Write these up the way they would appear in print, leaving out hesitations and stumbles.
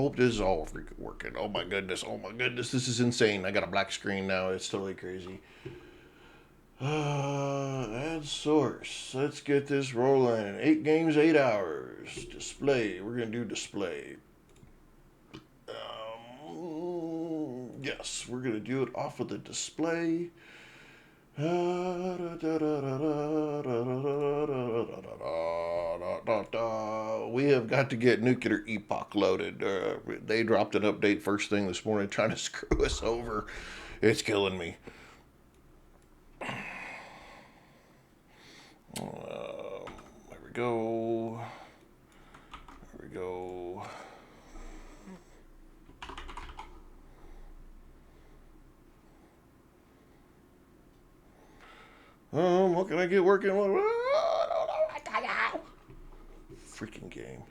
hope this is all freaking working. Oh my goodness. Oh my goodness. This is insane. I got a black screen now. It's totally crazy. Add source. Let's get this rolling. 8 games, 8 hours. Display. We're going to do display. Yes, we're going to do it off of the display. We have got to get Nuclear Epoch loaded. They dropped an update first thing this morning trying to screw us over. It's killing me. There we go. There we go. What can I get working? Freaking game.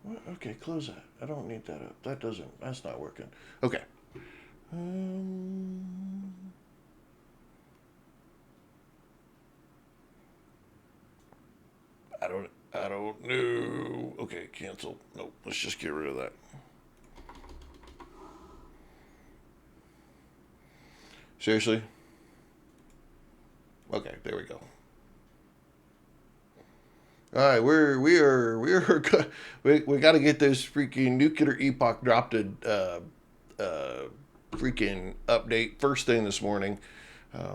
What? Okay, close that. I don't need that up. That's not working. Okay. I don't know. Okay, cancel. Nope, let's just get rid of that. Seriously? Okay, there we go. All right, we got to get this freaking Nuclear Epoch dropped freaking update first thing this morning.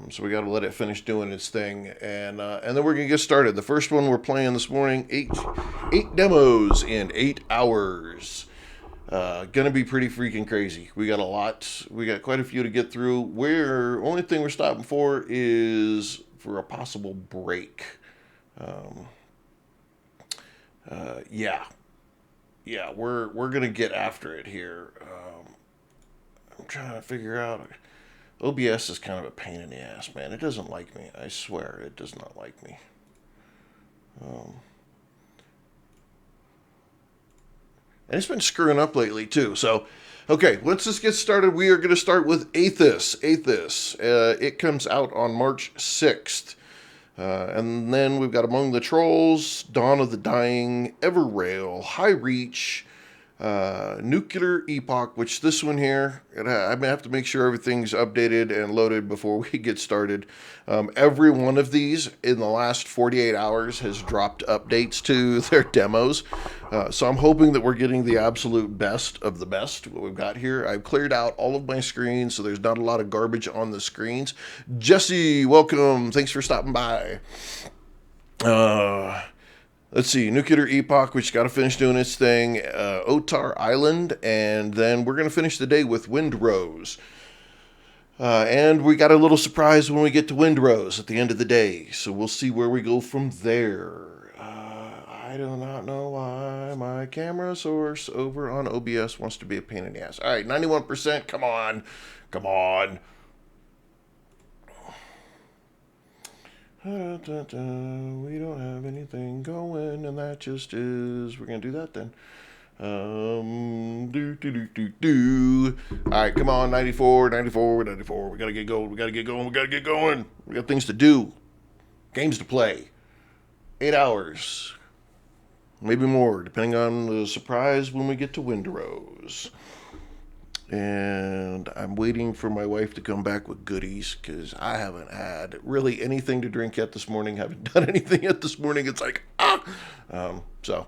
So we got to let it finish doing its thing, and then we're gonna get started. The first one we're playing this morning, eight demos in 8 hours. Gonna be pretty freaking crazy. We got a lot. We got quite a few to get through. Only thing we're stopping for is for a possible break. Yeah, we're gonna get after it here. I'm trying to figure out. OBS is kind of a pain in the ass, man. It doesn't like me. I swear, it does not like me. And it's been screwing up lately too. So, okay, let's just get started. We are going to start with Aethus. Aethus. It comes out on March 6th. And then we've got Among the Trolls, Dawn of the Dying, Everrail, highreach, Nuclear Epoch, which this one here, I'm going to have to make sure everything's updated and loaded before we get started. Every one of these in the last 48 hours has dropped updates to their demos. So I'm hoping that we're getting the absolute best of the best, what we've got here. I've cleared out all of my screens, so there's not a lot of garbage on the screens. Jesse, welcome. Thanks for stopping by. Let's see, Nuclear Epoch, which got to finish doing its thing, Otar Island, and then we're going to finish the day with Windrose. And we got a little surprise when we get to Windrose at the end of the day, so we'll see where we go from there. I do not know why my camera source over on OBS wants to be a pain in the ass. All right, 91%, come on, come on. We don't have anything going, and that just is. We're gonna do that then. All right, come on, 94. We gotta get going. We gotta get going. We got things to do, games to play. 8 hours, maybe more, depending on the surprise when we get to Windrose. And I'm waiting for my wife to come back with goodies because I haven't had really anything to drink yet this morning. Haven't done anything yet this morning. It's like, so.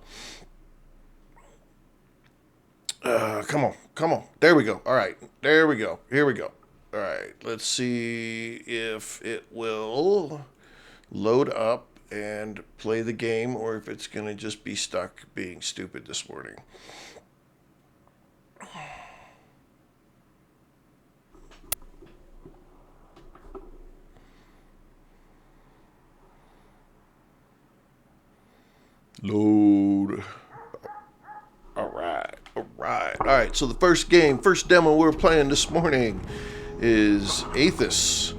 Come on. There we go. All right. There we go. Here we go. All right. Let's see if it will load up and play the game or if it's going to just be stuck being stupid this morning. Load. All right. So the first demo we're playing this morning is Aethus.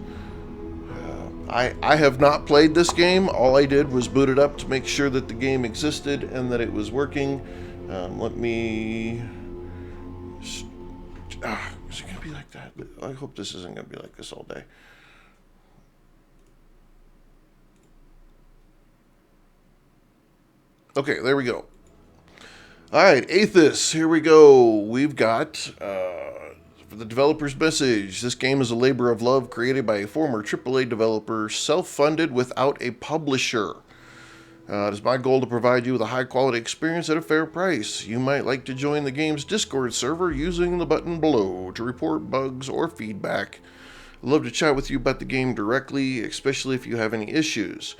I have not played this game. All I did was boot it up to make sure that the game existed and that it was working. Let me. Is it gonna be like that? I hope this isn't gonna be like this all day. Okay, there we go. All right, aethus, here we go. We've got, for the developer's message, this game is a labor of love created by a former AAA developer, self-funded without a publisher. It is my goal to provide you with a high-quality experience at a fair price. You might like to join the game's Discord server using the button below to report bugs or feedback. I'd love to chat with you about the game directly, especially if you have any issues.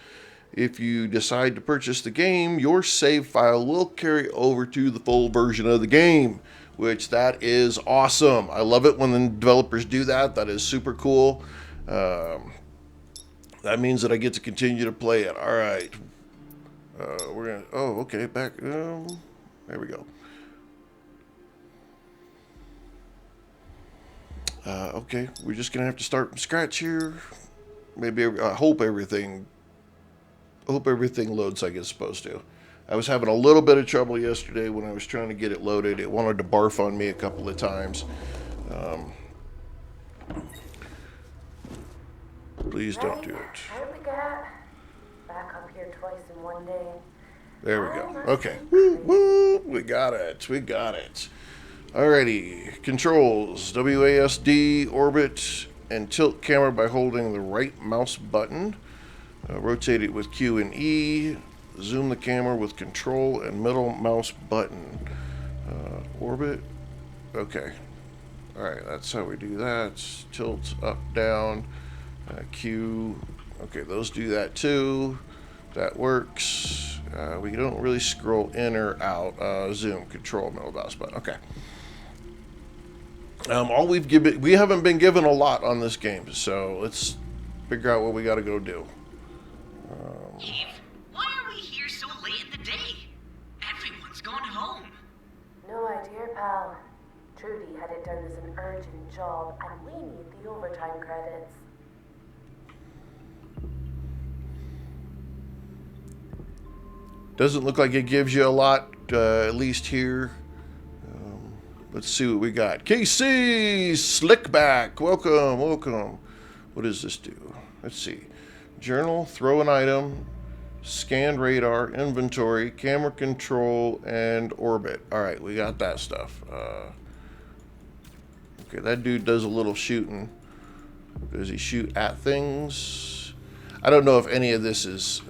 If you decide to purchase the game, your save file will carry over to the full version of the game, which that is awesome. I love it when the developers do that. That is super cool. That means that I get to continue to play it. All right. We're going to... Oh, okay. Back... there we go. Okay. We're just going to have to start from scratch here. Maybe... I hope everything loads like it's supposed to. I was having a little bit of trouble yesterday when I was trying to get it loaded. It wanted to barf on me a couple of times. Please don't do it. Back up here twice in one day. There we go. Okay. Woo, woo. We got it. We got it. Alrighty. Controls. WASD, orbit, and tilt camera by holding the right mouse button. Rotate it with Q and E. Zoom the camera with control and middle mouse button. Orbit. Okay. Alright, that's how we do that. Tilt up, down. Q. Okay, those do that too. That works. We don't really scroll in or out. Zoom, control, middle mouse button. Okay. We haven't been given a lot on this game, so let's figure out what we got to go do. Eve, why are we here so late in the day? Everyone's gone home. No idea, pal. Trudy had it down as an urgent job, and we need the overtime credits. Doesn't look like it gives you a lot, at least here. Let's see what we got. KC Slickback, welcome, welcome. What does this do? Let's see. Journal, throw an item, scan radar, inventory, camera control, and orbit. All right, we got that stuff. Okay, that dude does a little shooting. Does he shoot at things? I don't know if any of this is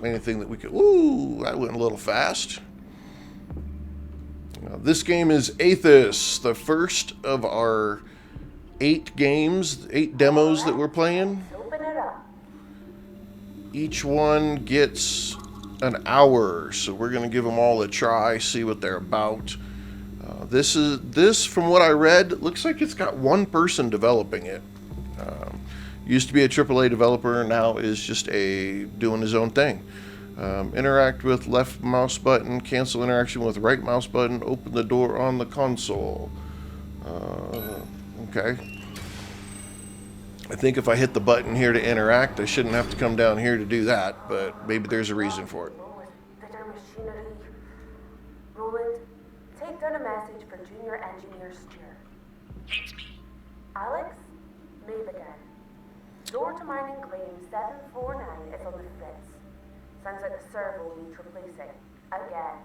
anything that we could... Ooh, that went a little fast. This game is Aethus, the first of our 8 demos that we're playing. Open it up. Each one gets an hour, so we're going to give them all a try, see what they're about. This, from what I read, looks like it's got one person developing it. Used to be a AAA developer, now is just doing his own thing. Interact with left mouse button, cancel interaction with right mouse button, open the door on the console. Okay. I think if I hit the button here to interact, I shouldn't have to come down here to do that, but maybe there's a reason for it. Fitter machinery. Roland, take down a message for Junior Engineer Steer. It's me. Alex, Maeve again. Door to mining claim 749 is on the fritz. Sounds like the servo needs replacing. Again.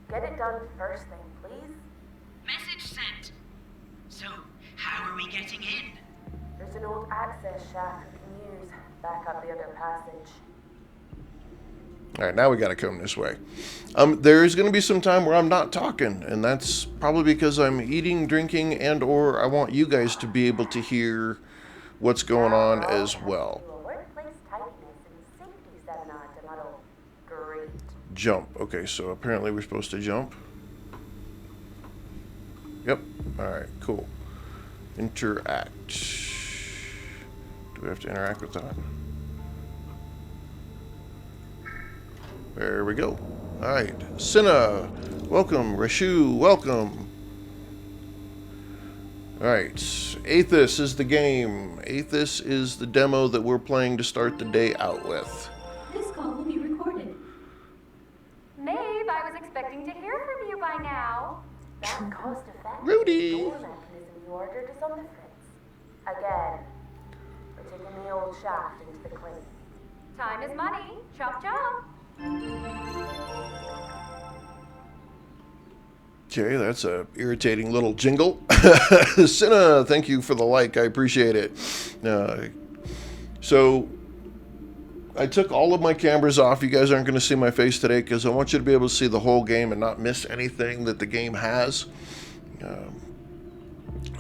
Get it done first thing, please. Message sent. So, how are we getting in? There's an old access shaft we can use. Back up the other passage. Alright, now we gotta come this way. There's gonna be some time where I'm not talking, and that's probably because I'm eating, drinking, and or I want you guys to be able to hear what's going on as well. Workplace tightness and safety seminar tomorrow. Great. Jump. Okay, so apparently we're supposed to jump. Yep. Alright, cool. Interact. Do we have to interact with that? There we go. Alright. Cinna, welcome. Rashu, welcome. Alright. Aethus is the game. Aethus is the demo that we're playing to start the day out with. This call will be recorded. Maeve, I was expecting to hear from you by now. That cost-effective Rudy. door mechanism you ordered is on the fritz. Again. We're taking the old shaft into the clean. Time is money. Chop chop. Okay, that's a irritating little jingle. Cinna, thank you for the like. I appreciate it. So I took all of my cameras off. You guys aren't going to see my face today because I want you to be able to see the whole game and not miss anything that the game has.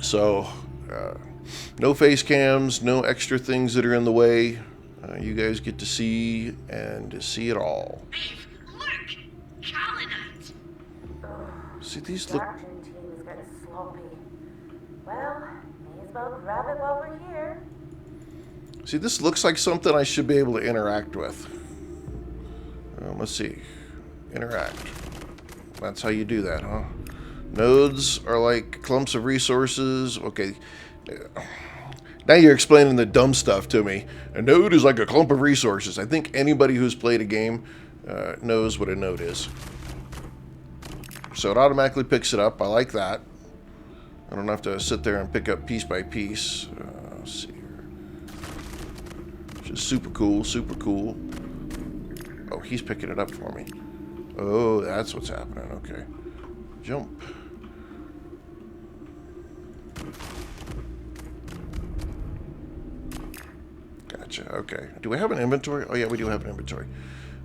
So no face cams, no extra things that are in the way. You guys get to see it all. Dave, look! Kalinite! See, these look... Extraction team is getting sloppy. Well, may as well grab it while we're here. See, this looks like something I should be able to interact with. Let's see. Interact. That's how you do that, huh? Nodes are like clumps of resources. Okay. Now you're explaining the dumb stuff to me. A node is like a clump of resources. I think anybody who's played a game knows what a node is. So it automatically picks it up. I like that. I don't have to sit there and pick up piece by piece. Let's see here. Just super cool, super cool. Oh, he's picking it up for me. Oh, that's what's happening. Okay. Jump. Gotcha. Okay. Do we have an inventory? Oh, yeah, we do have an inventory.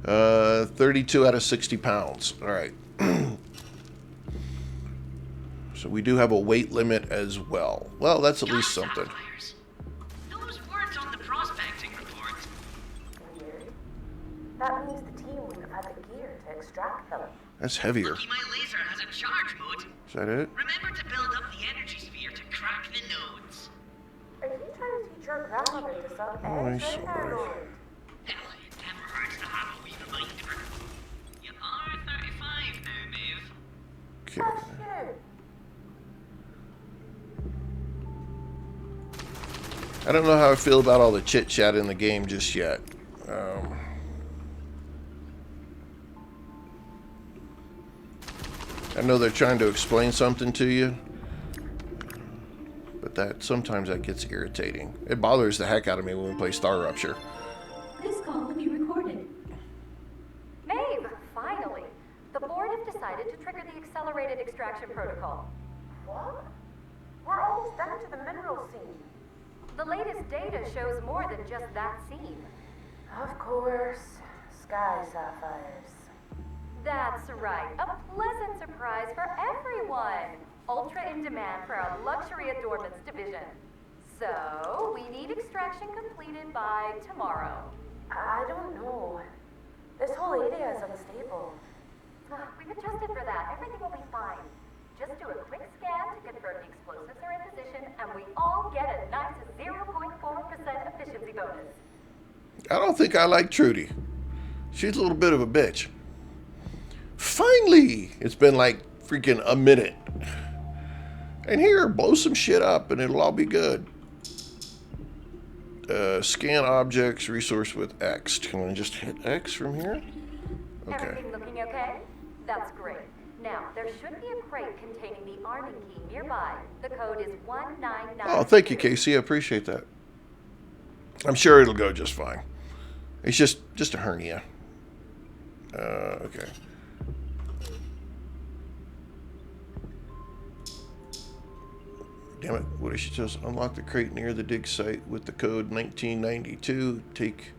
32 out of 60 pounds. All right. So we do have a weight limit as well. Well, that's at least something. Sapphires. Those weren't on the prospecting report. Weird. That means the team wouldn't have had the gear to extract them. That's heavier. Lucky my laser has a charge mode. Is that it? Remember to build up the energy sphere to crack the nodes. Are you trying to teach your grandmother to suck Oh, eggs I right now, saw. Lord? Hell, it never hurts to have a wee reminder. You are 35 now, Maeve. Okay. Gosh, you. I don't know how I feel about all the chit chat in the game just yet. I know they're trying to explain something to you, but that sometimes that gets irritating. It bothers the heck out of me when we play Star Rupture. This call will be recorded. Maeve, finally! The board have decided to trigger the accelerated extraction protocol. What? We're almost down to the mineral scene. The latest data shows more than just that scene. Of course. Sky sapphires. That's right, a pleasant surprise for everyone. Ultra in demand for our luxury adornments division. So, we need extraction completed by tomorrow. I don't know. This whole area is unstable. We've adjusted for that. Everything will be fine. Just do a quick scan to confirm the explosives are in position, and we all get a nice 0.4% efficiency bonus. I don't think I like Trudy. She's a little bit of a bitch. Finally! It's been like freaking a minute. And here, blow some shit up and it'll all be good. Scan objects, resource with X. Can I just hit X from here? Okay. Everything looking okay? That's great. Now, there should be a crate containing the arming key nearby. The code is 199. Oh, thank you, Casey. I appreciate that. I'm sure it'll go just fine. It's just a hernia. Okay. Damn it. What did she tell us? Unlock the crate near the dig site with the code 1992. Take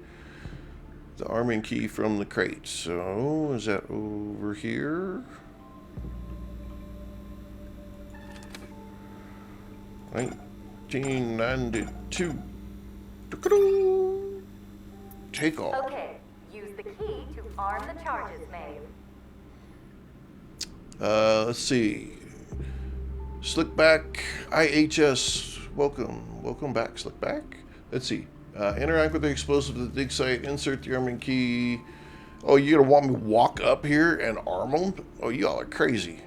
the arming key from the crate. So, is that over here? 1992. Take all. Okay, use the key to arm the charges, Maeve. Let's see. Slickback, IHS, welcome back, Slickback. Let's see. Interact with the explosive at the dig site. Insert the arming key. Oh, you're gonna want me to walk up here and arm them? Oh, y'all are crazy.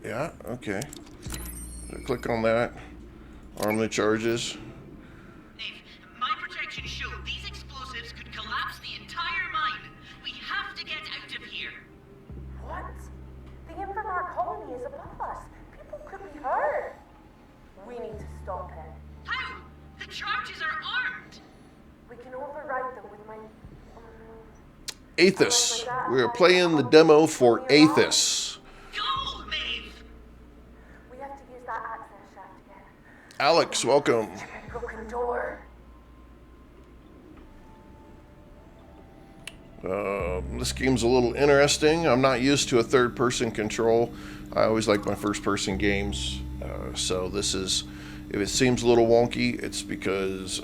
Yeah, okay. So click on that. Arm the charges. Dave, my projections show these explosives could collapse the entire mine. We have to get out of here. What? The Infomar colony is above us. People could be hurt. We need to stop it. How? Aethus. We're playing the demo for Aethus. Go, Maeve! We have to use that access shaft again. Alex, welcome. A broken door. This game's a little interesting. I'm not used to a third-person control. I always like my first-person games. So this is, if it seems a little wonky, it's because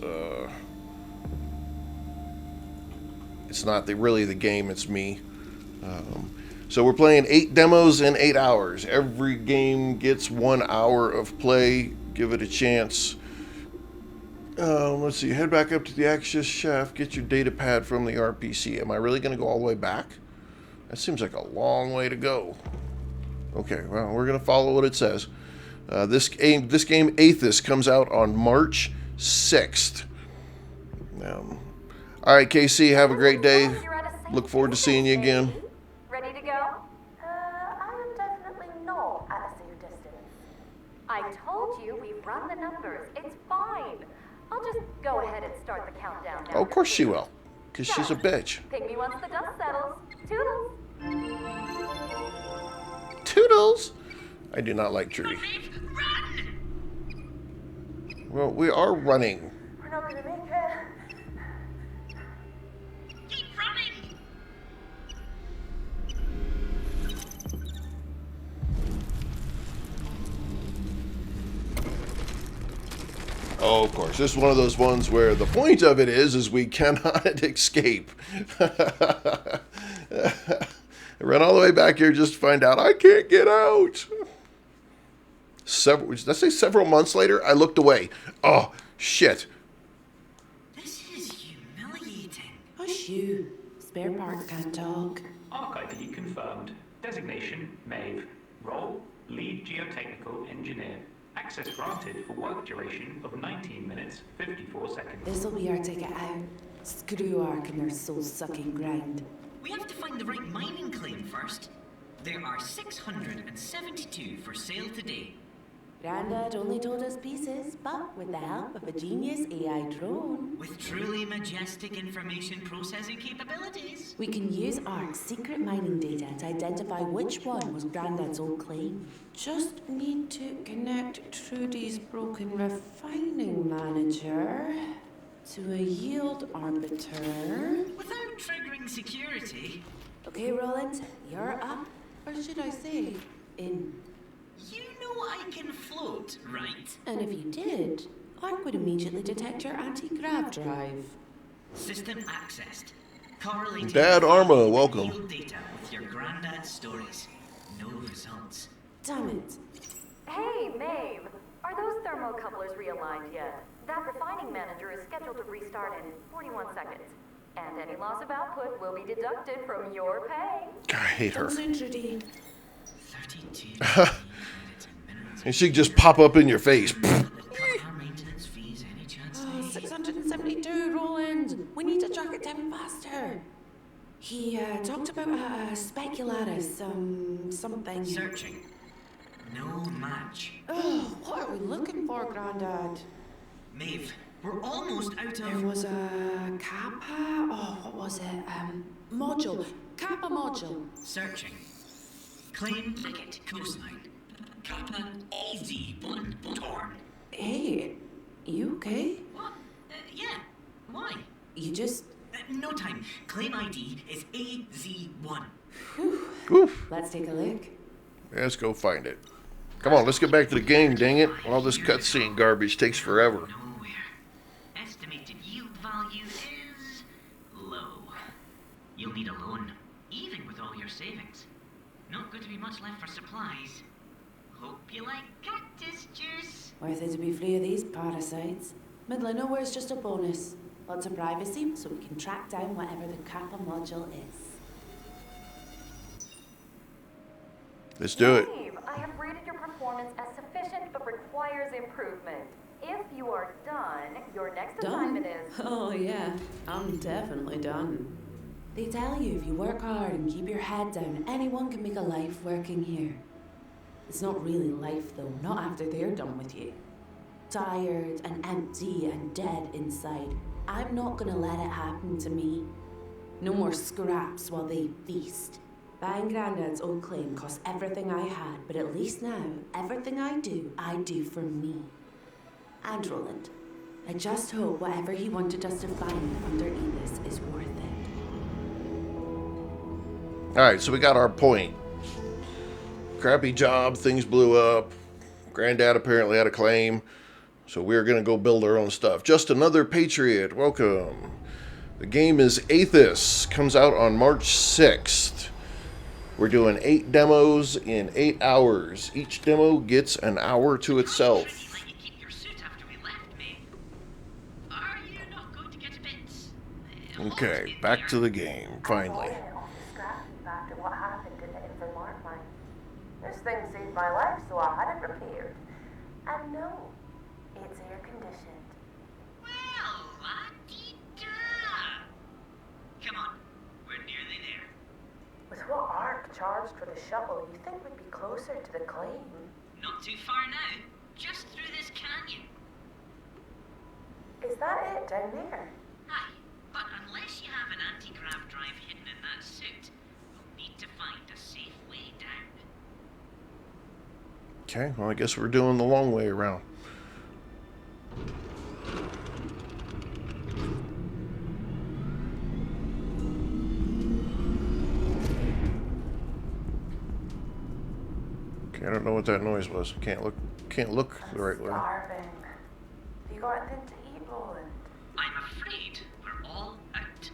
it's not really the game, it's me. So we're playing 8 demos in 8 hours. Every game gets 1 hour of play. Give it a chance. Let's see. Head back up to the access shaft. Get your data pad from the RPC. Am I really going to go all the way back? That seems like a long way to go. Okay, well, we're going to follow what it says. This game, Aethus, comes out on March 6th. All right, KC, have a great day. Look forward to seeing you again. Ready to go? I am definitely not at a safe distance. I told you we've run the numbers. It's fine. I'll just go ahead and start the countdown now. Oh, of course she will, because she's a bitch. Ping me once the dust settles. Toodles. Toodles! I do not like Trudy. Maeve, run! Well, we are running. We're not gonna make it. Keep running! Oh, of course. This is one of those ones where the point of it is we cannot escape. I ran all the way back here just to find out I can't get out. Did I say several months later? I looked away. Oh, shit. This is humiliating. Hush you. Spare parts can't talk. Arc ID confirmed. Designation, Maeve. Role, Lead Geotechnical Engineer. Access granted for work duration of 19 minutes, 54 seconds. This'll be our ticket out. Screw Ark and their soul-sucking grind. We have to find the right mining claim first. There are 672 for sale today. Grandad only told us pieces, but with the help of a genius AI drone, With truly majestic information processing capabilities. we can use Ark's secret mining data to identify which one was Grandad's old claim. Just need to connect Trudy's broken refining manager to a yield arbiter. Without triggering security. Okay, Roland, you're up. Or should I say, in. You know I can float, right? And if you did, Ark would immediately detect your anti-grav drive. System accessed. Correlating Dad Arma, welcome. field data with your granddad's stories. No results. Damn it. Hey, Maeve. Are those thermocouplers realigned yet? That refining manager is scheduled to restart in 41 seconds. And any loss of output will be deducted from your pay. I hate her. Don't soon, Trudy. 32. And she just pop up in your face. Car maintenance fees, any chance? 672, Roland. We need to track it down faster. He talked about a speculatus, something. Searching. No match. Oh, what are we looking for, Grandad? Maeve, we're almost out There of. was a kappa. Oh, what was it? Module. Kappa module. Searching. Claim ticket coastline. Kappa AZ1 Torn. Hey, you okay? What? Yeah. Why? You just. No time. Claim ID is AZ1. Oof. Let's take a look. Let's go find it. Come on, let's get back to the game, dang it. All this cutscene garbage takes forever. Nowhere. Estimated yield value is low. You'll need a loan, even with all your savings. Not going to be much left for supplies. Hope you like cactus juice. Worth it to be free of these parasites. Middle of nowhere's just a bonus. Lots of privacy, so we can track down whatever the kappa module is. Let's do it. Maeve, I have rated your performance as sufficient but requires improvement. If you are done, your next assignment is... Oh yeah, I'm definitely done. They tell you if you work hard and keep your head down, anyone can make a life working here. It's not really life though, not after they're done with you. Tired and empty and dead inside. I'm not gonna let it happen to me. No more scraps while they feast. Buying Grandad's old claim cost everything I had, but at least now, everything I do for me. And Roland, I just hope whatever he wanted us to find under aethus is worth it. Alright, so we got our point. Crappy job, things blew up. Granddad apparently had a claim. So we're going to go build our own stuff. Just Another Patriot, welcome. The game is Aethus. Comes out on March 6th. We're doing 8 demos in 8 hours. Each demo gets an hour to itself. Let you keep your suit after we left, mate. Are you not going to get a bit? Okay, back to the game, finally. After what happened in the Invermart mine. This thing saved my life, so I had it repaired. And no, it's air conditioned. Well, la-dee-da. Come on, we're nearly there. With what ARC charged for the shuttle, you think we'd be closer to the claim? Not too far now, just through this canyon. Is that it down there? Aye, but unless you have an anti-grav drive hidden in that suit, we'll need to find a safe way down. Okay, well I guess we're doing the long way around. Okay, I don't know what that noise was. Can't look the right way. Starving. You got anything to eat, Roland? I'm afraid we're all out.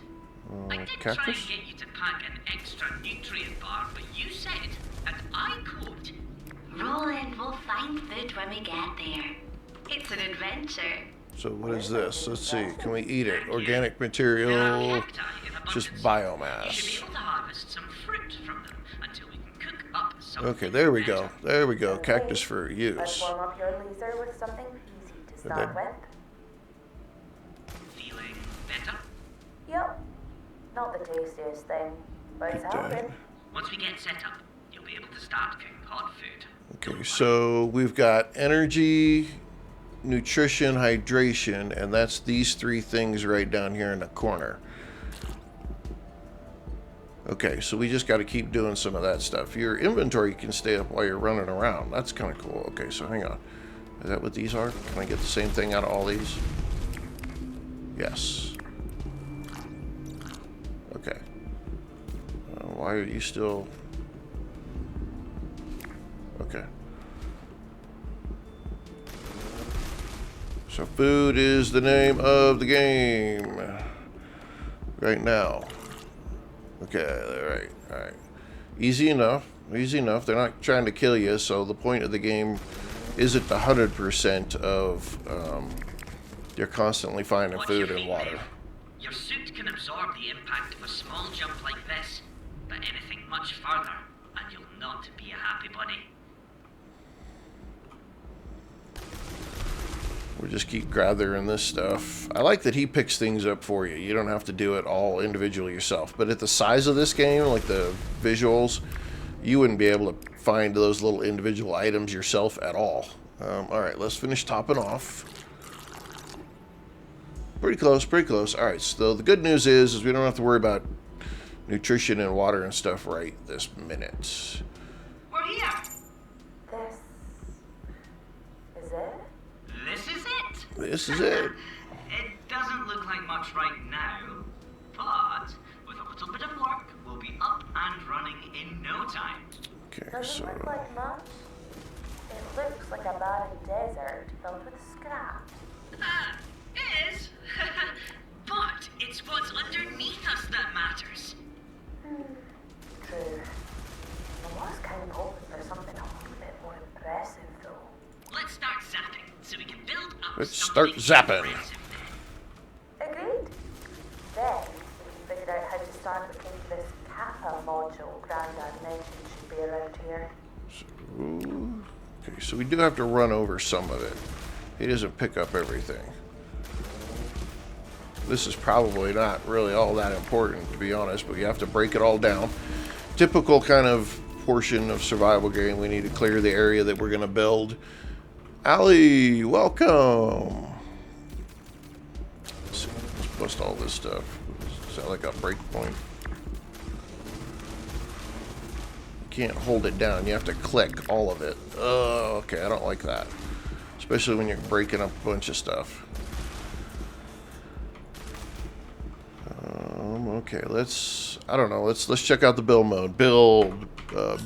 I did Cactus? try and get you to pack an extra nutrient bar, but you said, and I quote, Roland, we'll find food when we get there. It's an adventure. So what is this? Let's see. Can we eat it? Organic there are material, cacti in abundance. just You biomass. should be able to harvest some fruit from them until we can cook up something Okay, there we better. go. There we go. Cactus for Let's use. warm up your laser with something easy to start then- with. Feeling better? Yep. Not the tastiest thing, but it's Good day. helping. Once we get set up, you'll be able to start cooking hot food. Okay, so we've got energy, nutrition, hydration, and that's these 3 things right down here in the corner. Okay, so we just got to keep doing some of that stuff. Your inventory can stay up while you're running around. That's kind of cool. Okay, so hang on. Is that what these are? Can I get the same thing out of all these? Yes. Okay. Why are you still... Okay. So food is the name of the game right now. Okay, all right. Easy enough. They're not trying to kill you, so the point of the game isn't 100% of you're constantly finding Watch food your and feet water. there. Your suit can absorb the impact of a small jump like this, but anything much further, and you'll not be a happy bunny. We'll just keep gathering this stuff. I like that he picks things up for you. You don't have to do it all individually yourself. But at the size of this game, like the visuals, you wouldn't be able to find those little individual items yourself at all. All right, let's finish topping off. Pretty close. All right, so the good news is we don't have to worry about nutrition and water and stuff right this minute. We're here! This is it? This is it! This is it. It doesn't look like much right now, but with a little bit of work, we'll be up and running in no time. Okay, Doesn't so... look like much. It looks like a barren desert filled with scraps. It is. But it's what's underneath us that matters. True. I was kind of hoping for something a little bit more impressive, though. Let's start zapping so we can build up Let's something start zapping. impressive. Agreed. Then we can figure out how to start looking for this Kappa module Grandad mentioned should be around here. Okay, so we do have to run over some of it. He doesn't pick up everything. This is probably not really all that important, to be honest, but you have to break it all down. Typical kind of portion of survival game. We need to clear the area that we're going to build. Allie, welcome. Let's see, let's bust all this stuff. Is that like a break point? You can't hold it down. You have to click all of it. Oh, okay. I don't like that. Especially when you're breaking up a bunch of stuff. Okay, I don't know, let's check out the build mode. Build,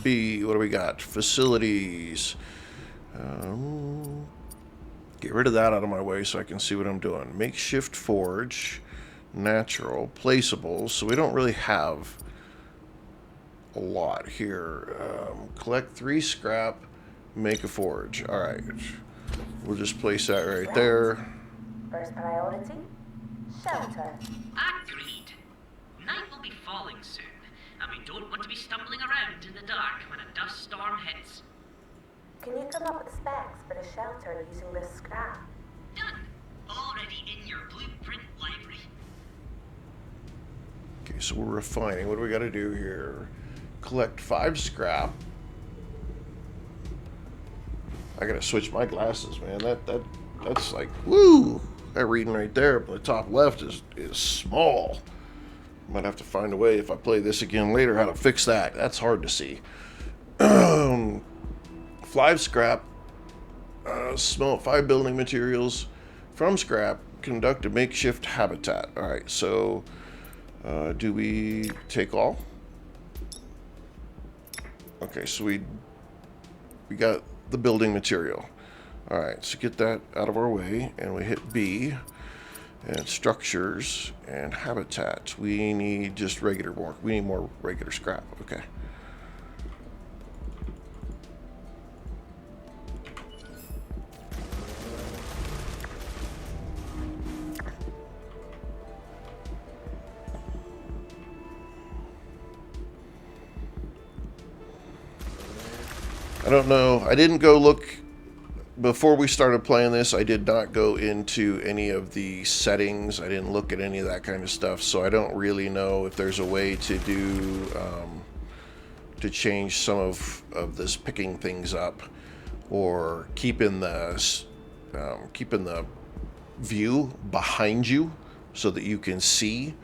B, what do we got? Facilities. Get rid of that out of my way so I can see what I'm doing. Makeshift forge, natural, placeables. So we don't really have a lot here. Collect 3 scrap, make a forge. Alright, we'll just place that right there. First priority, shelter. Agreed. Night will be falling soon, and we don't want to be stumbling around in the dark when a dust storm hits. Can you come up with specs for the shelter using this scrap? Done. Already in your blueprint library. Okay, so we're refining. What do we got to do here? Collect 5 scrap. I gotta switch my glasses, man. That's like, woo! That reading right there, but the top left is small. Might have to find a way, if I play this again later, how to fix that. That's hard to see. 5 scrap. Smell 5 building materials from scrap. Conduct a makeshift habitat. Alright, so do we take all? Okay, so we got the building material. Alright, so get that out of our way, and we hit B. And structures and habitat. We need just regular work. We need more regular scrap. Okay. I don't know. I didn't go look. Before we started playing this, I did not go into any of the settings. I didn't look at any of that kind of stuff, so I don't really know if there's a way to do to change some of this picking things up, or keeping the view behind you so that you can see,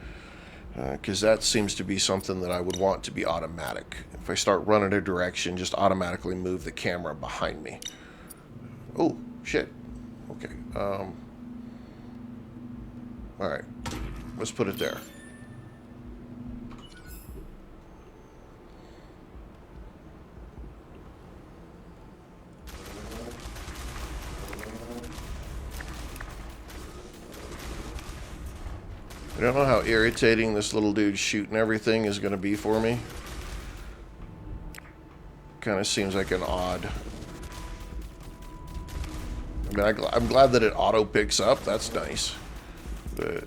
because that seems to be something that I would want to be automatic. If I start running a direction, just automatically move the camera behind me. Oh, shit. Okay. Alright. Let's put it there. I don't know how irritating this little dude shooting everything is going to be for me. Kind of seems like an odd... I mean, I'm glad that it auto picks up. That's nice. But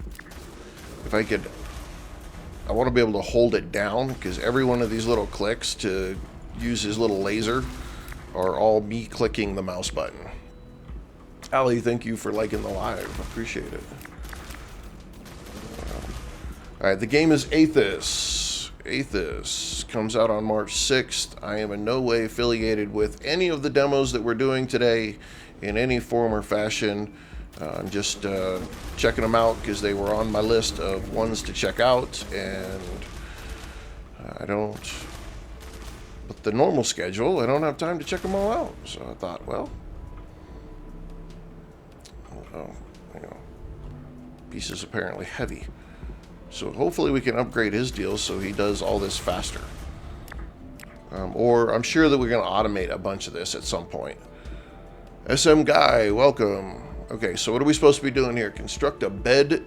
if I could... I want to be able to hold it down, because every one of these little clicks to use his little laser are all me clicking the mouse button. Ali, thank you for liking the live. Appreciate it. Alright, the game is Aethus. Aethus comes out on March 6th. I am in no way affiliated with any of the demos that we're doing today in any form or fashion. I'm just checking them out because they were on my list of ones to check out, and I don't, with the normal schedule, I don't have time to check them all out. So I thought, well, you know, piece is apparently heavy. So hopefully we can upgrade his deal so he does all this faster. Or I'm sure that we're going to automate a bunch of this at some point. SM Guy, welcome. Okay, so what are we supposed to be doing here? Construct a bed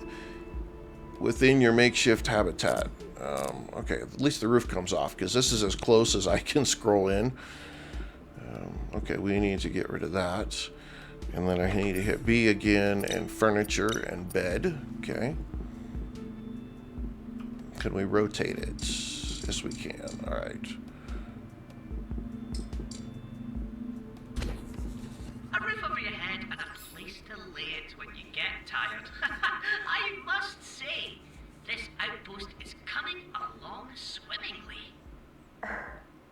within your makeshift habitat. Okay, at least the roof comes off, because this is as close as I can scroll in. Okay, we need to get rid of that. And then I need to hit B again, and furniture and bed. Okay. Can we rotate it? Yes, we can. All right. A roof over your head and a place to lay it when you get tired. I must say, this outpost is coming along swimmingly.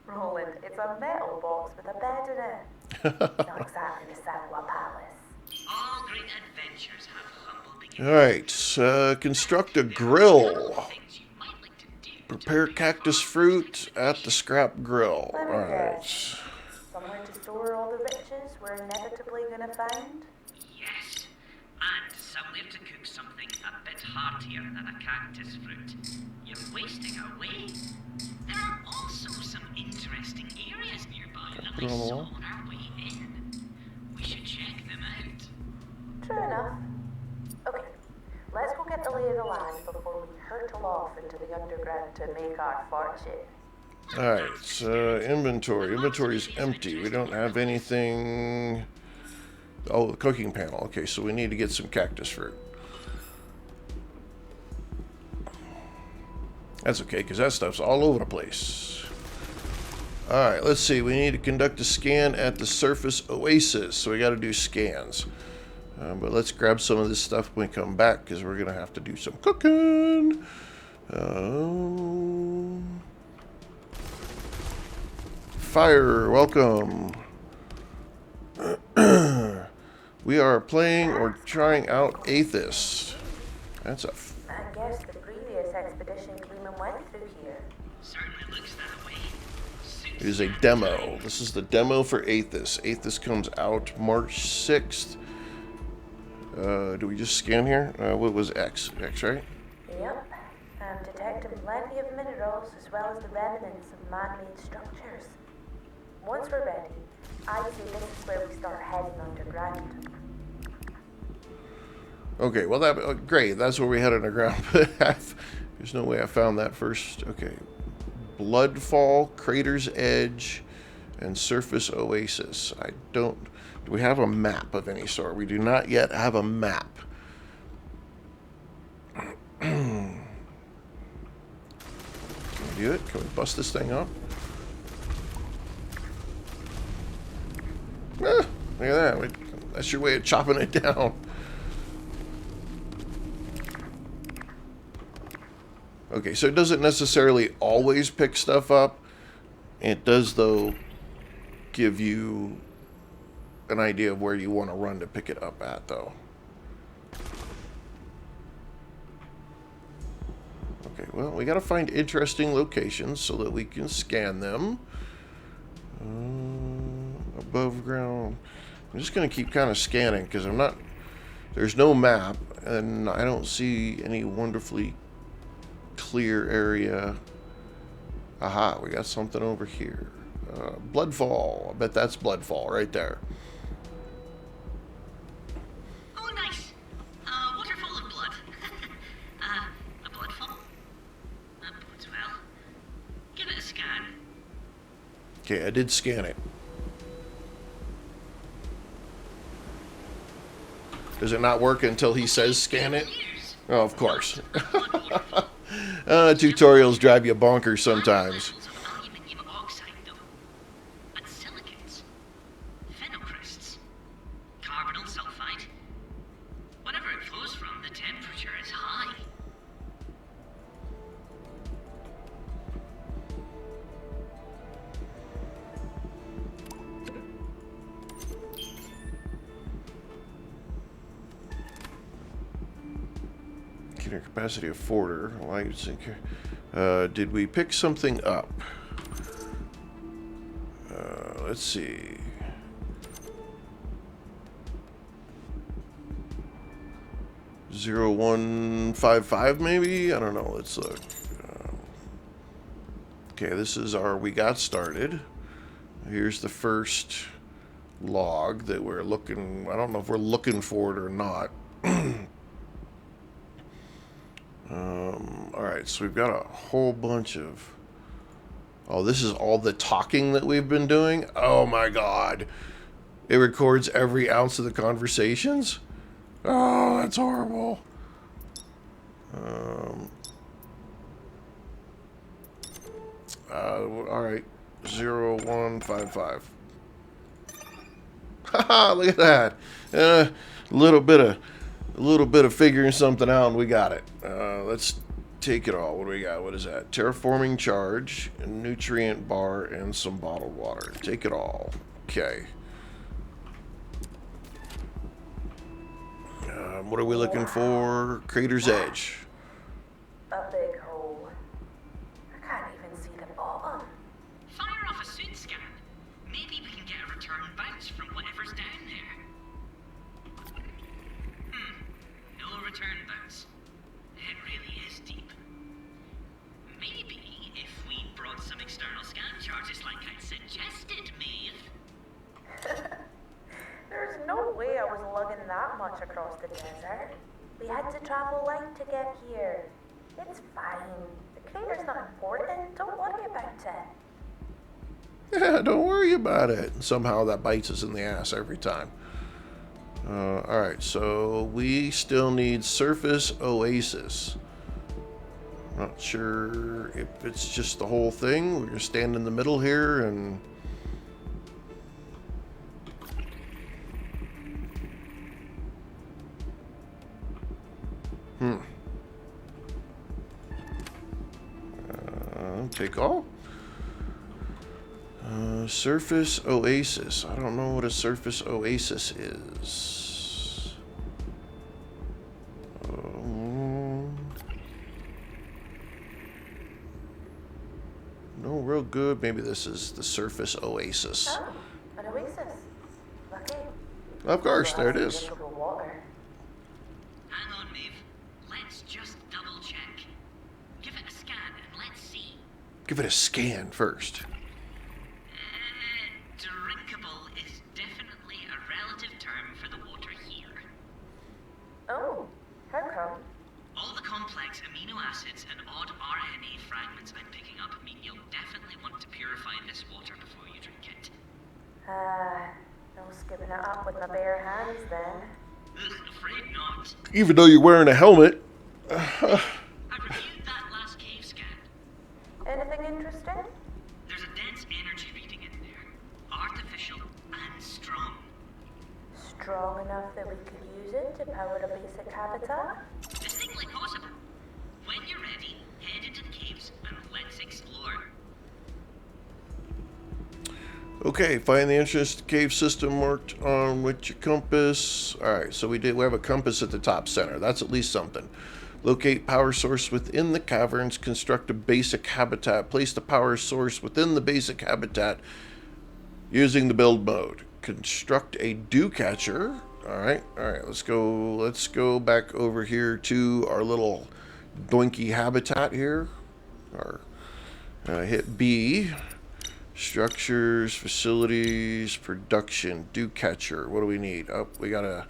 Roland, it's a metal box with a bed in it. It's not exactly the Satwa Palace. All great adventures have humble beginnings. All right. Construct a grill. Things Prepare cactus fruit at the scrap grill. Let me Alright. guess. Somewhere to store all the riches we're inevitably gonna find? Yes, and somewhere to cook something a bit heartier than a cactus fruit. You're wasting away. There are also some interesting areas nearby that I saw on our way in. We should check them out. True enough. Okay, let's go get the lay of the land before we hurtle off into the underground to make our fortune. Alright, inventory. Inventory is empty. We don't have anything... Oh, the cooking panel. Okay, so we need to get some cactus fruit. That's okay, because that stuff's all over the place. Alright, let's see. We need to conduct a scan at the surface oasis. So we got to do scans. But let's grab some of this stuff when we come back, because we're going to have to do some cooking. Fire, welcome. We are playing or trying out Aethus. That's a... I guess the previous expedition came and went through here. Certainly looks that way. It is a demo. This is the demo for Aethus. Aethus comes out March 6th. Do we just scan here? What was X? X, right? Yep. I'm detecting plenty of minerals as well as the remnants of man-made structures. Once we're ready, I'd say this is where we start heading underground. Okay, well, that great. That's where we had underground. But there's no way I found that first. Okay. Bloodfall, Crater's Edge, and Surface Oasis. I don't... Do we have a map of any sort? We do not yet have a map. Can we do it? Can we bust this thing up? Look at that. That's your way of chopping it down. Okay, so it doesn't necessarily always pick stuff up. It does, though, give you an idea of where you want to run to pick it up at, though. Okay, well, we got to find interesting locations so that we can scan them. Above ground. I'm just going to keep kind of scanning because I'm not... There's no map, and I don't see any wonderfully clear area. Aha, we got something over here. Bloodfall. I bet that's Bloodfall right there. Oh, nice. Waterfall of blood. A bloodfall? That bodes well. Give it a scan. Okay, I did scan it. Does it not work until he says scan it? Oh, of course. Tutorials drive you bonkers sometimes. Aluminium oxide, though. And silicates. Phenocrysts. Carbonyl sulfide. Whenever it flows from, the temperature is high. Carrying capacity of forder. Lights and did we pick something up? Let's see. $0155 maybe? I don't know. Let's look. Okay, this is our we got started. Here's the first log that we're looking. I don't know if we're looking for it or not. Alright, so we've got a whole bunch of... Oh, this is all the talking that we've been doing? Oh my god. It records every ounce of the conversations? Oh, that's horrible. Alright. 0155. Haha, look at that. A little bit of figuring something out and we got it. Let's take it all. What do we got? What is that? Terraforming charge, a nutrient bar, and some bottled water. Take it all. Okay. What are we looking for? Crater's Edge. A big hole. much across the desert. We had to travel light to get here. It's fine. The crater's not important. Don't worry about it. Yeah, don't worry about it. Somehow that bites us in the ass every time. Alright, so we still need surface oasis. Not sure if it's just the whole thing. We're going to stand in the middle here and... take all. Surface oasis. I don't know what a surface oasis is. No, real good. Maybe this is the surface oasis. Oh, an oasis. Lucky. Of course, there it is. Drinkable water. Hang on, Maeve. Let's just double check. Give it a scan and let's see. Give it a scan first. Drinkable is definitely a relative term for the water here. Oh, how come? All the complex amino acids and odd RNA fragments I'm picking up mean you'll definitely want to purify this water before you drink it. No scooping it up with my bare hands then. Afraid not. Even though you're wearing a helmet. I reviewed that last cave scan. Anything interesting? There's a dense energy reading in there. Artificial and strong. Strong enough that we could use it to power a basic habitat? Distinctly possible. When you're ready, head into the caves and let's explore. Okay, find the entrance to the cave system marked on with your compass. Alright, so we have a compass at the top center. That's at least something. Locate power source within the caverns. Construct a basic habitat. Place the power source within the basic habitat using the build mode. Construct a dew catcher. Alright, let's go back over here to our little doinky habitat here. Hit B. Structures, facilities, production, dew catcher. What do we need? Oh, we gotta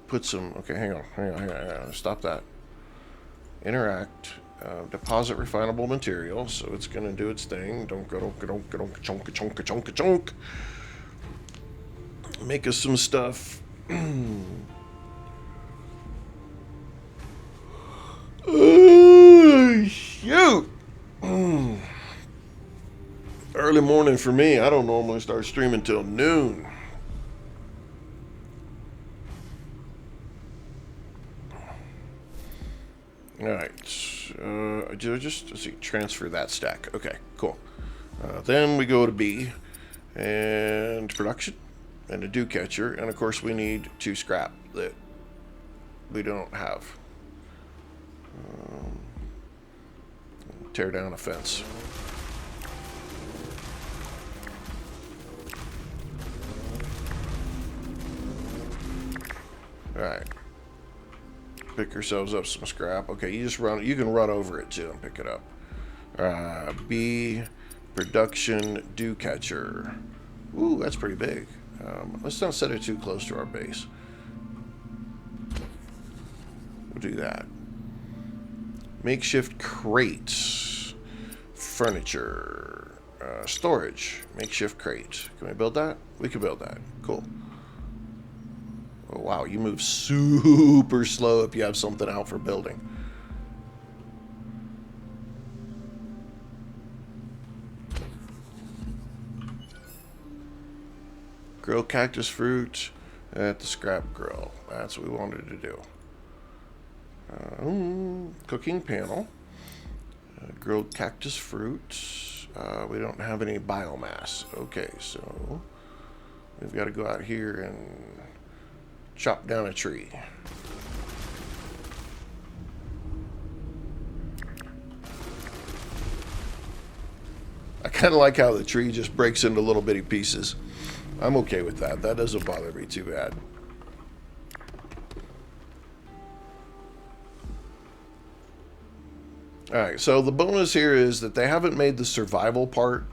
put some. Okay, hang on. Stop that. Interact. Deposit refinable material. So it's gonna do its thing. Don't chunk. Make us some stuff. Oh, shoot. Early morning for me. I don't normally start streaming till noon. Alright. Let's see. Transfer that stack. Okay, cool. Then we go to B. And production. And a dew catcher. And of course we need 2 scrap that we don't have. Tear down a fence. Alright. Pick yourselves up some scrap. Okay, you can run over it too and pick it up. B, production, dew catcher. Ooh, that's pretty big. Let's not set it too close to our base. We'll do that. Makeshift crate. Furniture. Storage. Makeshift crate. Can we build that? We can build that. Cool. Oh, wow, you move super slow if you have something out for building. Grill cactus fruit at the scrap grill. That's what we wanted to do. Cooking panel. Grilled cactus fruit. We don't have any biomass. Okay, so we've got to go out here and chop down a tree. I kind of like how the tree just breaks into little bitty pieces. I'm okay with that. That doesn't bother me too bad. Alright, so the bonus here is that they haven't made the survival part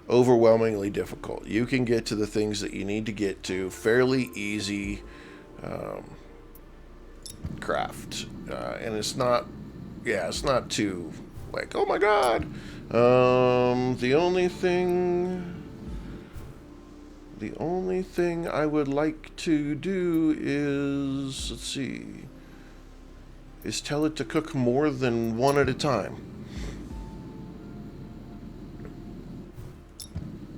overwhelmingly difficult. You can get to the things that you need to get to fairly easy craft. And it's not, yeah, it's not too, like, oh my god. The only thing I would like to do is, let's see, is tell it to cook more than one at a time.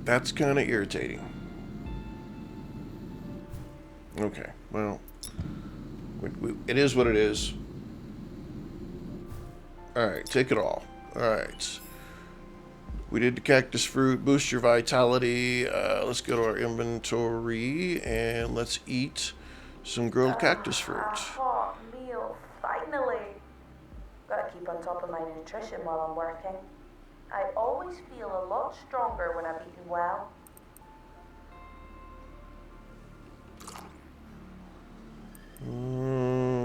That's kind of irritating. Okay, well, it is what it is. Alright, take it all. Alright. We did the cactus fruit, boost your vitality. Let's go to our inventory and let's eat some grilled cactus fruit. Hot meal, finally. Gotta keep on top of my nutrition while I'm working. I always feel a lot stronger when I've eaten well.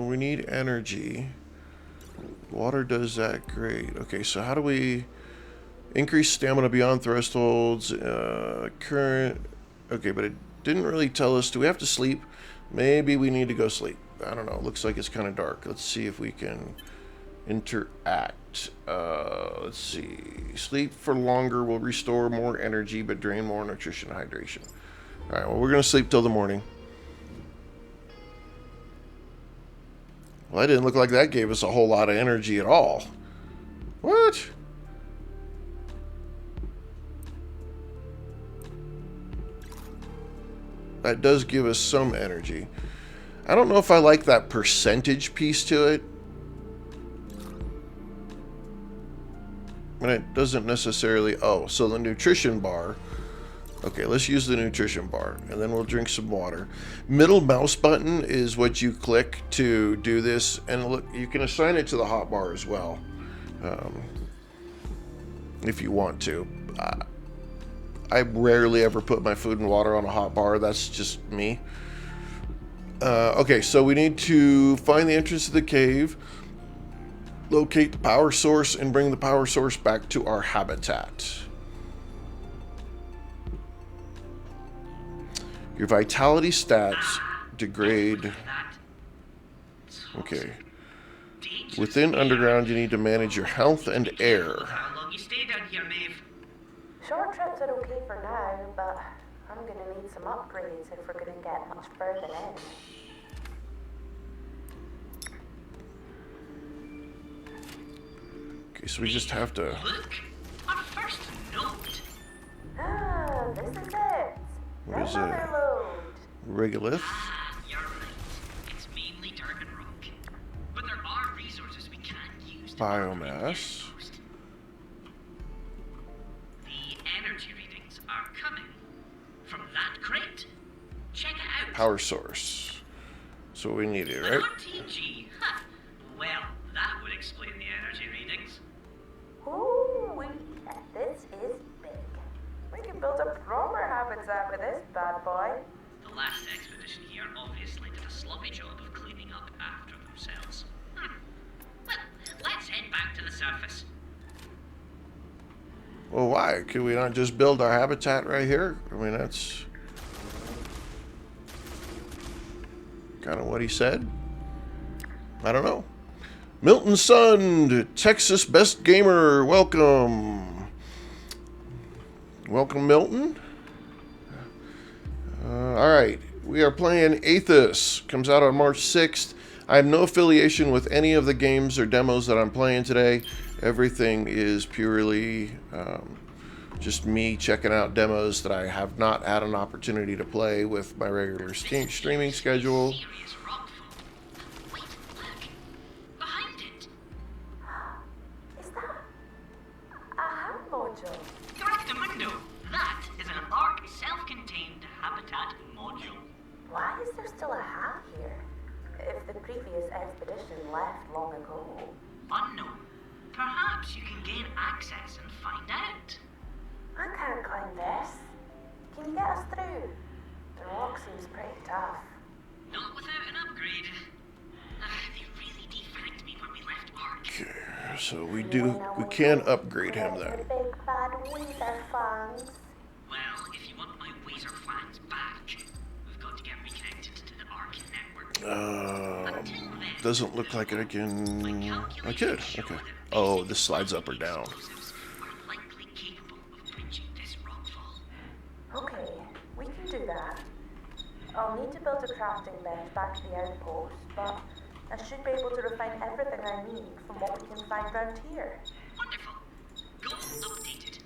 We need energy. Water does that great. Okay, so how do we increase stamina beyond thresholds? Current. Okay, but it didn't really tell us. Do we have to sleep? Maybe we need to go sleep. I don't know. Looks like it's kind of dark. Let's see if we can interact. Let's see. Sleep for longer will restore more energy but drain more nutrition and hydration. Alright, well, we're going to sleep till the morning. Well, that didn't look like that gave us a whole lot of energy at all. What? That does give us some energy. I don't know if I like that percentage piece to it. And it doesn't necessarily... Oh, so the nutrition bar... Okay, let's use the nutrition bar, and then we'll drink some water. Middle mouse button is what you click to do this, and look, you can assign it to the hot bar as well, if you want to. I rarely ever put my food and water on a hot bar. That's just me. Okay, so we need to find the entrance to the cave, locate the power source, and bring the power source back to our habitat. Your vitality stats degrade. Okay. Within underground, you need to manage your health and air. How long you stay down here, Maeve? Short trips are okay for now, but I'm gonna need some upgrades if we're gonna get much further in. Okay, so we just have to... Look, our first note. Ah, this is it. What is it? Another load. Regolith? Ah, you're right. It's mainly dirt and rock. But there are resources we can use to Biomass. boost. The energy readings are coming from that crate. Check it out. Power source. So we need it, An right? RTG. Huh. Well, that would explain the energy readings. Ooh, this is big. We can build a proper habitat with this bad boy. The last expedition here obviously did a sloppy job of cleaning up after themselves. Well, let's head back to the surface. Well, why? Could we not just build our habitat right here? I mean, that's kind of what he said. I don't know. Milton Sund, Texas Best Gamer, welcome. Welcome, Milton. Alright, we are playing Aethus. Comes out on March 6th. I have no affiliation with any of the games or demos that I'm playing today. Everything is purely just me checking out demos that I have not had an opportunity to play with my regular streaming schedule. Serious rock fall. Wait, look. Behind it. Is that a hand module? Correctamundo. That is an ARC self-contained habitat module. Why is there still a hat here? If the previous expedition left long ago. Unknown. Perhaps you can gain access and find out. I can't climb this. Can you get us through? The rock seems pretty tough. Not without an upgrade. They really defanked me when we left ARC. Okay, so we can upgrade him then. The big bad wither fangs. doesn't look like I can... I could. Okay. Oh, this slides up or down. Okay, we can do that. I'll need to build a crafting bench back to the outpost, but I should be able to refine everything I need from what we can find around here. Wonderful. Goals updated.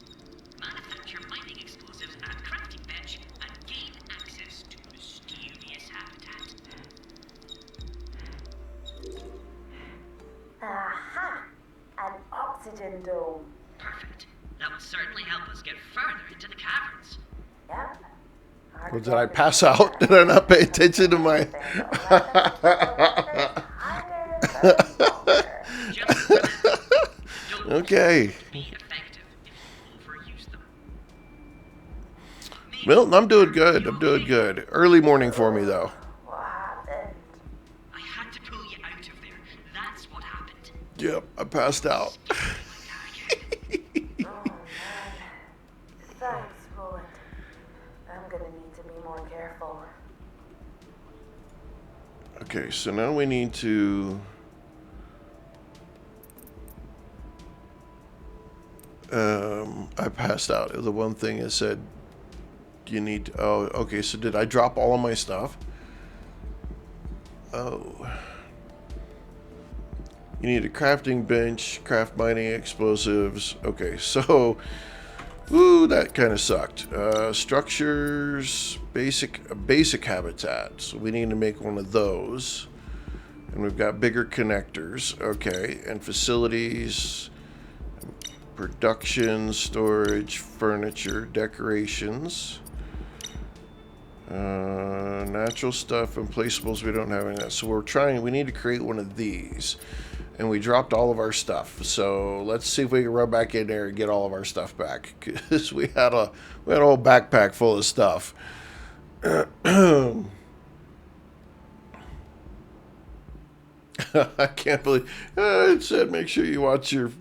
Manufacture mining explosives at crafting bench and gain access to mysterious habitat. Aha! An oxygen dome. Perfect. That would certainly help us get further into the caverns. Yep. Well, did I pass out? Did I not pay attention to my... Just remember, don't Okay. be effective if you overuse them. Well, I'm doing good. I'm doing good. Early morning for me, though. What happened? I had to pull you out of there. That's what happened. Yep, I passed out. Oh man. Thanks, Roland. I'm gonna need to be more careful. Okay, so now we need to... I passed out. The one thing it said you need to, oh, okay, so did I drop all of my stuff? Oh. You need a crafting bench, craft mining explosives. Okay, so, ooh, that kind of sucked. Structures, basic habitat. So we need to make one of those. And we've got bigger connectors. Okay, and facilities, production, storage, furniture, decorations. Natural stuff and placeables, we don't have any of that. So we need to create one of these. And we dropped all of our stuff. So let's see if we can run back in there and get all of our stuff back. Because we had a whole backpack full of stuff. I can't believe it said make sure you watch your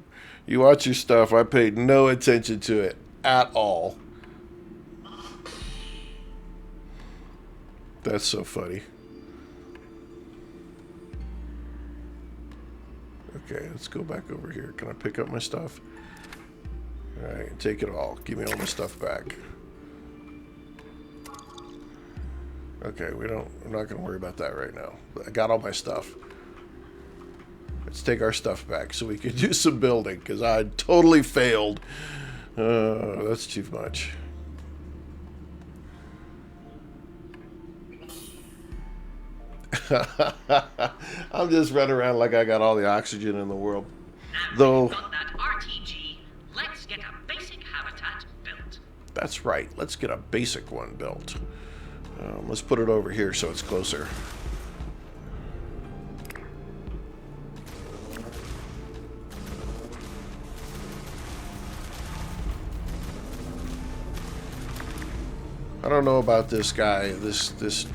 stuff. I paid no attention to it at all. That's so funny. Okay, let's go back over here. Can I pick up my stuff? All right, take it all. Give me all my stuff back. Okay, we're not going to worry about that right now. I got all my stuff. Let's take our stuff back so we can do some building, because I totally failed. That's too much. I'm just running around like I got all the oxygen in the world. Now Though, we've got that RTG, let's get a basic habitat built. that's right. Let's get a basic one built. Let's put it over here so it's closer. I don't know about this guy. This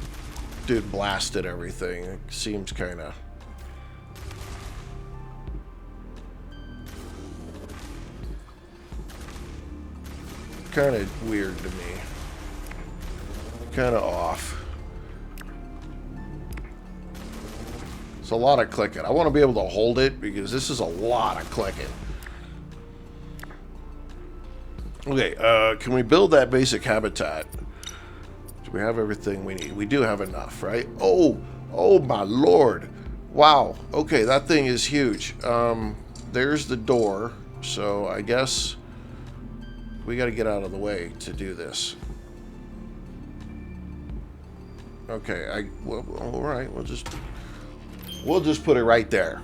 dude blasted everything. It seems kind of... weird to me. Kind of off. It's a lot of clicking. I want to be able to hold it because this is a lot of clicking. Okay, can we build that basic habitat? Do we have everything we need? We do have enough, right? Oh my lord. Wow. Okay, that thing is huge. There's the door. So I guess we got to get out of the way to do this. Okay, well, all right. We'll just put it right there.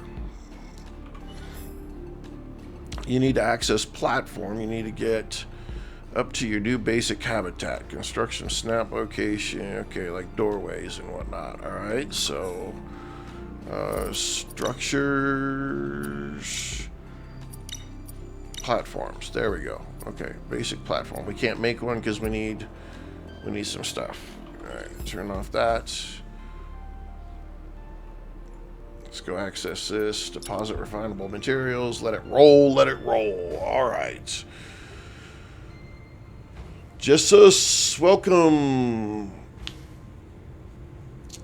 You need to access platform. You need to get up to your new basic habitat. Construction snap location. Okay, like doorways and whatnot. All right, so structures, platforms. There we go. Okay, basic platform. We can't make one because we need some stuff. All right, turn off that. Let's go access this. Deposit refinable materials. Let it roll. Let it roll. All right. Jesus, welcome.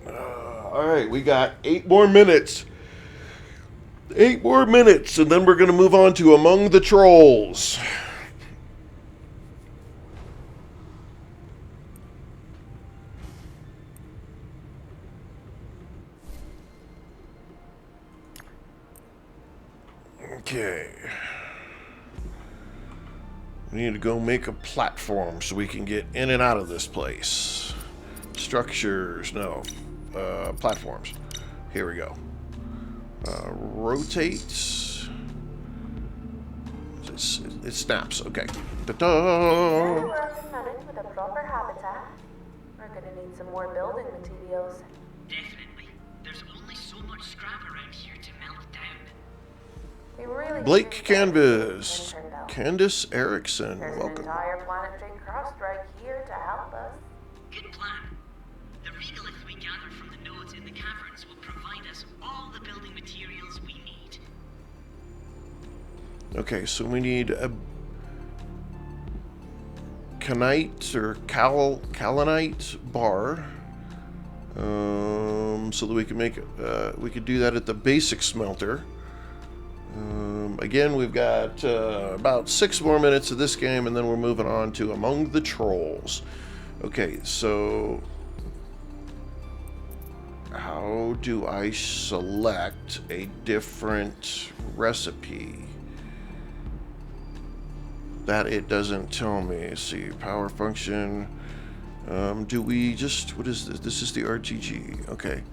All right, we got 8 more minutes 8 more minutes, and then we're going to move on to Among the Trolls. Okay. We need to go make a platform so we can get in and out of this place. Structures, no. Platforms. Here we go. Rotate. It snaps. Okay. Ta-da! Now we're up and running with a proper habitat. We're gonna need some more building materials. Definitely. There's only so much scrap around here to melt down. We really Blake should Canvas. get it Candace Erickson. There's an Welcome. entire planetary crust right here to help us. Good plan. The regolith we gather from the nodes in the caverns will provide us all the building materials we need. Okay, so we need a Canite or Kalinite bar. So that we can make we could do that at the basic smelter. Again, we've got about 6 more minutes of this game, and then we're moving on to Among the Trolls. Okay, so how do I select a different recipe? That it doesn't tell me. Let's see, power function. Do we just, what is this? This is the RTG. Okay.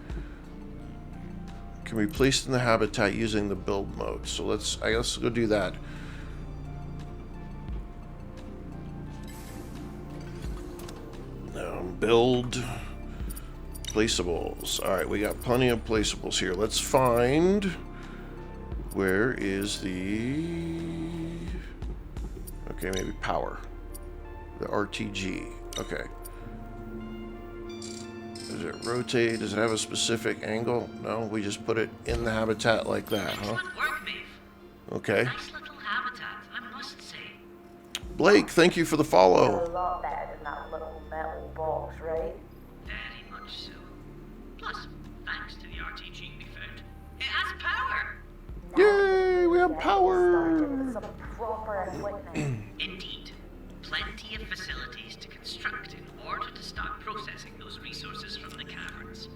Can be placed in the habitat using the build mode. So I guess go do that. Build placeables. All right, we got plenty of placeables here. Let's find, where is the, okay, maybe power. The RTG. Okay. Does it rotate? Does it have a specific angle? No, we just put it in the habitat like that, huh? Excellent work, Maeve. Okay. Nice little habitat, I must say. Blake, thank you for the A follow. lot better than that little metal box, right? Very much so. Plus, thanks to the RTG we found, it has power. Yay, we have Started power. with some proper equipment. Indeed. Plenty of facilities to construct in order to start processing those resources from the caverns.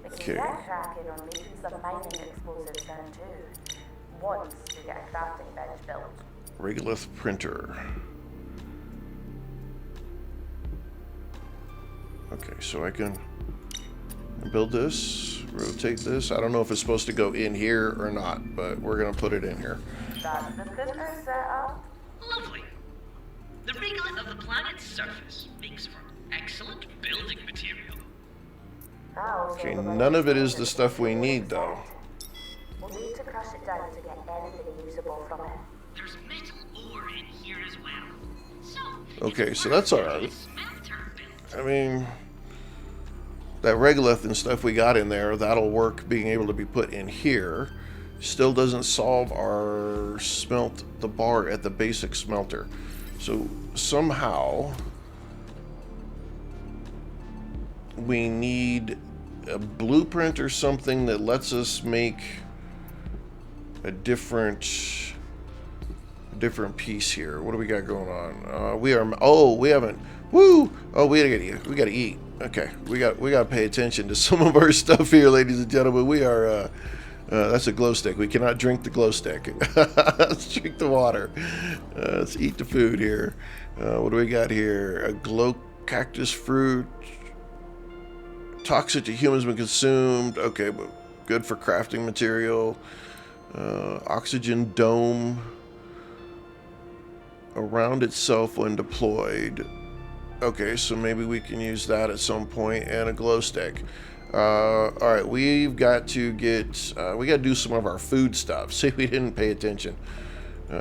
We can Okay. get cracking on making some mining explosives then too. Once we get a crafting bench built. Regolith printer. Okay, so I can build this, rotate this. I don't know if it's supposed to go in here or not, but we're gonna put it in here. That's the printer set up. Lovely. The regolith of the planet's surface makes for excellent building material. Okay, none of it is the stuff we need though. We'll need to crush it down to get anything usable from it. There's metal ore in here as well. So, Okay, so that's alright. smelter built. I mean, that regolith and stuff we got in there, that'll work being able to be put in here. Still doesn't solve our smelt the bar at the basic smelter. So somehow we need a blueprint or something that lets us make a different piece here. What do we got going on? We haven't. Woo! Oh, we gotta eat. Okay, we gotta pay attention to some of our stuff here, ladies and gentlemen. We are. That's a glow stick. We cannot drink the glow stick. Let's drink the water. Let's eat the food here. What do we got here? A glow cactus fruit. Toxic to humans when consumed. Okay, but good for crafting material. Oxygen dome around itself when deployed. Okay, so maybe we can use that at some point, and a glow stick. All right, we've got to get, we got to do some of our food stuff. See, we didn't pay attention.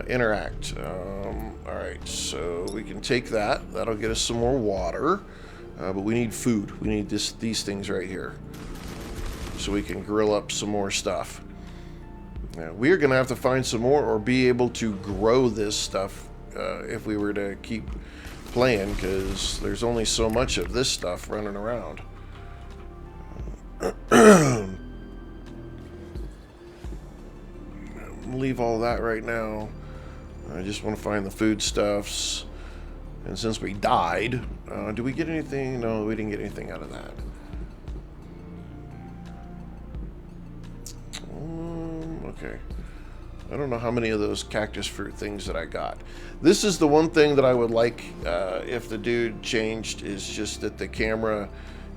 Interact. All right, so we can take that. That'll get us some more water, but we need food. We need these things right here, so we can grill up some more stuff. Now, we're gonna have to find some more, or be able to grow this stuff if we were to keep playing, because there's only so much of this stuff running around. leave all that right now. I just want to find the foodstuffs. And since we died, do we get anything? No, we didn't get anything out of that. Okay. I don't know how many of those cactus fruit things that I got. This is the one thing that I would like if the dude changed, is just that the camera,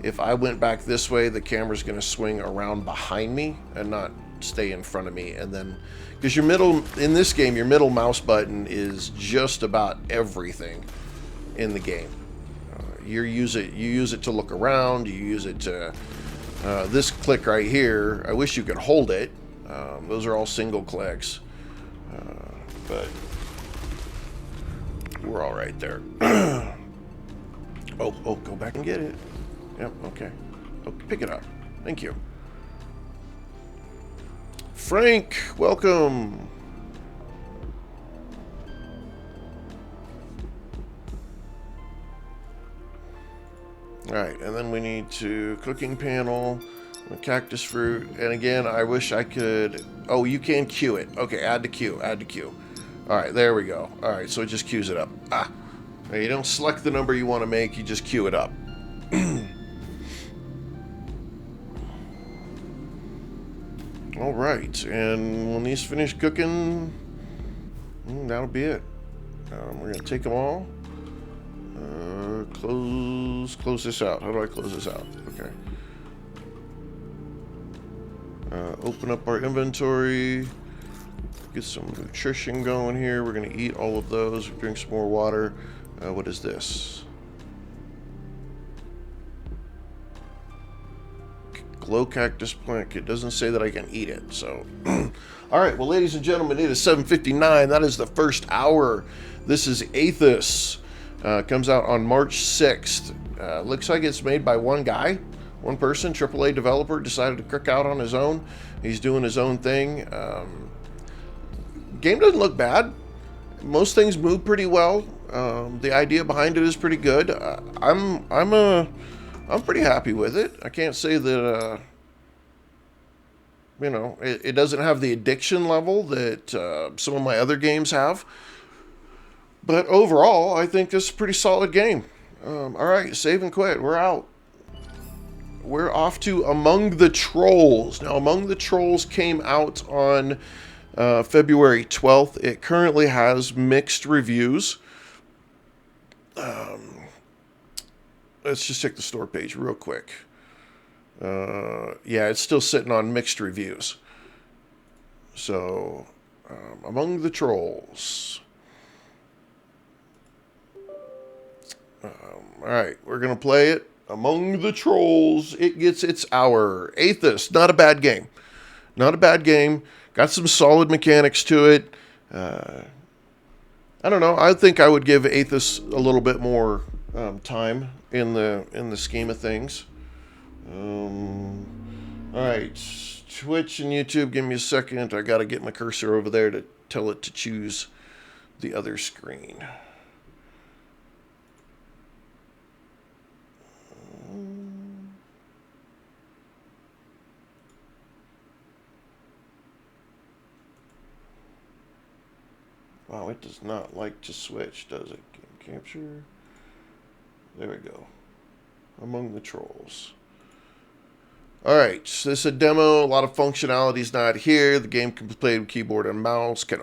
if I went back this way, the camera's going to swing around behind me and not stay in front of me. And then, because your middle, in this game, your middle mouse button is just about everything in the game. You use it to look around, you use it to, this click right here, I wish you could hold it. Those are all single clicks. But we're all right there. Oh, go back and get it. Yep, okay. Oh, pick it up. Thank you. Frank, welcome. Alright, and then we need to cooking panel, cactus fruit, and again, I wish I could... Oh, you can queue it. Okay, add to queue, add to queue. Alright, there we go. Alright, so it just queues it up. Ah, now you don't select the number you want to make, you just queue it up. Alright, and when these finish cooking, that'll be it. We're going to take them all. Close this out. How do I close this out? Okay. Open up our inventory. Get some nutrition going here. We're going to eat all of those. Drink some more water. What is this? Glow cactus plant. It doesn't say that I can eat it. So, all right. Well, ladies and gentlemen, it is 7:59. That is the first hour. This is Aethus. Comes out on March 6th. Looks like it's made by one guy, one person, AAA developer, decided to cook out on his own. He's doing his own thing. Game doesn't look bad. Most things move pretty well. The idea behind it is pretty good. I'm pretty happy with it. I can't say that you know, it doesn't have the addiction level that some of my other games have. But overall, I think this is a pretty solid game. Alright, save and quit. We're out. We're off to Among the Trolls. Now, Among the Trolls came out on February 12th. It currently has mixed reviews. Let's just check the store page real quick. Yeah, it's still sitting on mixed reviews. So, Among the Trolls. Alright, we're going to play it. Among the Trolls. It gets its hour. Aethus, not a bad game. Not a bad game. Got some solid mechanics to it. I don't know. I think I would give Aethus a little bit more time in the scheme of things. Alright, Twitch and YouTube, give me a second. I got to get my cursor over there to tell it to choose the other screen. Wow, it does not like to switch, does it? Game capture. There we go. Among the Trolls. Alright, so this is a demo. A lot of functionality is not here. The game can be played with keyboard and mouse. Can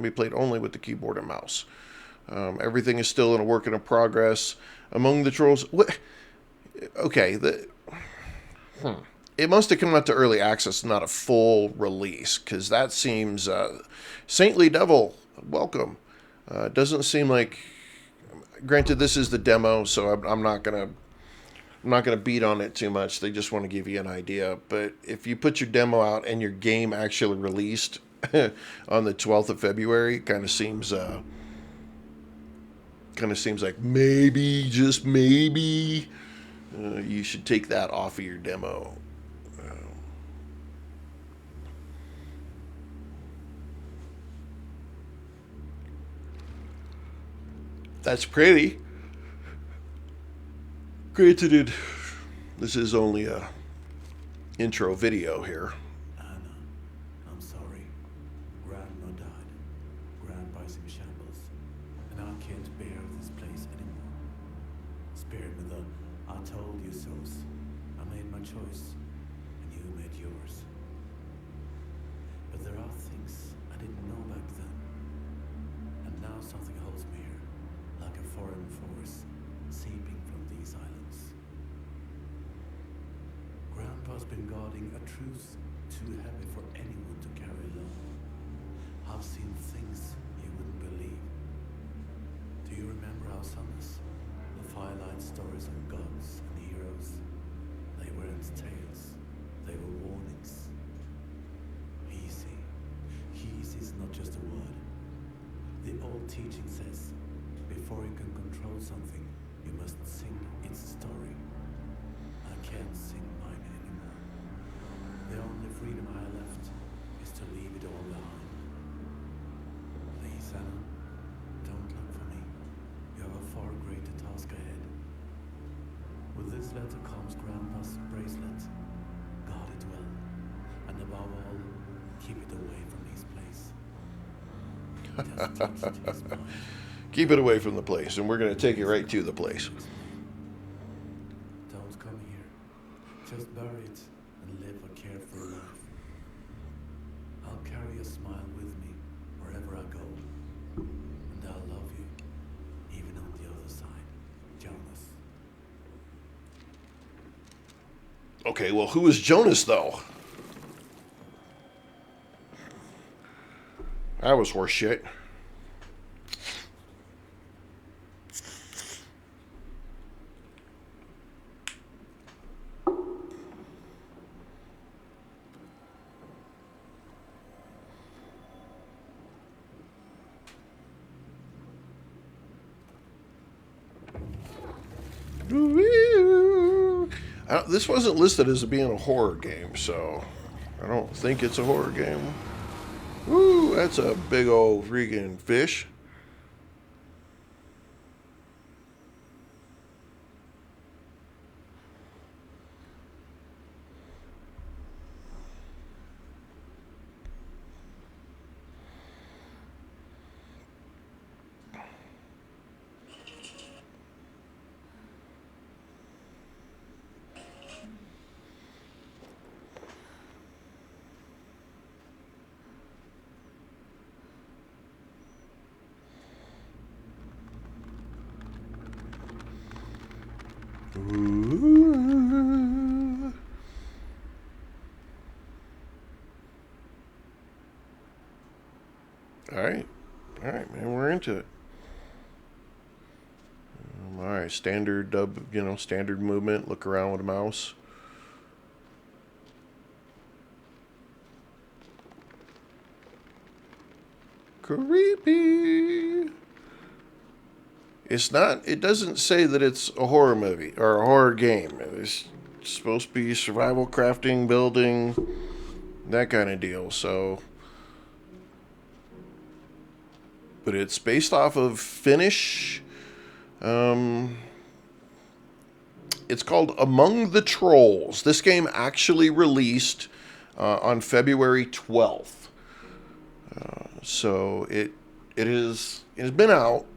be played only with the keyboard and mouse. Everything is still in a work in progress. Among the Trolls. What? Okay. It must have come out to early access, not a full release, because that seems Saintly Devil. Welcome. Doesn't seem like. Granted, this is the demo, so I'm not gonna beat on it too much. They just want to give you an idea. But if you put your demo out and your game actually released on the 12th of February, it kind of seems like maybe, just maybe, you should take that off of your demo. That's pretty. Granted, this is only a intro video here. Anna, I'm sorry. Grab told you so. I made my choice, and you made yours. But there are things I didn't know back then. And now something holds me here, like a foreign force seeping from these islands. Grandpa's been guarding a truth too heavy for anyone to carry alone. I've seen things you wouldn't believe. Do you remember our summers? The firelight stories of gods and heroes. They weren't tales, they were warnings. Easy. Easy is not just a word. The old teaching says, before you can control something, you must sing its story. I can't sing mine anymore. The only freedom I have left is to leave it all behind. Please, Anna, don't look for me. You have a far greater task ahead. With this letter comes Grandpa's bracelet. Guard it well. And above all, keep it away from this place. Just touched his mind. Keep it away from the place, and we're going to take it right to the place. Don't come here. Just bury it and live a carefree life. I'll carry a smile with me wherever I go. And I'll love you, even on the other side, Jonas. Okay, well, who is Jonas, though? That was horse shit. This wasn't listed as being a horror game, so I don't think it's a horror game. Ooh, that's a big old freaking fish. Ooh. All right, man, we're into it. All right, standard standard movement. Look around with a mouse. Creepy. It's not. It doesn't say that it's a horror movie or a horror game. It's supposed to be survival, crafting, building, that kind of deal. So, but it's based off of Finnish. It's called Among the Trolls. This game actually released on February 12th. So it has been out.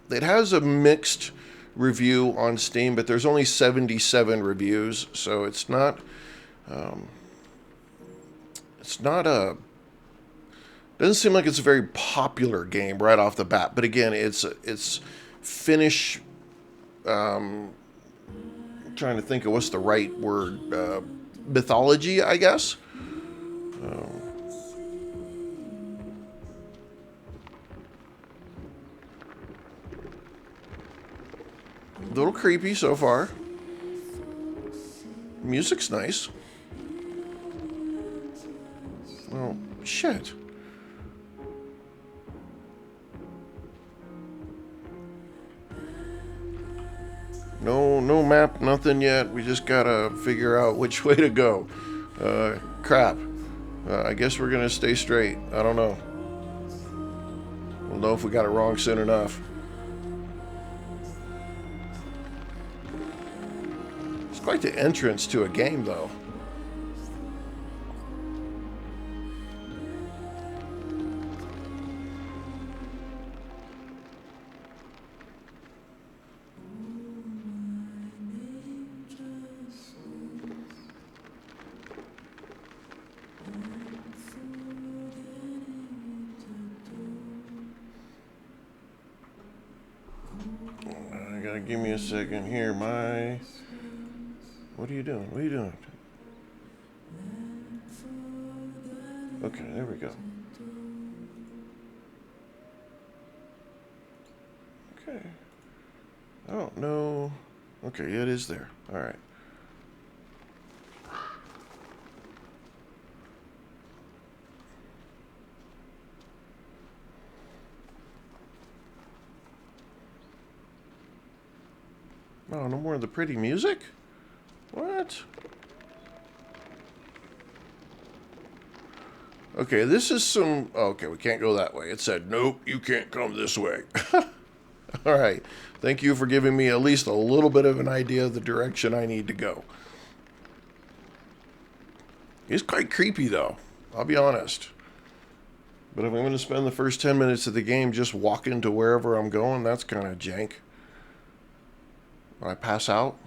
It has a mixed review on Steam, but there's only 77 reviews, so it's not doesn't seem like it's a very popular game right off the bat. But again, it's Finnish. I'm trying to think of what's the right word. Mythology, I guess. A little creepy so far. Music's nice. Oh, shit. No map, nothing yet. We just gotta figure out which way to go. Crap. I guess we're gonna stay straight. I don't know. We'll know if we got it wrong soon enough. It's quite the entrance to a game, though. Give me a second here. What are you doing? What are you doing? Okay, there we go. Okay. I don't know. Okay, yeah, it is there. All right. Oh, no more of the pretty music? What? Okay, this is some... Okay, we can't go that way. It said, nope, you can't come this way. All right. Thank you for giving me at least a little bit of an idea of the direction I need to go. It's quite creepy, though. I'll be honest. But if I'm going to spend the first 10 minutes of the game just walking to wherever I'm going, that's kind of jank. Will I pass out?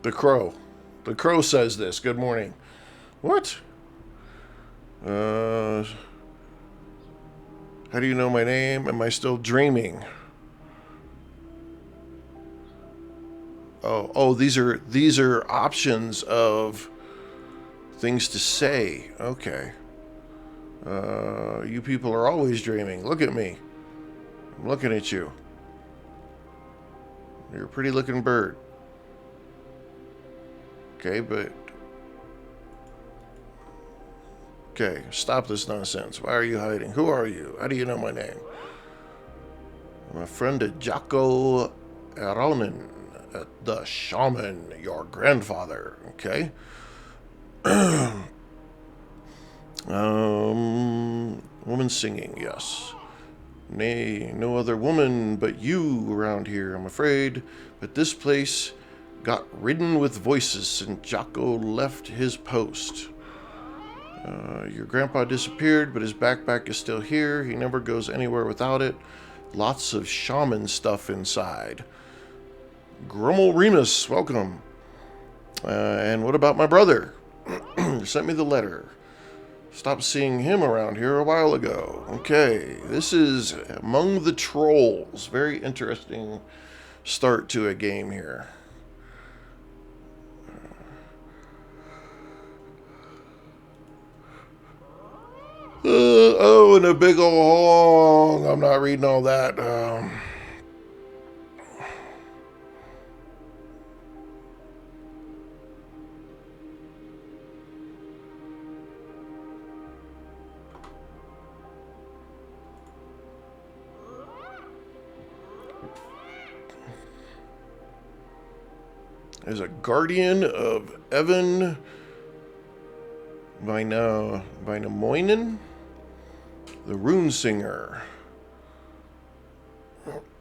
The Crow. The Crow says this. Good morning. What? How do you know my name? Am I still dreaming? Oh, these are options of things to say. Okay. You people are always dreaming. Look at me. I'm looking at you. You're a pretty looking bird. Okay, but... Okay, stop this nonsense. Why are you hiding? Who are you? How do you know my name? I'm a friend of Jocko Ronin, the shaman, your grandfather. Okay? Woman singing, yes. Nay, no other woman but you around here, I'm afraid. But this place got ridden with voices since Jocko left his post. Your grandpa disappeared, but his backpack is still here. He never goes anywhere without it. Lots of shaman stuff inside. Grummel Remus, welcome. And what about my brother? Sent me the letter. Stopped seeing him around here a while ago. Okay, this is Among the Trolls. Very interesting start to a game here. And a big ol' I'm not reading all that. There's a guardian of Evan Vainamoinen, the rune singer.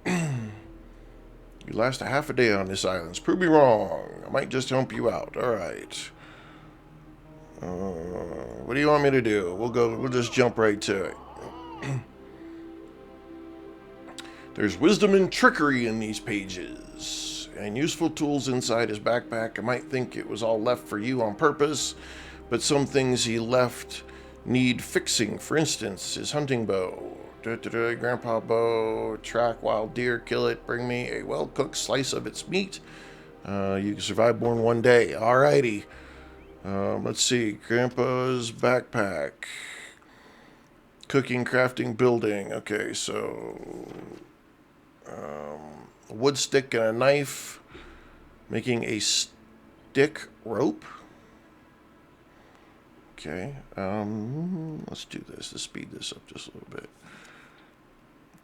You last a half a day on this island. Prove me wrong. I might just help you out. All right. What do you want me to do? We'll just jump right to it. There's wisdom and trickery in these pages, and useful tools inside his backpack. I might think it was all left for you on purpose, but some things he left need fixing. For instance, his hunting bow. Grandpa bow, track wild deer, kill it, bring me a well-cooked slice of its meat. You can survive more than one day. Alrighty. Let's see. Grandpa's backpack. Cooking, crafting, building. Okay, so... a wood stick and a knife. Making a stick rope. Okay, let's do this. Let's speed this up just a little bit.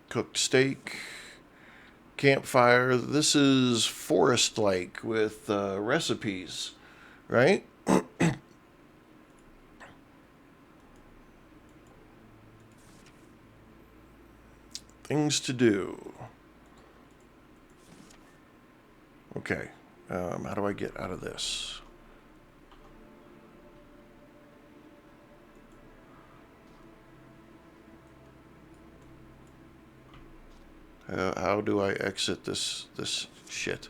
Cooked steak. Campfire. This is forest-like with recipes, right? Things to do. Okay, how do I get out of this? How do I exit this shit?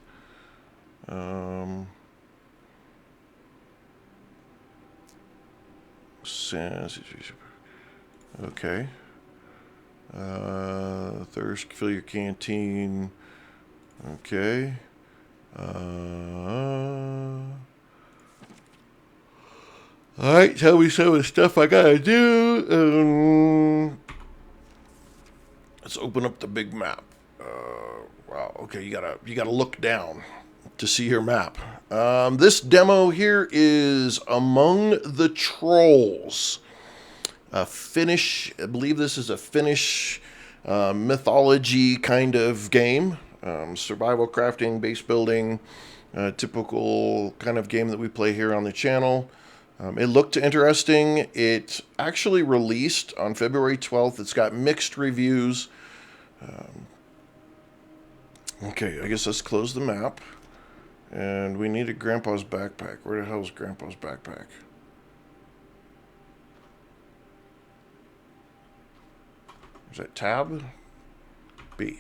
Okay. Thirst, fill your canteen. Okay. Alright, tell me some of the stuff I gotta do. Let's open up the big map. Wow, okay, you gotta look down to see your map. This demo here is Among the Trolls. A Finnish, I believe this is a Finnish mythology kind of game. Survival crafting, base building, typical kind of game that we play here on the channel. It looked interesting. It actually released on February 12th. It's got mixed reviews. Okay, I guess let's close the map. And we need a Grandpa's backpack. Where the hell is Grandpa's backpack? Is that tab? B.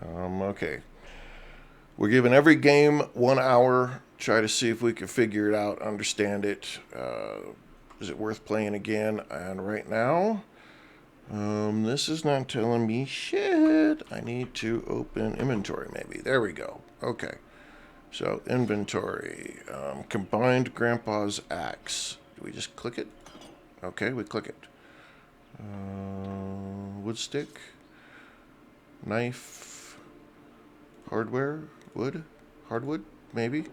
Okay. We're giving every game 1 hour. Try to see if we can figure it out, understand it. Is it worth playing again? And right now, this is not telling me shit. I need to open inventory maybe. There we go. Okay. So inventory. Combined Grandpa's axe. Do we just click it? Okay, we click it. Wood stick. Knife. Hardware. Wood. Hardwood, maybe.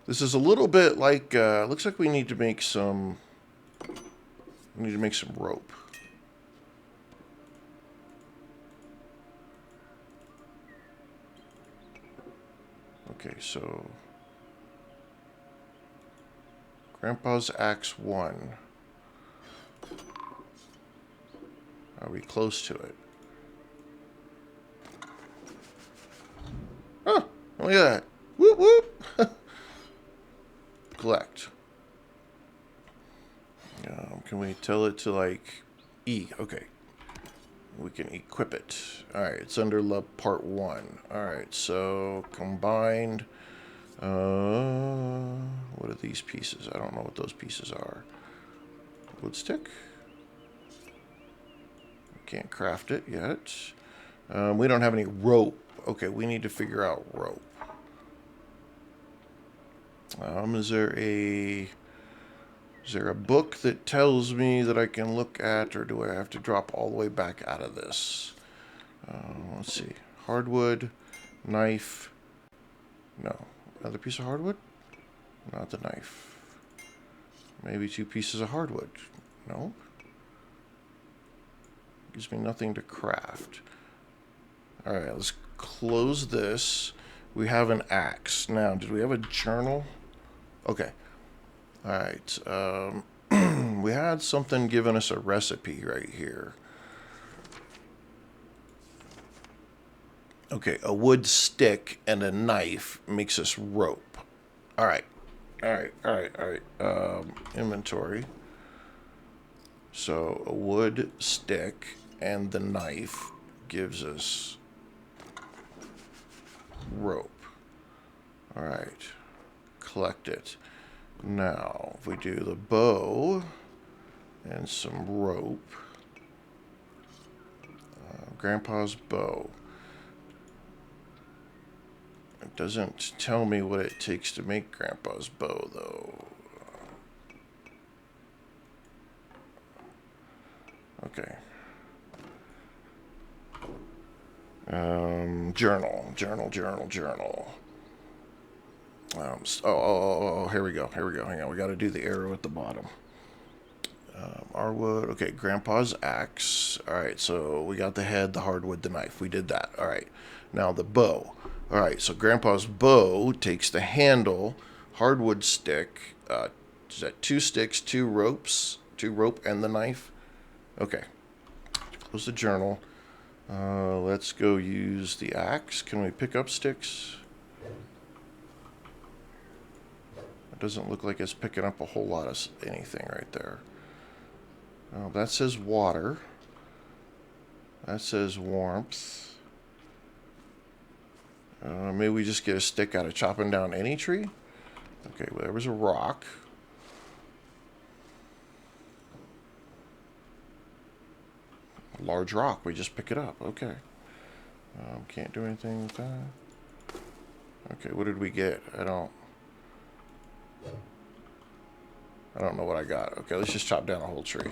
This is a little bit like, looks like we need to make some, rope. Okay, so, Grandpa's Axe 1. Are we close to it? Oh, look at that. Whoop, whoop. Collect. Can we tell it to, like, E? Okay. We can equip it. Alright, it's under part 1. Alright, so combined. What are these pieces? I don't know what those pieces are. Wood stick. Can't craft it yet. We don't have any rope. Okay, we need to figure out rope. Is there a book that tells me that I can look at, or do I have to drop all the way back out of this? Let's see. Hardwood, knife. No. Another piece of hardwood? Not the knife. Maybe 2 pieces of hardwood. No. Gives me nothing to craft. Alright, let's close this. We have an axe. Now, did we have a journal? Okay. Alright. We had something giving us a recipe right here. Okay, a wood stick and a knife makes us rope. Alright. Alright. Inventory. So, a wood stick and the knife gives us rope. Alright. Collect it. Now, if we do the bow and some rope. Grandpa's bow. It doesn't tell me what it takes to make Grandpa's bow, though. Okay. Journal. Here we go. Hang on, we got to do the arrow at the bottom. Our wood. Okay, Grandpa's axe. All right, so we got the head, the hardwood, the knife. We did that. All right, now the bow. All right, so Grandpa's bow takes the handle, hardwood stick. Is that 2 sticks, 2 ropes, 2 rope, and the knife? Okay. Close the journal. Let's go use the axe. Can we pick up sticks? It doesn't look like it's picking up a whole lot of anything right there. Oh, that says water. That says warmth. Maybe we just get a stick out of chopping down any tree? Okay, well, there was a rock. A large rock. We just pick it up. Okay. Can't do anything with that. Okay, what did we get? I don't know what I got. Okay, let's just chop down a whole tree.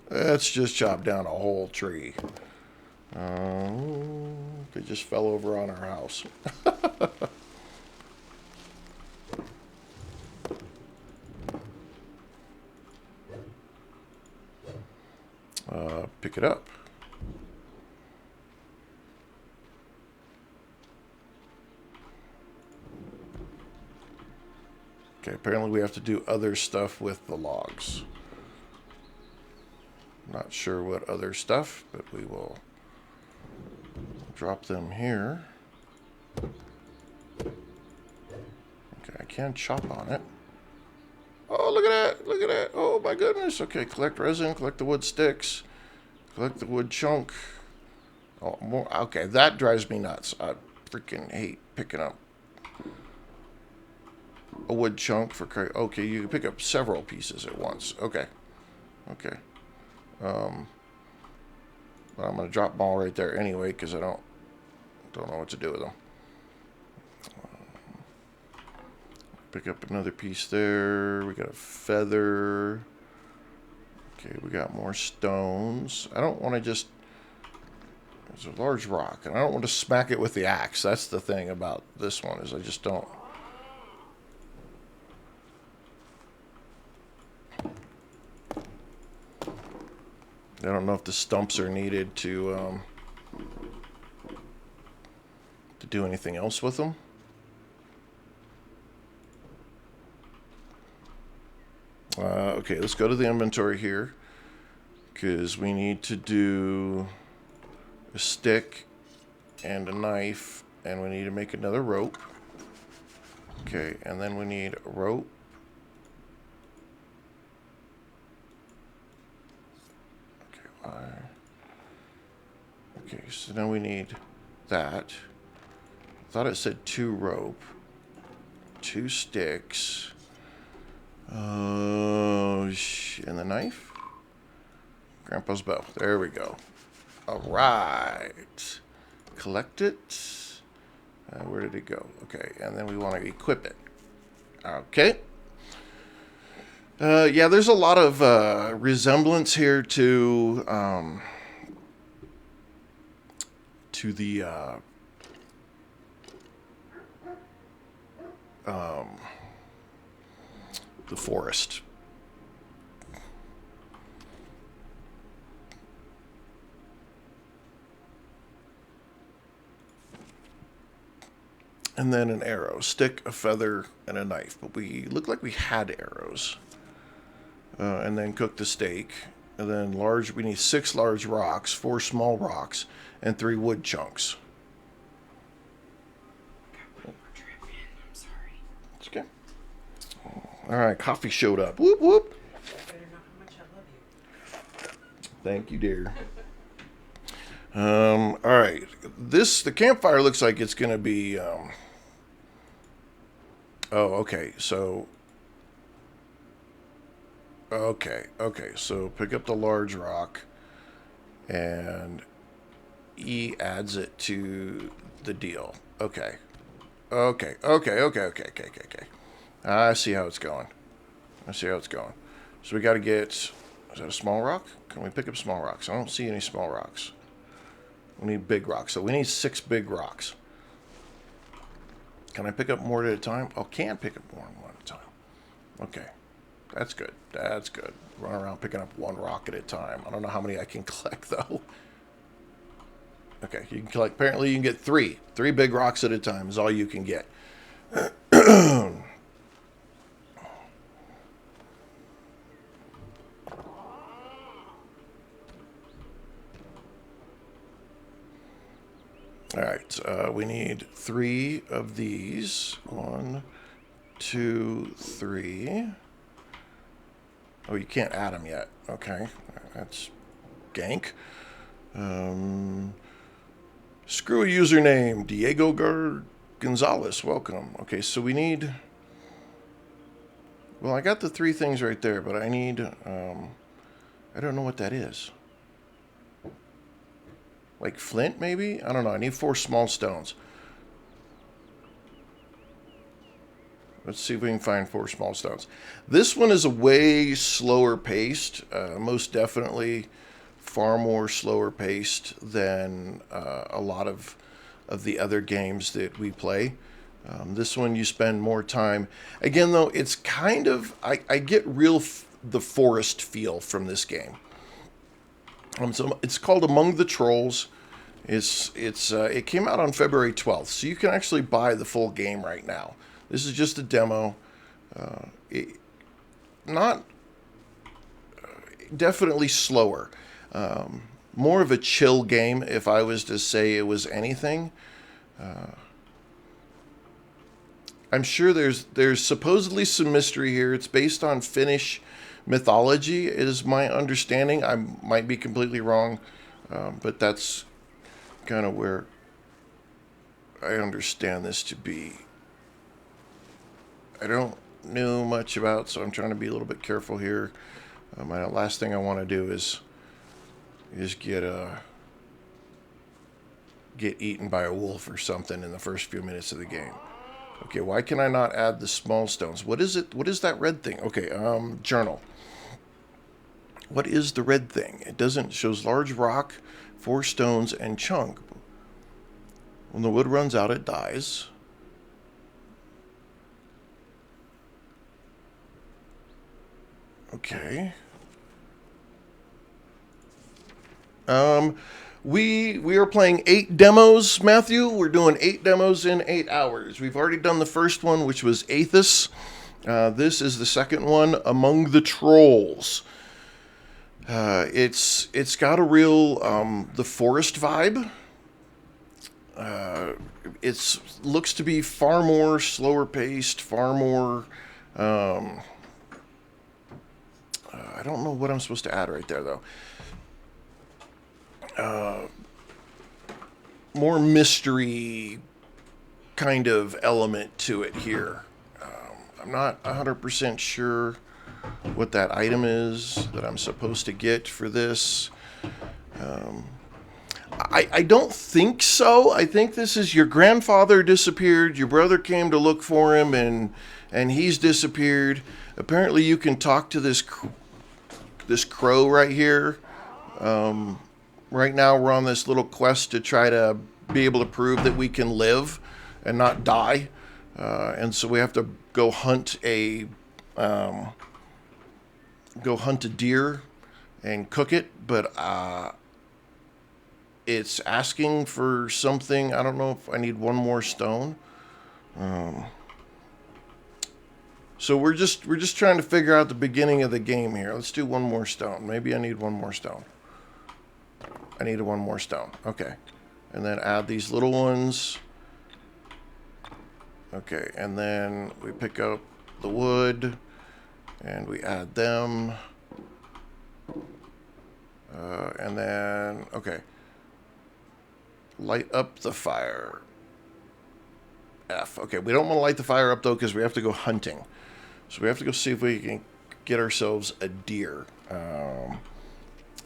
Let's just chop down a whole tree. They just fell over on our house. Pick it up. Okay, apparently we have to do other stuff with the logs. Not sure what other stuff, but we will drop them here. Okay, I can chop on it. Oh, look at that! Look at that! Oh my goodness! Okay, collect resin, collect the wood sticks, collect the wood chunk. Oh, more. Okay, that drives me nuts. I freaking hate picking up a wood chunk for. Okay, you can pick up several pieces at once. Okay, okay. I'm gonna drop them all right there anyway because I don't know what to do with them. Pick up another piece there. We got a feather. Okay, we got more stones. I don't want to just... There's a large rock, and I don't want to smack it with the axe. That's the thing about this one, is I just don't... I don't know if the stumps are needed to do anything else with them. Okay, let's go to the inventory here, because we need to do a stick and a knife, and we need to make another rope. Okay, and then we need a rope. Okay, so now we need that. I thought it said 2 rope, 2 sticks. And the knife? Grandpa's bow. There we go. Alright. Collect it. Where did it go? Okay, and then we want to equip it. Okay. Yeah, there's a lot of resemblance here to the forest. And then an arrow, stick, a feather, and a knife. But we look like we had arrows. And then cook the steak. And then we need 6 large rocks, 4 small rocks, and 3 wood chunks. I'm sorry. It's okay. All right, coffee showed up. Whoop, whoop. Better know how much I love you. Thank you, dear. All right. The campfire looks like it's going to be... oh, okay. So... Okay. So pick up the large rock, and E adds it to the deal. Okay. I see how it's going. So we got to get... Is that a small rock? Can we pick up small rocks? I don't see any small rocks. We need big rocks. So we need 6 big rocks. Can I pick up more at a time? Oh, can pick up more than one at a time. Okay. That's good. That's good. Run around picking up 1 rock at a time. I don't know how many I can collect, though. Okay, you can collect... Apparently, you can get 3. 3 big rocks at a time is all you can get. All right, we need 3 of these. 1, 2, 3. Oh, you can't add them yet. Okay, that's gank. Screw a username, Diego Gonzalez. Welcome. Okay, so we need... Well, I got the 3 things right there, but I need... I don't know what that is. Like flint, maybe? I don't know. I need 4 small stones. Let's see if we can find 4 small stones. This one is a way slower paced. Most definitely far more slower paced than a lot of the other games that we play. This one you spend more time. Again, though, it's kind of... I get the forest feel from this game. So it's called Among the Trolls. It came out on February 12th, so you can actually buy the full game right now. This is just a demo. Definitely slower. More of a chill game, if I was to say it was anything. I'm sure there's supposedly some mystery here. It's based on Finnish mythology, is my understanding. I might be completely wrong, but that's kind of where I understand this to be. I don't know much about, so I'm trying to be a little bit careful here. My last thing I want to do is get eaten by a wolf or something in the first few minutes of the game. Okay, why can I not add the small stones? What is it? What is that red thing? Okay, journal. What is the red thing? It shows large rock, 4 stones, and chunk. When the wood runs out, it dies. Okay. We are playing 8 demos, Matthew. We're doing 8 demos in 8 hours. We've already done the first one, which was Aethus. This is the second one, Among the Trolls. It's got a real the forest vibe. It looks to be far more slower paced, far more. I don't know what I'm supposed to add right there though. More mystery kind of element to it here. I'm not 100% sure what that item is that I'm supposed to get for this. I don't think so. I think this is your grandfather disappeared, your brother came to look for him, and he's disappeared. Apparently you can talk to this crow right here. Right now we're on this little quest to try to be able to prove that we can live and not die. And so we have to go hunt a deer and cook it, but it's asking for something. I don't know if I need 1 more stone. So we're just trying to figure out the beginning of the game here. Let's do 1 more stone. Maybe I need 1 more stone. I need 1 more stone. Okay. And then add these little ones. Okay, and then we pick up the wood and we add them. And then, okay. Light up the fire. F. Okay, we don't want to light the fire up though because we have to go hunting. So we have to go see if we can get ourselves a deer.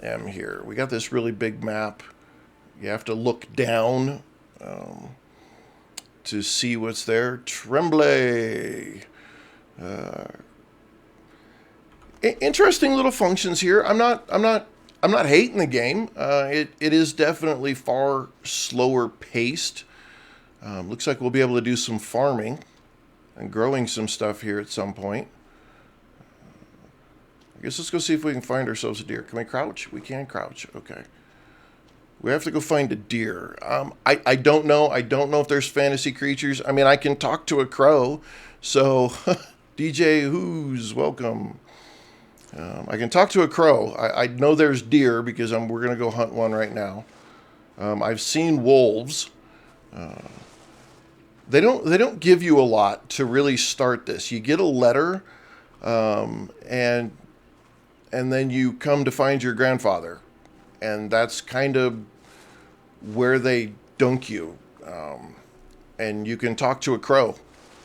M here. We got this really big map. You have to look down to see what's there. Tremblay. Interesting little functions here. I'm not I'm not hating the game. It is definitely far slower paced. Looks like we'll be able to do some farming and growing some stuff here at some point. I guess let's go see if we can find ourselves a deer. Can we crouch? We can crouch. Okay. We have to go find a deer. I don't know. I don't know if there's fantasy creatures. I mean, I can talk to a crow. So, DJ Who's welcome. I can talk to a crow. I know there's deer because we're going to go hunt one right now. I've seen wolves. They don't give you a lot to really start this. You get a letter, and then you come to find your grandfather, and that's kind of where they dunk you. And you can talk to a crow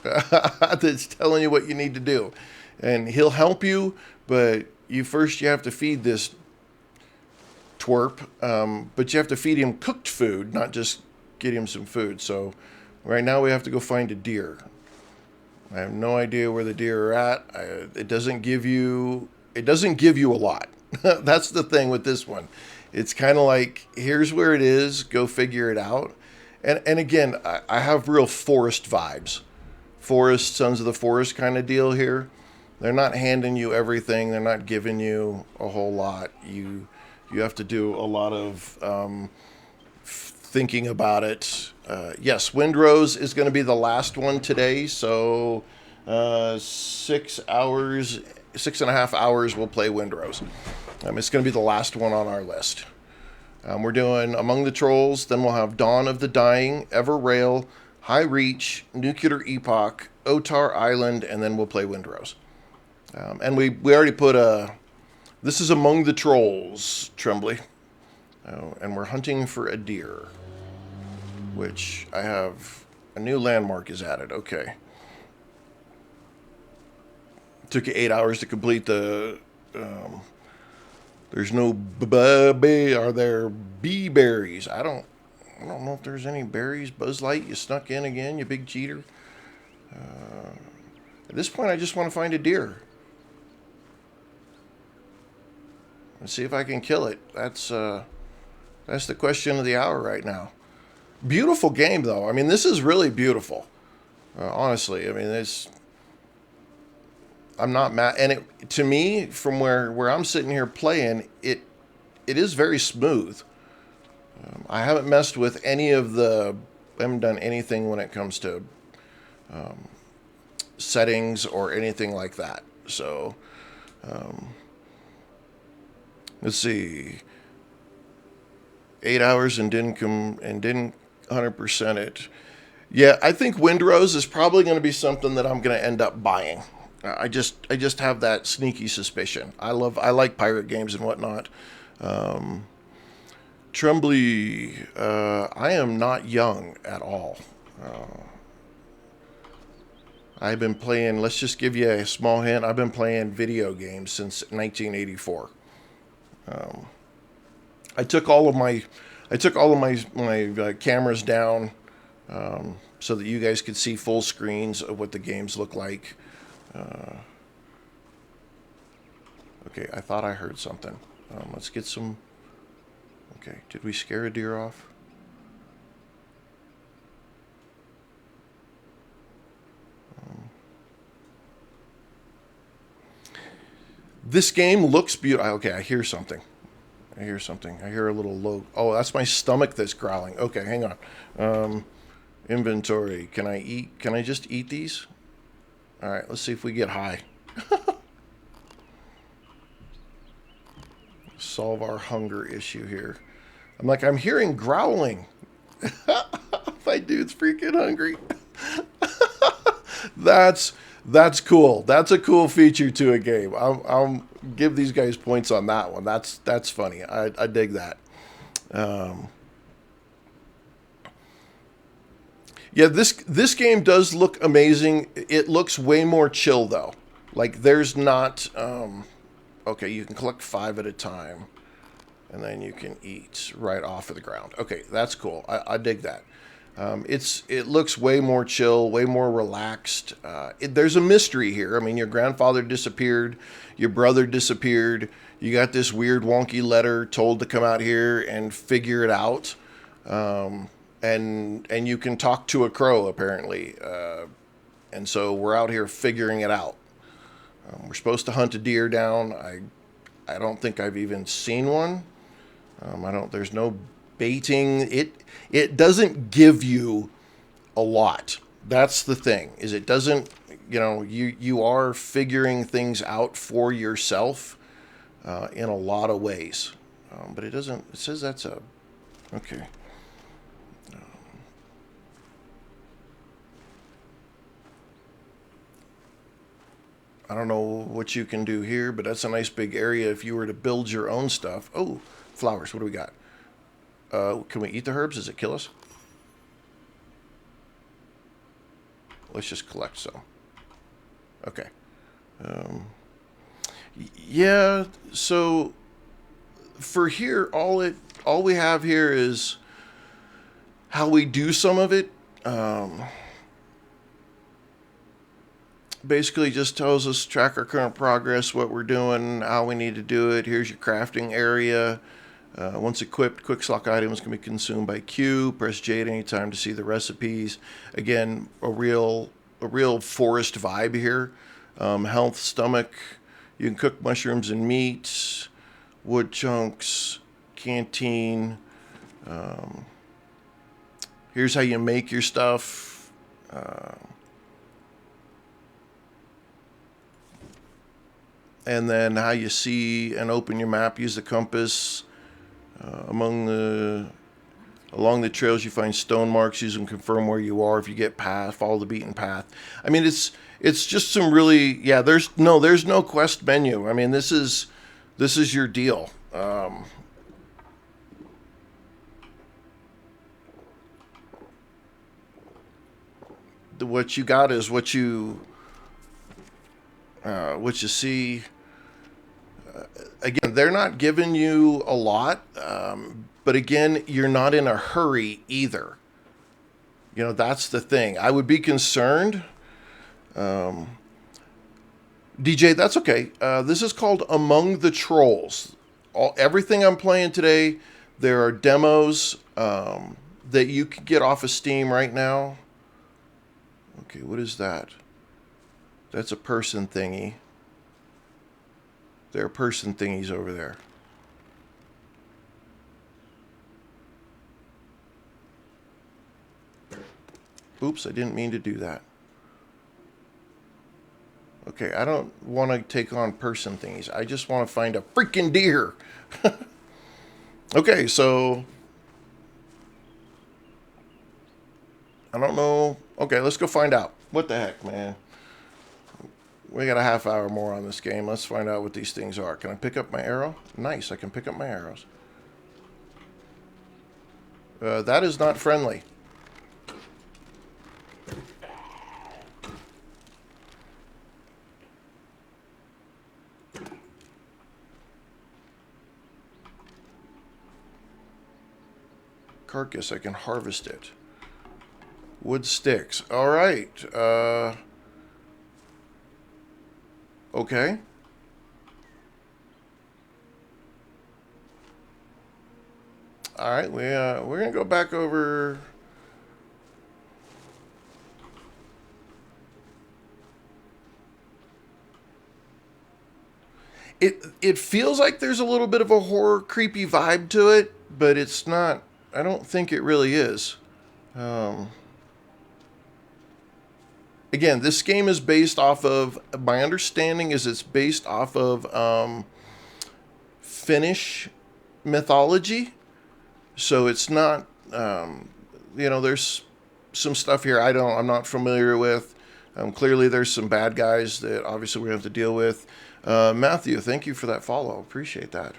that's telling you what you need to do, and he'll help you. But you have to feed this twerp, but you have to feed him cooked food, not just get him some food. So right now we have to go find a deer. I have no idea where the deer are at. It doesn't give you a lot. That's the thing with this one. It's kind of like, here's where it is, go figure it out. And again, I have real forest vibes. Forest, Sons of the Forest kind of deal here. They're not handing you everything. They're not giving you a whole lot. You have to do a lot of thinking about it. Yes, Windrose is going to be the last one today. So 6 hours, 6.5 hours, we'll play Windrose. It's going to be the last one on our list. We're doing Among the Trolls. Then we'll have Dawn of the Dying, Everrail, High Reach, Nuclear Epoch, Otar Island, and then we'll play Windrose. And we already put this is Among the Trolls, Trembly. And we're hunting for a deer, which I have a new landmark is added. Okay. Took you 8 hours to complete the, there's no are there bee berries? I don't know if there's any berries. Buzz Light, you snuck in again, you big cheater. At this point, I just want to find a deer. Let's see if I can kill it. That's the question of the hour right now. Beautiful game, though. I mean, this is really beautiful. Honestly, I mean, I'm not mad. And to me, from where I'm sitting here playing, it is very smooth. I haven't messed with I haven't done anything when it comes to settings or anything like that. So, let's see. 8 hours and didn't 100% it. Yeah, I think Windrose is probably going to be something that I'm going to end up buying. I just have that sneaky suspicion. I like pirate games and whatnot. Trembly, I am not young at all. I've been playing, let's just give you a small hint, I've been playing video games since 1984. I took all of my cameras down so that you guys could see full screens of what the games look like. Okay, I thought I heard something. Let's get some. Okay, did we scare a deer off? This game looks beautiful. Okay, I hear something. I hear a little low. Oh, that's my stomach that's growling. Okay, hang on. Inventory. Can I just eat these? All right, let's see if we get high. Solve our hunger issue here. I'm hearing growling. My dude's freaking hungry. That's cool. That's a cool feature to a game. I'll give these guys points on that one. That's funny. I dig that. Yeah, this game does look amazing. It looks way more chill though. Like there's not. Okay, you can collect 5 at a time, and then you can eat right off of the ground. Okay, that's cool. I dig that. It looks way more chill, way more relaxed. There's a mystery here. I mean, your grandfather disappeared, your brother disappeared. You got this weird wonky letter told to come out here and figure it out. And you can talk to a crow apparently. And so we're out here figuring it out. We're supposed to hunt a deer down. I don't think I've even seen one. There's no baiting. It doesn't give you a lot. That's the thing, is it doesn't, you are figuring things out for yourself in a lot of ways. But it doesn't, it says that's okay. I don't know what you can do here, but that's a nice big area if you were to build your own stuff. Oh, flowers. What do we got? Can we eat the herbs? Does it kill us? Let's just collect some. Okay. Yeah, so for here, all we have here is how we do some of it. Basically just tells us track our current progress, what we're doing, how we need to do it. Here's your crafting area. Once equipped, quick slot items can be consumed by Q. Press J at any time to see the recipes. Again, a real forest vibe here. Health, stomach. You can cook mushrooms and meat. Wood chunks. Canteen. Here's how you make your stuff. And then how you see and open your map. Use the compass. Along the trails you find stone marks. Use them to confirm where you are. If you get past, follow the beaten path. I mean, it's just some really, yeah, there's no quest menu. I mean, this is your deal. What you got is what you see. Again, they're not giving you a lot, but again, you're not in a hurry either. That's the thing. I would be concerned. DJ, that's okay. This is called Among the Trolls. Everything I'm playing today, there are demos that you can get off of Steam right now. Okay, what is that? That's a person thingy. There are person thingies over there. Oops, I didn't mean to do that. Okay, I don't want to take on person thingies. I just want to find a freaking deer. Okay, so I don't know. Okay, let's go find out. What the heck, man? We got a half hour more on this game. Let's find out what these things are. Can I pick up my arrow? Nice, I can pick up my arrows. That is not friendly. Carcass, I can harvest it. Wood sticks. All right. Okay. All right, we're gonna go back over. It feels like there's a little bit of a horror, creepy vibe to it, but it's not. I don't think it really is. Again, this game is based off of, my understanding is it's based off of Finnish mythology. So it's not, there's some stuff here I'm not familiar with. Clearly there's some bad guys that obviously we have to deal with. Matthew, thank you for that follow. Appreciate that.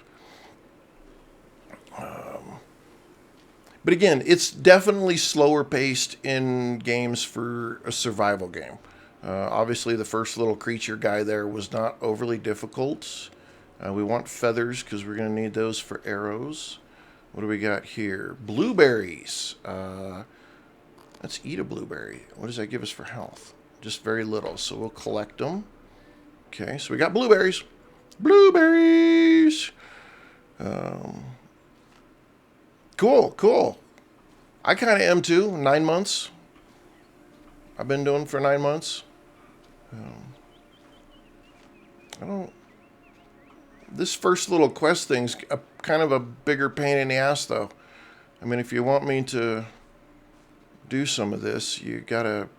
But again, it's definitely slower paced in games for a survival game. Obviously, the first little creature guy there was not overly difficult. We want feathers because we're going to need those for arrows. What do we got here? Blueberries. Let's eat a blueberry. What does that give us for health? Just very little. So we'll collect them. Okay, so we got blueberries. Blueberries! Cool, cool. I kind of am too. 9 months. I've been doing for 9 months. I don't... This first little quest thing's kind of a bigger pain in the ass, though. I mean, if you want me to do some of this, you gotta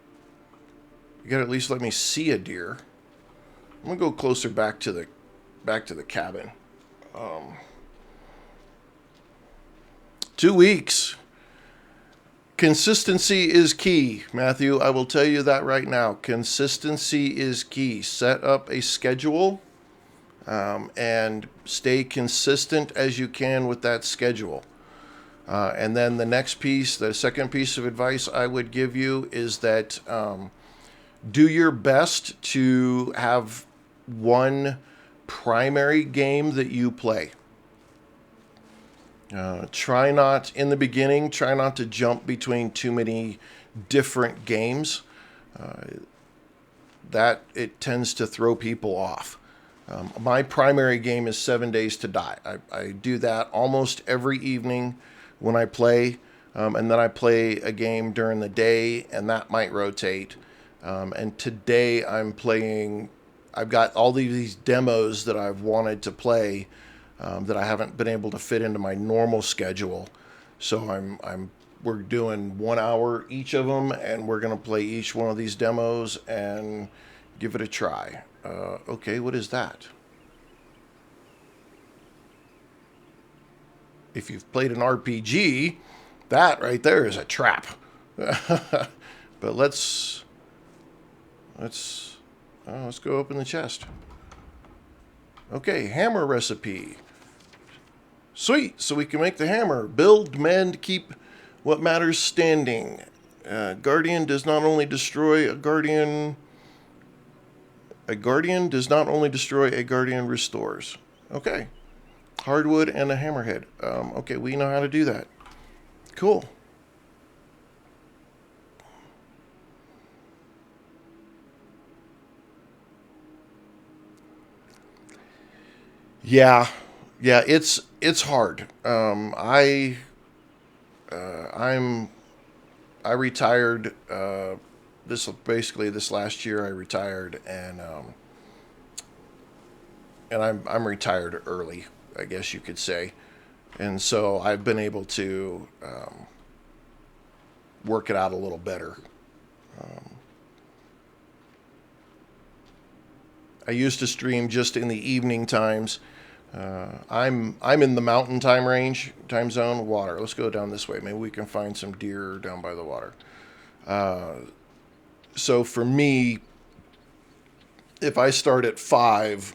at least let me see a deer. I'm gonna go closer back to the cabin. 2 weeks. Consistency is key, Matthew. I will tell you that right now. Consistency is key. Set up a schedule and stay consistent as you can with that schedule. And then the second piece of advice I would give you is that do your best to have one primary game that you play. Try not to jump between too many different games. That it tends to throw people off. My primary game is 7 Days to Die. I do that almost every evening when I play, and then I play a game during the day, and that might rotate. And today I've got all these demos that I've wanted to play that I haven't been able to fit into my normal schedule. So we're doing 1 hour each of them, and we're gonna play each one of these demos and give it a try. Okay, what is that? If you've played an RPG, that right there is a trap. But let's go open the chest. Okay, hammer recipe. Sweet, so we can make the hammer. Build, mend, keep what matters standing. Guardian does not only destroy a guardian. A guardian does not only destroy, a guardian restores. Okay. Hardwood and a hammerhead. Okay, we know how to do that. Cool. Yeah, it's hard. I retired. This last year I retired, and I'm retired early, I guess you could say, and so I've been able to work it out a little better. I used to stream just in the evening times. I'm in the mountain time zone. Water. Let's go down this way. Maybe we can find some deer down by the water. So for me, if I start at 5,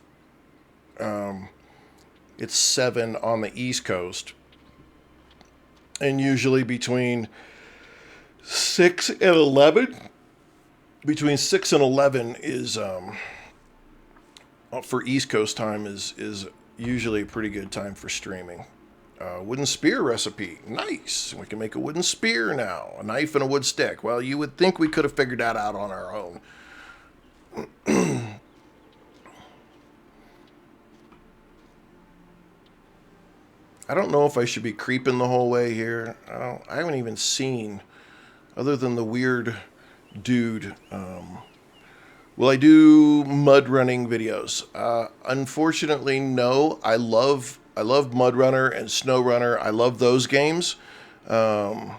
it's 7 on the East Coast, and usually between 6 and 11. Between 6 and 11 is for East Coast time is usually a pretty good time for streaming. Wooden spear recipe. Nice. We can make a wooden spear now. A knife and a wood stick. Well, you would think we could have figured that out on our own. I don't know if I should be creeping the whole way here. I haven't even seen, other than the weird dude. Will I do mud running videos? Unfortunately, no. I love Mud Runner and Snow Runner. I love those games. I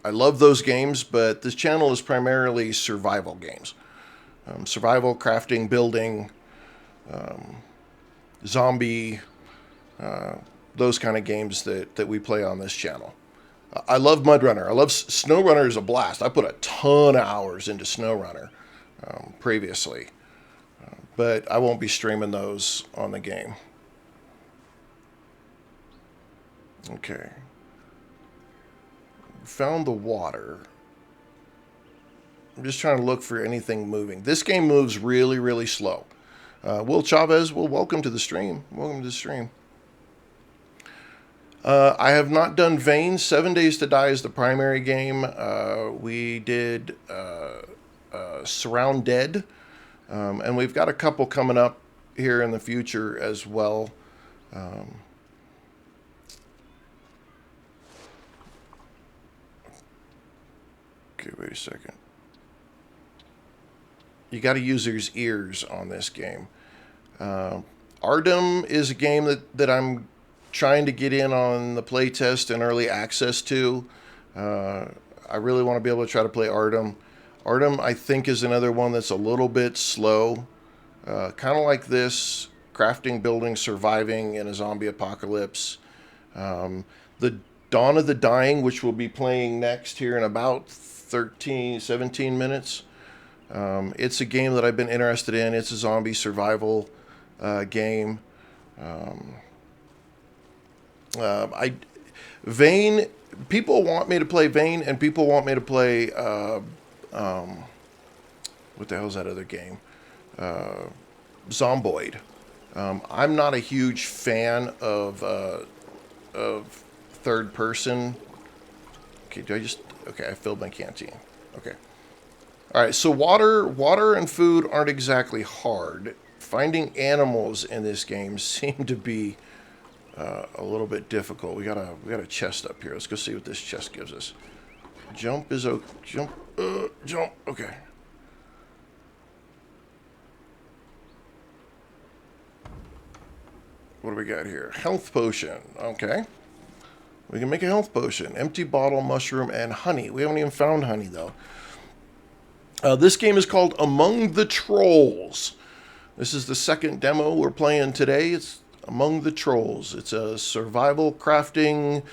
love those games, but this channel is primarily survival games. Survival, crafting, building, zombie, those kind of games that we play on this channel. I love Mud Runner. I love Snow Runner is a blast. I put a ton of hours into Snow Runner previously. But I won't be streaming those on the game. Okay. Found the water. I'm just trying to look for anything moving. This game moves really, really slow. Will Chavez, welcome to the stream. Welcome to the stream. I have not done Vane. 7 Days to Die is the primary game. We did Surround Dead, and we've got a couple coming up here in the future as well. Okay, wait a second. You got to use your ears on this game. Ardum is a game that I'm trying to get in on the playtest and early access to. I really want to be able to try to play Ardum. Ardum, I think, is another one that's a little bit slow. Kind of like this, crafting, building, surviving in a zombie apocalypse. The Dawn of the Dying, which we'll be playing next here in about 17 minutes. It's a game that I've been interested in. It's a zombie survival game. Vane, people want me to play Vane, and people want me to play what the hell's that other game? Zomboid. I'm not a huge fan of third person. Okay, I filled my canteen. Okay. All right, so water and food aren't exactly hard. Finding animals in this game seem to be a little bit difficult. We got a chest up here. Let's go see what this chest gives us. Jump is okay. Jump. Okay. What do we got here? Health potion. Okay. We can make a health potion. Empty bottle, mushroom, and honey. We haven't even found honey, though. This game is called Among the Trolls. This is the second demo we're playing today. It's Among the Trolls. It's a survival crafting.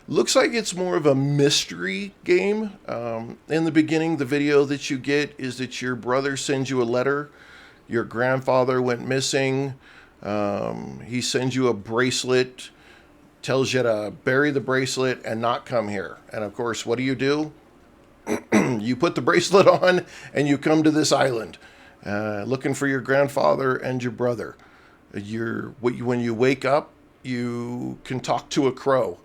Looks like it's more of a mystery game. In the beginning, the video that you get is that your brother sends you a letter. Your grandfather went missing. He sends you a bracelet, tells you to bury the bracelet and not come here. And of course, what do? You put the bracelet on and you come to this island looking for your grandfather and your brother. When you wake up, you can talk to a crow.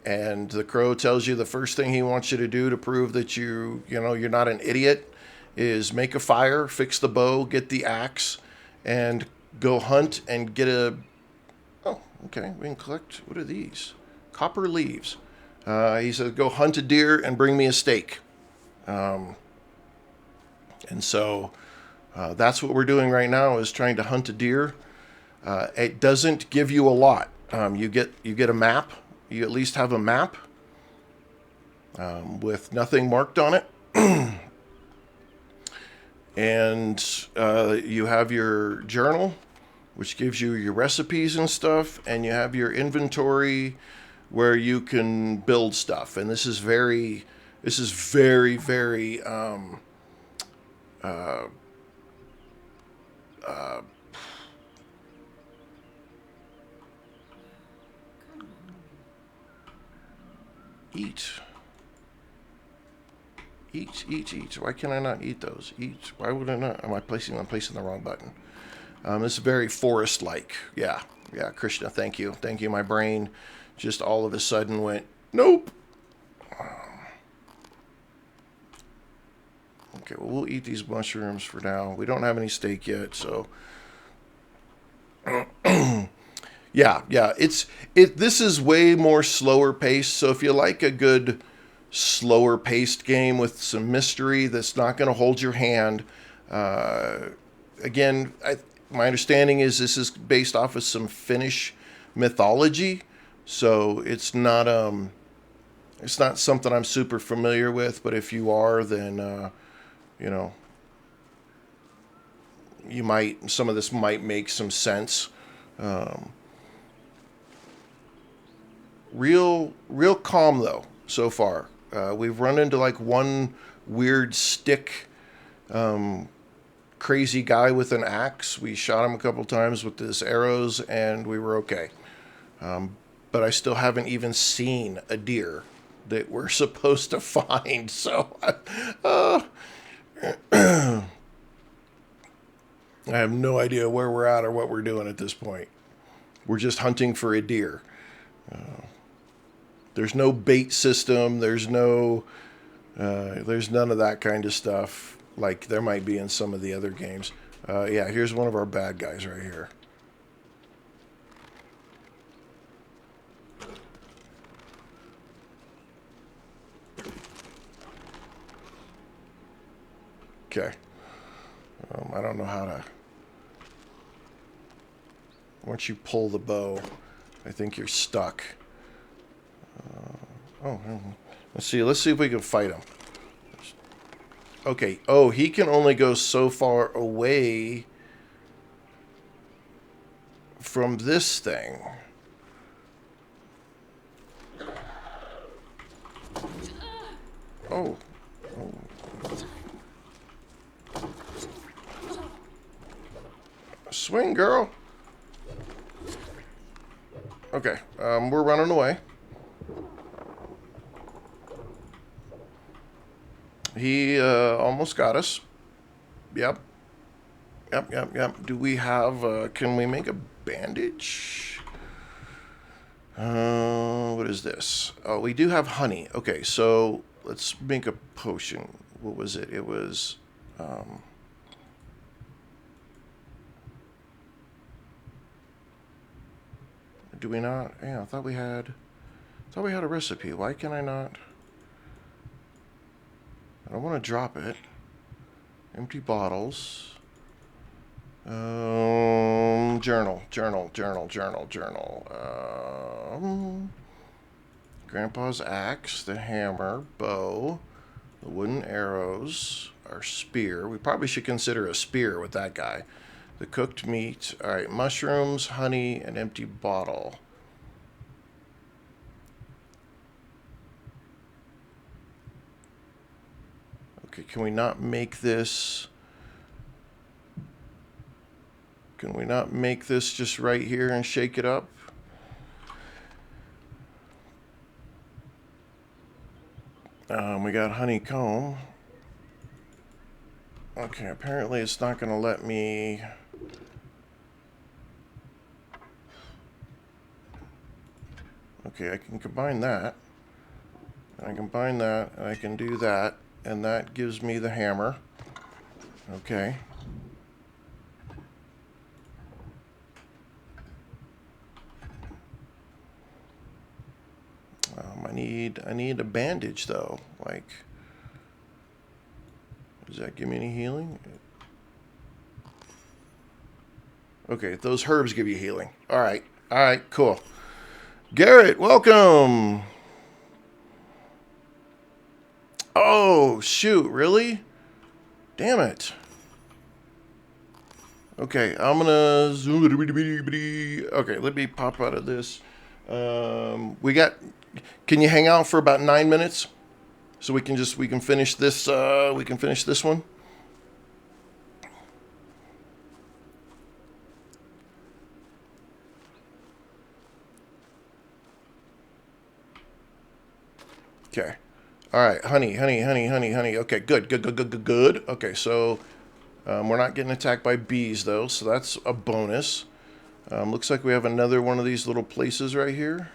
And the crow tells you the first thing he wants you to do to prove that you're not an idiot is make a fire, fix the bow, get the axe, and go hunt and get a... Oh, okay, we can collect... What are these? Copper leaves. He says, go hunt a deer and bring me a steak. And so that's what we're doing right now, is trying to hunt a deer. It doesn't give you a lot. You get a map. You at least have a map with nothing marked on it. And you have your journal, which gives you your recipes and stuff. And you have your inventory where you can build stuff. And this is very, very Eat. Why can I not eat those? Eat. Why would I not? I'm placing the wrong button. This is very forest-like. Yeah, Krishna, thank you. Thank you. My brain just all of a sudden went, nope. Okay, well, we'll eat these mushrooms for now. We don't have any steak yet, so... yeah, this is way more slower paced, so if you like a good slower paced game with some mystery that's not going to hold your hand, again, my understanding is this is based off of some Finnish mythology, so it's not something I'm super familiar with, but if you are, then some of this might make some sense. Real calm though so far. We've run into like one weird stick crazy guy with an axe. We shot him a couple times with his arrows and we were okay. But I still haven't even seen a deer that we're supposed to find. So I have no idea where we're at or what we're doing at this point. We're just hunting for a deer. There's no bait system. There's none of that kind of stuff like there might be in some of the other games. Yeah, here's one of our bad guys right here. Okay. I don't know how to... Once you pull the bow, I think you're stuck. Let's see if we can fight him. Okay. Oh, he can only go so far away from this thing. Oh. Swing, girl. Okay, we're running away. He almost got us. Yep. Do we have... can we make a bandage? What is this? Oh, we do have honey. Okay, so let's make a potion. What was it? It was... do we not? Yeah, I thought we had a recipe. Why can I not? I don't want to drop it. Empty bottles. Journal. Grandpa's axe, the hammer, bow, the wooden arrows, our spear. We probably should consider a spear with that guy. The cooked meat. All right, mushrooms, honey, an empty bottle. Okay, can we not make this... Can we not make this just right here and shake it up? We got honeycomb. Okay, apparently it's not going to let me... Okay, I can combine that. I combine that, and I can do that, and that gives me the hammer. Okay. I need a bandage though. Like, does that give me any healing? Okay, those herbs give you healing. All right, cool. Garrett, welcome. Oh shoot, really? Damn it. Okay, I'm gonna zoom. Okay, let me pop out of this. We got. Can you hang out for about 9 minutes, so we can finish this. We can finish this one. Okay. All right, honey. Okay, good. Okay, so we're not getting attacked by bees though, so that's a bonus. Looks like we have another one of these little places right here.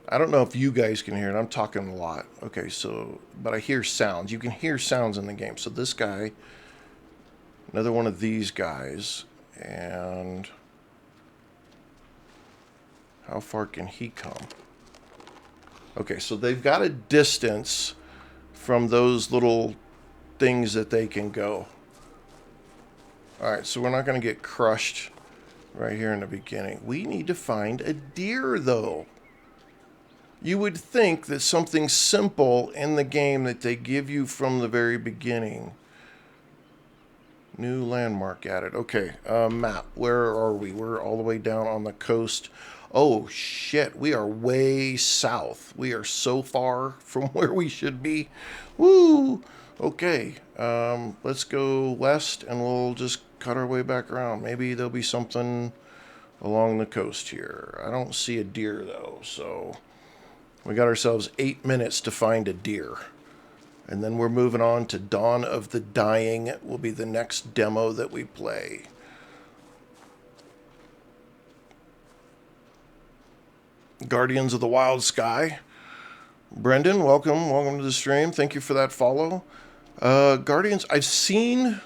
I don't know if you guys can hear it. I'm talking a lot. Okay, so, but I hear sounds. You can hear sounds in the game. So this guy, another one of these guys, and how far can he come? Okay, so they've got a distance from those little things that they can go. Alright, so we're not going to get crushed right here in the beginning. We need to find a deer, though. You would think that something simple in the game that they give you from the very beginning. New landmark added. Okay, map. Where are we? We're all the way down on the coast. Oh, shit. We are way south. We are so far from where we should be. Woo! Okay, let's go west, and we'll just cut our way back around. Maybe there'll be something along the coast here. I don't see a deer, though, so... We got ourselves 8 minutes to find a deer. And then we're moving on to Dawn of the Dying will be the next demo that we play. Guardians of the Wild Sky. Brendan, welcome. Welcome to the stream. Thank you for that follow. Guardians, I've seen...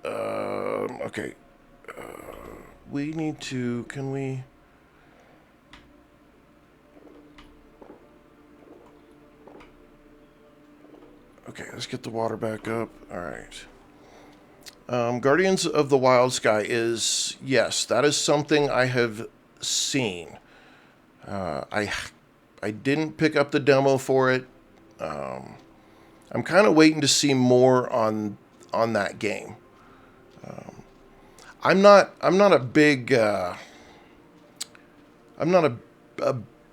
okay. We need to... Can we... Okay, let's get the water back up. All right. Guardians of the Wild Sky is... Yes, that is something I have seen. I didn't pick up the demo for it. I'm kind of waiting to see more on that game. I'm not a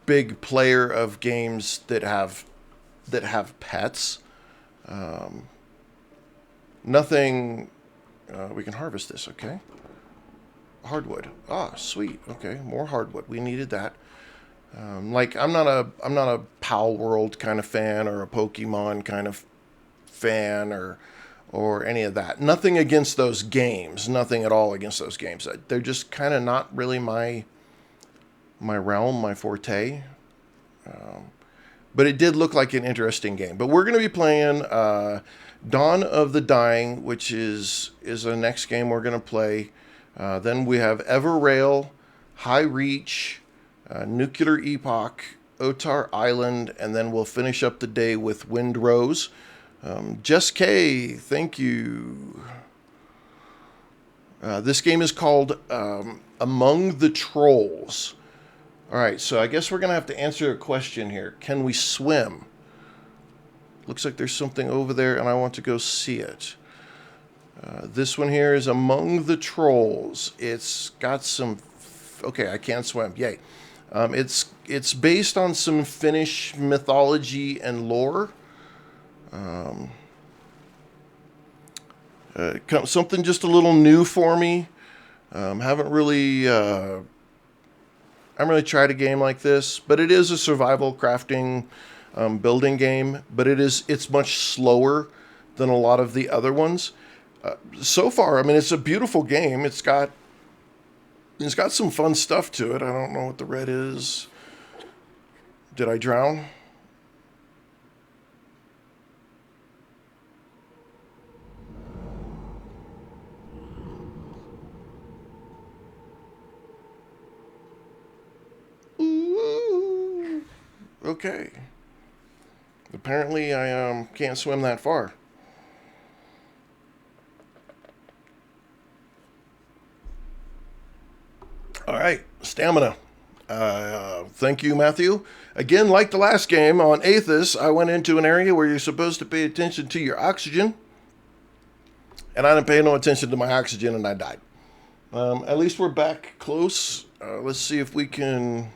big player of games that have pets. Nothing. We can harvest this, okay? Hardwood. Ah, sweet. Okay, more hardwood. We needed that. Like I'm not a Pal World kind of fan or a Pokemon kind of fan or any of that. Nothing against those games. Nothing at all against those games. They're just kind of not really my realm, my forte. But it did look like an interesting game. But we're going to be playing Dawn of the Dying, which is the next game we're going to play. Then we have Everrail, High Reach, Nuclear Epoch, Otar Island, and then we'll finish up the day with Windrose. Jess K, thank you. This game is called Among the Trolls. All right, so I guess we're going to have to answer a question here. Can we swim? Looks like there's something over there, and I want to go see it. This one here is Among the Trolls. It's got some... Okay, I can't swim. Yay. It's based on some Finnish mythology and lore. Something just a little new for me. Haven't really tried a game like this, but it is a survival crafting building game. But it's much slower than a lot of the other ones. So far, I mean, it's a beautiful game. It's got some fun stuff to it. I don't know what the red is. Did I drown? Ooh. Okay. Apparently, I can't swim that far. All right, stamina. Thank you, Matthew. Again, like the last game on Aethus, I went into an area where you're supposed to pay attention to your oxygen, and I didn't pay no attention to my oxygen, and I died. At least we're back close. Let's see if we can...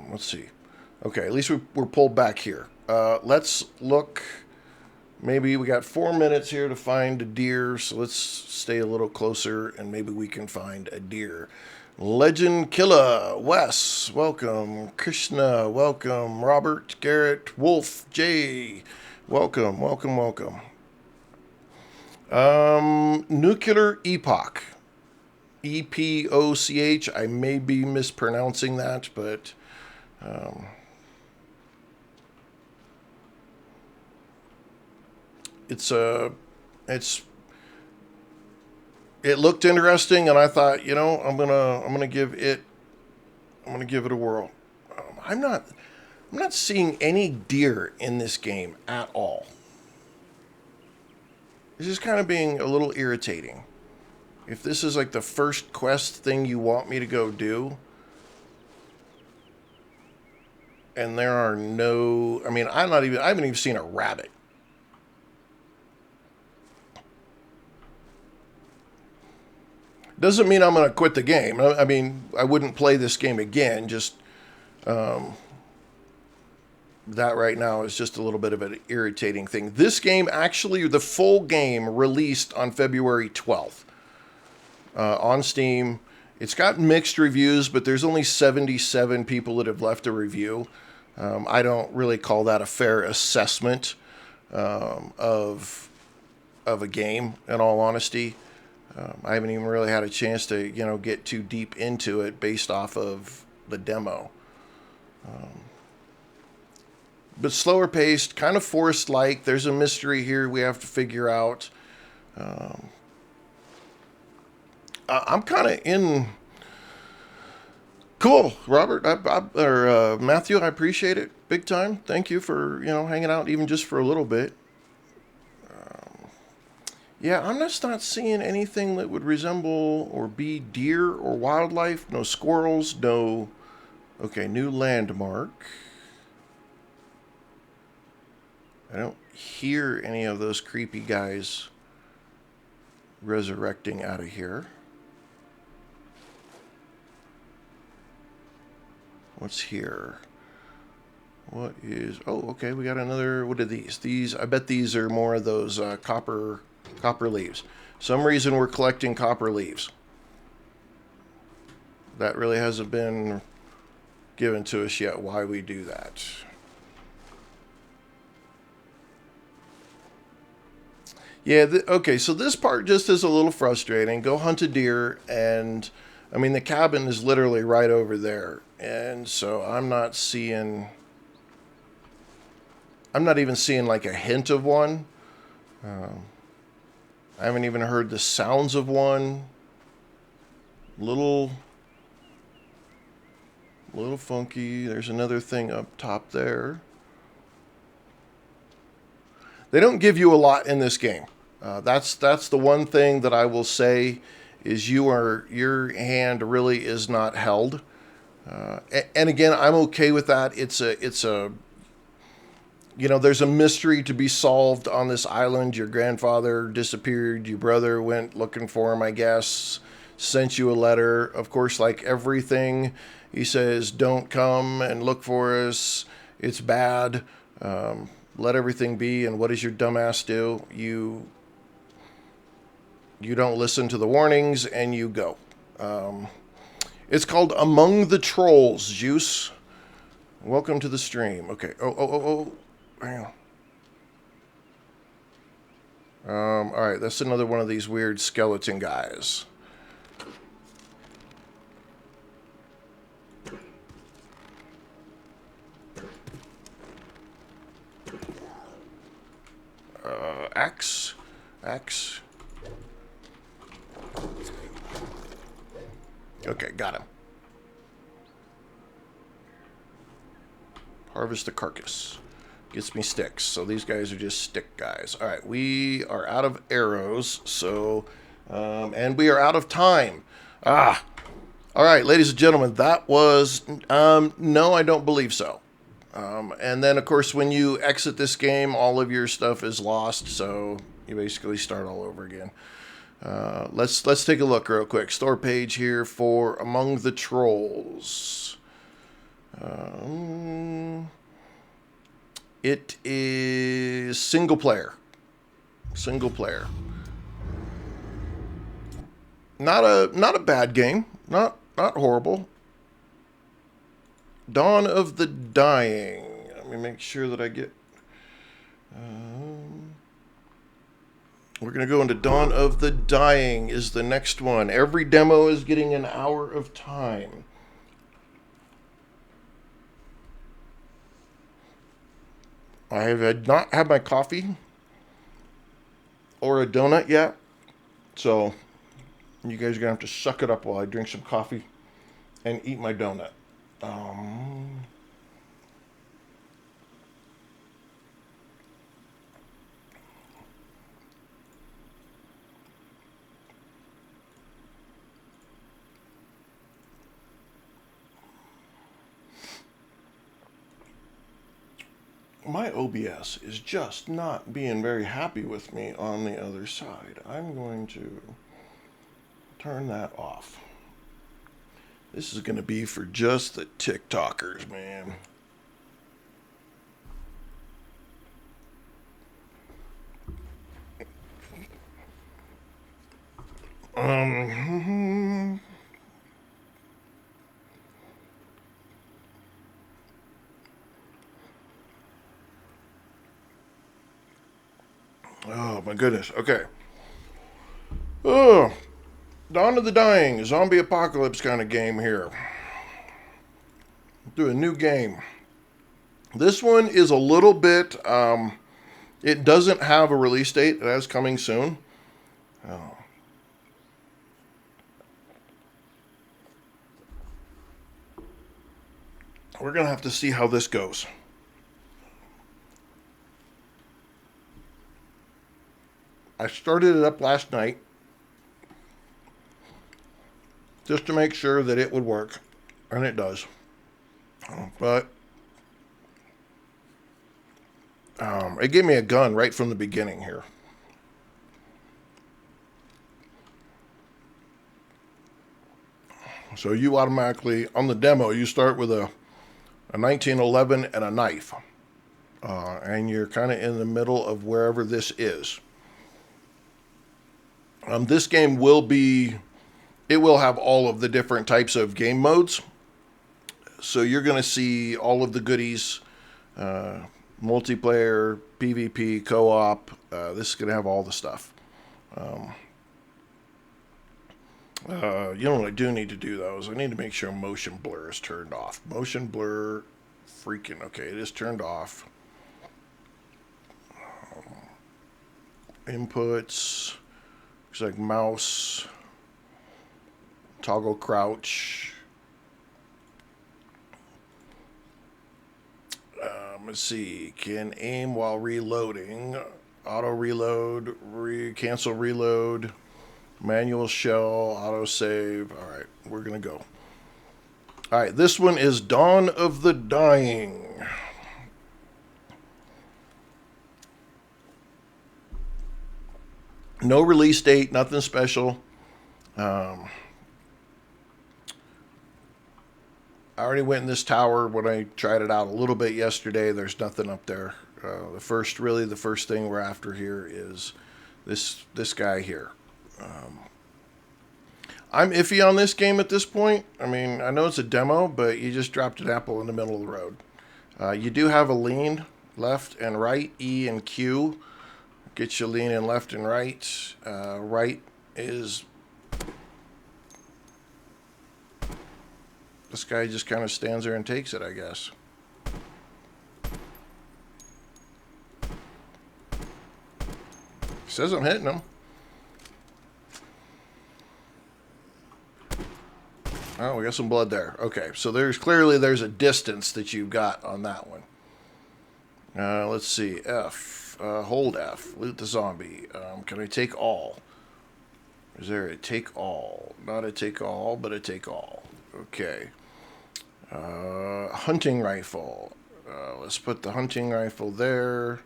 let's see. Okay, at least we're pulled back here. Let's look... Maybe we got 4 minutes here to find a deer, so let's stay a little closer, and maybe we can find a deer. Legend Killer, Wes, welcome. Krishna, welcome. Robert, Garrett, Wolf, Jay, welcome, welcome, welcome. Nuclear Epoch, E-P-O-C-H. I may be mispronouncing that, but... It looked interesting, and I thought, you know, I'm gonna give it a whirl. I'm not seeing any deer in this game at all. This is kind of being a little irritating. If this is like the first quest thing you want me to go do, and there are no, I mean, I haven't even seen a rabbit. Doesn't mean I'm going to quit the game. I mean, I wouldn't play this game again. Just that right now is just a little bit of an irritating thing. This game, actually, the full game released on February 12th on Steam. It's got mixed reviews, but there's only 77 people that have left a review. I don't really call that a fair assessment of a game, in all honesty. I haven't even really had a chance to, get too deep into it based off of the demo. But slower paced, kind of forest-like. There's a mystery here we have to figure out. I'm kind of in. Cool, Robert, or Matthew. I appreciate it big time. Thank you for hanging out even just for a little bit. Yeah, I'm just not seeing anything that would resemble or be deer or wildlife. No squirrels. No. Okay, new landmark. I don't hear any of those creepy guys resurrecting out of here. What's here? What is... Oh, okay, we got another... What are these? These... I bet these are more of those copper leaves. Some reason we're collecting copper leaves. That really hasn't been given to us yet, why we do that. Yeah, okay, so this part just is a little frustrating. Go hunt a deer, and, I mean, the cabin is literally right over there. And so I'm not even seeing, like, a hint of one. I haven't even heard the sounds of one. Little funky. There's another thing up top there. They don't give you a lot in this game. That's the one thing that I will say is your hand really is not held. And again, I'm okay with that. It's a there's a mystery to be solved on this island. Your grandfather disappeared. Your brother went looking for him, I guess. Sent you a letter. Of course, like everything, he says, don't come and look for us. It's bad. Let everything be. And what does your dumbass do? You don't listen to the warnings and you go. It's called Among the Trolls, Juice. Welcome to the stream. Okay. Oh. Hang on. All right. That's another one of these weird skeleton guys. Axe. Okay, got him. Harvest the carcass. Gets me sticks. So these guys are just stick guys. All right, we are out of arrows. So, and we are out of time. All right, ladies and gentlemen, that was, no, I don't believe so. And then, of course, when you exit this game, all of your stuff is lost, so you basically start all over again. Let's take a look real quick. Store page here for Among the Trolls. It is single player. Not a bad game. Not horrible. Dawn of the Dying. Let me make sure that I get... we're going to go into Dawn of the Dying is the next one. Every demo is getting an hour of time. I have not had my coffee or a donut yet. So you guys are going to have to suck it up while I drink some coffee and eat my donut. My OBS is just not being very happy with me on the other side. I'm going to turn that off. This is going to be for just the TikTokers, man. my goodness. Okay. Oh, Dawn of the Dying, zombie apocalypse kind of game here. Do a new game. This one is a little bit, it doesn't have a release date. It is coming soon. Oh. We're going to have to see how this goes. I started it up last night just to make sure that it would work, and it does. But it gave me a gun right from the beginning here. So you automatically, on the demo, you start with a 1911 and a knife. And you're kind of in the middle of wherever this is. This game will have all of the different types of game modes. So you're going to see all of the goodies, multiplayer, PvP, co-op. This is going to have all the stuff. You know what I do need to do, though, is I need to make sure motion blur is turned off. Motion blur, freaking, okay, it is turned off. Inputs, looks like mouse, toggle crouch. Let's see, can aim while reloading, auto reload, cancel reload, manual shell, auto save. All right, we're gonna go. All right, this one is Dawn of the Dying. No release date, nothing special. I already went in this tower when I tried it out a little bit yesterday. There's nothing up there. The first thing we're after here is this guy here. I'm iffy on this game at this point. I mean, I know it's a demo, but you just dropped an apple in the middle of the road. You do have a lean left and right, E and Q. Get you leaning left and right. Right is... This guy just kind of stands there and takes it, I guess. Says I'm hitting him. Oh, we got some blood there. Okay, so there's a distance that you've got on that one. Let's see. F. Hold F. Loot the zombie. Can I take all? Is there a take all? Not a take all, but a take all. Okay. Hunting rifle. Let's put the hunting rifle there.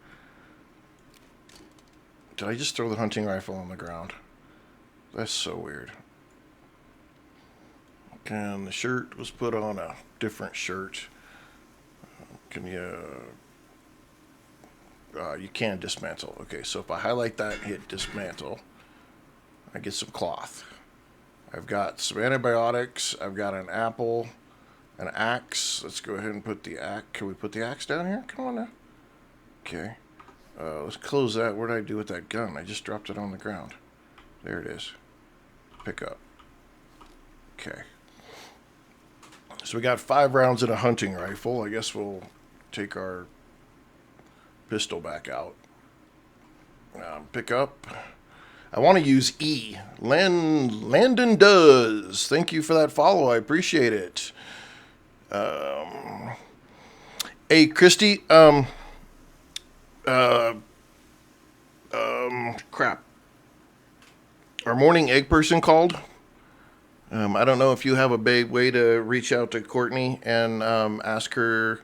Did I just throw the hunting rifle on the ground? That's so weird. And the shirt was put on a different shirt. Can you... you can dismantle. Okay, so if I highlight that and hit dismantle, I get some cloth. I've got some antibiotics. I've got an apple, an axe. Let's go ahead and put the axe. Can we put the axe down here? Come on now. Okay. Let's close that. What did I do with that gun? I just dropped it on the ground. There it is. Pick up. Okay. So we got 5 rounds in a hunting rifle. I guess we'll take our pistol back out. Pick up. I want to use E. Landon does. Thank you for that follow. I appreciate it. Hey, Christy. Crap. Our morning egg person called. I don't know if you have a big way to reach out to Courtney and ask her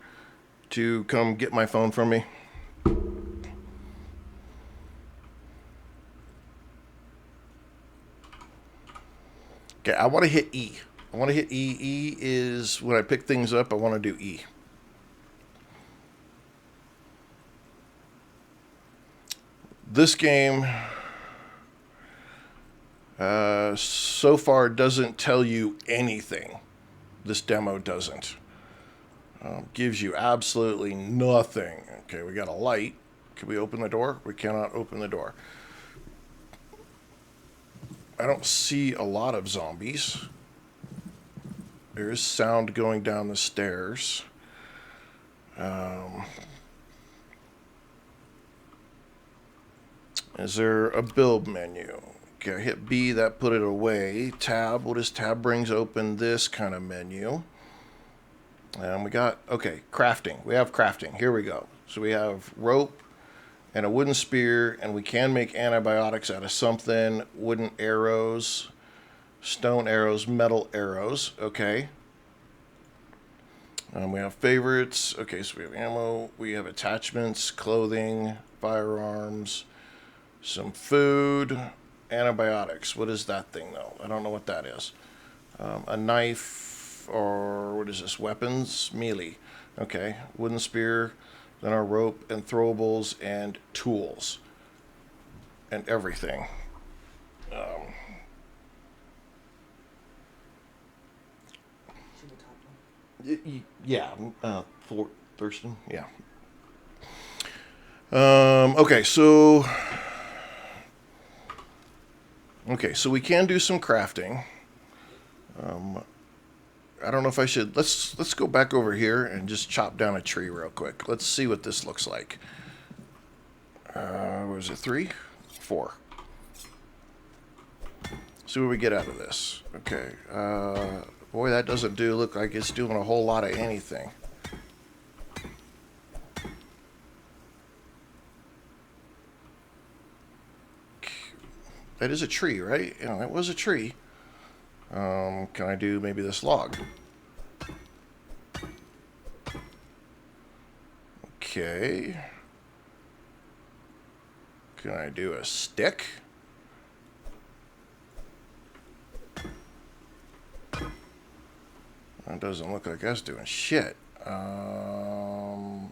to come get my phone from me. Okay, I want to hit E. I want to hit E. E is when I pick things up, I want to do E. This game so far doesn't tell you anything. This demo doesn't. Gives you absolutely nothing. Okay, we got a light. Can we open the door? We cannot open the door. I don't see a lot of zombies. There is sound going down the stairs. Is there a build menu? Okay, I hit B, that put it away. Tab, what is tab? Brings open this kind of menu. And we got, okay, crafting. We have crafting. Here we go. So we have rope and a wooden spear, and we can make antibiotics out of something. Wooden arrows, stone arrows, metal arrows. Okay. We have favorites. Okay, so we have ammo. We have attachments, clothing, firearms, some food, antibiotics. What is that thing, though? I don't know what that is. A knife, or what is this? Weapons, melee. Okay, wooden spear, then our rope and throwables and tools and everything. Yeah, Thurston. Yeah. Okay, so we can do some crafting. I don't know if I should. Let's go back over here and just chop down a tree real quick. Let's see what this looks like. Was it 3? 4. See what we get out of this. Okay. Boy, that doesn't look like it's doing a whole lot of anything. That is a tree, right? Yeah, that was a tree. Can I do maybe this log? Okay. Can I do a stick? That doesn't look like that's doing shit. Alright,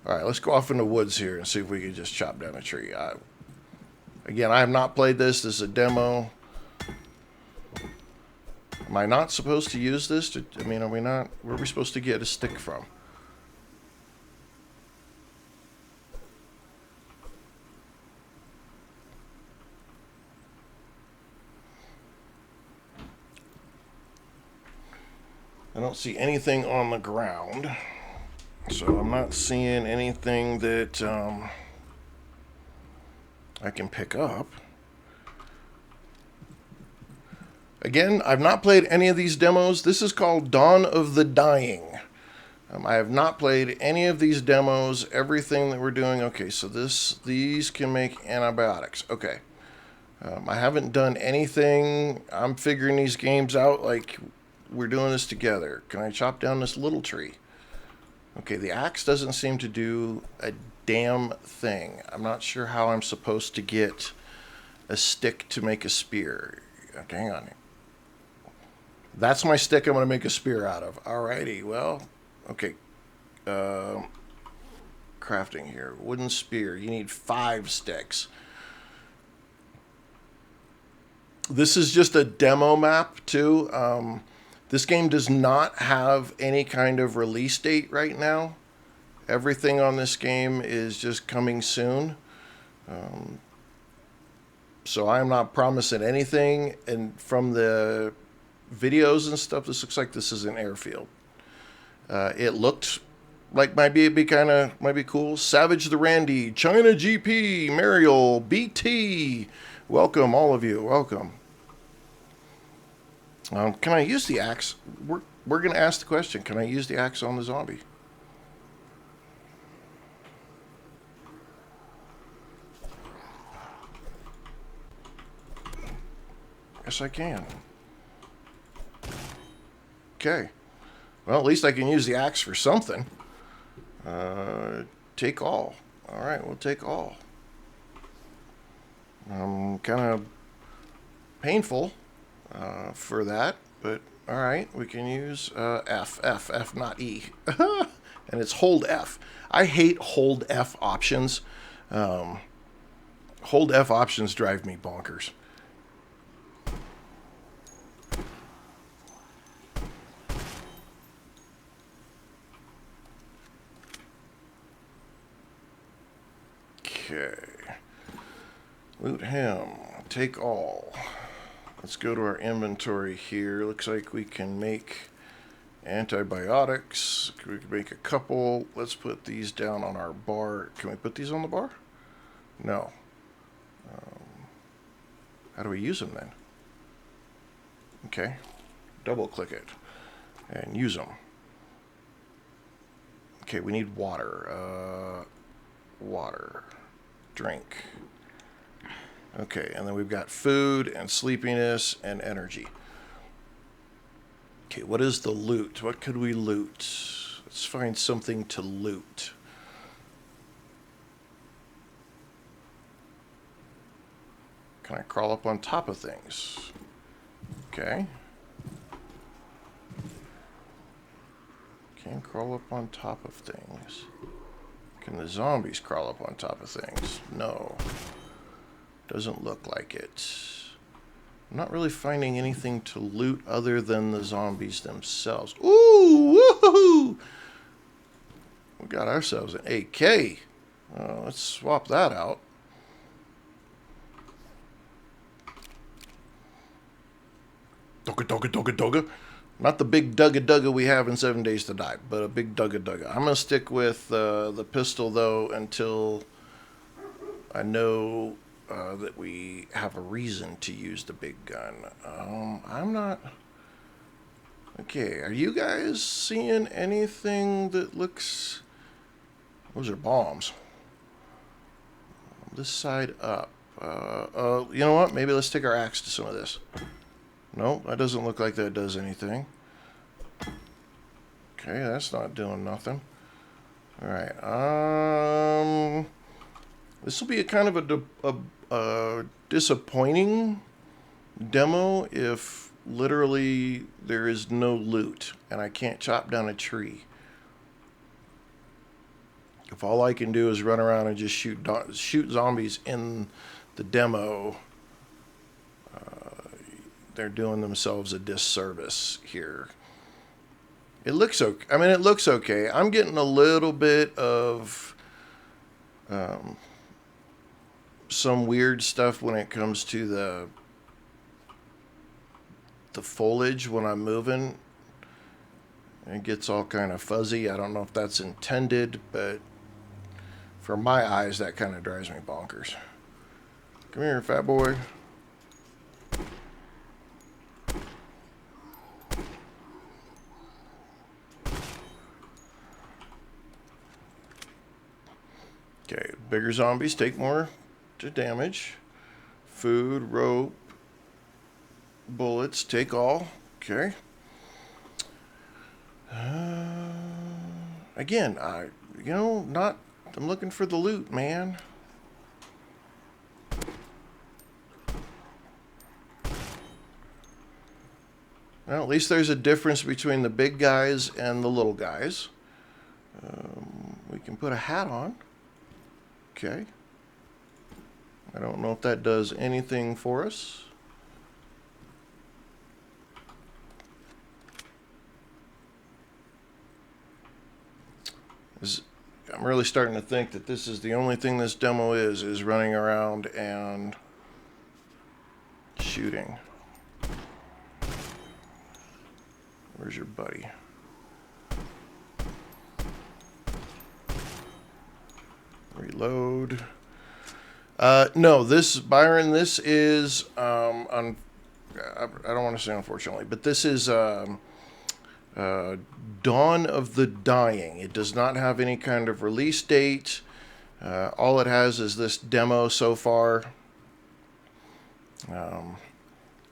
let's go off in the woods here and see if we can just chop down a tree. Again, I have not played this. This is a demo. Am I not supposed to use this? I mean, are we not? Where are we supposed to get a stick from? I don't see anything on the ground. So I'm not seeing anything that I can pick up. Again, I've not played any of these demos. This is called Dawn of the Dying. I have not played any of these demos. Everything that we're doing. Okay, so these can make antibiotics. Okay. I haven't done anything. I'm figuring these games out like we're doing this together. Can I chop down this little tree? Okay, the axe doesn't seem to do a damn thing. I'm not sure how I'm supposed to get a stick to make a spear. Okay, hang on. That's my stick I'm going to make a spear out of. Alrighty, well, okay. Crafting here. Wooden spear. You need 5 sticks. This is just a demo map, too. This game does not have any kind of release date right now. Everything on this game is just coming soon. So I am not promising anything. And from the videos and stuff, this looks like this is an airfield. It looked like might be cool. Savage the Randy, China GP, Mariel, BT. Welcome, all of you. Welcome. Can I use the axe? We're going to ask the question. Can I use the axe on the zombie? Yes, I can. Okay. Well, at least I can use the axe for something. Take all. All right, we'll take all. Kind of painful for that, but all right, we can use F, not E. And it's hold F. I hate hold F options. Hold F options drive me bonkers. Okay. Loot him. Take all. Let's go to our inventory here. Looks like we can make antibiotics. We can make a couple. Let's put these down on our bar. Can we put these on the bar? No. How do we use them then? Okay. Double click it and use them. Okay, we need water. Water. Drink. Okay, and then we've got food and sleepiness and energy. Okay, what is the loot? What could we loot? Let's find something to loot. Can I crawl up on top of things? Okay. Can crawl up on top of things. Can the zombies crawl up on top of things? No. Doesn't look like it. I'm not really finding anything to loot other than the zombies themselves. Ooh! Woohoo! We got ourselves an AK. Let's swap that out. Dugga, dugga, dugga, dugga. Not the big dugga dugga we have in 7 Days to Die, but a big dugga dugga. I'm going to stick with the pistol, though, until I know that we have a reason to use the big gun. I'm not... Okay, are you guys seeing anything that looks... Those are bombs. This side up. You know what? Maybe let's take our axe to some of this. Nope, that doesn't look like that does anything. Okay, that's not doing nothing. Alright, this will be a kind of a disappointing demo if literally there is no loot and I can't chop down a tree. If all I can do is run around and just shoot zombies in the demo, they're doing themselves a disservice here. It looks okay. I mean, it looks okay. I'm getting a little bit of some weird stuff when it comes to the foliage when I'm moving. It gets all kind of fuzzy. I don't know if that's intended, but for my eyes, that kind of drives me bonkers. Come here, fat boy. Okay, bigger zombies take more damage. Food, rope, bullets, take all. Okay. Again, I'm looking for the loot, man. Well, at least there's a difference between the big guys and the little guys. We can put a hat on. Okay. I don't know if that does anything for us. I'm really starting to think that this is the only thing this demo is running around and shooting. Where's your buddy? Reload. No, Byron, this is, I don't want to say unfortunately, but this is Dawn of the Dying. It does not have any kind of release date. All it has is this demo so far.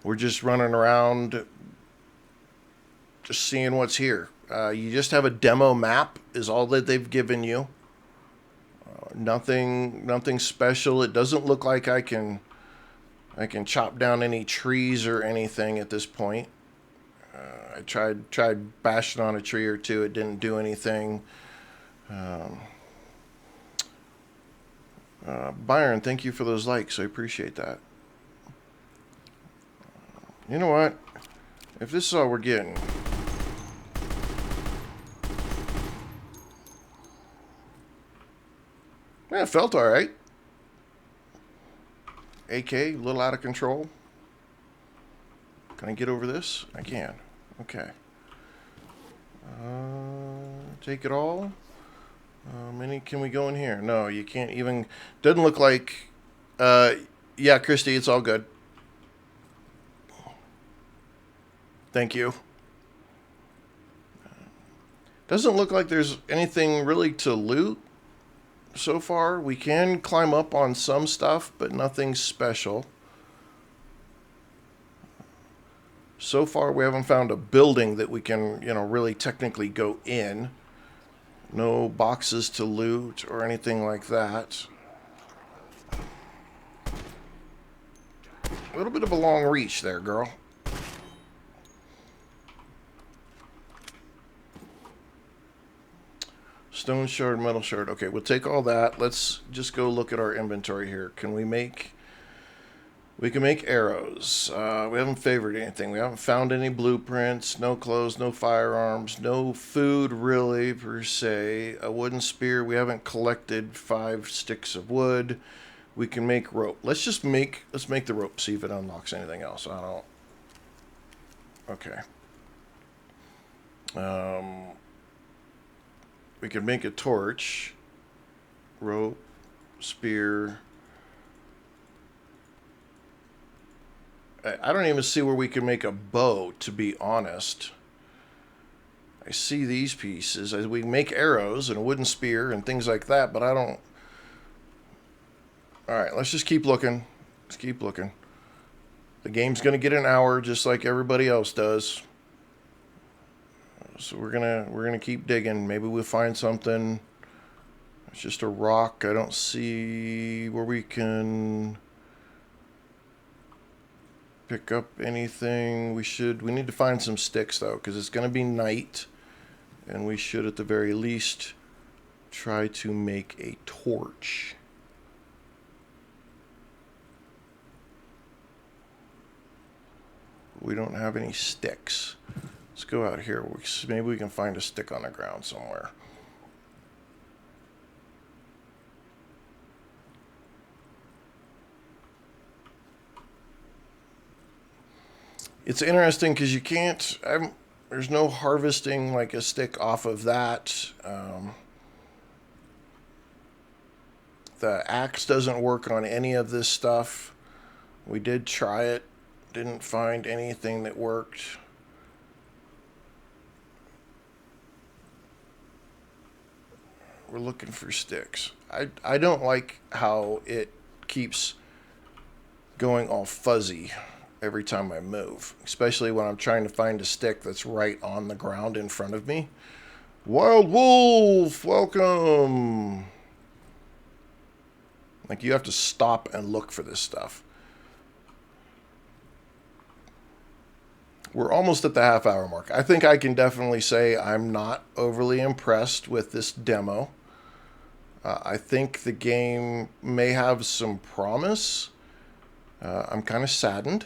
We're just running around, just seeing what's here. You just have a demo map is all that they've given you. Nothing special. It doesn't look like I can chop down any trees or anything at this point. I tried bashing on a tree or two. It didn't do anything. Byron, thank you for those likes. I appreciate that. You know what? If this is all we're getting... Yeah, it felt all right. AK, a little out of control. Can I get over this? I can. Okay. Take it all. Many can we go in here? No, you can't even. Doesn't look like. Yeah, Christy, it's all good. Thank you. Doesn't look like there's anything really to loot so far. We can climb up on some stuff, but nothing special. So far, we haven't found a building that we can, really technically go in. No boxes to loot or anything like that. A little bit of a long reach there, girl. Stone shard, metal shard. Okay, we'll take all that. Let's just go look at our inventory here. Can we make... We can make arrows. We haven't favored anything. We haven't found any blueprints. No clothes, no firearms, no food really per se. A wooden spear. We haven't collected 5 sticks of wood. We can make rope. Let's make the rope. See if it unlocks anything else. I don't. Okay. We can make a torch. Rope, spear. I don't even see where we can make a bow, to be honest. I see these pieces. We make arrows and a wooden spear and things like that, but I don't... Alright, let's just keep looking. Let's keep looking. The game's going to get an hour just like everybody else does. So we're gonna keep digging. Maybe we'll find something. It's just a rock. I don't see where we can... pick up anything. We need to find some sticks though, because it's going to be night, and we should at the very least try to make a torch. We don't have any sticks. Let's go out here. Maybe we can find a stick on the ground somewhere. It's interesting because you can't... there's no harvesting like a stick off of that. The axe doesn't work on any of this stuff. We did try it. Didn't find anything that worked. We're looking for sticks. I don't like how it keeps going all fuzzy every time I move, especially when I'm trying to find a stick that's right on the ground in front of me. Wild Wolf, welcome. Like, you have to stop and look for this stuff. We're almost at the half-hour mark. I think I can definitely say I'm not overly impressed with this demo. I think the game may have some promise. I'm kind of saddened,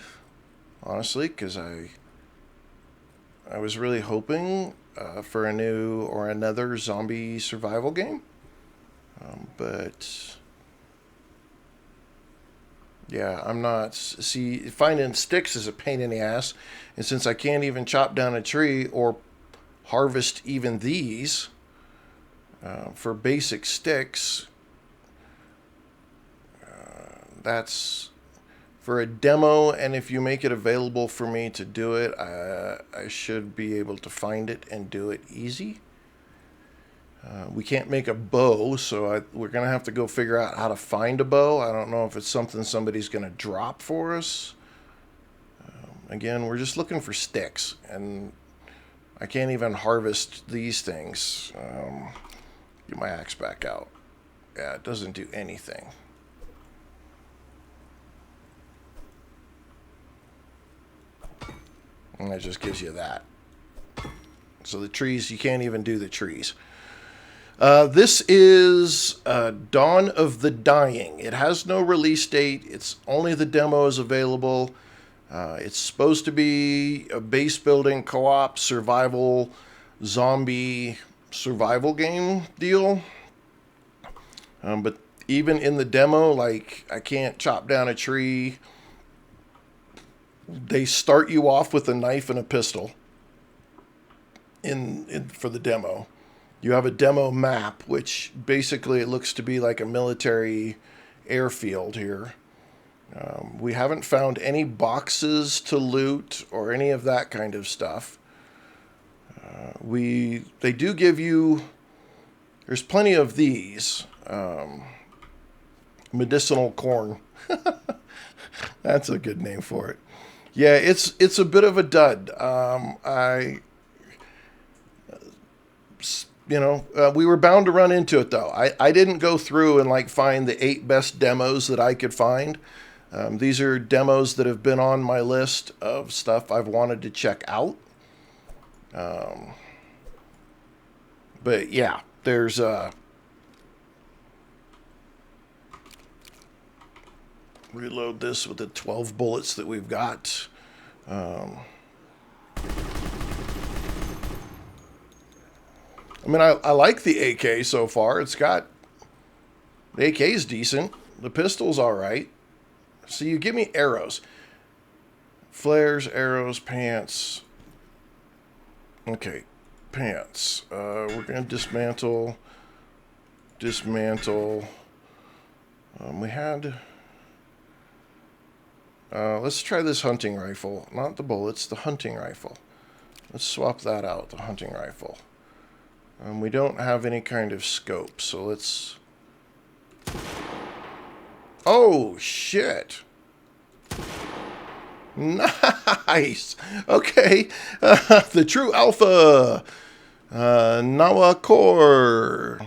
honestly, because I was really hoping for a new or another zombie survival game. But yeah, I'm not... See, finding sticks is a pain in the ass. And since I can't even chop down a tree or harvest even these for basic sticks, that's for a demo. And if you make it available for me to do it, I should be able to find it and do it easy. We can't make a bow, so we're going to have to go figure out how to find a bow. I don't know if it's something somebody's going to drop for us. Again, we're just looking for sticks, and I can't even harvest these things. Get my axe back out. Yeah, it doesn't do anything. And it just gives you that. So the trees, you can't even do the trees. This is Dawn of the Dying. It has no release date. It's only the demo is available. It's supposed to be a base building co-op survival zombie survival game deal. But even in the demo, like, I can't chop down a tree They start you off with a knife and a pistol for the demo. You have a demo map, which basically it looks to be like a military airfield here. We haven't found any boxes to loot or any of that kind of stuff. They do give you, there's plenty of these medicinal corn. That's a good name for it. Yeah, it's a bit of a dud. We were bound to run into it though. I didn't go through and like find the 8 best demos that I could find. These are demos that have been on my list of stuff I've wanted to check out. But yeah, there's reload this with the 12 bullets that we've got. I mean, I like the AK so far. The AK's decent. The pistol's all right. So you give me arrows. Flares, arrows, pants. Okay, pants. We're going to dismantle. We had... let's try this hunting rifle. Not the bullets, the hunting rifle. Let's swap that out, the hunting rifle. We don't have any kind of scope, so let's... Oh, shit. Nice. Okay. The true alpha. Nawa Core.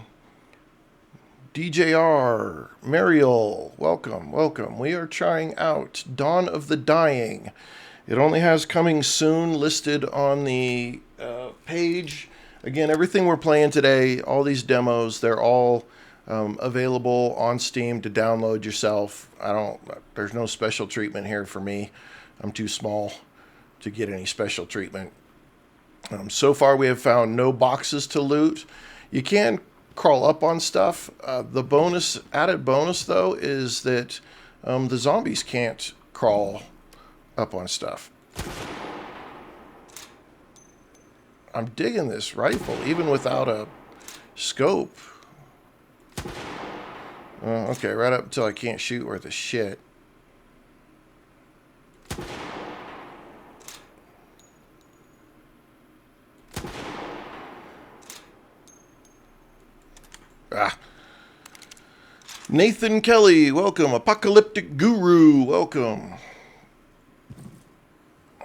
DJR. Mariel. Welcome. We are trying out Dawn of the Dying. It only has coming soon listed on the page. Again, everything we're playing today, all these demos, they're all available on Steam to download yourself. There's no special treatment here for me. I'm too small to get any special treatment. So far, we have found no boxes to loot. You can crawl up on stuff. The added bonus, though, is that the zombies can't crawl up on stuff. I'm digging this rifle, even without a scope. Okay, right up until I can't shoot worth a shit. Nathan Kelly, welcome. Apocalyptic Guru, welcome.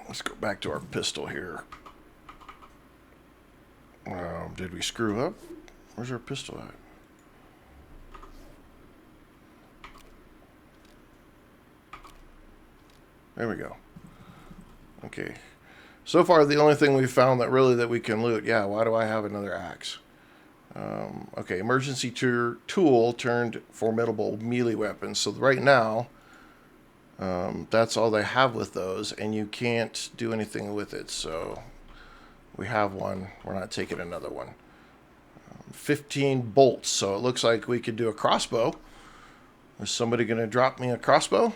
Let's go back to our pistol here. Did we screw up? Where's our pistol at? There we go. Okay. So far, the only thing we've found that we can loot. Yeah, why do I have another axe? Okay, emergency tool turned formidable melee weapons. So right now, that's all they have with those, and you can't do anything with it. So we have one. We're not taking another one. 15 bolts. So it looks like we could do a crossbow. Is somebody going to drop me a crossbow?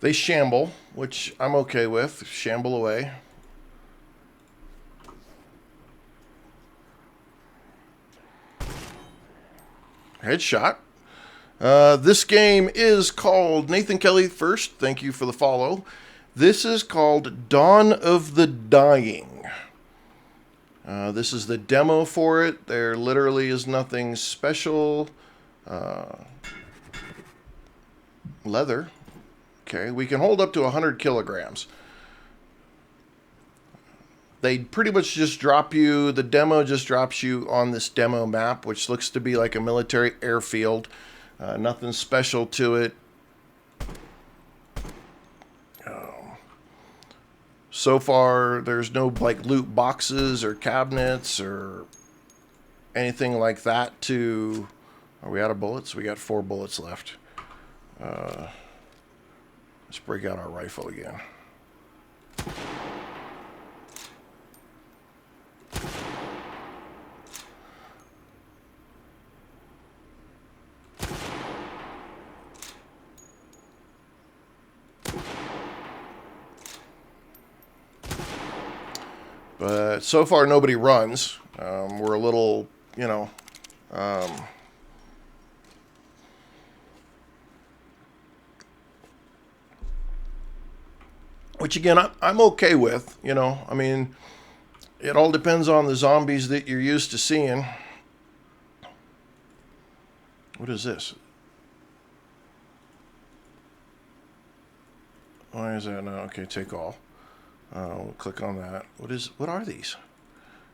They shamble, which I'm okay with. Shamble away. Headshot. This game is called, Nathan Kelly first, thank you for the follow. This is called Dawn of the Dying. This is the demo for it. There literally is nothing special. Leather. Okay, we can hold up to 100 kilograms. They pretty much just drop you, the demo just drops you on this demo map, which looks to be like a military airfield. Nothing special to it. So far, there's no like loot boxes or cabinets or anything like that to... Are we out of bullets? We got 4 bullets left. Let's break out our rifle again. But so far, nobody runs. We're a little, you know, which again, I'm okay with, you know. I mean, it all depends on the zombies that you're used to seeing. What is this? Why is that now? Okay, take all. We'll click on that. What are these?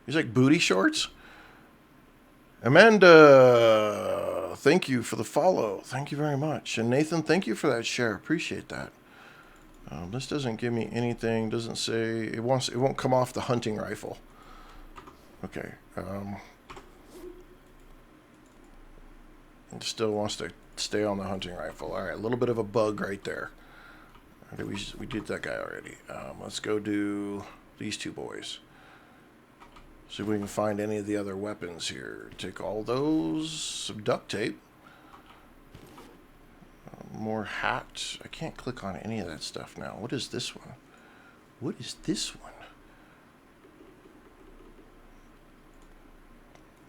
These like booty shorts? Amanda, thank you for the follow. Thank you very much. And Nathan, thank you for that share. Appreciate that. This doesn't give me anything. Doesn't say it won't come off the hunting rifle. Okay. It still wants to stay on the hunting rifle. All right, a little bit of a bug right there. Okay, we did that guy already. Let's go do these two boys. See if we can find any of the other weapons here. Take all those. Some duct tape. More hat. I can't click on any of that stuff now. What is this one? What is this one?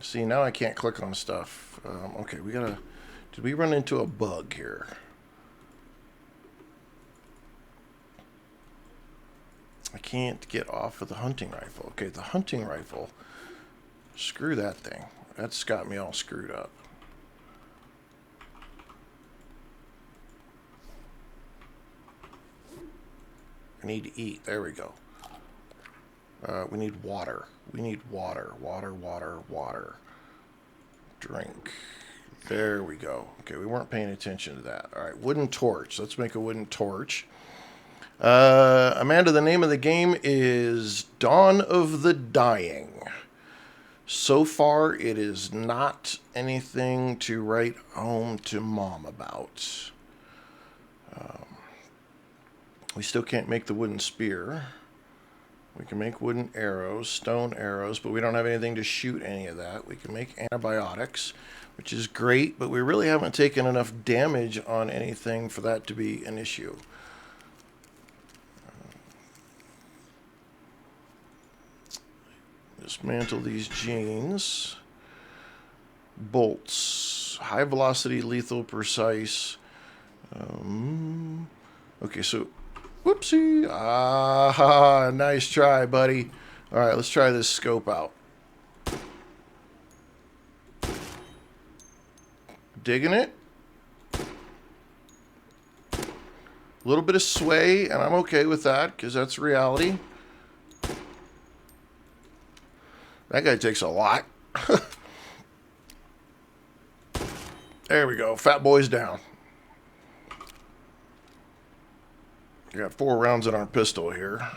See, now I can't click on stuff. Okay, we gotta... Did we run into a bug here? I can't get off of the hunting rifle. Okay, the hunting rifle. Screw that thing. That's got me all screwed up. I need to eat. There we go. We need water. We need water. Water, water, water. Drink. There we go. Okay, we weren't paying attention to that. All right, wooden torch. Let's make a wooden torch. Amanda, the name of the game is Dawn of the Dying. So far, it is not anything to write home to Mom about. We still can't make the wooden spear. We can make wooden arrows, stone arrows, but we don't have anything to shoot any of that. We can make antibiotics, which is great, but we really haven't taken enough damage on anything for that to be an issue. Dismantle these jeans. Bolts. High velocity, lethal, precise. Okay, so... Whoopsie. Ah, nice try, buddy. All right, let's try this scope out. Digging it. A little bit of sway, and I'm okay with that, because that's reality. That guy takes a lot. There we go. Fat boy's down. We got 4 rounds in our pistol here.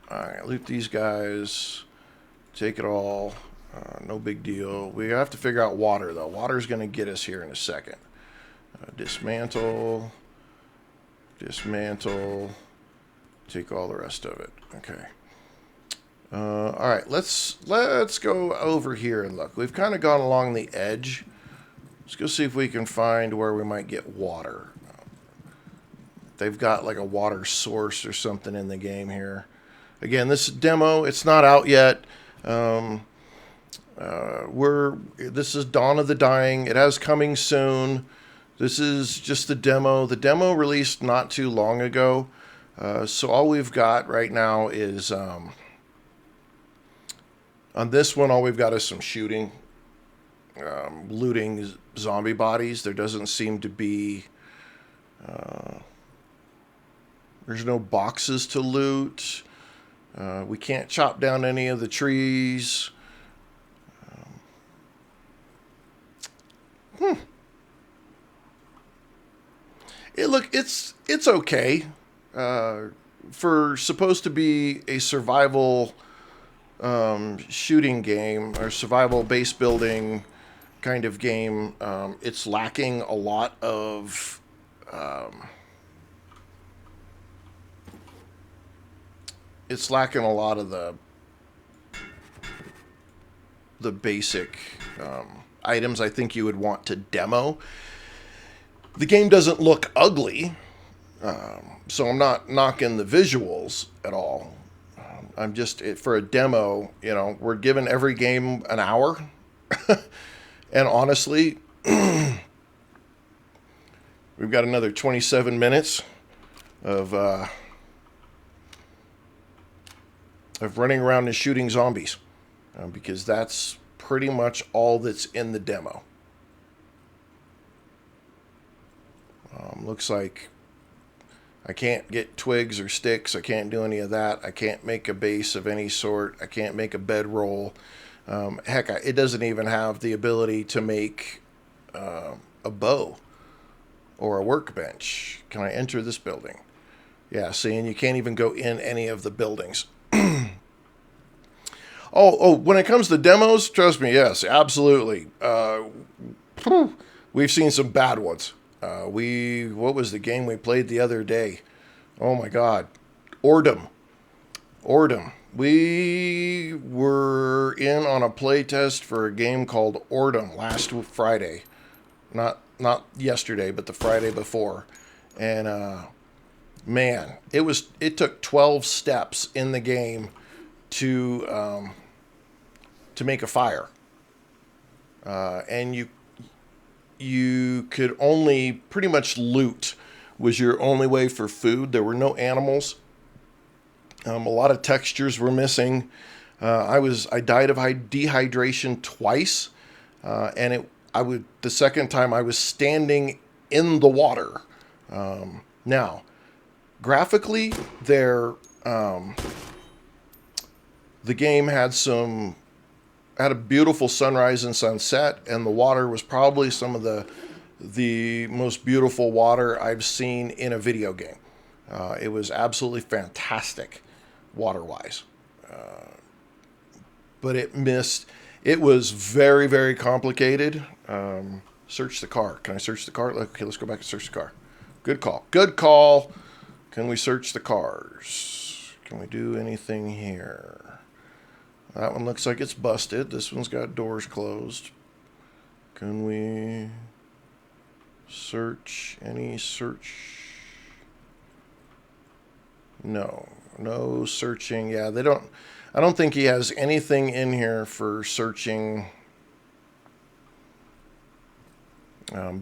Alright, loot these guys. Take it all. No big deal. We have to figure out water, though. Water's going to get us here in a second. Dismantle. Dismantle. Take all the rest of it. Okay. Alright, let's go over here and look. We've kind of gone along the edge. Let's go see if we can find where we might get water. They've got like a water source or something in the game here. Again, this demo, it's not out yet. This is Dawn of the Dying. It has coming soon. This is just the demo. The demo released not too long ago. So all we've got right now is, on this one, all we've got is some shooting, looting zombie bodies. There doesn't seem to be... There's no boxes to loot. We can't chop down any of the trees. It's okay. For supposed to be a survival shooting game or survival base building kind of game, it's lacking a lot of... it's lacking a lot of the basic items I think you would want to demo. The game doesn't look ugly, so I'm not knocking the visuals at all. I'm just for a demo. You know, we're giving every game an hour, and honestly, we've got another 27 minutes of running around and shooting zombies, because that's pretty much all that's in the demo. Looks like I can't get twigs or sticks. I can't do any of that. I can't make a base of any sort. I can't make a bedroll. Heck, it doesn't even have the ability to make a bow or a workbench. Can I enter this building? Yeah, see, and you can't even go in any of the buildings. When it comes to demos, trust me, yes, absolutely. We've seen some bad ones. What was the game we played the other day? Oh my God. Ordum. We were in on a play test for a game called Ordum last Friday. Not yesterday, but the Friday before. And man, it took 12 steps in the game to make a fire. And you could only pretty much loot was your only way for food. There were no animals. A lot of textures were missing. I died of dehydration twice, and the second time I was standing in the water. Now, graphically, the game had a beautiful sunrise and sunset, and the water was probably some of the most beautiful water I've seen in a video game. It was absolutely fantastic water-wise. But it was very, very complicated. Search the car. Can I search the car? Okay, let's go back and search the car. Good call. Can we search the cars? Can we do anything here? That one looks like it's busted. This one's got doors closed. Can we search any search? No searching. Yeah, I don't think he has anything in here for searching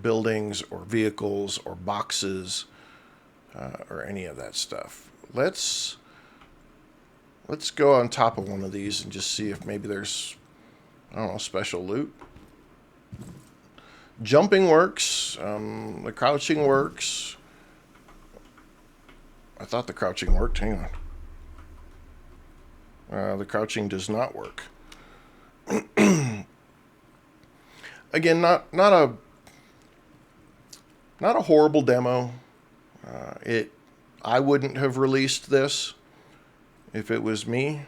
buildings or vehicles or boxes or any of that stuff. Let's go on top of one of these and just see if maybe there's, I don't know, special loot. Jumping works. The crouching works. I thought the crouching worked. Hang on. The crouching does not work. Again, not a horrible demo. I wouldn't have released this if it was me.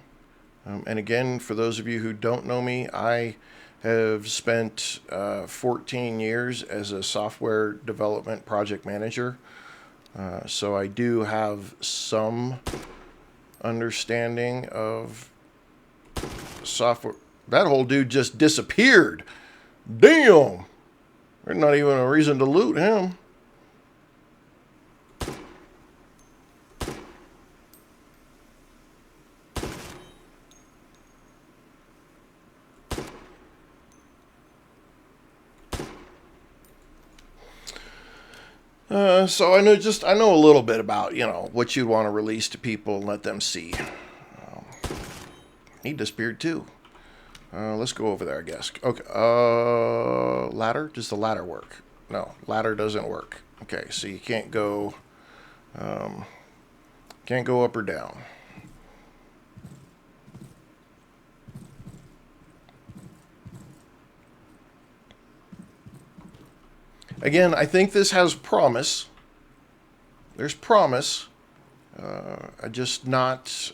And again, for those of you who don't know me, I have spent 14 years as a software development project manager. So I do have some understanding of software. That whole dude just disappeared. Damn! There's not even a reason to loot him. So I know a little bit about, what you'd want to release to people and let them see. He disappeared too. Let's go over there, I guess. Okay. Ladder? Does the ladder work? No, ladder doesn't work. Okay, so you can't go up or down. Again, I think this has promise. There's promise. I just not...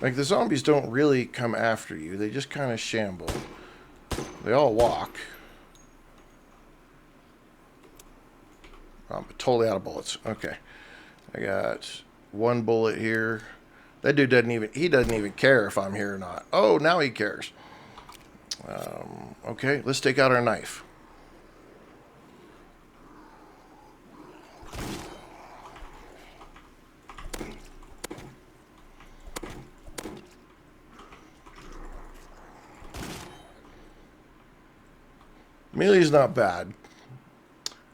like, the zombies don't really come after you. They just kind of shamble. They all walk. I'm totally out of bullets. Okay. I got one bullet here. That dude doesn't even care if I'm here or not. Oh, now he cares. Okay, let's take out our knife. Melee's not bad.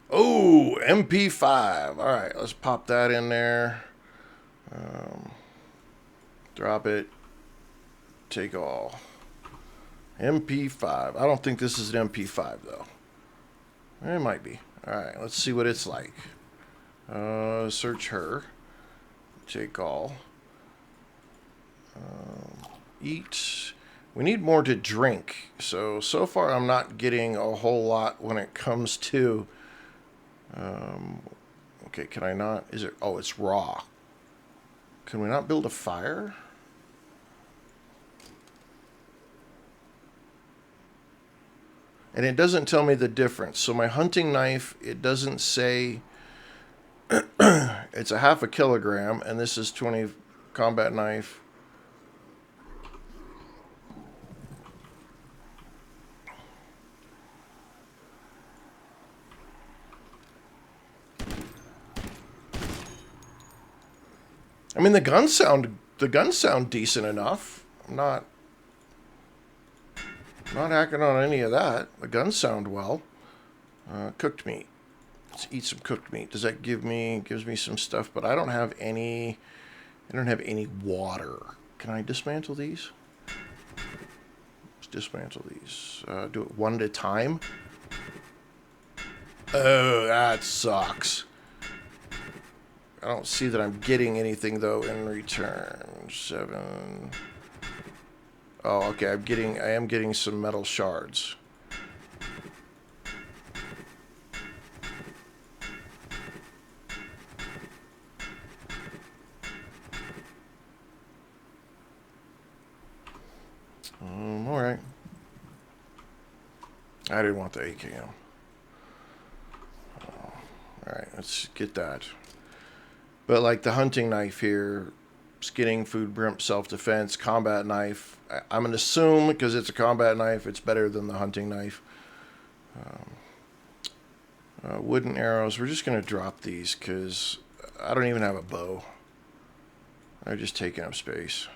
Oh, MP5. All right, let's pop that in there. Drop it. Take all. MP5. I don't think this is an MP5, though. It might be. All right, let's see what it's like. Search her. Take all. Eat. We need more to drink. So far I'm not getting a whole lot when it comes to... okay, can I not? Is it... Oh, it's raw. Can we not build a fire? And it doesn't tell me the difference. So my hunting knife, it doesn't say... it's a half a kilogram, and this is 20 combat knife. I mean, the guns sound decent enough. I'm not hacking on any of that. The guns sound well. Cooked meat. Let's eat some cooked meat. Does that gives me some stuff? But I don't have any water. Can I dismantle these? Let's dismantle these. Do it one at a time. Oh, that sucks. I don't see that I'm getting anything though in return. 7. Oh, okay. I am getting some metal shards. All right. I didn't want the AKM. All right, let's get that. But like the hunting knife here, skinning, food brimp, self-defense, combat knife. I'm going to assume, because it's a combat knife, it's better than the hunting knife. Wooden arrows. We're just going to drop these because I don't even have a bow. They're just taking up space.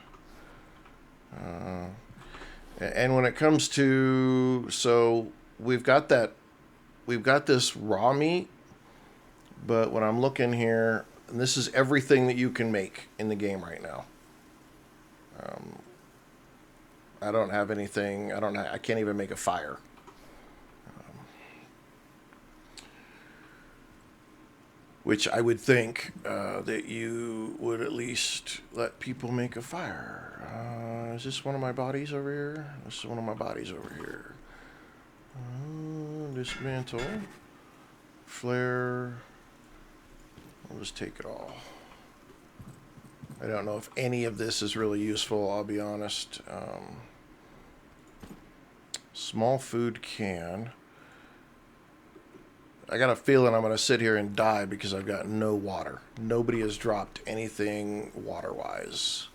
And when it comes to... So we've got this raw meat. But when I'm looking here... And this is everything that you can make in the game right now. I don't have anything. I can't even make a fire. Which I would think that you would at least let people make a fire. Is this one of my bodies over here? This is one of my bodies over here. Dismantle. Flare. I'll just take it all. I don't know if any of this is really useful, I'll be honest. Small food can. I got a feeling I'm going to sit here and die because I've got no water. Nobody has dropped anything water-wise.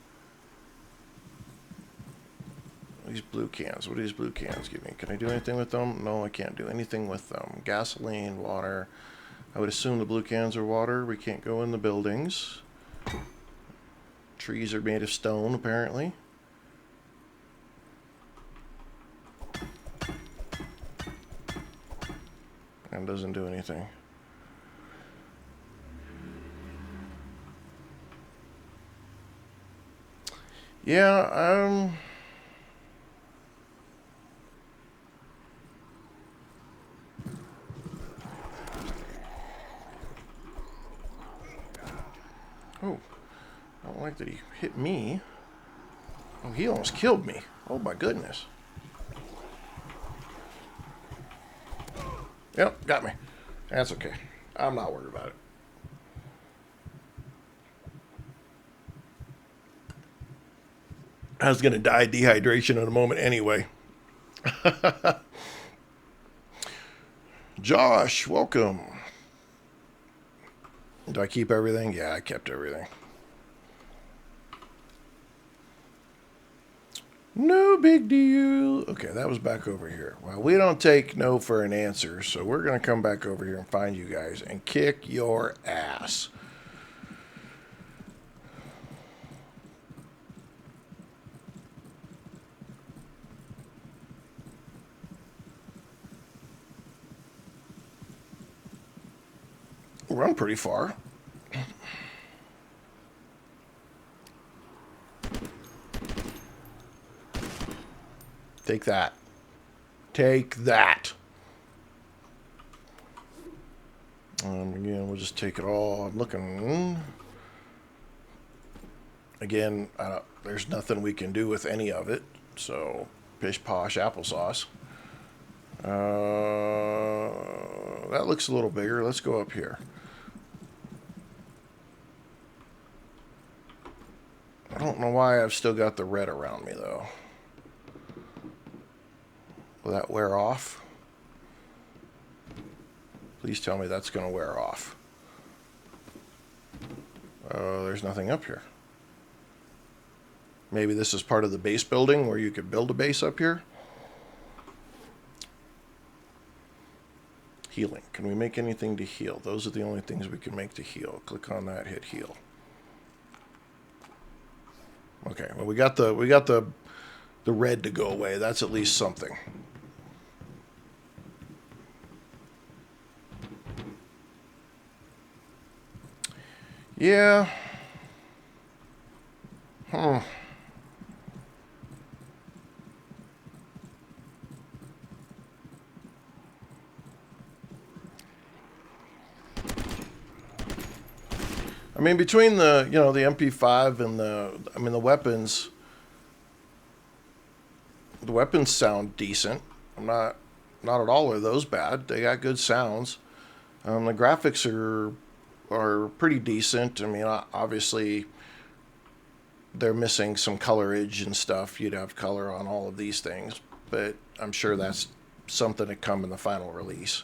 These blue cans. What do these blue cans give me? Can I do anything with them? No, I can't do anything with them. Gasoline, water... I would assume the blue cans are water. We can't go in the buildings. Trees are made of stone, apparently. And doesn't do anything. Yeah, Oh, I don't like that he hit me. Oh, he almost killed me. Oh my goodness. Yep, got me. That's okay. I'm not worried about it. I was going to die of dehydration in a moment anyway. Josh, welcome. Do I keep everything? Yeah, I kept everything. No big deal. Okay, that was back over here. Well, we don't take no for an answer, so we're going to come back over here and find you guys and kick your ass. run pretty far. Take that. Take that. Again, we'll just take it all. I'm looking. Again, there's nothing we can do with any of it. So, pish posh applesauce. That looks a little bigger. Let's go up here. I don't know why I've still got the red around me, though. Will that wear off? Please tell me that's going to wear off. There's nothing up here. Maybe this is part of the base building where you could build a base up here. Healing. Can we make anything to heal? Those are the only things we can make to heal. Click on that, hit heal. Okay, well we got the red to go away. That's at least something. Yeah. I mean, between the, the MP5 and the weapons sound decent. Not at all are those bad. They got good sounds. The graphics are pretty decent. I mean, obviously they're missing some colorage and stuff. You'd have color on all of these things, but I'm sure that's something to come in the final release,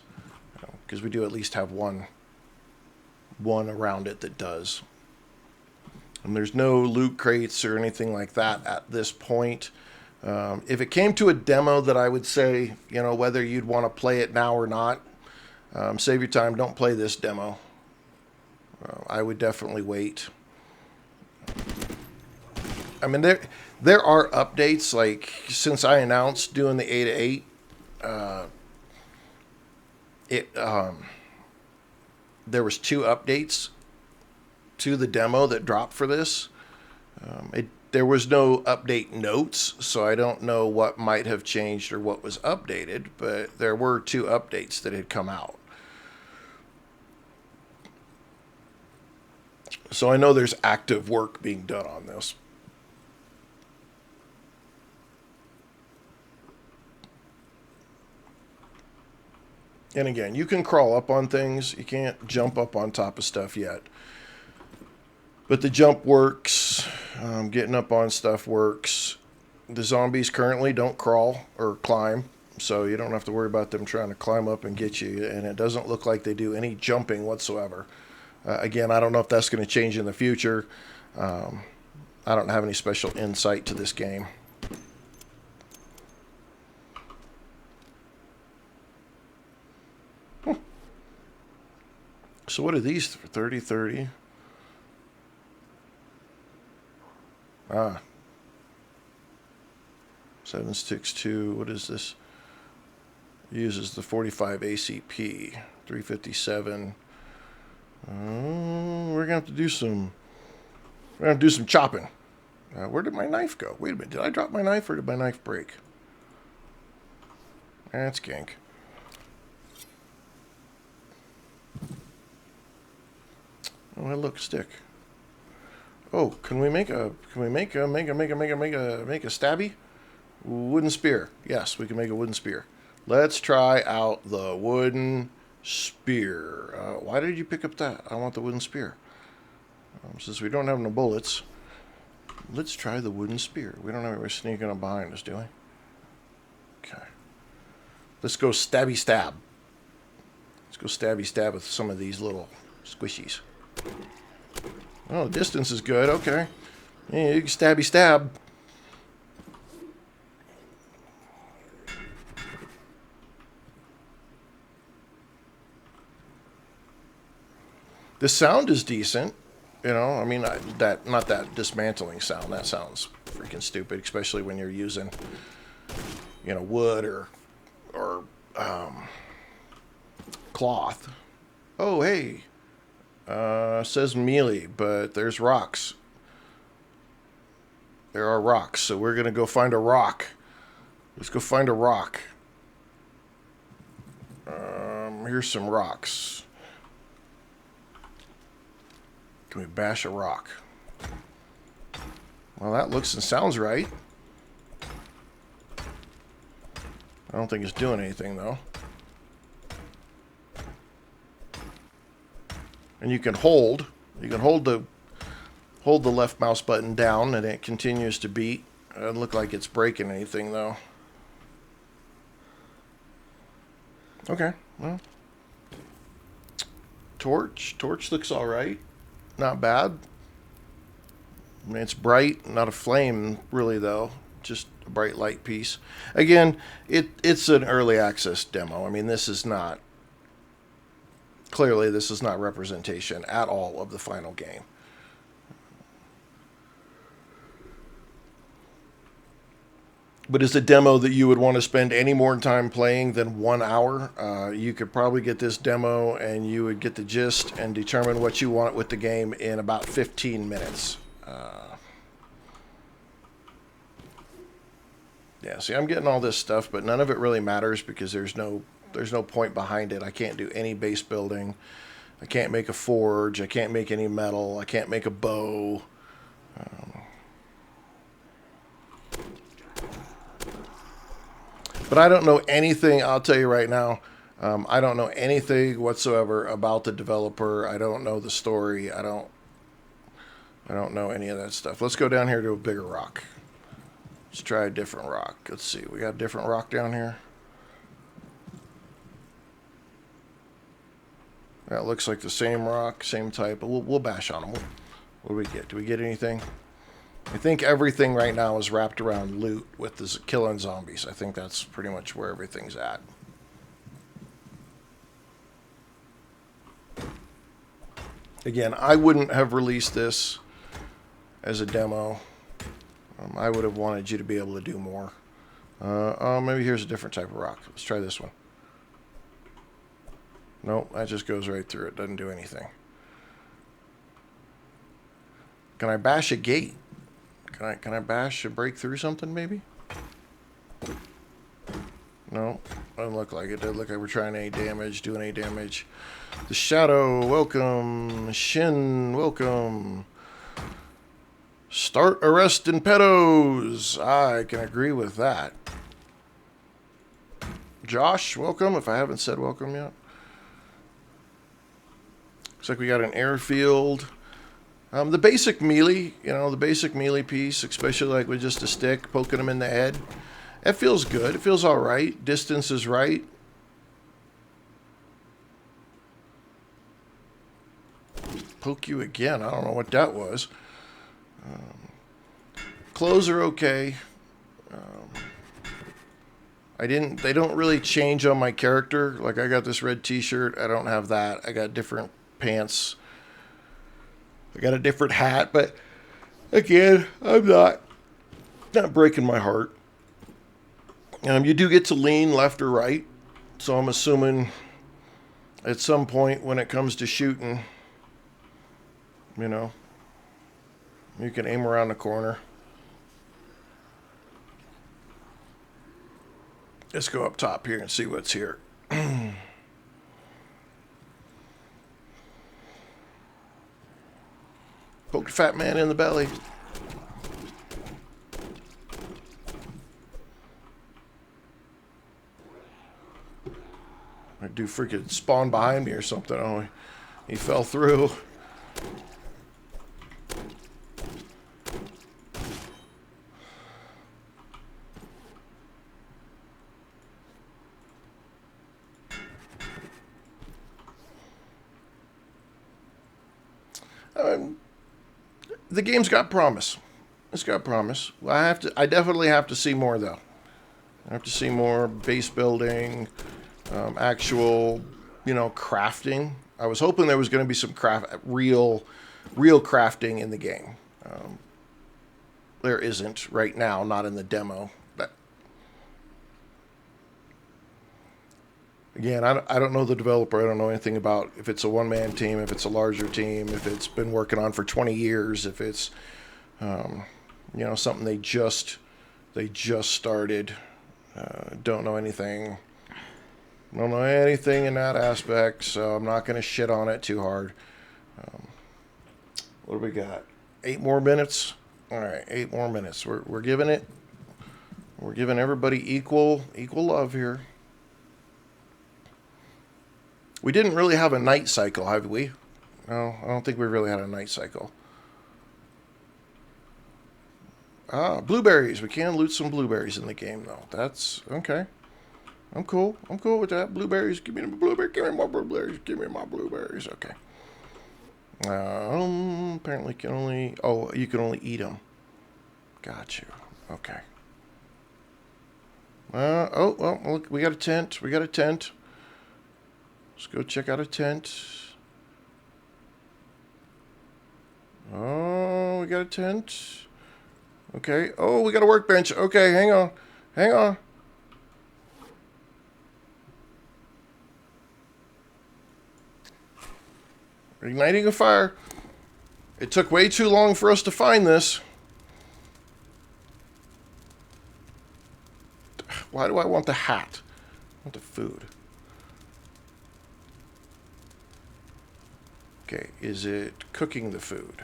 because we do at least have one around it that does. And there's no loot crates or anything like that at this point. If it came to a demo that I would say, whether you'd want to play it now or not, save your time, don't play this demo. I would definitely wait. I mean, there are updates, like since I announced doing the 8-8, there was 2 updates to the demo that dropped for this. There was no update notes, so I don't know what might have changed or what was updated, but there were 2 updates that had come out. So I know there's active work being done on this. And again, you can crawl up on things. You can't jump up on top of stuff yet. But the jump works. Getting up on stuff works. The zombies currently don't crawl or climb, so you don't have to worry about them trying to climb up and get you. And it doesn't look like they do any jumping whatsoever. Again, I don't know if that's going to change in the future. I don't have any special insight to this game. So what are these? 30, 30. 762. What is this? Uses the 45 ACP. 357. We're gonna have to do some. We're gonna do some chopping. Where did my knife go? Wait a minute. Did I drop my knife or did my knife break? That's gank. Oh, look, stick. Oh, can we make a stabby? Wooden spear. Yes, we can make a wooden spear. Let's try out the wooden spear. Why did you pick up that? I want the wooden spear. Since we don't have no bullets, let's try the wooden spear. We don't have anybody sneaking up behind us, do we? Okay. Let's go stabby stab. Let's go stabby stab with some of these little squishies. Oh, distance is good. Okay. Yeah, you can stabby stab. The sound is decent. I mean, not that dismantling sound. That sounds freaking stupid, especially when you're using, wood or cloth. Oh, hey. Says melee, but there's rocks. There are rocks, so we're going to go find a rock. Let's go find a rock. Here's some rocks. Can we bash a rock? Well, that looks and sounds right. I don't think it's doing anything, though. And you can hold the left mouse button down, and it continues to beat. It doesn't look like it's breaking anything, though. Okay, well. Torch looks all right. Not bad. I mean, it's bright, not a flame, really, though. Just a bright light piece. Again, it's an early access demo. I mean, this is not... Clearly, this is not representation at all of the final game. But it's a demo that you would want to spend any more time playing than 1 hour. You could probably get this demo and you would get the gist and determine what you want with the game in about 15 minutes. Yeah, see, I'm getting all this stuff, but none of it really matters because there's no point behind it. I can't do any base building. I can't make a forge. I can't make any metal. I can't make a bow. But I don't know anything, I'll tell you right now, I don't know anything whatsoever about the developer. I don't know the story. I don't know any of that stuff. Let's go down here to a bigger rock. Let's try a different rock. Let's see, we got a different rock down here. That looks like the same rock, same type, but we'll bash on them. What do we get? Do we get anything? I think everything right now is wrapped around loot with this killing zombies. I think that's pretty much where everything's at. Again, I wouldn't have released this as a demo. I would have wanted you to be able to do more. Maybe here's a different type of rock. Let's try this one. Nope, that just goes right through it. Doesn't do anything. Can I bash a gate? Can I bash a break through something, maybe? No, doesn't look like it. Doesn't look like we're trying any damage, doing any damage. The Shadow, welcome. Shin, welcome. Start arresting pedos. I can agree with that. Josh, welcome, if I haven't said welcome yet. Looks like we got an airfield. The basic melee, the basic melee piece, especially like with just a stick, poking them in the head. It feels good. It feels all right. Distance is right. Poke you again. I don't know what that was. Clothes are okay. They don't really change on my character. Like I got this red t-shirt. I don't have that. I got different pants. I got a different hat, but again, I'm not breaking my heart. You do get to lean left or right, so I'm assuming at some point when it comes to shooting, you can aim around the corner. Let's go up top here and see what's here. Poke the fat man in the belly. I do freaking spawn behind me or something. Oh, he fell through. The game's got promise. It's got promise. I definitely have to see more though. I have to see more base building, actual, crafting. I was hoping there was going to be some real crafting in the game. There isn't right now, not in the demo. But Again, I don't know the developer. I don't know anything about if it's a one-man team, if it's a larger team, if it's been working on for 20 years, if it's, something they just started. Don't know anything. Don't know anything in that aspect, so I'm not going to shit on it too hard. What do we got? 8 more minutes? All right, 8 more minutes. We're giving it. We're giving everybody equal love here. We didn't really have a night cycle, have we? No, I don't think we really had a night cycle. Ah, blueberries. We can loot some blueberries in the game, though. That's okay. I'm cool. I'm cool with that. Blueberries. Give me the blueberries. Give me my blueberries. Give me my blueberries. Okay. Apparently can only... Oh, you can only eat them. Got you. Okay. Well, look, we got a tent. We got a tent. Let's go check out a tent. Oh, we got a tent. Okay. Oh, we got a workbench. Okay, hang on. Hang on. Igniting a fire. It took way too long for us to find this. Why do I want the hat? I want the food. Okay, is it cooking the food?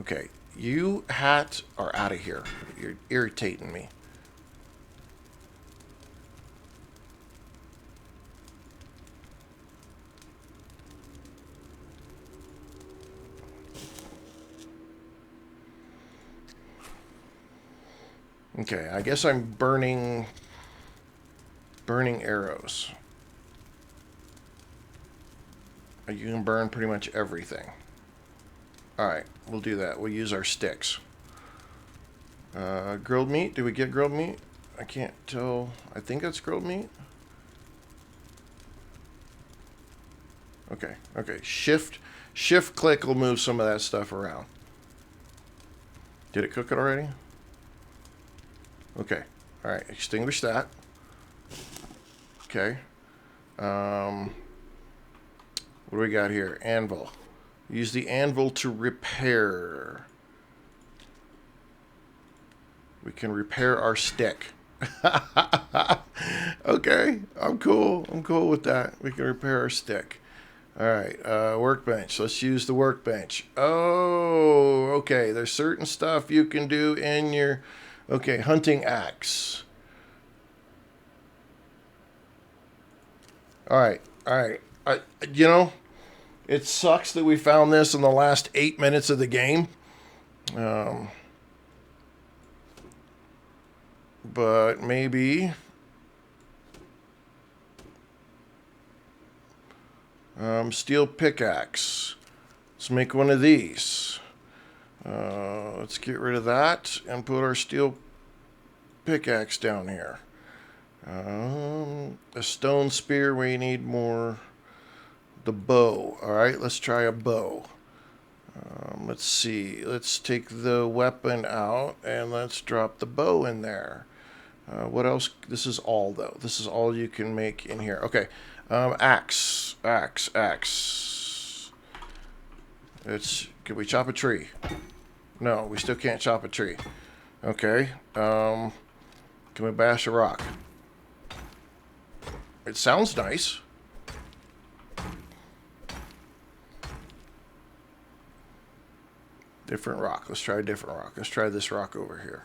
Okay, you hat are out of here. You're irritating me. Okay, I guess I'm burning arrows. You can burn pretty much everything. Alright, we'll do that. We'll use our sticks. Grilled meat? Did we get grilled meat? I can't tell. I think that's grilled meat. Okay, okay. Shift click will move some of that stuff around. Did it cook it already? Okay. Alright, extinguish that. Okay. What do we got here? Anvil. Use the anvil to repair. We can repair our stick. Okay, I'm cool. I'm cool with that. We can repair our stick. All right, workbench. Let's use the workbench. Oh, okay. There's certain stuff you can do in your... Okay, hunting axe. All right, all right. It sucks that we found this in the last 8 minutes of the game. But maybe... steel pickaxe. Let's make one of these. Let's get rid of that and put our steel pickaxe down here. A stone spear, we need more. The bow. Alright, let's try a bow. Let's see. Let's take the weapon out and let's drop the bow in there. What else? This is all, though. This is all you can make in here. Okay. Axe. Can we chop a tree? No, we still can't chop a tree. Okay. Can we bash a rock? It sounds nice. Different rock. Let's try a different rock. Let's try this rock over here.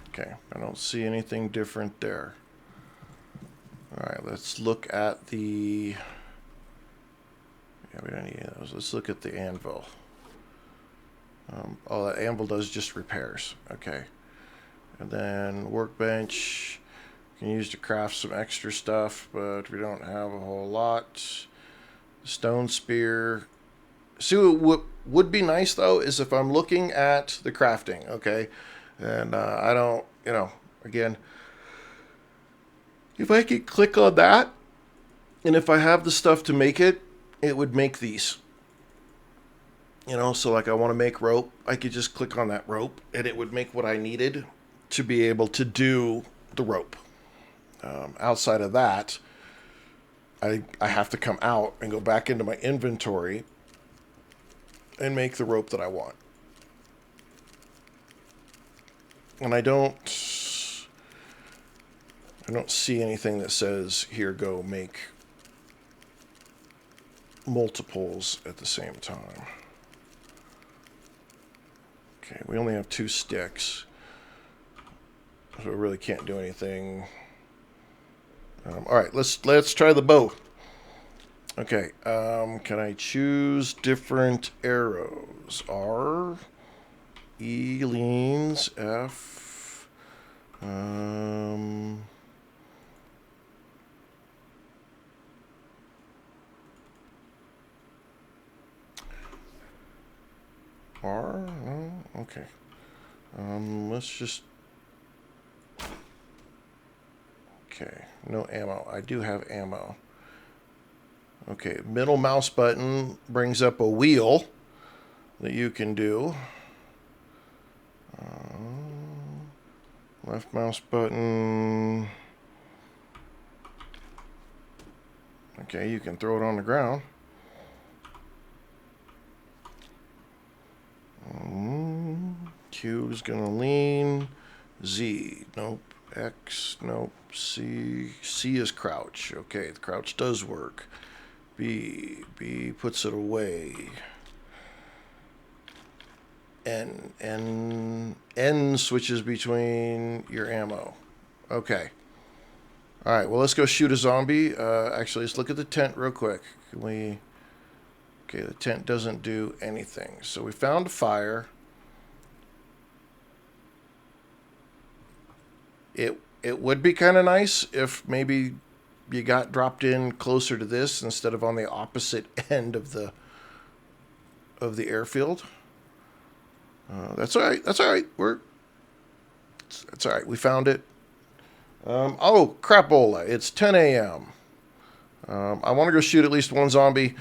Okay, I don't see anything different there. Alright, let's look at the... Yeah, we don't need any of those. Let's look at the anvil. Oh, that anvil does just repairs. Okay. And then workbench. You can use to craft some extra stuff, but we don't have a whole lot. Stone spear. See, what would be nice, though, is if I'm looking at the crafting, okay? And I don't, again, If I could click on that, and if I have the stuff to make it, it would make these. You know, so like I want to make rope, I could just click on that rope, and it would make what I needed to be able to do the rope. Outside of that, I have to come out and go back into my inventory and make the rope that I want. And I don't see anything that says, here, go make multiples at the same time. Okay, we only have 2 sticks, so we really can't do anything. All right, let's try the bow. Okay, can I choose different arrows? R, E leans, F, R, oh, okay. Let's just, okay, no ammo. I do have ammo. Okay, middle mouse button brings up a wheel that you can do. Left mouse button. Okay, you can throw it on the ground. Q is gonna lean. Z, nope. X, nope. C is crouch. Okay, the crouch does work. B puts it away. N switches between your ammo. Okay. All right, well, let's go shoot a zombie. Actually, let's look at the tent real quick. Can we... Okay, the tent doesn't do anything. So we found a fire. It would be kind of nice if maybe you got dropped in closer to this instead of on the opposite end of the airfield. That's all right. That's all right. That's all right. We found it. Oh, crapola. It's 10 a.m. I want to go shoot at least one zombie.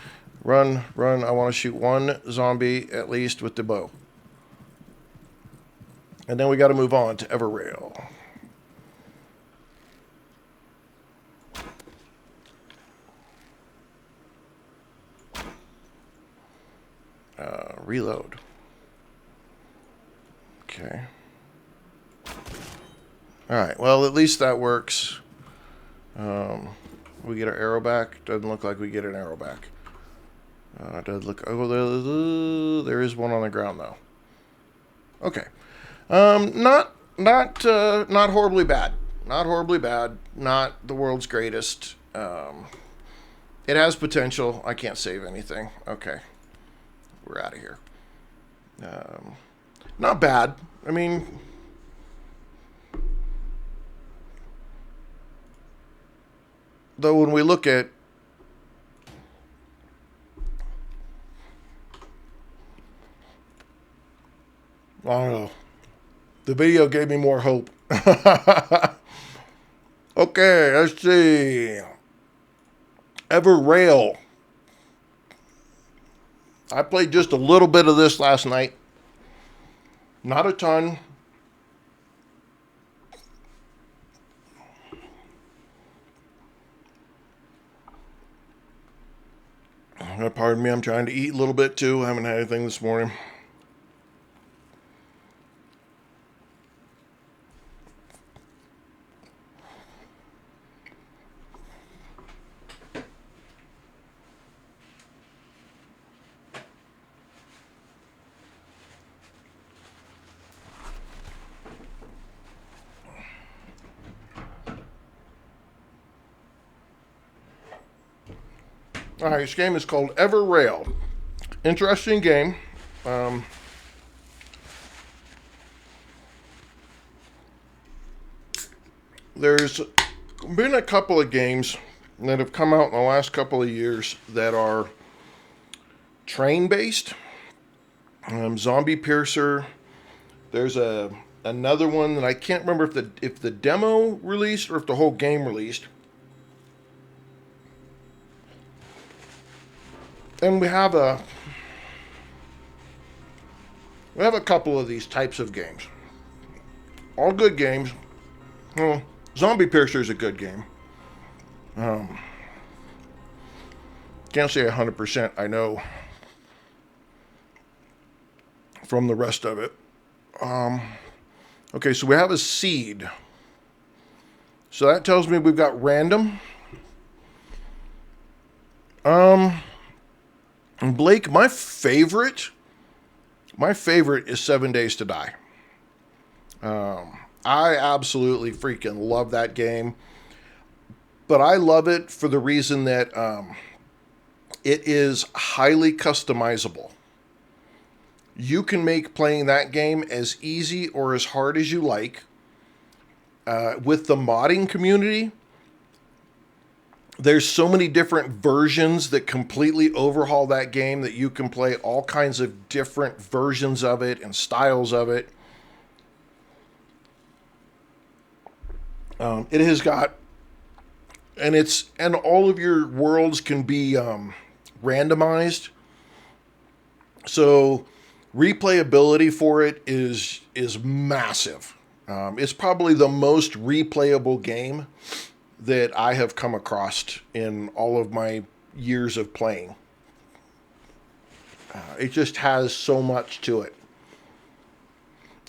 Run. I want to shoot one zombie at least with the bow. And then we got to move on to everrail. Reload. Okay. Alright, well, at least that works. We get our arrow back. Doesn't look like we get an arrow back. Does look... Oh, there is one on the ground, though. Okay. Not horribly bad. Not horribly bad. Not the world's greatest. It has potential. I can't save anything. Okay. We're out of here. Not bad. I mean... Though when we look at... I don't know. The video gave me more hope. Okay, let's see. Everrail. I played just a little bit of this last night. Not a ton. Pardon me, I'm trying to eat a little bit too. I haven't had anything this morning. All right, this game is called Everrail. Interesting game. There's been a couple of games that have come out in the last couple of years that are train-based. Zombie Piercer. There's a another one that I can't remember if the demo released or if the whole game released. And we have a couple of these types of games. All good games. Well, Zombie Piercer is a good game. Can't say 100% I know from the rest of it. Okay, so we have a seed. So that tells me we've got random. Blake, my favorite is 7 Days to Die. I absolutely freaking love that game. But I love it for the reason that it is highly customizable. You can make playing that game as easy or as hard as you like. With the modding community, there's so many different versions that completely overhaul that game that you can play all kinds of different versions of it and styles of it. It has got, and all of your worlds can be randomized. So replayability for it is massive. It's probably the most replayable game that I have come across in all of my years of playing. It just has so much to it.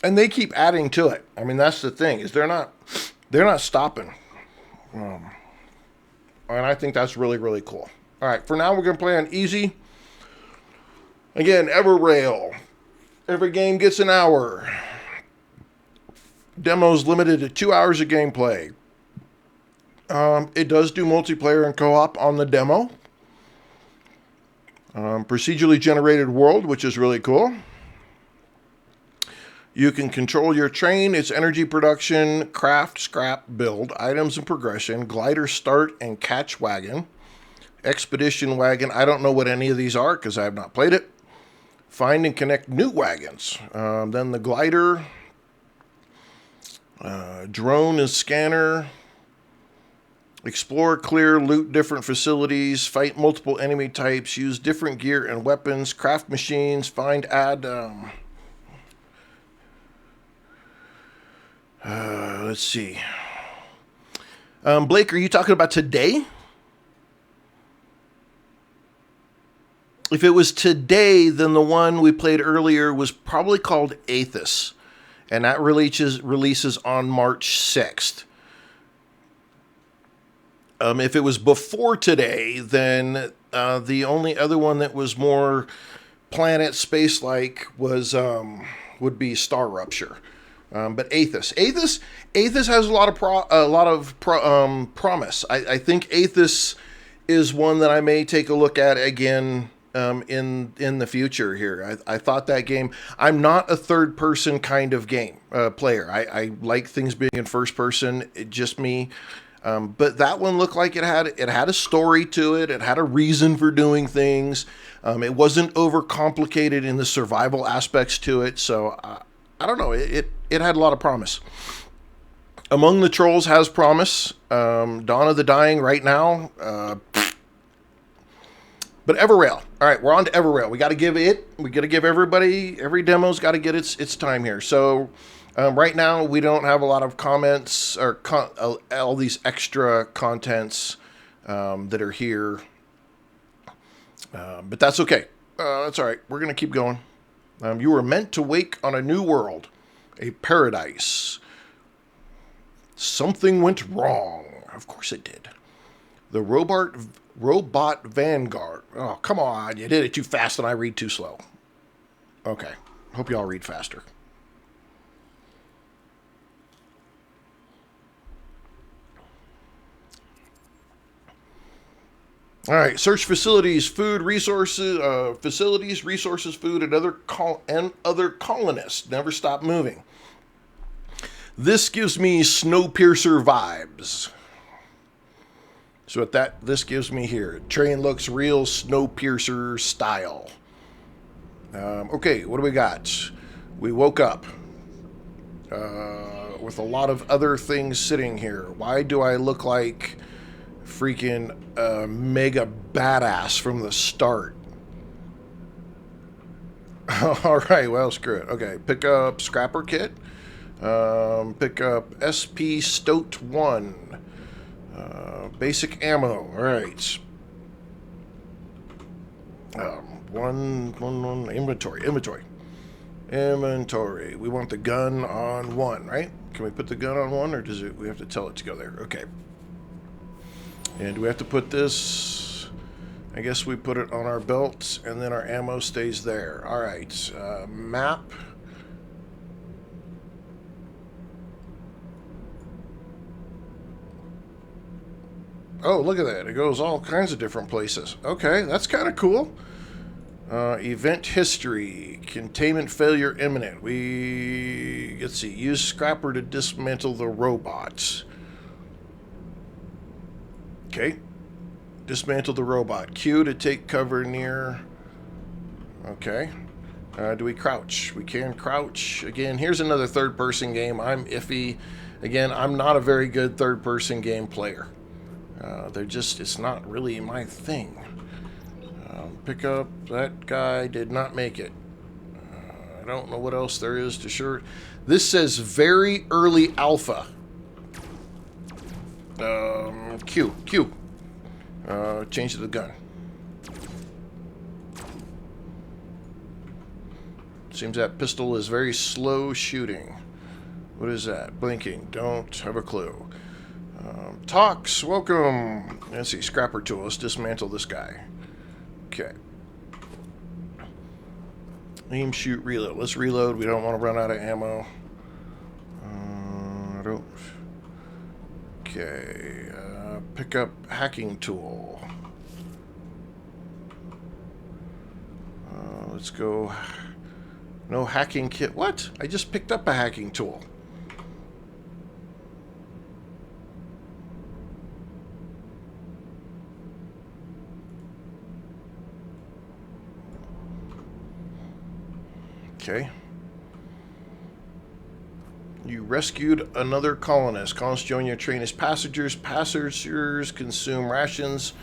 And they keep adding to it. I mean, that's the thing, is they're not stopping. And I think that's really, really cool. All right, for now we're going to play on easy. Again, everrail. Every game gets an hour. Demo's limited to 2 hours of gameplay. It does do multiplayer and co-op on the demo. Procedurally generated world, which is really cool. You can control your train, its energy production, craft, scrap, build, items and progression, glider start and catch wagon, expedition wagon. I don't know what any of these are because I have not played it. Find and connect new wagons. Then the glider, drone and scanner, explore, clear, loot different facilities, fight multiple enemy types, use different gear and weapons, craft machines, find, add, let's see. Blake, are you talking about today? If it was today, then the one we played earlier was probably called Aethus. And that releases on March 6th. If it was before today, then the only other one that was more planet space-like was would be Star Rupture. But Aethus has a lot of promise. I think Aethus is one that I may take a look at again in the future here. I thought that game. I'm not a third person kind of game player. I like things being in first person. Just me. But that one looked like it had a story to it. It had a reason for doing things. It wasn't overcomplicated in the survival aspects to it. So I don't know. It had a lot of promise. Among the Trolls has promise. Dawn of the Dying right now. But everrail. All right, we're on to everrail. We got to give everybody, every demo's got to get its time here. So right now we don't have a lot of comments or all these extra contents that are here. But that's okay. That's all right. We're going to keep going. You were meant to wake on a new world, a paradise. Something went wrong. Of course it did. The Robot Vanguard. Oh, come on. You did it too fast and I read too slow. Okay. Hope you all read faster. All right. Search facilities, food, resources, food, and other colonists. Never stop moving. This gives me Snowpiercer vibes. So this gives me here. Train looks real Snowpiercer style. Okay, what do we got? We woke up. with a lot of other things sitting here. Why do I look like freaking mega badass from the start? All right, well, screw it. Okay, pick up scrapper kit. Pick up SP Stoat 1. Basic ammo. All right. One, inventory. We want the gun on 1, right? Can we put the gun on 1, or does it? We have to tell it to go there. Okay. And do we have to put this? I guess we put it on our belt, and then our ammo stays there. All right. Map. Oh, look at that. It goes all kinds of different places. Okay, that's kind of cool. Event history. Containment failure imminent. Let's see. Use scrapper to dismantle the robot. Okay. Dismantle the robot. Q to take cover near. Okay. Do we crouch? We can crouch. Again, here's another third-person game. I'm iffy. Again, I'm not a very good third-person game player. It's not really my thing. Pick up, that guy did not make it. I don't know what else there is to sure. This says very early alpha. Q. Change to the gun. Seems that pistol is very slow shooting. What is that? Blinking. Don't have a clue. Tox, welcome. Let's see, scrapper tool. Let's dismantle this guy. Okay. Aim, shoot, reload. Let's reload. We don't want to run out of ammo. Okay. Pick up hacking tool. Let's go. No hacking kit. What? I just picked up a hacking tool. Okay. You rescued another colonist. Colonists join your train as passengers. Passengers consume rations,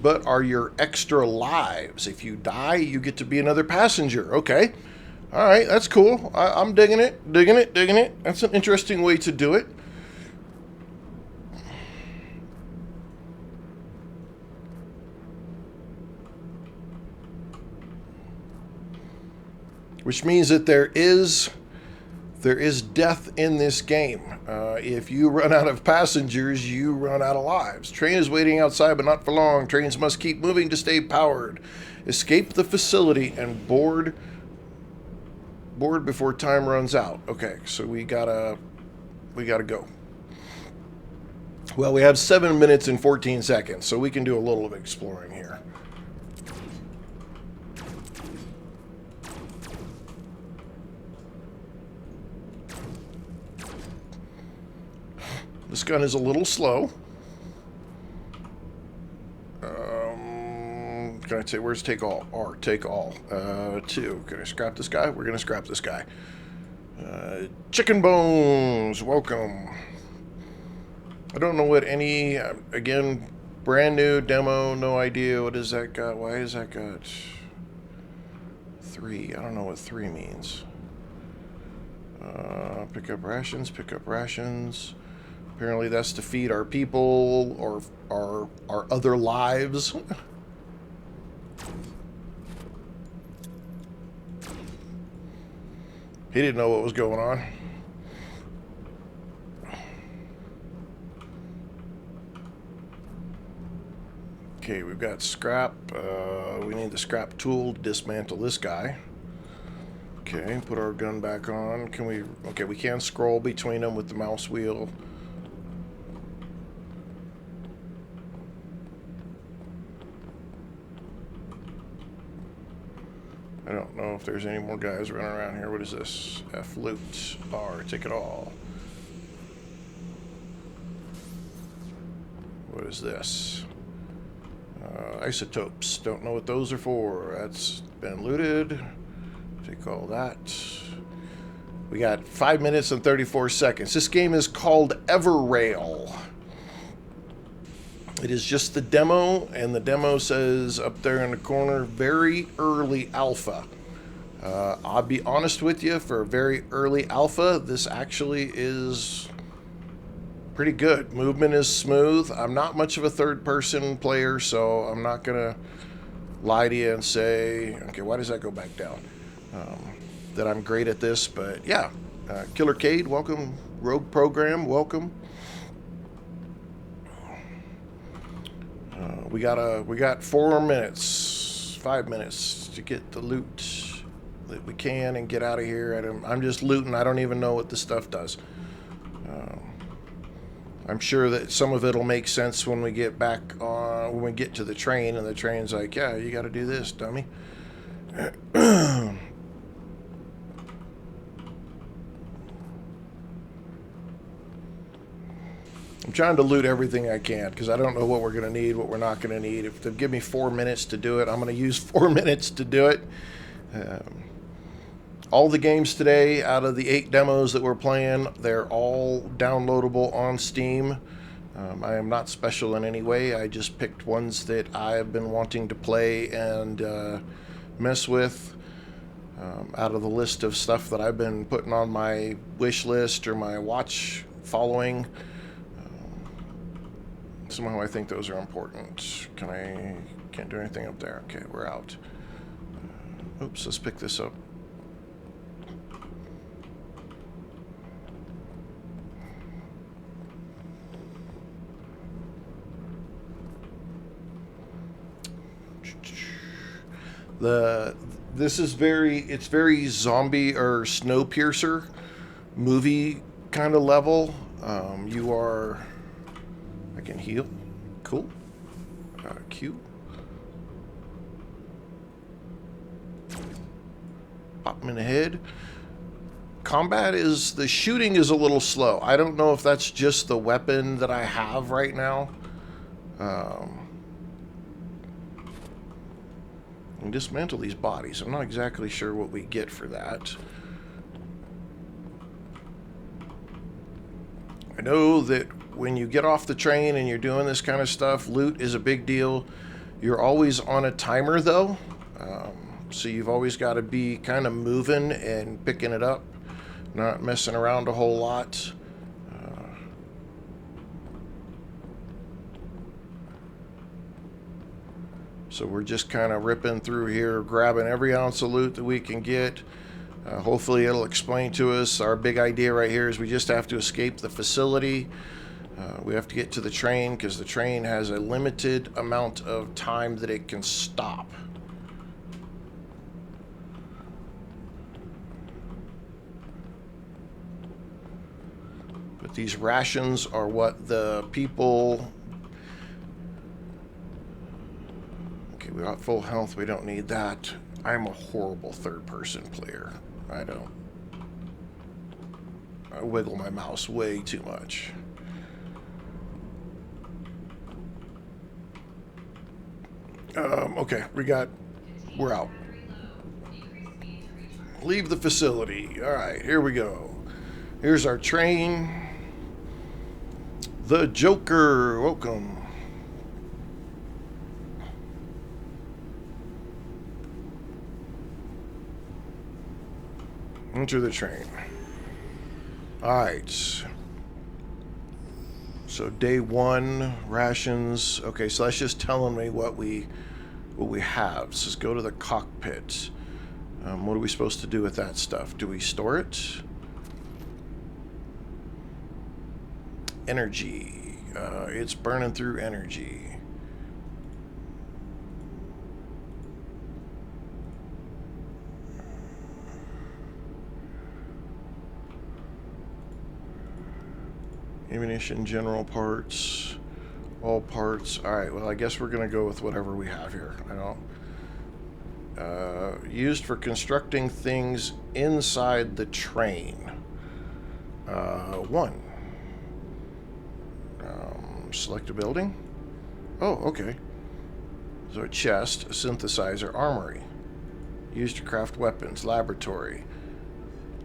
but are your extra lives. If you die, you get to be another passenger. Okay. All right, that's cool. I'm digging it. Digging it. That's an interesting way to do it. Which means that there is death in this game. If you run out of passengers, you run out of lives. Train is waiting outside, but not for long. Trains must keep moving to stay powered. Escape the facility and board before time runs out. Okay, so we gotta go. Well, we have 7 minutes and 14 seconds, so we can do a little of exploring here. This gun is a little slow. Can I say, where's take all? R, take all. 2. Can I scrap this guy? We're going to scrap this guy. Chicken bones, welcome. I don't know what any, again, brand new demo, no idea. What is that got? Why is that got 3? I don't know what 3 means. Pick up rations. Apparently that's to feed our people or our other lives. He didn't know what was going on. Okay, we've got scrap. We need the scrap tool to dismantle this guy. Okay, put our gun back on. Can we... Okay, we can scroll between them with the mouse wheel. I don't know if there's any more guys running around here. What is this? F loot. R, take it all. What is this? Isotopes. Don't know what those are for. That's been looted. Take all that. We got 5 minutes and 34 seconds. This game is called Everrail. It is just the demo, and the demo says up there in the corner, very early alpha. I'll be honest with you, for a very early alpha, this actually is pretty good. Movement is smooth. I'm not much of a third-person player, so I'm not going to lie to you and say, okay, why does that go back down? That I'm great at this, but yeah. Killer Cade, welcome. Rogue Program, welcome. We got 4 minutes, 5 minutes to get the loot that we can and get out of here. I'm just looting. I don't even know what the stuff does. I'm sure that some of it'll make sense when we get back on, when we get to the train, and the train's like, yeah, you got to do this, dummy. I'm trying to loot everything I can because I don't know what we're going to need, what we're not going to need. If they give me 4 minutes to do it, I'm going to use 4 minutes to do it. All the games today, out of the 8 demos that we're playing, they're all downloadable on Steam. I am not special in any way. I just picked ones that I've been wanting to play and mess with out of the list of stuff that I've been putting on my wish list or my watch following. Somehow I think those are important. Can't do anything up there. Okay, we're out. Oops, let's pick this up. This is it's very zombie or Snowpiercer movie kind of level. I can heal. Cool. Q. Pop him in the head. Combat the shooting is a little slow. I don't know if that's just the weapon that I have right now. And dismantle these bodies. I'm not exactly sure what we get for that. I know that when you get off the train and you're doing this kind of stuff, loot is a big deal. You're always on a timer though. So you've always got to be kind of moving and picking it up, not messing around a whole lot. So we're just kind of ripping through here, grabbing every ounce of loot that we can get. Hopefully it'll explain to us. Our big idea right here is we just have to escape the facility. We have to get to the train because the train has a limited amount of time that it can stop. But these rations are what the people... Okay, we got full health. We don't need that. I'm a horrible third-person player. I wiggle my mouse way too much. Okay, we're out. Leave the facility. All right, here we go. Here's our train. The Joker, welcome. Enter the train. All right. So day 1, rations. Okay, so that's just telling me what we have. So let's go to the cockpit. What are we supposed to do with that stuff? Do we store it? Energy. It's burning through energy. Ammunition, general parts, all parts. All right, well, I guess we're going to go with whatever we have here. Used for constructing things inside the train. 1. Select a building. Oh, okay. So a chest, a synthesizer, armory. Used to craft weapons, laboratory.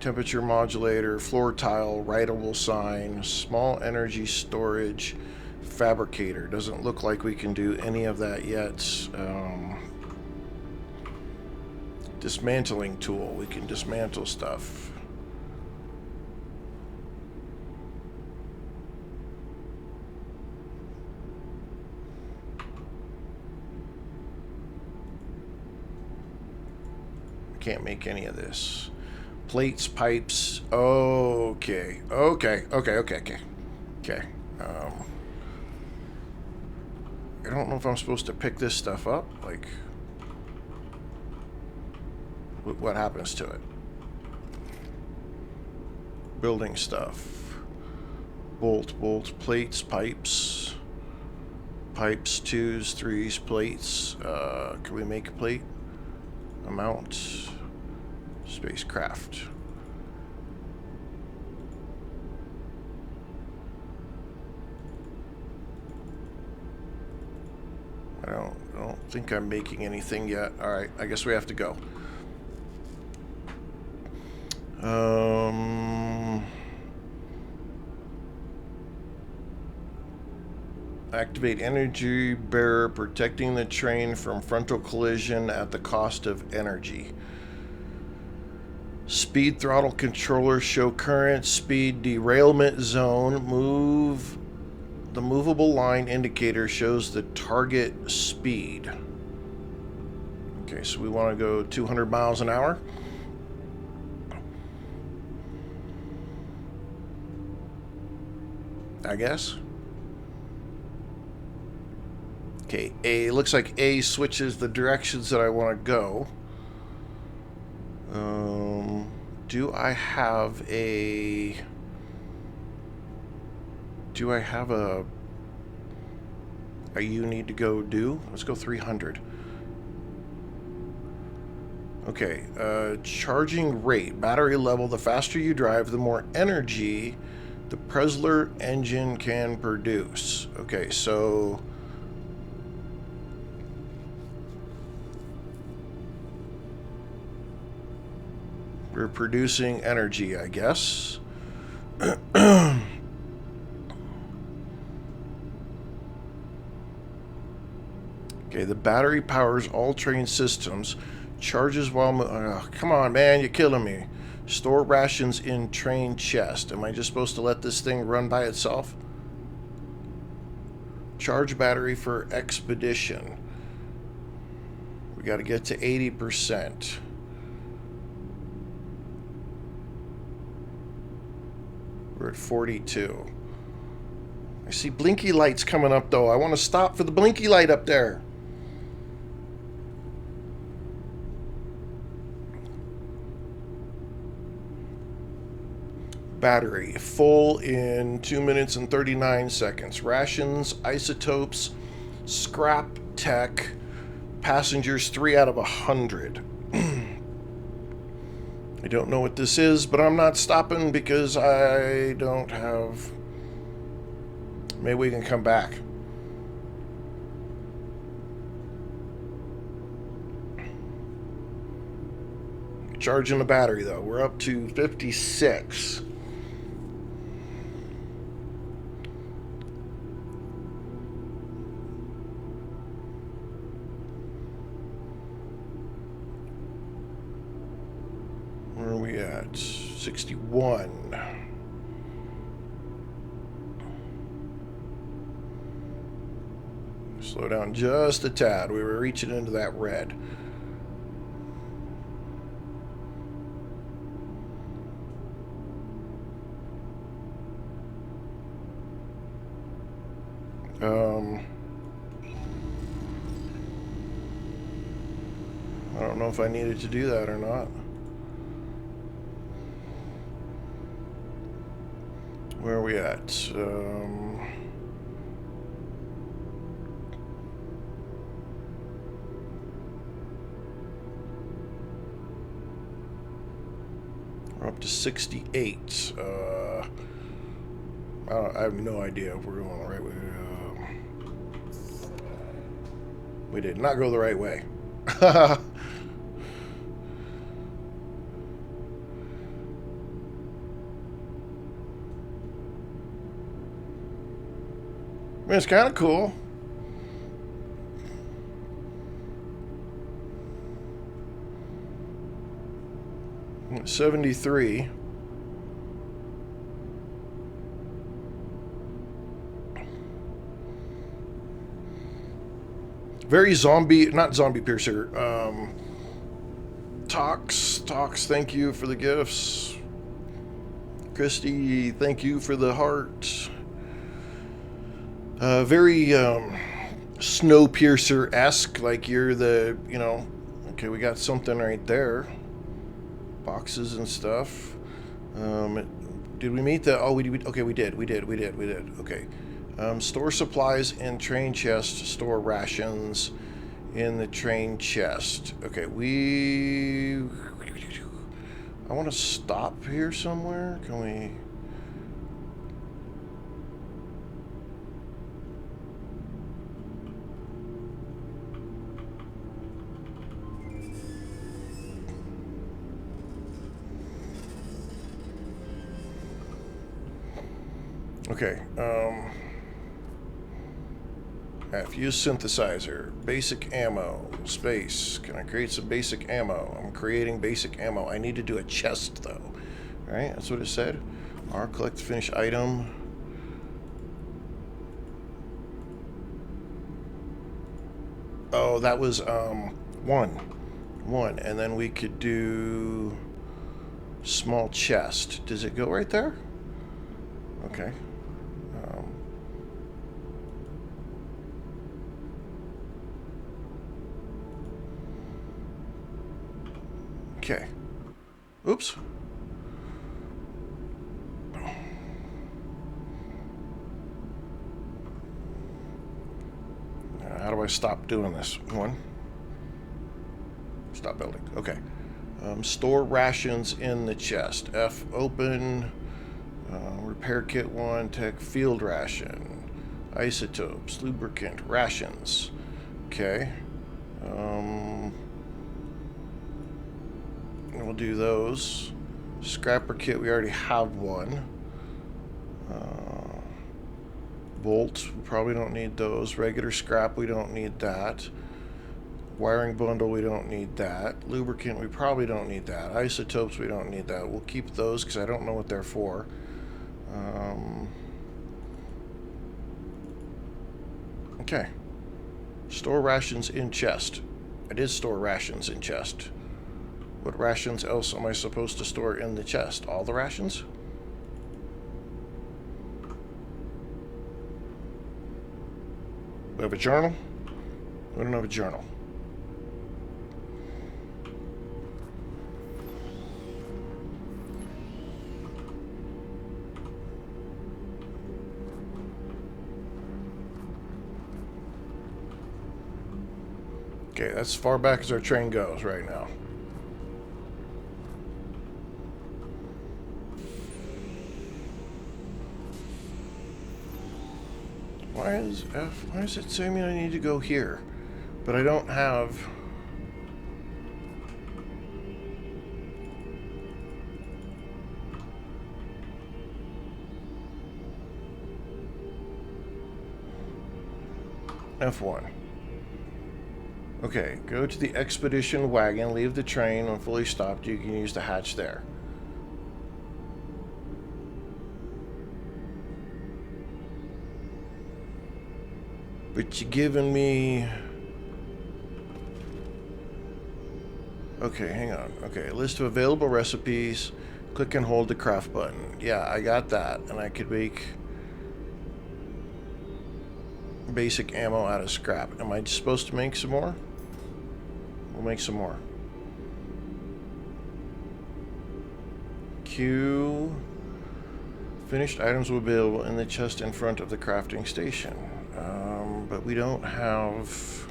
temperature modulator, floor tile, writable sign, small energy storage, fabricator. Doesn't look like we can do any of that yet. Dismantling tool. We can dismantle stuff. Can't make any of this. Plates, pipes. Okay. Okay. I don't know if I'm supposed to pick this stuff up. Like, what happens to it? Building stuff. Bolt, plates, pipes. Pipes, 2s, 3s, plates. Can we make a plate? Amount. Spacecraft. I don't think I'm making anything yet. All right, I guess we have to go. Activate energy bearer, protecting the train from frontal collision at the cost of energy. Speed throttle controller, show current speed derailment zone. Move. The movable line indicator shows the target speed. Okay, so we want to go 200 miles an hour. I guess. Okay, A. Looks like A switches the directions that I want to go. Do I have a you need to go do? Let's go 300. Okay, charging rate, battery level. The faster you drive, the more energy the Presler engine can produce. Okay, so we're producing energy, I guess. Okay, the battery powers all train systems. Charges while... come on, man, you're killing me. Store rations in train chest. Am I just supposed to let this thing run by itself? Charge battery for expedition. We got to get to 80%. We're at 42. I see blinky lights coming up, though. I want to stop for the blinky light up there. Battery full in 2 minutes and 39 seconds. Rations, isotopes, scrap tech, passengers 3 out of 100. I don't know what this is, but I'm not stopping because I don't have... Maybe we can come back. Charging the battery, though. We're up to 56. Where are we at? 61. Slow down just a tad. We were reaching into that red. I don't know if I needed to do that or not. Where are we at? We're up to 68. I have no idea if we're going the right way. We did not go the right way. I mean, it's kind of cool. $73. Very zombie, not zombie piercer. Tox, thank you for the gifts. Christy, thank you for the heart. Very Snowpiercer-esque, like you're the, you know, okay, we got something right there. Boxes and stuff. Did we meet the, oh, we okay, we did. Okay. Store supplies in train chest, store rations in the train chest. Okay, I want to stop here somewhere. Can we? Okay, F, use synthesizer, basic ammo, space. Can I create some basic ammo? I'm creating basic ammo. I need to do a chest though, right? That's what it said. R, collect finished item. Oh, that was, one, and then we could do small chest. Does it go right there? Okay. Okay. Oops. How do I stop doing this? One. Stop building. Okay. Store rations in the chest. F, open. Repair kit 1. Tech field ration. Isotopes. Lubricant. Rations. Okay. We'll do those. Scrapper kit, we already have one. Bolt, we probably don't need those. Regular scrap, we don't need that. Wiring bundle, we don't need that. Lubricant, we probably don't need that. Isotopes, we don't need that. We'll keep those because I don't know what they're for. Okay. Store rations in chest. I did store rations in chest. What rations else am I supposed to store in the chest? All the rations? We have a journal? We don't have a journal. Okay, that's as far back as our train goes right now. Why is it saying I need to go here? But I don't have... F1. Okay, go to the expedition wagon, leave the train. When fully stopped, you can use the hatch there. But you're giving me... Okay, hang on. Okay, list of available recipes. Click and hold the craft button. Yeah, I got that. And I could make basic ammo out of scrap. Am I supposed to make some more? We'll make some more. Q. Finished items will be available in the chest in front of the crafting station. But we don't have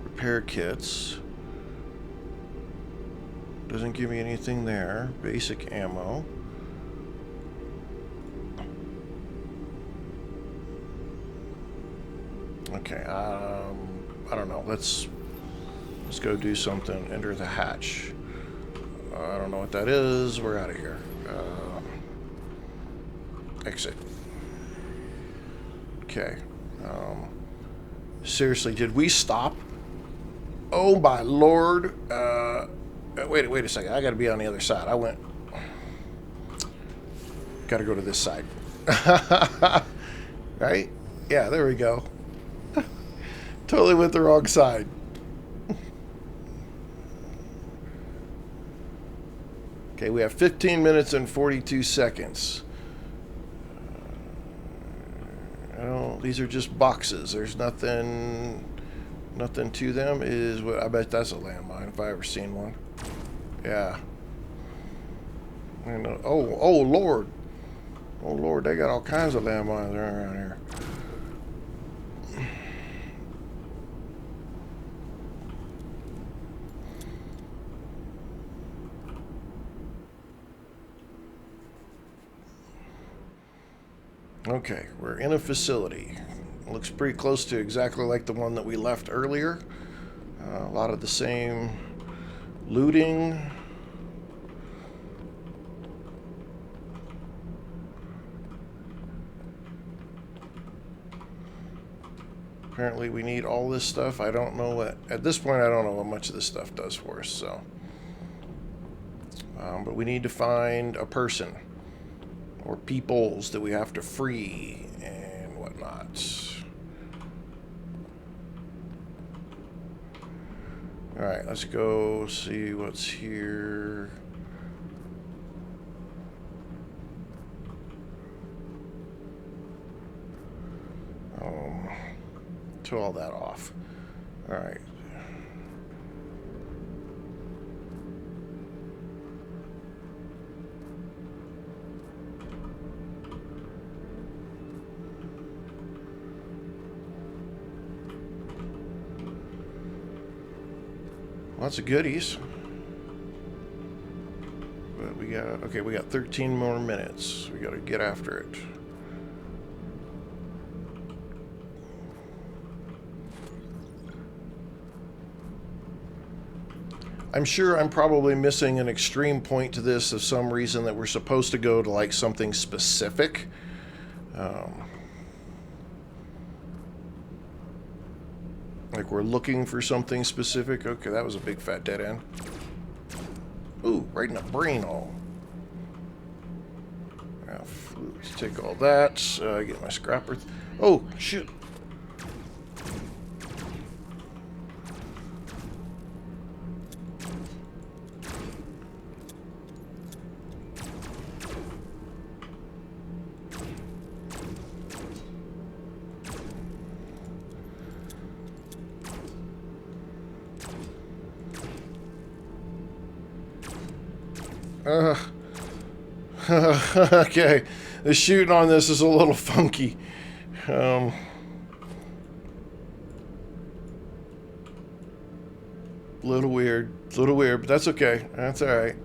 repair kits. Doesn't give me anything there. Basic ammo. Okay, I don't know. Let's go do something. Enter the hatch. I don't know what that is. We're out of here. Exit. Okay. Seriously, did we stop? Oh my lord. Wait a second. I gotta be on the other side. I went. Gotta go to this side. Right? Yeah, there we go. Totally went the wrong side. Okay, we have 15 minutes and 42 seconds. These are just boxes. There's nothing to them. Is what I bet that's a landmine if I ever seen one. Yeah. And, oh Lord. Oh Lord, they got all kinds of landmines around here. Okay, we're in a facility. Looks pretty close to exactly like the one that we left earlier. A lot of the same looting. Apparently we need all this stuff. I don't know what, at this point I don't know what much of this stuff does for us, so. But we need to find a person or peoples that we have to free and whatnot. Alright, let's go see what's here. Turn all that off. Alright. Lots of goodies. But we got 13 more minutes. We got to get after it. I'm sure I'm probably missing an extreme point to this of some reason that we're supposed to go to like something specific. Like we're looking for something specific. Okay, that was a big fat dead end. Ooh, right in the brain hole. Let's take all that. Get my scrapper. Oh, shit. Okay, the shooting on this is a little funky. Little weird, but that's okay. That's all right.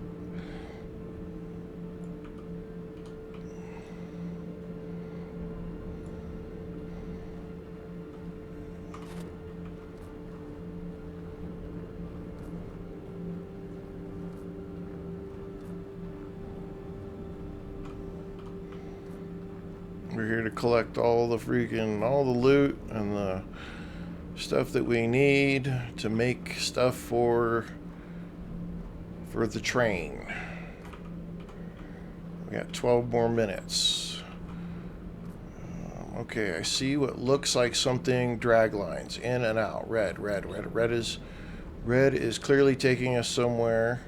We're here to collect all the loot and the stuff that we need to make stuff for the train. We got 12 more minutes. Okay, I see what looks like something drag lines in and out. Red is clearly taking us somewhere.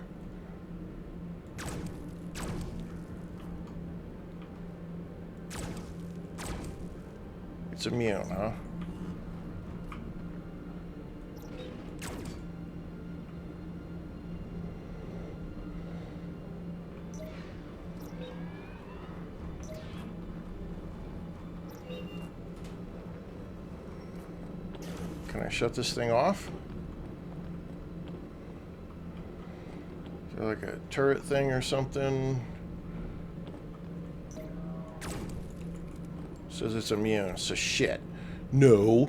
It's immune, huh? Can I shut this thing off? Is there like a turret thing or something? Says it's immune, so shit. No.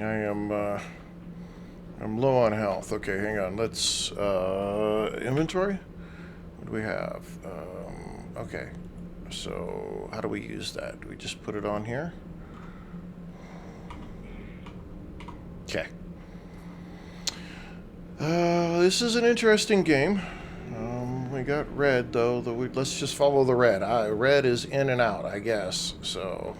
I'm low on health. Okay, hang on. Let's inventory. What do we have? Okay. So how do we use that? Do we just put it on here? Okay. This is an interesting game. We got red though. Let's just follow the red. Red is in and out, I guess. So.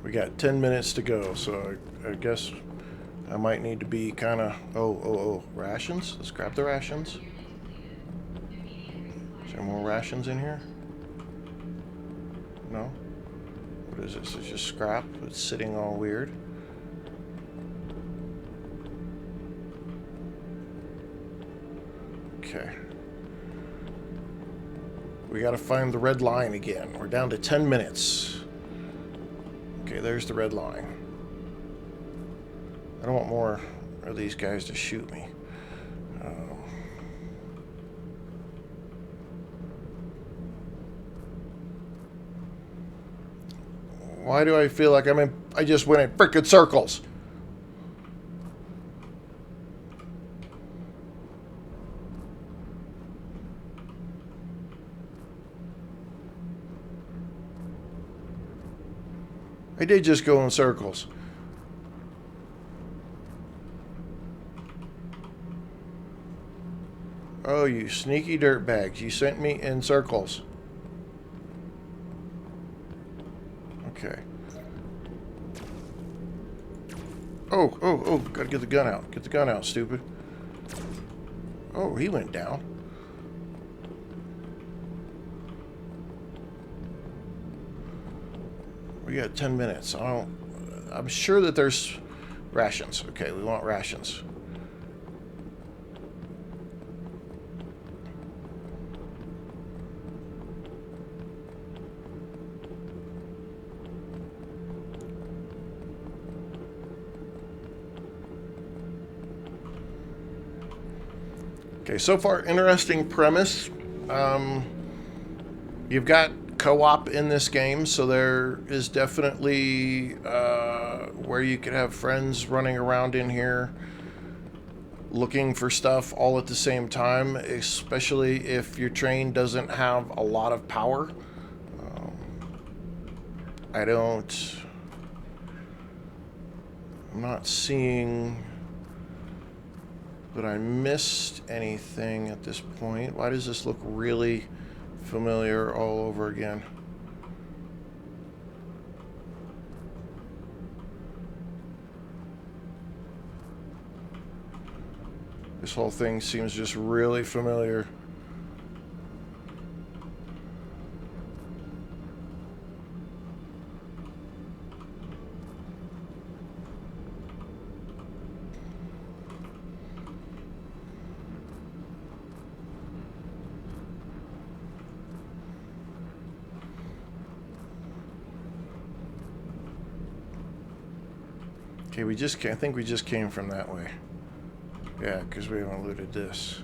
We got 10 minutes to go, so I guess I might need to be kind of... Oh, rations? Let's grab the rations. Is there more rations in here? No? What is this? It's just scrap. It's sitting all weird. Okay. We gotta find the red line again. We're down to 10 minutes. Okay, there's the red line. I don't want more of these guys to shoot me. Why do I feel like I just went in frickin' circles? I did just go in circles. Oh, you sneaky dirtbags. You sent me in circles. Okay. Oh, gotta get the gun out. Get the gun out, stupid. Oh, he went down. We got 10 minutes. I'm sure that there's rations. Okay, we want rations. Okay, so far, interesting premise. You've got co-op in this game, so there is definitely where you could have friends running around in here looking for stuff all at the same time, especially if your train doesn't have a lot of power. I'm not seeing that I missed anything at this point. Why does this look really familiar all over again? This whole thing seems just really familiar. Okay, I think we just came from that way. Yeah, because we haven't looted this.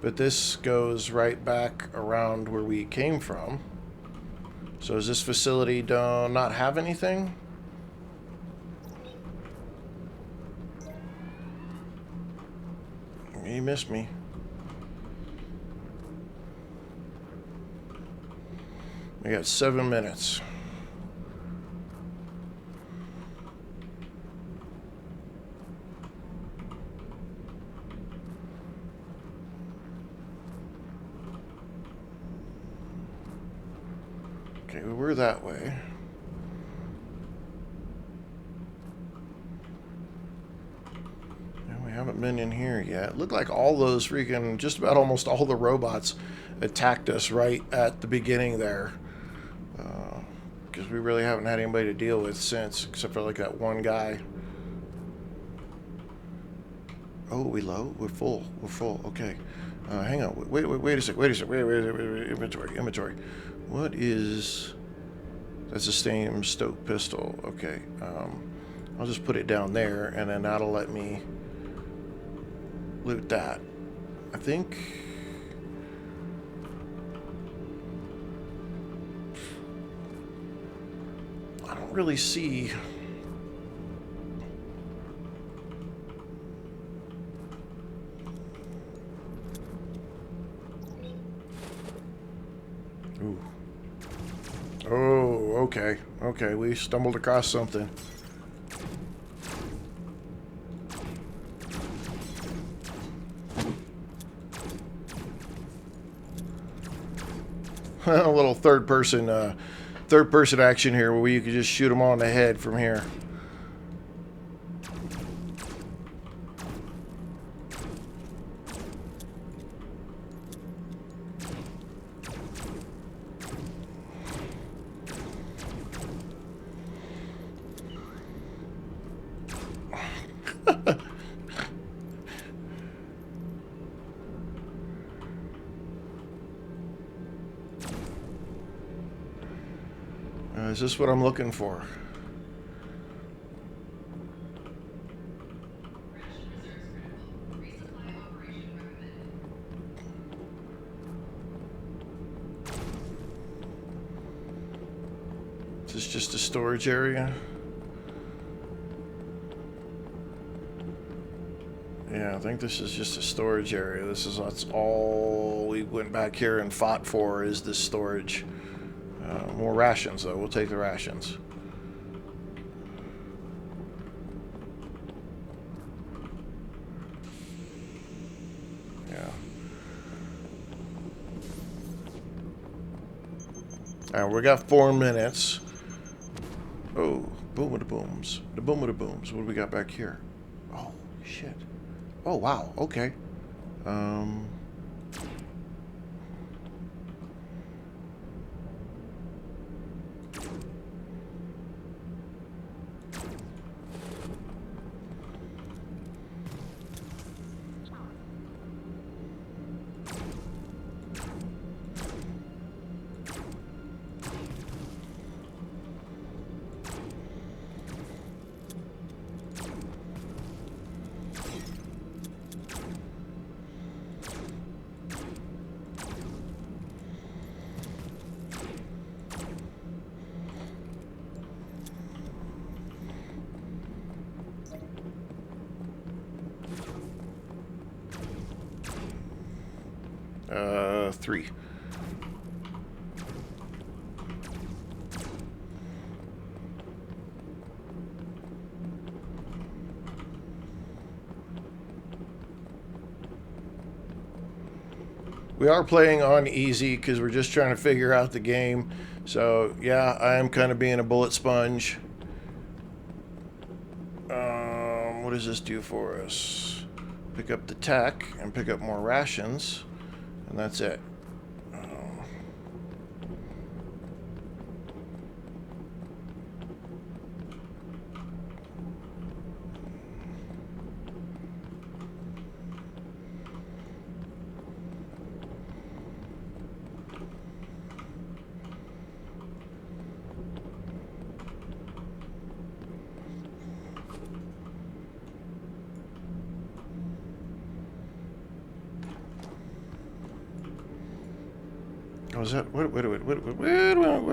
But this goes right back around where we came from. So does this facility not have anything? You missed me. We got 7 minutes. Okay, we're that way. And we haven't been in here yet. Looked like all those freaking, just about almost all the robots attacked us right at the beginning there. Because we really haven't had anybody to deal with since, except for like that one guy. Oh, we low? We're full. We're full. Okay. Hang on. Wait a sec. Wait. Inventory. What is... That's a steam stoke pistol. Okay. I'll just put it down there, and then that'll let me loot that. I think... don't really see... Ooh. Oh, okay. Okay, we stumbled across something. A little third-person action here where you could just shoot them on the head from here. Is this what I'm looking for? Is this just a storage area? Yeah, I think this is just a storage area. That's all we went back here and fought for, is this storage. More rations, though. We'll take the rations. Yeah. Alright, we got 4 minutes. Oh, boom of the booms. The boom of the booms. What do we got back here? Oh, shit. Oh, wow. Okay. Three. We are playing on easy because we're just trying to figure out the game. So, yeah, I am kind of being a bullet sponge. What does this do for us? Pick up the tech and pick up more rations. And that's it. Was that? Where'd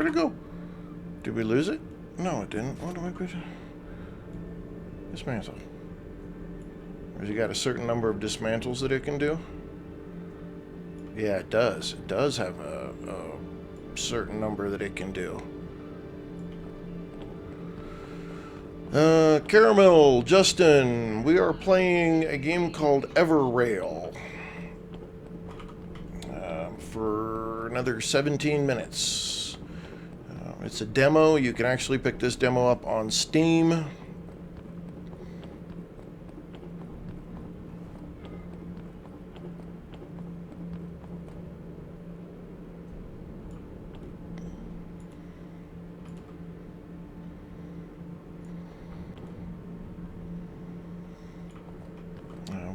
it go? Did we lose it? No, it didn't. What do we put? Dismantle. Has it got a certain number of dismantles that it can do? Yeah, it does. It does have a certain number that it can do. Caramel, Justin, we are playing a game called Everrail. For another 17 minutes. It's a demo. You can actually pick this demo up on Steam.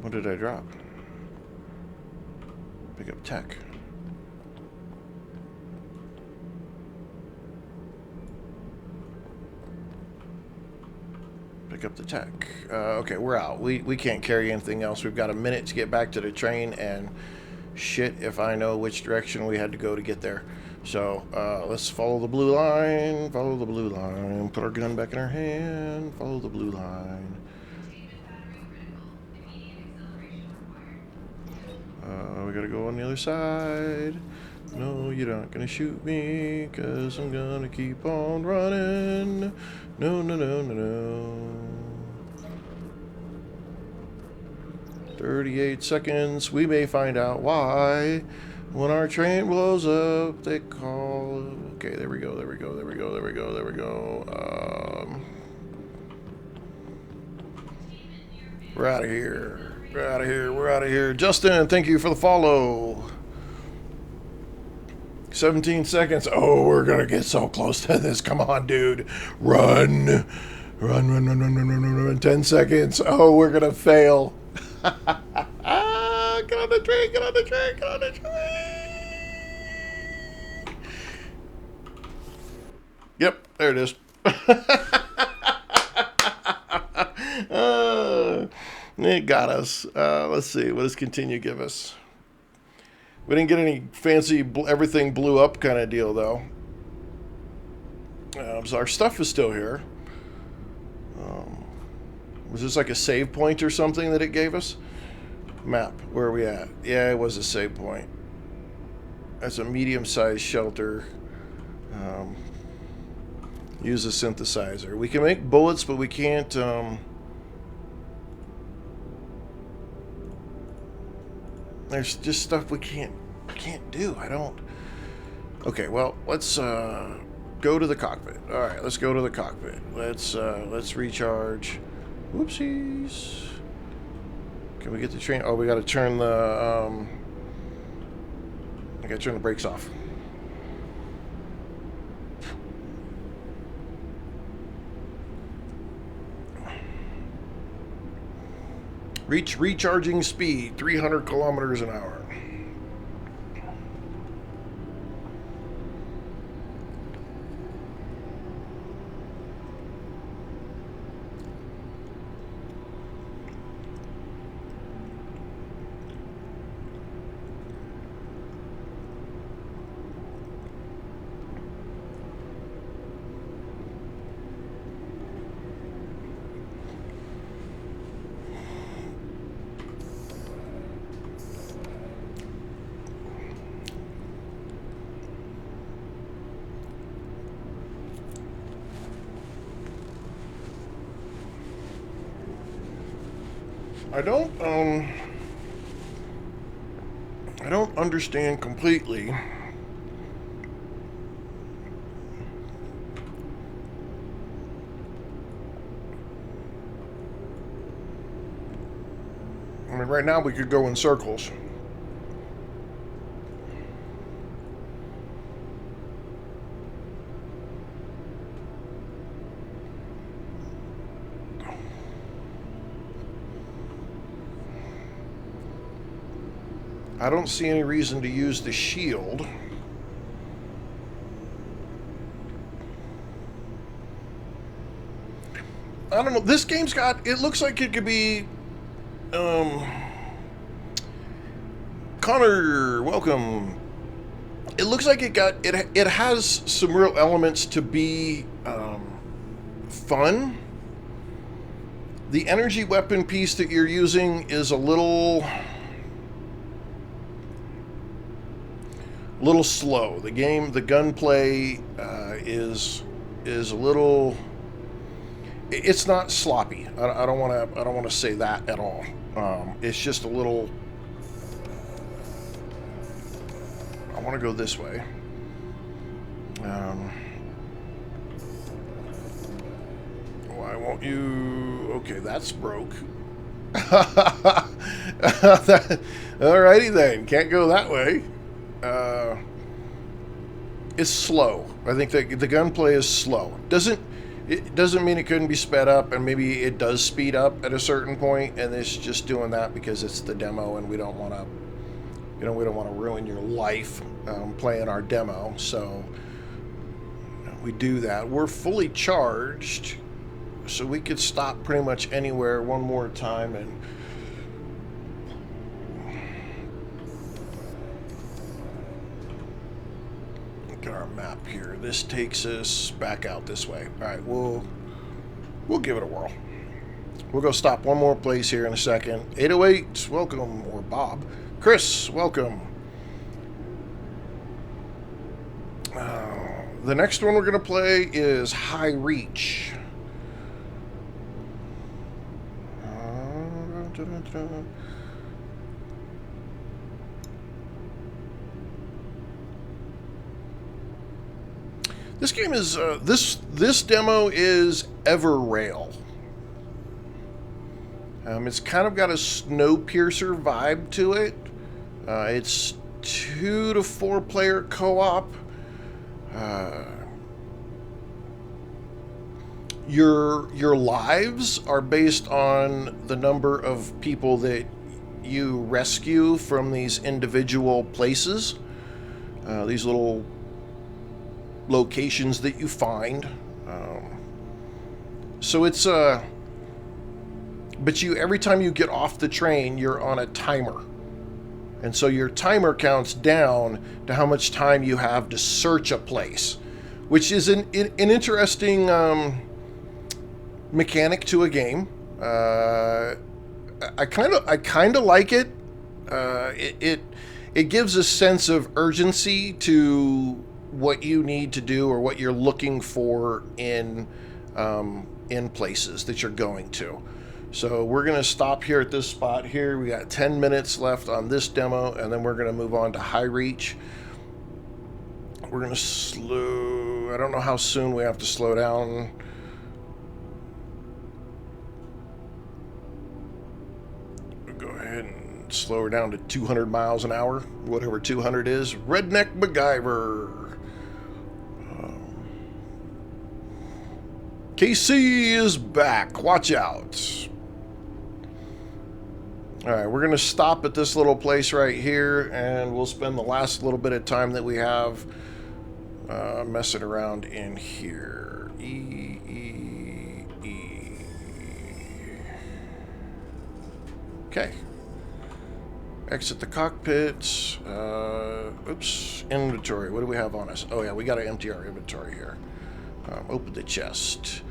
What did I drop? Pick up tech. Pick up the tech. Okay, we're out. We can't carry anything else. We've got a minute to get back to the train, and shit if I know which direction we had to go to get there. So let's follow the blue line. Follow the blue line. Put our gun back in our hand. Follow the blue line. We gotta go on the other side. No, you're not gonna shoot me, 'cause I'm gonna keep on running. No, no, no, no, no. 38 seconds. We may find out why. When our train blows up, they call... Okay, there we go, there we go, there we go, there we go, there we go. We're out of here. We're out of here. We're out of here. Justin, thank you for the follow. 17 seconds. Oh, we're going to get so close to this. Come on, dude. Run. Run, run, run, run, run, run, run. 10 seconds. Oh, we're going to fail. Get on the train. Get on the train. Get on the train. Yep, there it is. It got us. Let's see. What does continue give us? We didn't get any fancy everything blew up kind of deal, though. So our stuff is still here. Was this like a save point or something that it gave us? Map. Where are we at? Yeah, it was a save point. That's a medium-sized shelter. Use a synthesizer. We can make bullets, but we can't... There's just stuff we can't do. I don't... Okay, well, let's go to the cockpit. All right, let's go to the cockpit. Let's recharge. Whoopsies. Can we get the train? Oh, we got to turn the... I got to turn the brakes off. Recharging speed, 300 kilometers an hour. I don't understand completely. I mean, right now we could go in circles. I don't see any reason to use the shield. I don't know. This game's got... It looks like it could be... Connor, welcome. It looks like it got... It has some real elements to be fun. The energy weapon piece that you're using is a little slow. The gunplay is a little... It's not sloppy. I don't want to say that at all. It's just a little... I want to go this way. Why won't you... Okay, that's broke. Alrighty then. Can't go that way. It's slow. I think that the gunplay is slow. It doesn't mean it couldn't be sped up, and maybe it does speed up at a certain point, and it's just doing that because it's the demo, and we don't want to, we don't want to ruin your life playing our demo. So we do that. We're fully charged, so we could stop pretty much anywhere one more time and. this takes us back out this way. All right, we'll give it a whirl. We'll go stop one more place here in a second. 808, welcome, or Bob. Chris, welcome. The next one we're going to play is High Reach. This game is this demo is everrail. It's kind of got a Snowpiercer vibe to it. It's 2 to 4 player co-op. Your lives are based on the number of people that you rescue from these individual places. These little locations that you find. So it's but every time you get off the train, you're on a timer. And so your timer counts down to how much time you have to search a place, which is an interesting mechanic to a game. I kind of like it. It gives a sense of urgency to what you need to do or what you're looking for in places that you're going to. So we're going to stop here at this spot here. We got 10 minutes left on this demo, and then we're going to move on to High Reach. We're going to slow... I don't know how soon we have to slow down. We'll go ahead and slow her down to 200 miles an hour, whatever 200 is. Redneck MacGyver. KC is back. Watch out. Alright, we're going to stop at this little place right here, and we'll spend the last little bit of time that we have messing around in here. Okay. Exit the cockpit. Oops. Inventory. What do we have on us? Oh, yeah, we got to empty our inventory here. Open the chest.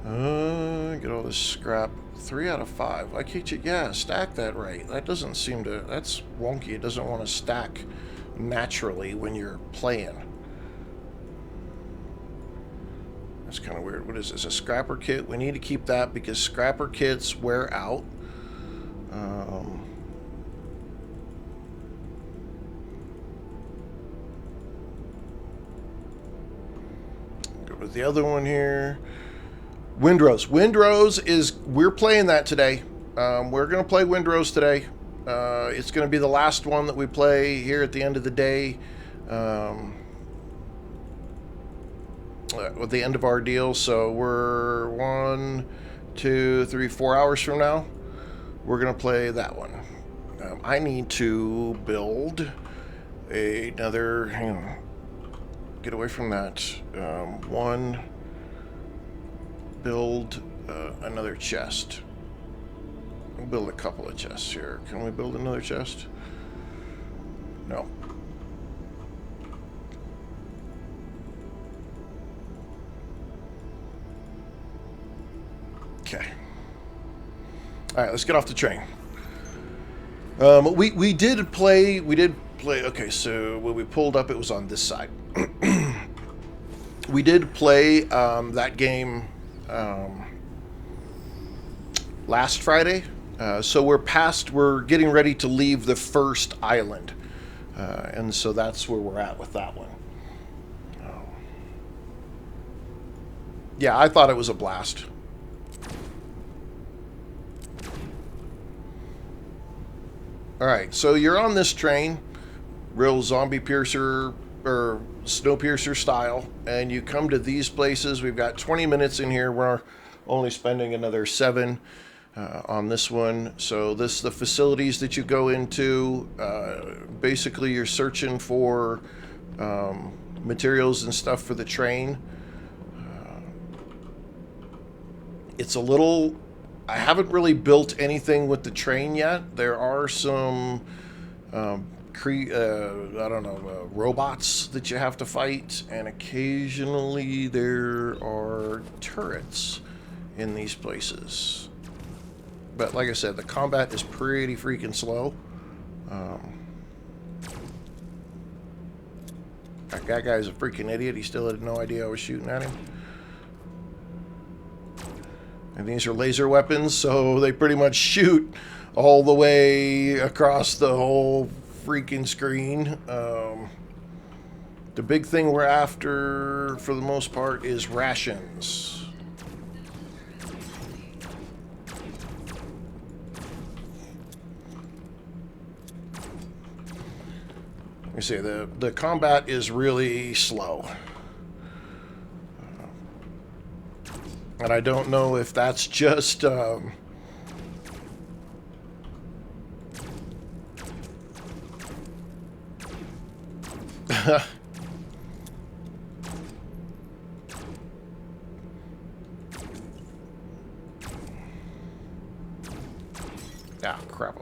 Get all this scrap. 3 out of 5. Why can't you? Yeah, stack that right. That doesn't seem to... That's wonky. It doesn't want to stack naturally when you're playing. That's kind of weird. What is this? A scrapper kit? We need to keep that because scrapper kits wear out. Go with the other one here. Windrose. Windrose is... We're playing that today. We're going to play Windrose today. It's going to be the last one that we play here at the end of the day. At the end of our deal. So we're 1, 2, 3, 4 hours from now. We're going to play that one. I need to build another... Hang on. Get away from that. One... Build another chest. We'll build a couple of chests here. Can we build another chest? No. Okay. All right, let's get off the train. We did play. Okay, so when we pulled up, it was on this side. We did play that game. Last Friday, so we're getting ready to leave the first island, and so that's where we're at with that one. Yeah, I thought it was a blast. Alright, so you're on this train, real zombie piercer or Snowpiercer style, and you come to these places. We've got 20 minutes in here. We're only spending another 7 on this one. So this the facilities that you go into. Basically, you're searching for materials and stuff for the train. It's a little... I haven't really built anything with the train yet. There are some I don't know, robots that you have to fight, and occasionally there are turrets in these places. But like I said, the combat is pretty freaking slow. That guy's a freaking idiot. He still had no idea I was shooting at him. And these are laser weapons, so they pretty much shoot all the way across the whole freaking screen. The big thing we're after, for the most part, is rations. You see, the combat is really slow. And I don't know if that's just... Ah, crap.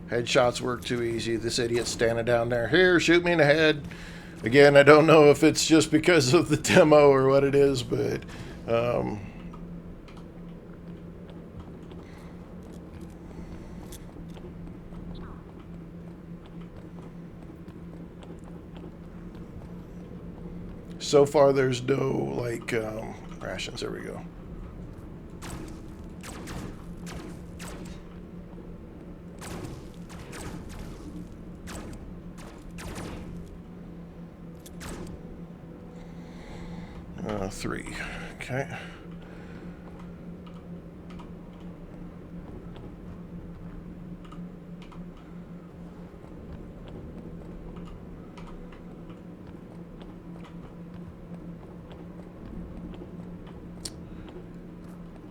Headshots work too easy. This idiot's standing down there. Here, shoot me in the head. Again, I don't know if it's just because of the demo or what it is, but... so far, there's no, like, rations. There we go. Three. Okay.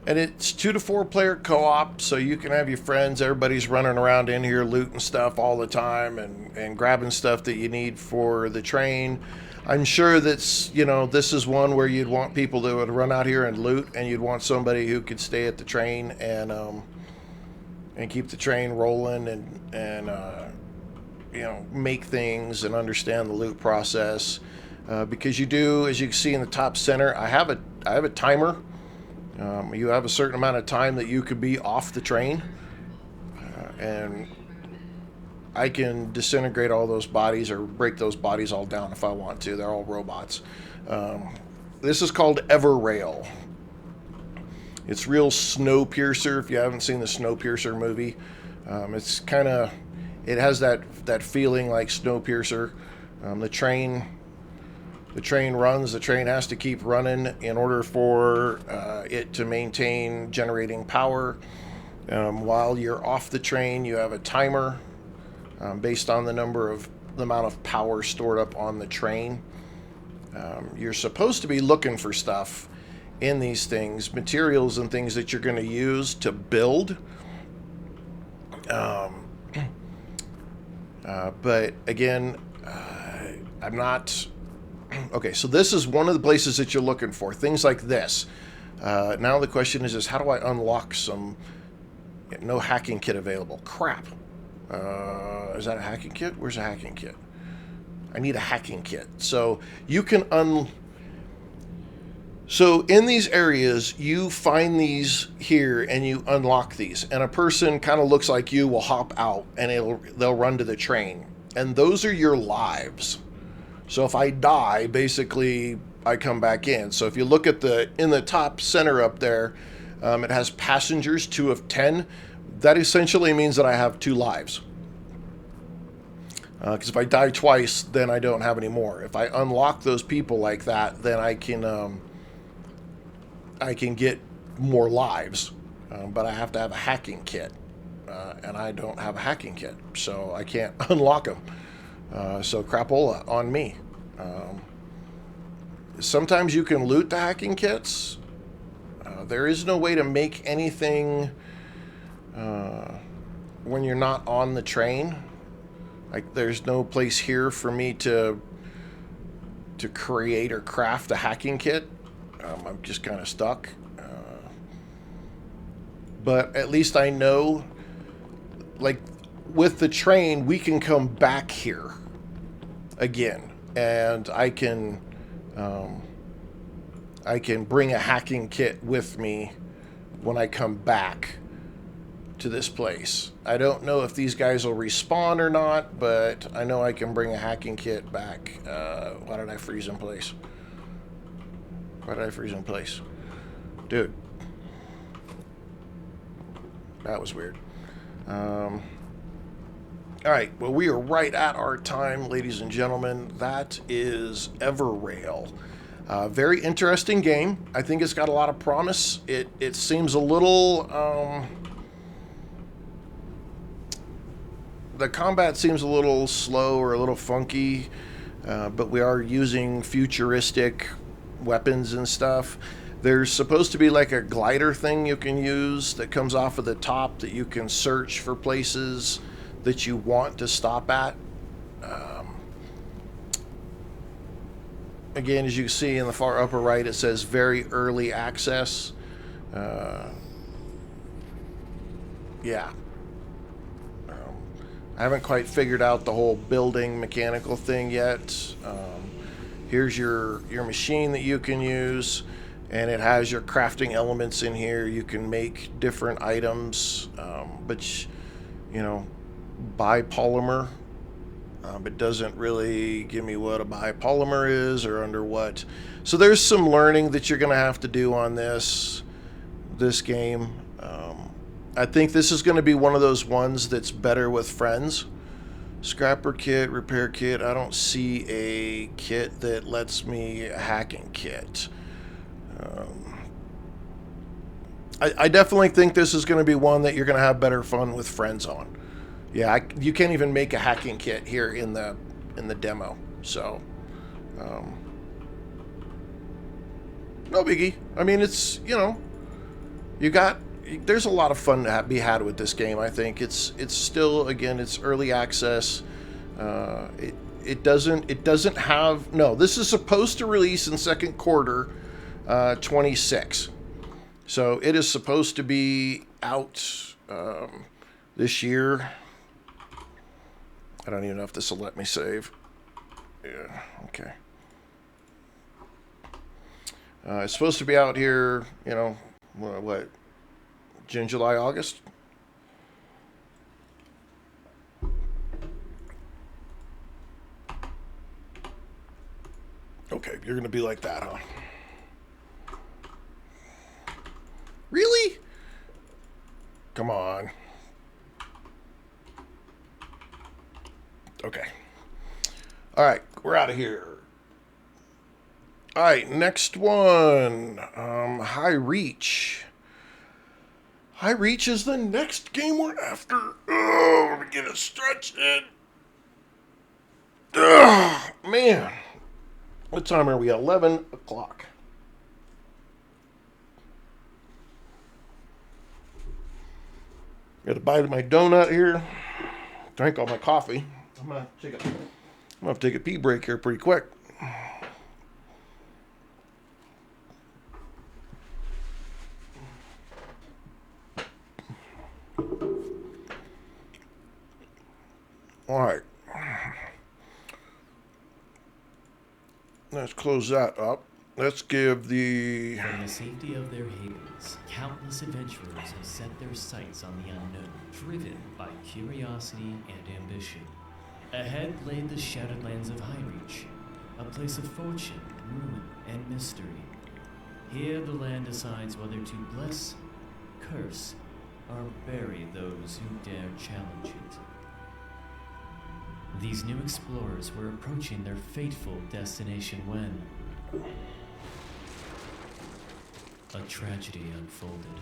And it's 2 to 4 player co-op, so you can have your friends. Everybody's running around in here looting stuff all the time and grabbing stuff that you need for the train. I'm sure that's, you know, this is one where you'd want people to run out here and loot, and you'd want somebody who could stay at the train and keep the train rolling and you know, make things and understand the loot process. Because you do, as you can see in the top center, I have a timer. You have a certain amount of time that you could be off the train, and I can disintegrate all those bodies or break those bodies all down if I want to. They're all robots. This is called everrail. It's real Snowpiercer. If you haven't seen the Snowpiercer movie, it's kind of, it has that feeling like Snowpiercer. The train runs. The train has to keep running in order for it to maintain generating power. While you're off the train, you have a timer based on the amount of power stored up on the train. You're supposed to be looking for stuff in these things, materials and things that you're going to use to build. But again, I'm not... Okay, so this is one of the places that you're looking for. Things like this. Now the question is how do I unlock some... No hacking kit available. Crap. Is that a hacking kit? Where's a hacking kit? I need a hacking kit. So you can So in these areas, you find these here and you unlock these. And a person kind of looks like you will hop out and they'll run to the train. And those are your lives. So if I die, basically I come back in. So if you look at in the top center up there, it has passengers, 2 of 10. That essentially means that I have 2 lives. Because if I die twice, then I don't have any more. If I unlock those people like that, then I can get more lives. But I have to have a hacking kit. And I don't have a hacking kit, so I can't unlock them. So crapola on me. Sometimes you can loot the hacking kits. There is no way to make anything when you're not on the train. Like, there's no place here for me to create or craft a hacking kit. I'm just kind of stuck. But at least I know, like, with the train, we can come back here again, and I can bring a hacking kit with me when I come back to this place. I don't know if these guys will respawn or not, but I know I can bring a hacking kit back. Why did I freeze in place? Why did I freeze in place? Dude. That was weird. Alright, well, we are right at our time, ladies and gentlemen. That is Everrail. Very interesting game. I think it's got a lot of promise. It seems a little... the combat seems a little slow or a little funky, but we are using futuristic weapons and stuff. There's supposed to be like a glider thing you can use that comes off of the top that you can search for places that you want to stop at. Again, as you can see in the far upper right, it says very early access. Yeah. I haven't quite figured out the whole building mechanical thing yet. Here's your machine that you can use, and it has your crafting elements in here. You can make different items, but you know, bipolymer. It doesn't really give me what a bipolymer is or under what. So there's some learning that you're going to have to do on this game. I think this is going to be one of those ones that's better with friends. Scrapper kit, repair kit. I don't see a kit that lets me a hacking kit. I definitely think this is going to be one that you're going to have better fun with friends on. Yeah, you can't even make a hacking kit here in the demo. So, no biggie. I mean, it's, you know, there's a lot of fun to be had with this game. I think it's still, again, it's early access. It doesn't have, no, this is supposed to release in second quarter 26. So it is supposed to be out this year. I don't even know if this will let me save. Yeah, okay. It's supposed to be out here, you know, what, June, July, August? Okay, you're going to be like that, huh? Really? Come on. Okay. All right, we're out of here. All right, next one. Highreach. Highreach is the next game we're after. Oh, let me get it stretched in. Oh, man. What time are we? 11 o'clock. Got to bite my donut here. Drank all my coffee. I'm gonna have to take a pee break here pretty quick. All right. Let's close that up. Let's give the... From the safety of their havens, countless adventurers have set their sights on the unknown, driven by curiosity and ambition. Ahead lay the shattered lands of Highreach, a place of fortune, ruin, and mystery. Here the land decides whether to bless, curse, or bury those who dare challenge it. These new explorers were approaching their fateful destination when a tragedy unfolded.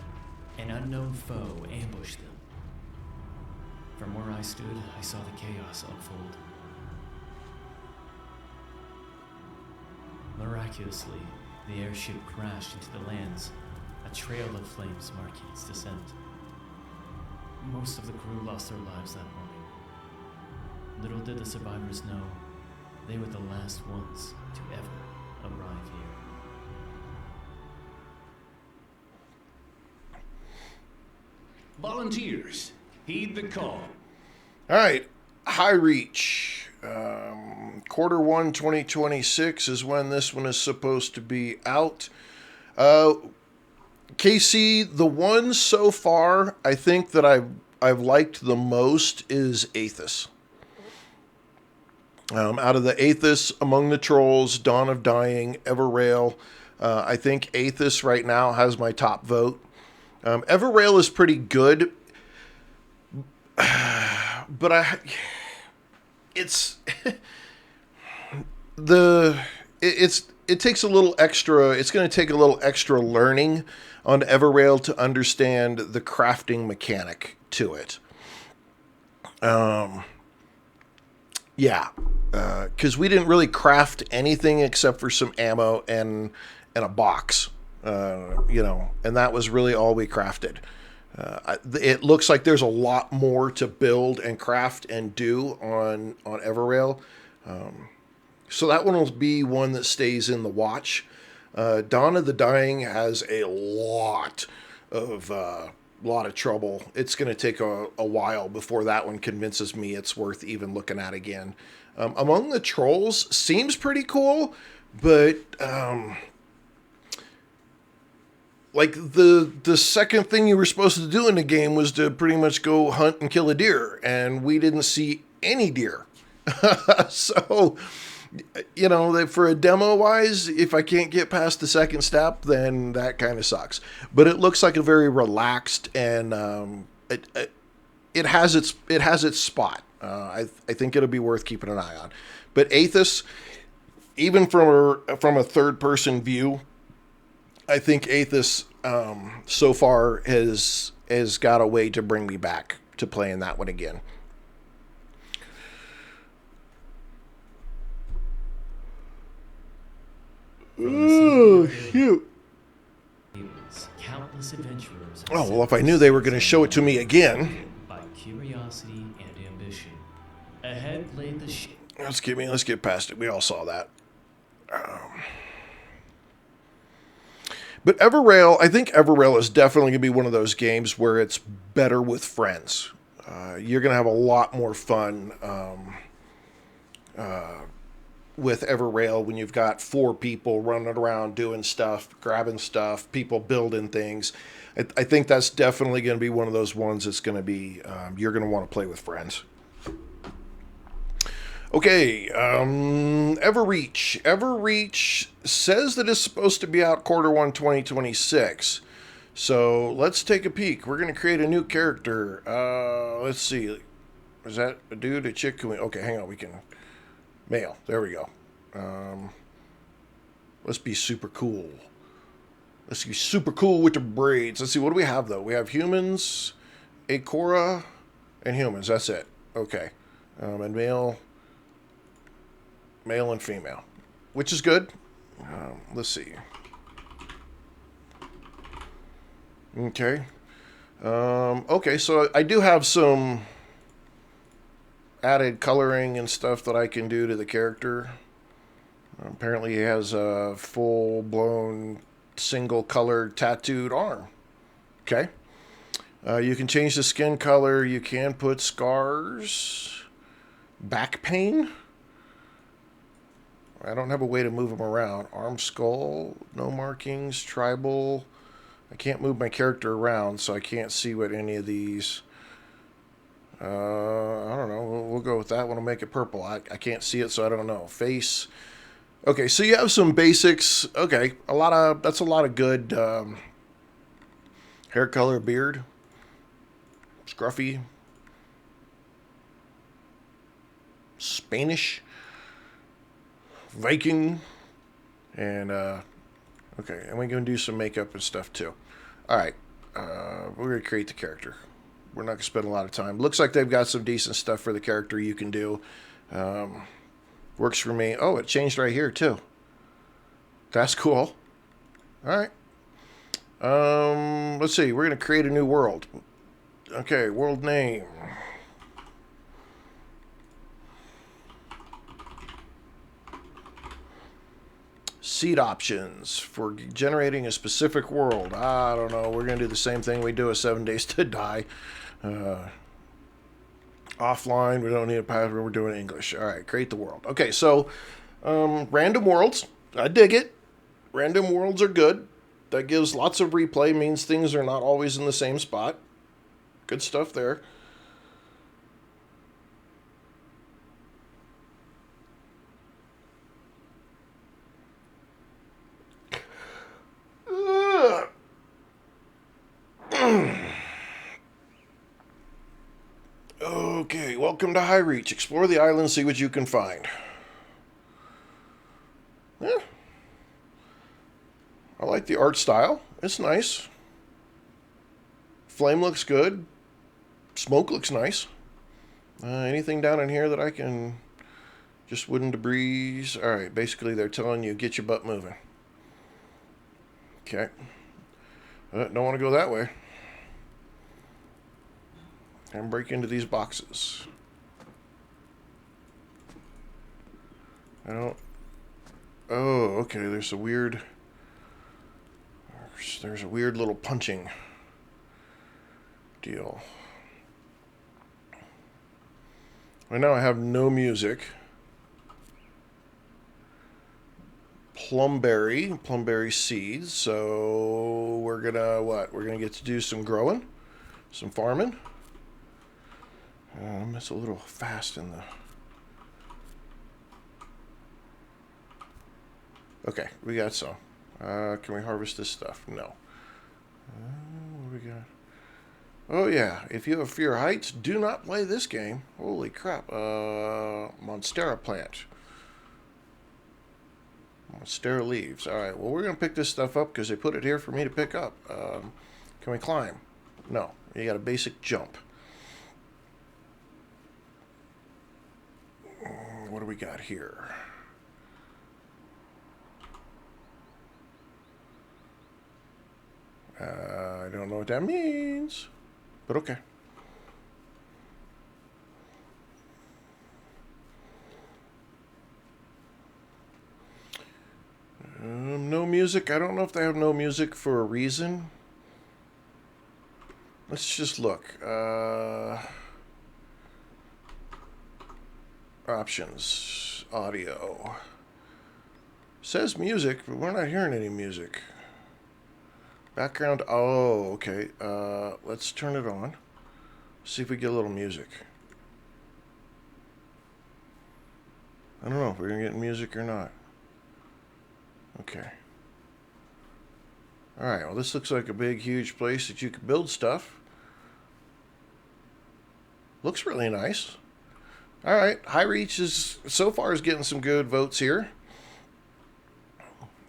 An unknown foe ambushed them. From where I stood, I saw the chaos unfold. Miraculously, the airship crashed into the lands, a trail of flames marking its descent. Most of the crew lost their lives that morning. Little did the survivors know, they were the last ones to ever arrive here. Volunteers, heed the call. All right, high reach. Quarter 1 2026 is when this one is supposed to be out. KC, the one so far I think that I've liked the most is Aethus. Out of the Aethus, Among the Trolls, Dawn of Dying, Everrail, I think Aethus right now has my top vote. Everrail is pretty good, but it's it takes a little extra. It's going to take a little extra learning on Everrail to understand the crafting mechanic to it. Yeah, because we didn't really craft anything except for some ammo and a box, and that was really all we crafted. It looks like there's a lot more to build and craft and do on Everrail. So that one will be one that stays in the watch. Dawn of the Dying has a lot of trouble. It's going to take a while before that one convinces me it's worth even looking at again. Among the Trolls seems pretty cool, but like the second thing you were supposed to do in the game was to pretty much go hunt and kill a deer, and we didn't see any deer. So, for a demo wise, if I can't get past the second step, then that kind of sucks. But it looks like a very relaxed, and it has its spot. I think it'll be worth keeping an eye on. But Aethus, even from a third person view, I think Aethus so far has got a way to bring me back to playing that one again. Oh, shoot. Countless adventurers. Oh, well, if I knew they were going to show it to me again. By curiosity and ambition. Ahead lay the Let's get past it. We all saw that. But Everrail, I think Everrail is definitely going to be one of those games where it's better with friends. You're going to have a lot more fun with Everrail when you've got 4 people running around doing stuff, grabbing stuff, people building things. I think that's definitely going to be one of those ones that's going to be, you're going to want to play with friends. Okay, everraich. Everraich says that it's supposed to be out Q1 2026. So let's take a peek. We're going to create a new character. Let's see. Is that a dude, a chick? Okay, hang on. We can... Male. There we go. Let's be super cool. Let's be super cool with the braids. Let's see. What do we have, though? We have humans, Acora, and humans. That's it. Okay. And male and female, which is good. Let's see. Okay. Okay, so I do have some added coloring and stuff that I can do to the character. Apparently he has a full-blown single-colored tattooed arm. Okay. You can change the skin color. You can put scars. Back pain. I don't have a way to move them around. Arm skull. No markings. Tribal. I can't move my character around, so I can't see what any of these... I don't know. We'll go with that one. We'll make it purple. I can't see it, so I don't know. Face. Okay, so you have some basics. Okay, that's a lot of good hair color, beard, scruffy, Spanish, Viking, and okay, and we're gonna do some makeup and stuff too. All right, we're gonna create the character. We're not going to spend a lot of time. Looks like they've got some decent stuff for the character you can do. Works for me. Oh, it changed right here, too. That's cool. All right. Let's see. We're going to create a new world. Okay, world name. Seed options for generating a specific world. I don't know. We're going to do the same thing we do with 7 Days to Die. Offline, we don't need a password, we're doing English. All right, create the world. Okay, so random worlds. I dig it. Random worlds are good. That gives lots of replay, means things are not always in the same spot. Good stuff there. Okay, welcome to highreach. Explore the island, see what you can find. Yeah. I like the art style. It's nice. Flame looks good. Smoke looks nice. Anything down in here that I can... Just wooden debris. Alright, basically they're telling you, get your butt moving. Okay. Don't want to go that way. And break into these boxes. I don't... Oh, okay, there's a weird little punching deal. Right now I have no music. Plumberry seeds. So we're gonna what? We're gonna get to do some growing, some farming. It's a little fast in the... Okay, we got some. Can we harvest this stuff? No. What do we got? Oh yeah, if you have fear of heights, do not play this game. Holy crap. Monstera plant. Monstera leaves. Alright, well we're going to pick this stuff up because they put it here for me to pick up. Can we climb? No. You got a basic jump. What do we got here? I don't know what that means, but okay. No music. I don't know if they have no music for a reason. Let's just look. Options. Audio. Says music, but we're not hearing any music. Background. Oh, okay. Let's turn it on. See if we get a little music. I don't know if we're going to get music or not. Okay. Alright, well this looks like a big, huge place that you can build stuff. Looks really nice. Alright, highreach is, so far, is getting some good votes here.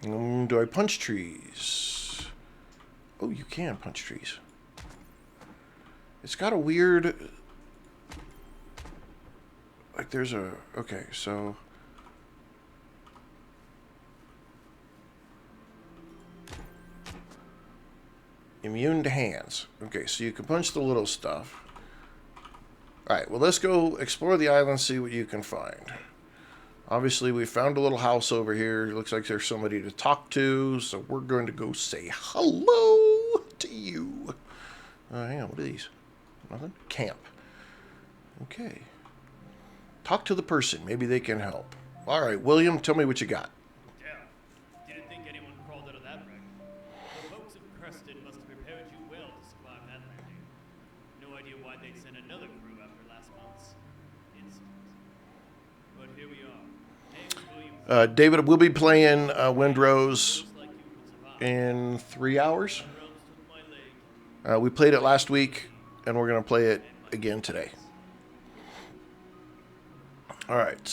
Do I punch trees? Oh, you can punch trees. It's got a weird... Like there's a... Okay, so... Immune to hands. Okay, so you can punch the little stuff. Alright, well let's go explore the island, see what you can find. Obviously we found a little house over here. Looks like there's somebody to talk to, so we're going to go say hello to you. Hang on, what are these? Nothing? Camp. Okay. Talk to the person. Maybe they can help. Alright, William, tell me what you got. Didn't think anyone crawled out of that wreck. The folks of Creston must have prepared you well to survive that landing. No idea why they'd send another crew after last month's incident. But here we are. David, we'll be playing Windrose in 3 hours. We played it last week, and we're going to play it again today. Alright,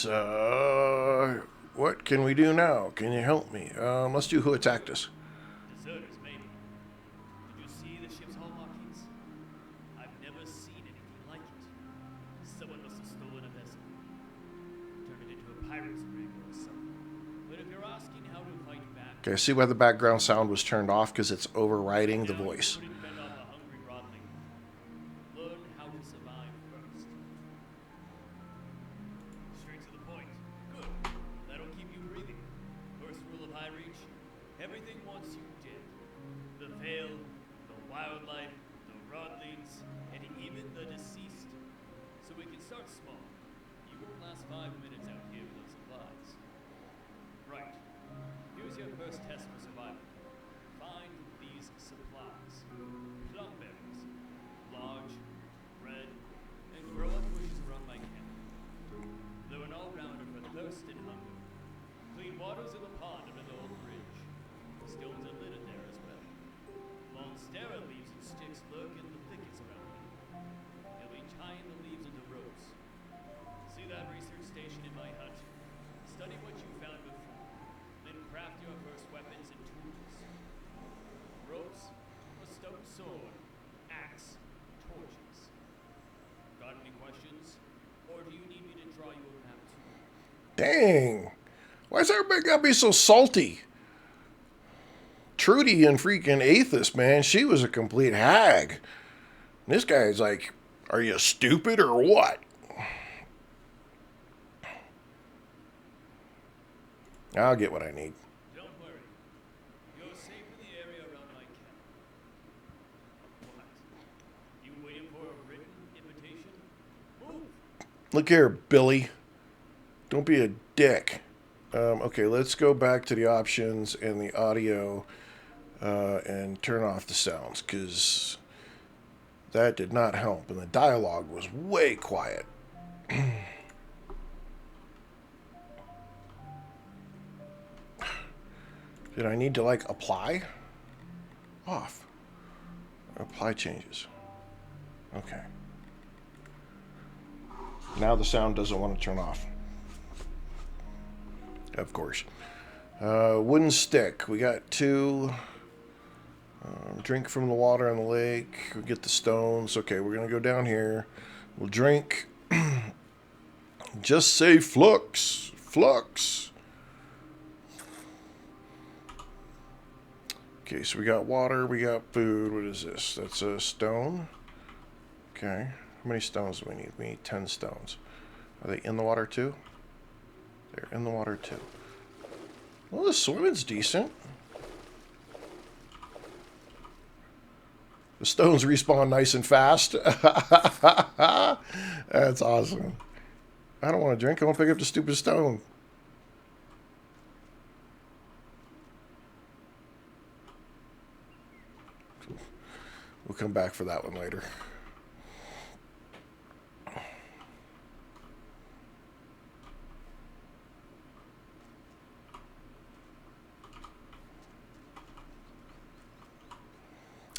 what can we do now? Can you help me? Let's do who attacked us. Deserters, maybe. Did you see the ship's hull markings? I've never seen anything like it. Someone must have stolen a vessel. Turned it into a pirate's rig or something. But if you're asking how to fight back... Okay, see why the background sound was turned off, because it's overriding the voice. Learn how to survive first. Straight to the point. Good. That'll keep you breathing. First rule of highreach: everything wants you dead. The veil, the wildlife, the rodlings, and even the deceased. So we can start small. You won't last 5 minutes out here without supplies. Right. Here's your first test for survival. Find these supplies. Plum berries. Large, red, and grow on bushes around my camp. They're an all-rounder for thirst and hunger. Clean waters in the pond under the old bridge. Stones are littered there as well. Monstera leaves and sticks lurk in the thickets around me. You'll be tying the leaves into ropes. See that research station in my hut? Study what you found before. Then craft your first weapons and tools. Ropes, a stone sword, axe, torches. Got any questions? Or do you need me to draw you a map too? Dang. Why is everybody gotta be so salty? Trudy and freaking Aethus, man, she was a complete hag. And this guy's like, are you stupid or what? I'll get what I need. Don't worry. You're safe in the area around my camp. What? You waiting for a written invitation? Move! Look here, Billy. Don't be a dick. Okay, let's go back to the options and the audio and turn off the sounds, because that did not help. And the dialogue was way quiet. Did I need to, like, apply? Off. Apply changes. Okay. Now the sound doesn't want to turn off. Of course. Wooden stick. We got 2. Drink from the water in the lake. We get the stones. Okay, we're going to go down here. We'll drink. Just say flux. Flux. Okay, so we got water. We got food. What is this? That's a stone. Okay. How many stones do we need? We need 10 stones. Are they in the water too? They're in the water too. Well, the swimming's decent. The stones respawn nice and fast. That's awesome. I don't want to drink. I want to pick up the stupid stone. We'll come back for that one later.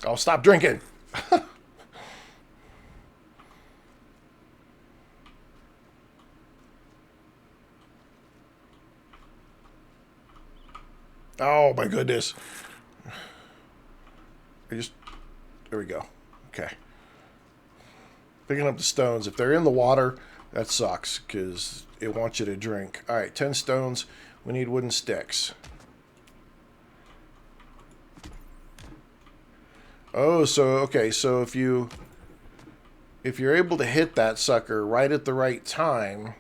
Oh, stop drinking. Oh, my goodness. There we go. Okay. Picking up the stones. If they're in the water, that sucks because it wants you to drink. All right, 10 stones. We need wooden sticks. Oh, so okay, so if you're able to hit that sucker right at the right time,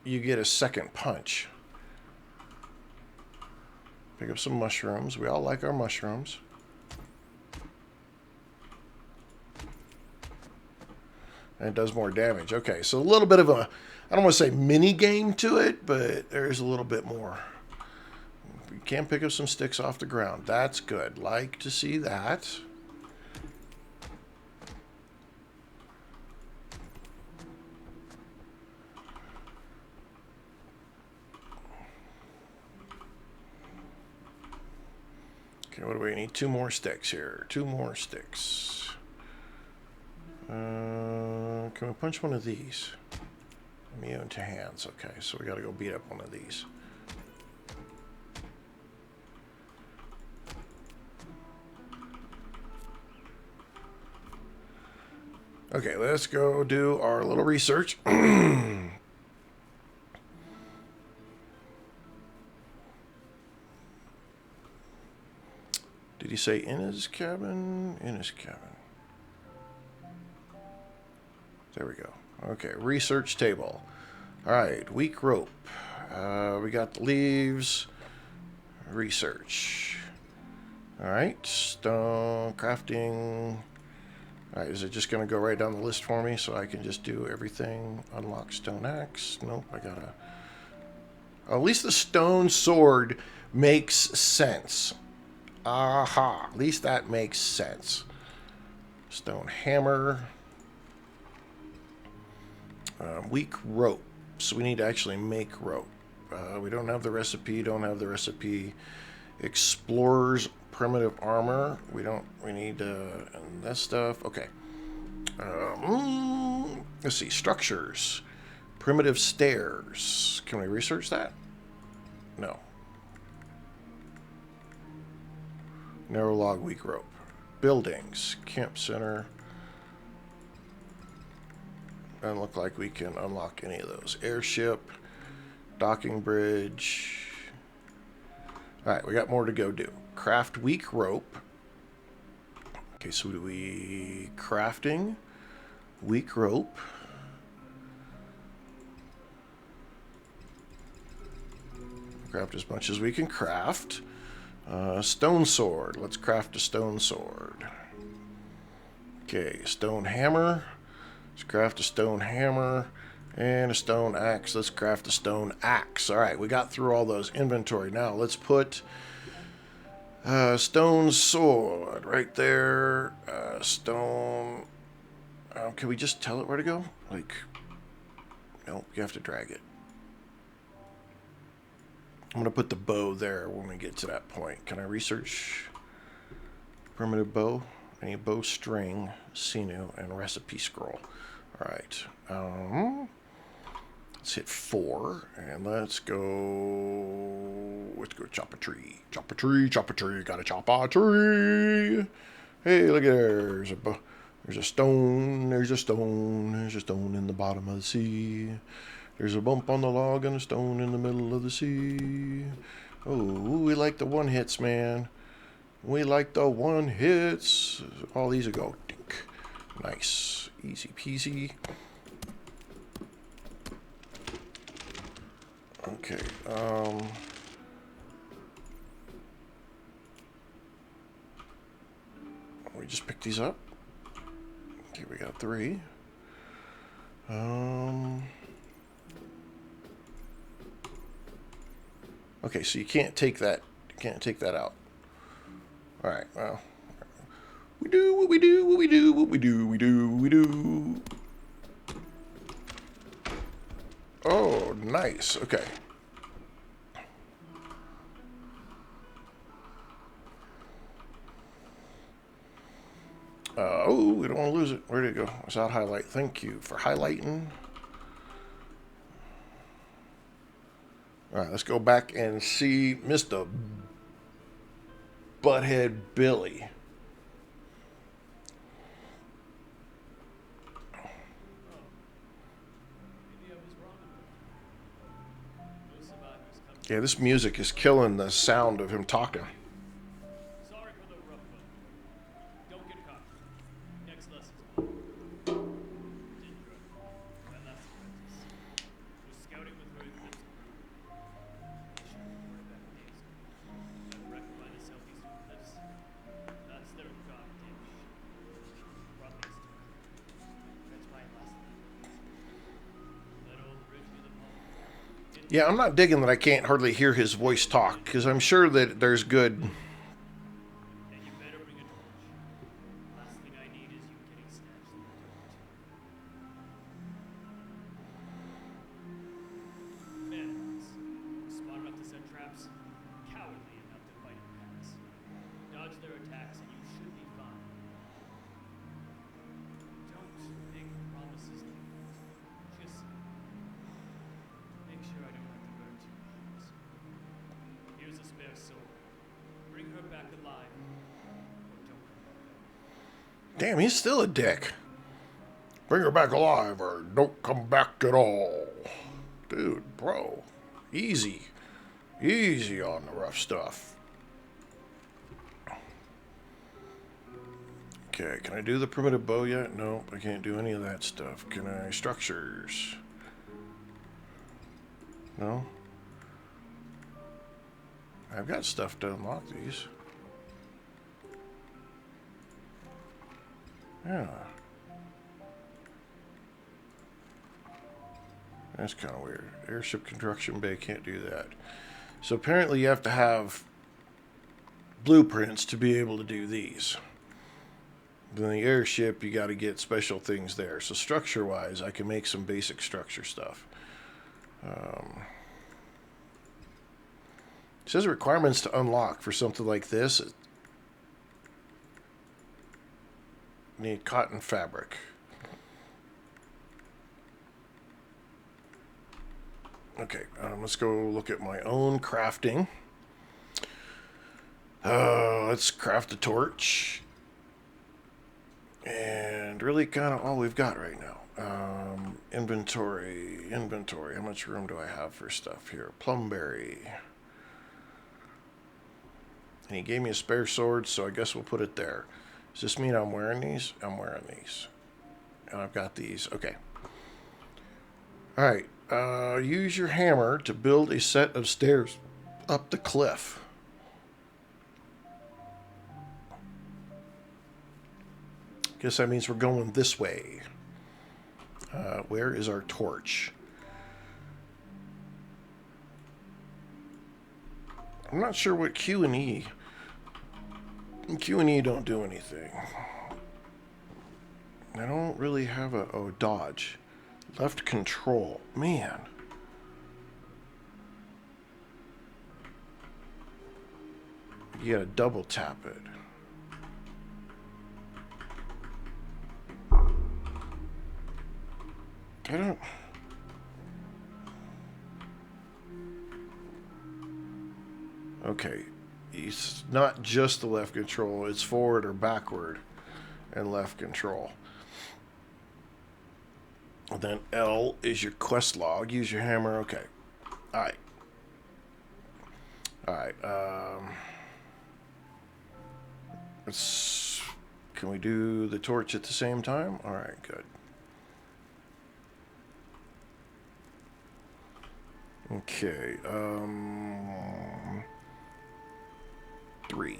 you get a second punch. Pick up some mushrooms. We all like our mushrooms. And it does more damage. Okay, so a little bit of a, I don't want to say mini game to it, but there's a little bit more. You can pick up some sticks off the ground. That's good. Like to see that. Okay, what do we need? 2 more sticks here. 2 more sticks. Can we punch one of these? Immune to hands. Okay, so we got to go beat up one of these. Okay, let's go do our little research. Did he say in his cabin? In his cabin. There we go. Okay, research table. All right, weak rope. We got the leaves. Research. All right, stone crafting. Alright, is it just going to go right down the list for me so I can just do everything? Unlock stone axe. Nope, I gotta... At least the stone sword makes sense. Aha, at least that makes sense. Stone hammer. Weak rope. So we need to actually make rope. We don't have the recipe, Explorer's primitive armor. We need and that stuff. Okay. Let's see. Structures. Primitive stairs. Can we research that? No. Narrow log, weak rope. Buildings. Camp center. Doesn't look like we can unlock any of those. Airship. Docking bridge. Alright, we got more to go do. Craft weak rope. Okay, so do we... Crafting. Weak rope. Craft as much as we can craft. Stone sword. Let's craft a stone sword. Okay, stone hammer. Let's craft a stone hammer. And a stone axe. Let's craft a stone axe. Alright, we got through all those. Inventory. Now, let's put stone sword right there. Stone... can we just tell it where to go? Like... Nope, you have to drag it. I'm going to put the bow there when we get to that point. Can I research primitive bow? I need bow string, sinew, and recipe scroll. Alright. Let's hit 4, and let's go chop a tree. Chop a tree, chop a tree, gotta chop a tree. Hey, look at there. There's a stone, there's a stone in the bottom of the sea. There's a bump on the log and a stone in the middle of the sea. Oh, we like the one hits, man. We like the one hits. All these will go. Dink. Nice. Easy peasy. Okay. We just picked these up. Okay, we got 3. Okay, so you can't take that. You can't take that out. All right. Well, we do what we do. What we do. What we do. We do. We do. Oh, nice. Okay. Oh, we don't want to lose it. Where did it go? Without highlight. Thank you for highlighting. All right, let's go back and see Mr. Butthead Billy. Yeah, this music is killing the sound of him talking. Sorry for the rough one. Don't get caught. Next lesson. My last apprentice. Was scouting with her in Princeton. Sure, we're back days. Got wrecked by the southeastern cliffs. That's their goddamn shit. Brought things to her. That's why I lost them. That old bridge near the pond. Yeah, I'm not digging that I can't hardly hear his voice talk, because I'm sure that there's good... And you better bring a torch. Last thing I need is you getting snatched in the dirt. Manacles. Smart enough to set traps. Cowardly enough to fight in packs. Dodge their attacks and you should be fine. Don't make promises like that. Just make sure I don't have to burn too hot. Here's a spare sword. Bring her back alive. Or don't come back. Damn, he's still a dick. Bring her back alive or don't come back at all. Dude, bro. Easy. Easy on the rough stuff. Okay, can I do the primitive bow yet? Nope, I can't do any of that stuff. Can I? Structures. No? I've got stuff to unlock these. Yeah. That's kind of weird. Airship construction bay can't do that. So apparently you have to have blueprints to be able to do these. Then the airship, you got to get special things there. So structure-wise, I can make some basic structure stuff. It says requirements to unlock for something like this. Need cotton fabric. Okay, let's go look at my own crafting. Let's craft a torch. And really kind of all we've got right now. Inventory. How much room do I have for stuff here? Plumberry. And he gave me a spare sword, so I guess we'll put it there. Does this mean I'm wearing these? I'm wearing these. And I've got these. Okay. Alright. Use your hammer to build a set of stairs up the cliff. Guess that means we're going this way. Where is our torch? I'm not sure what Q and E. Q and E don't do anything. I don't really have a... Oh, dodge. Left control. Man. You gotta double tap it. I don't... Okay. It's not just the left control. It's forward or backward and left control. And then L is your quest log. Use your hammer. Okay. Alright. Alright. Can we do the torch at the same time? Alright, good. Okay, 3.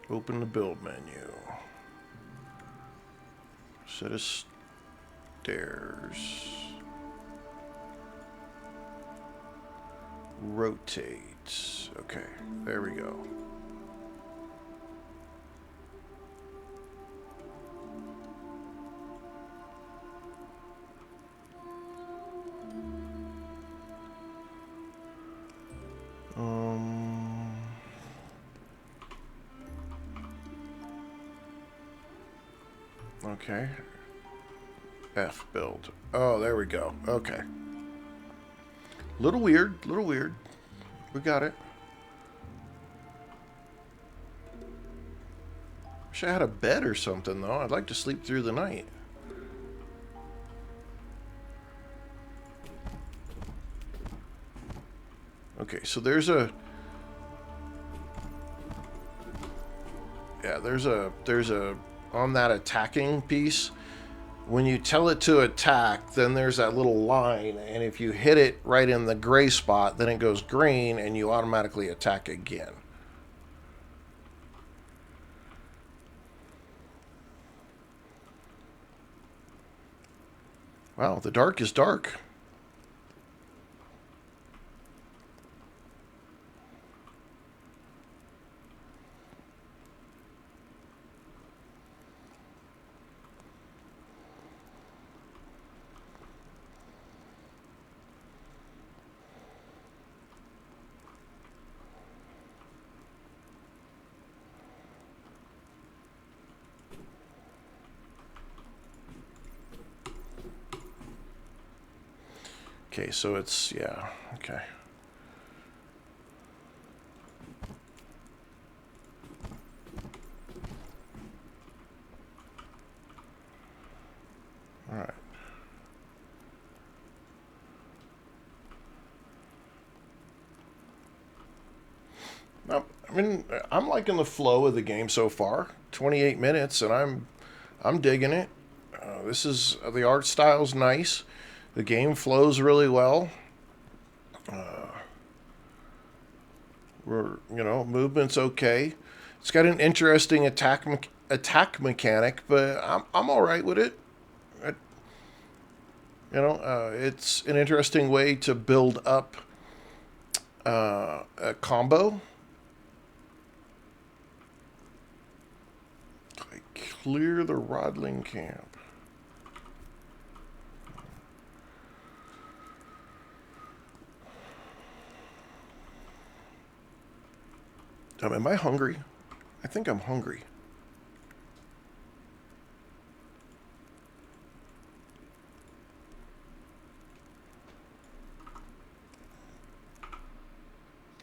Open the build menu. Set of stairs. Rotate. Okay, there we go. Okay. F build. Oh, there we go. Okay. Little weird. Little weird. We got it. Wish I had a bed or something, though. I'd like to sleep through the night. Okay, so there's a... Yeah, there's a... On that attacking piece, when you tell it to attack, then there's that little line, and if you hit it right in the gray spot, then it goes green, and you automatically attack again. Wow, the dark is dark. Okay, so it's, yeah, okay. All right. Now, I mean, I'm liking the flow of the game so far. 28 minutes, and I'm digging it. This is, the art style's nice. The game flows really well. We're, you know, movement's okay. It's got an interesting attack attack mechanic, but I'm all right with it. It's an interesting way to build up a combo. Clear the Rodling camp. Am I hungry? I think I'm hungry.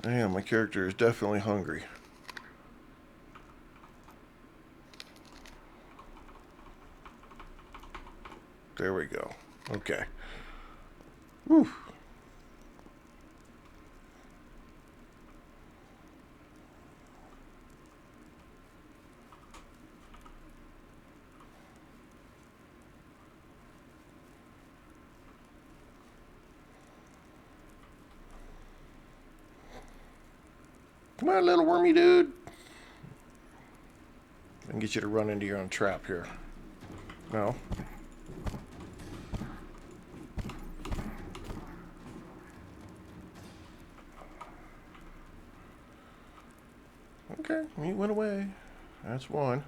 Yeah, my character is definitely hungry. There we go. Okay. Whew. Come on, little wormy dude. I can get you to run into your own trap here. No. Okay, he went away. That's one.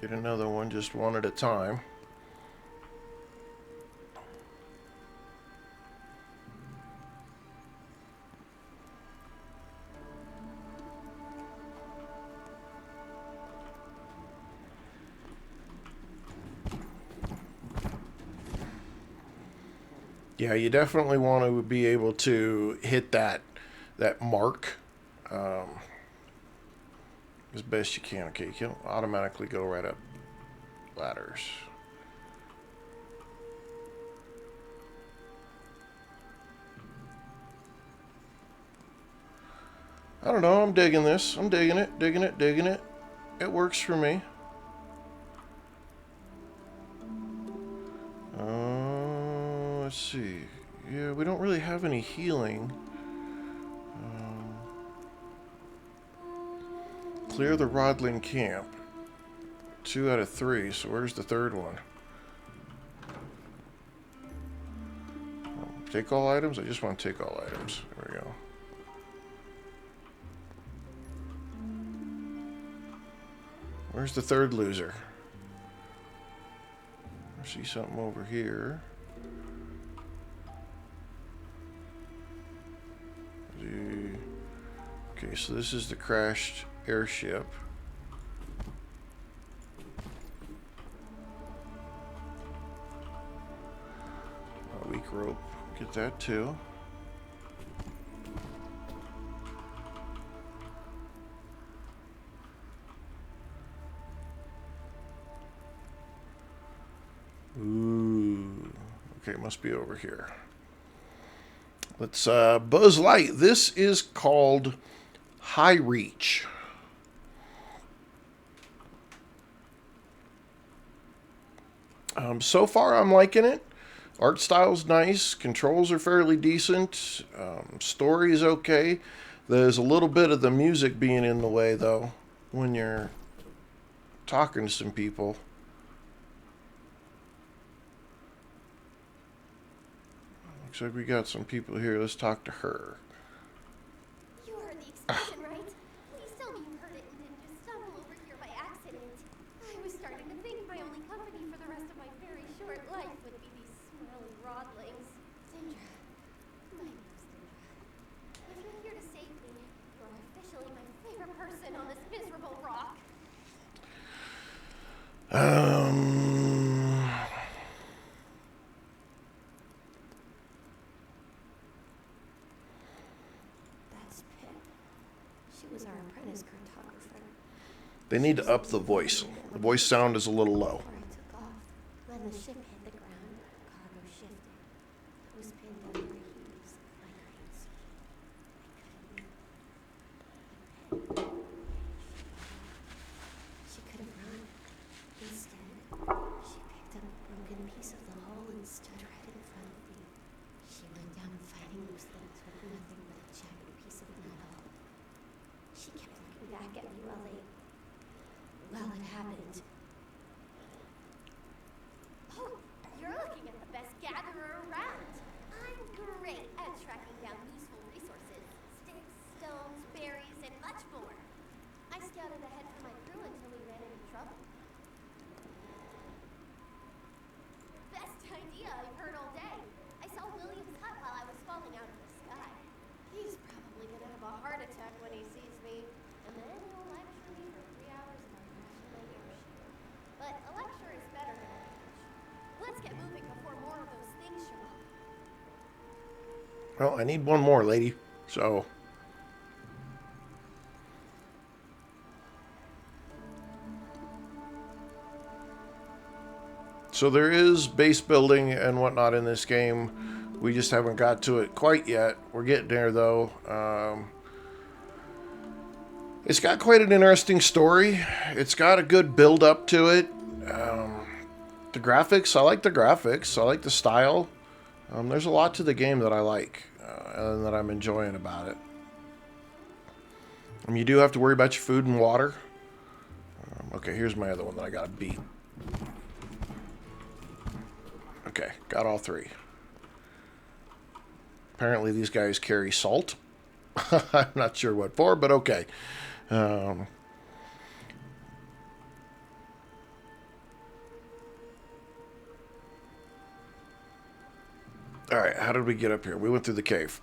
Get another one, just one at a time. Yeah, you definitely want to be able to hit that mark as best you can. Okay, you can automatically go right up ladders. I don't know, I'm digging this. I'm digging it, digging it, digging it. It works for me. Let's see. Yeah, we don't really have any healing. Clear the Rodling camp. 2 out of 3, so where's the third one? Take all items? I just want to take all items. There we go. Where's the third loser? I see something over here. Okay, so this is the crashed airship. A weak rope. Get that too. Ooh. Okay, it must be over here. Let's Buzz Light. This is called High Reach. So far, I'm liking it. Art style's nice. Controls are fairly decent. Story is okay. There's a little bit of the music being in the way, though, when you're talking to some people. Looks like we got some people here. Let's talk to her. You heard the explosion, right? Please tell me you heard it and didn't just stumble over here by accident. I was starting to think my only company for the rest of my very short life would be these smelly rodlings. Sindra. My name's Sindra. If you're here to save me, you're officially my favorite person on this miserable rock. They need to up the voice. The voice sound is a little low. Before I took off, when the ship hit the ground, cargo shifted. I was pinned under her heels, like cranes. I couldn't move. She could have run. Instead, she picked up a broken piece of the hull and stood right in front of me. She went down fighting those things with nothing but a jagged piece of metal. She kept looking back at me while Well, I need one more, lady. So... So there is base building and whatnot in this game. We just haven't got to it quite yet. We're getting there, though. It's got quite an interesting story. It's got a good build up to it. The graphics, I like the graphics. I like the style. There's a lot to the game that I like and that I'm enjoying about it. You do have to worry about your food and water. Okay, here's my other one that I gotta beat. Okay, got all three. Apparently these guys carry salt. I'm not sure what for, but okay. Alright, how did we get up here? We went through the cave.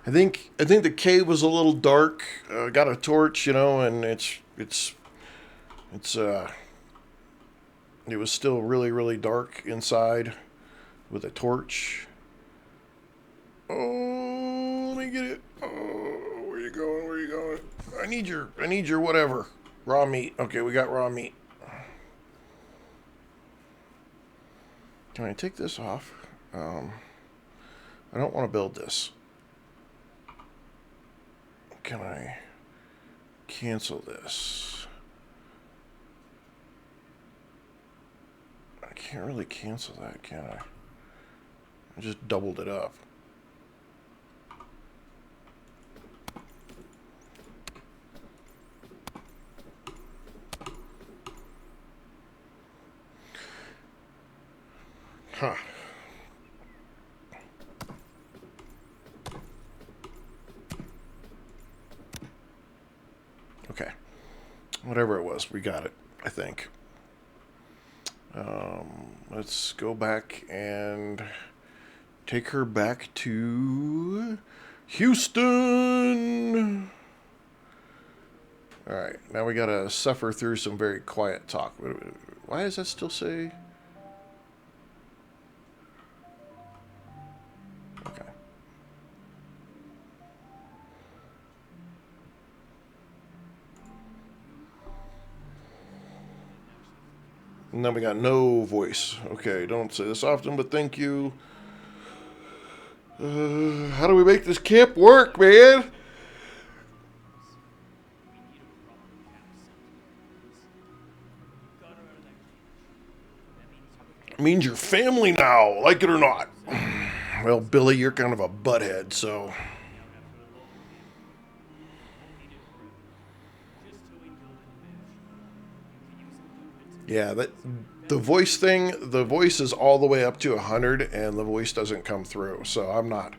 I think the cave was a little dark. Got a torch, you know, and it was still really, really dark inside with a torch. Oh, let me get it. Oh, where you going? Where you going? I need your whatever. Raw meat. Okay, we got raw meat. Can I take this off? I don't want to build this. Can I cancel this? I can't really cancel that, can I? I just doubled it up. Huh. Okay. Whatever it was, we got it, I think. Let's go back and take her back to Houston. Alright, now we gotta suffer through some very quiet talk. Why does that still say... Okay. And then we got no voice. Okay, don't say this often, but thank you. How do we make this camp work, man? It means you're family now, like it or not. Well, Billy, you're kind of a butthead, so... Yeah, the voice thing, the voice is all the way up to 100, and the voice doesn't come through, so I'm not...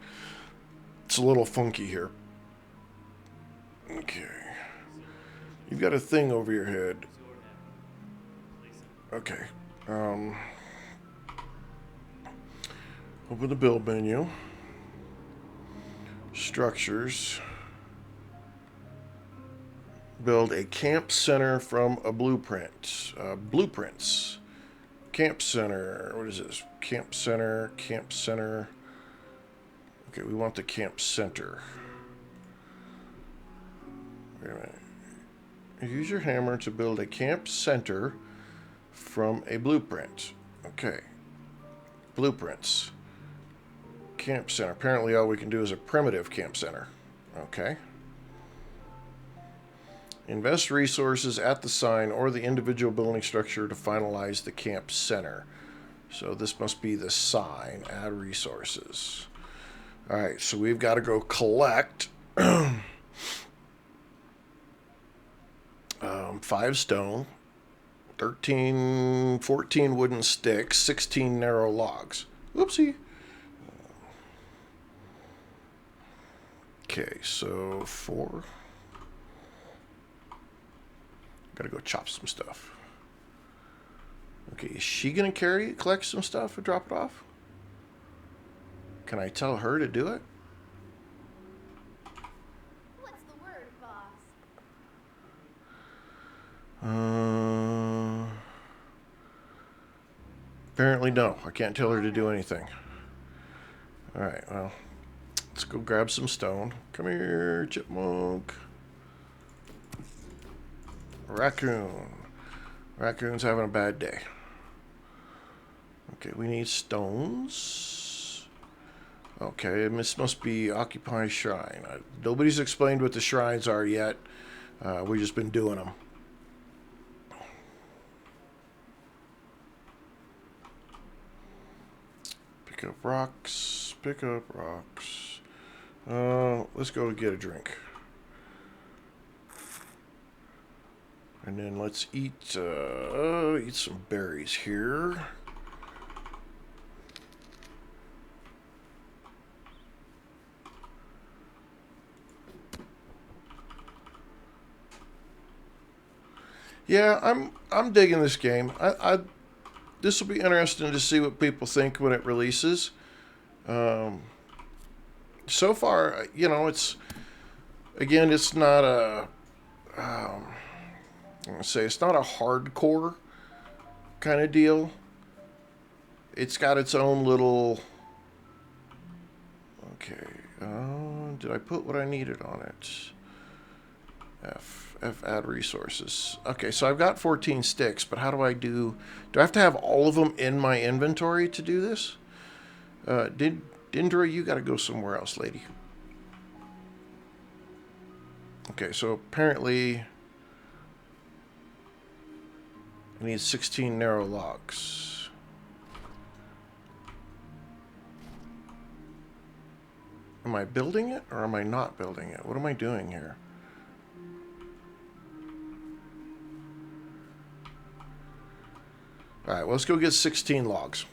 It's a little funky here. Okay. You've got a thing over your head. Okay. Open the build menu. Structures. Build a camp center from a blueprint. Blueprints. Camp center. What is this? Camp center. Camp center. Okay, we want the camp center. Wait a minute. Use your hammer to build a camp center from a blueprint. Okay. Blueprints. Camp center. Apparently all we can do is a primitive camp center. Okay. Invest resources at the sign or the individual building structure to finalize the camp center. So this must be the sign. Add resources. Alright, so we've got to go collect 5 stone, 14 wooden sticks, 16 narrow logs. Whoopsie. Okay, so 4. Gotta go chop some stuff. Okay, is she gonna collect some stuff and drop it off? Can I tell her to do it? What's the word, boss? Apparently no. I can't tell her to do anything. Alright, well, let's go grab some stone. Come here, chipmunk. Raccoon. Raccoon's having a bad day. Okay, we need stones. Okay, this must be Occupy Shrine. Nobody's explained what the shrines are yet. We've just been doing them. Pick up rocks. Pick up rocks. Let's go get a drink. And then let's eat some berries here. Yeah, I'm digging this game. This will be interesting to see what people think when it releases. So far, you know, it's not a it's not a hardcore kind of deal. It's got its own little. Okay, did I put what I needed on it? F add resources. Okay, so I've got 14 sticks, but how do I have to have all of them in my inventory to do this? Dindra, you got to go somewhere else, lady. Okay, so apparently I need 16 narrow logs. Am I building it or am I not building it? What am I doing here? Alright, well, let's go get 16 logs.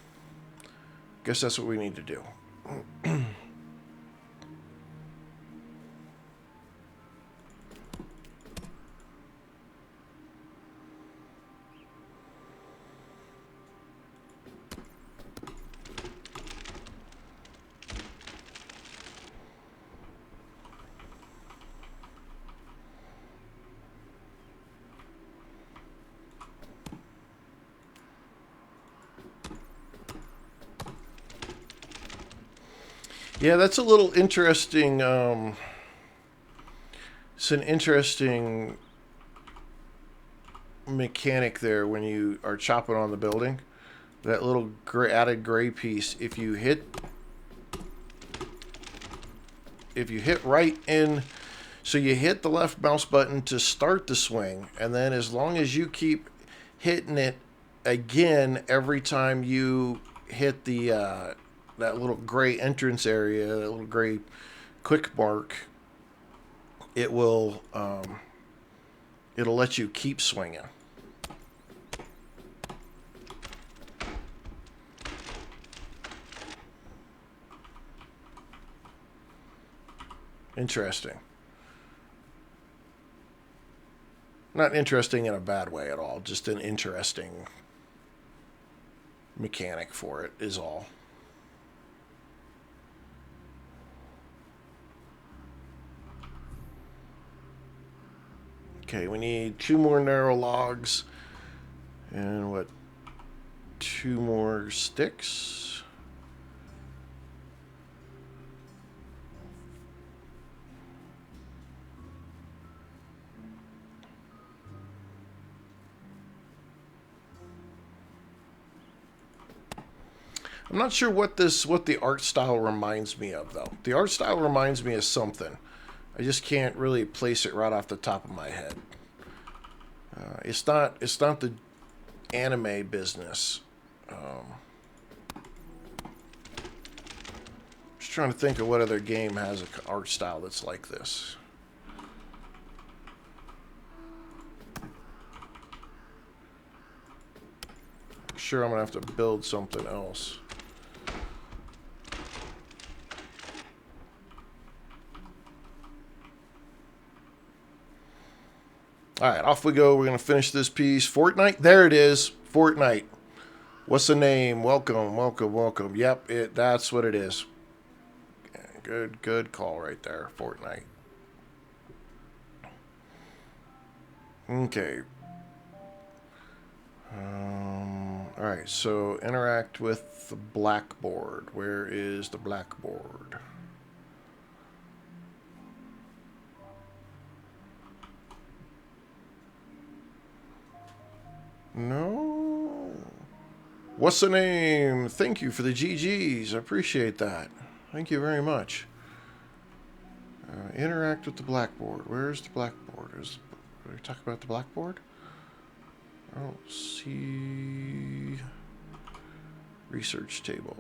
Guess that's what we need to do. Yeah, that's a little interesting. It's an interesting mechanic there when you are chopping on the building. That little added gray piece. If you hit right in, so you hit the left mouse button to start the swing, and then as long as you keep hitting it again every time you hit the that little gray entrance area, that little gray quick mark, it will it'll let you keep swinging. Interesting. Not interesting in a bad way at all, just an interesting mechanic for it is all. Okay, we need 2 more narrow logs and what, 2 more sticks. I'm not sure what the art style reminds me of though. The art style reminds me of something. I just can't really place it right off the top of my head. It's not the anime business. Just trying to think of what other game has an art style that's like this. Sure, I'm gonna have to build something else. All right, off we go. We're going to finish this piece. Fortnite. There it is. Fortnite. What's the name? Welcome, welcome, welcome. Yep, that's what it is. Good call right there. Fortnite. Okay. All right, so interact with the blackboard. Where is the blackboard? No. What's the name? Thank you for the GGs. I appreciate that. Thank you very much. Interact with the blackboard. Where's the blackboard? Are we talking about the blackboard? I don't see research table.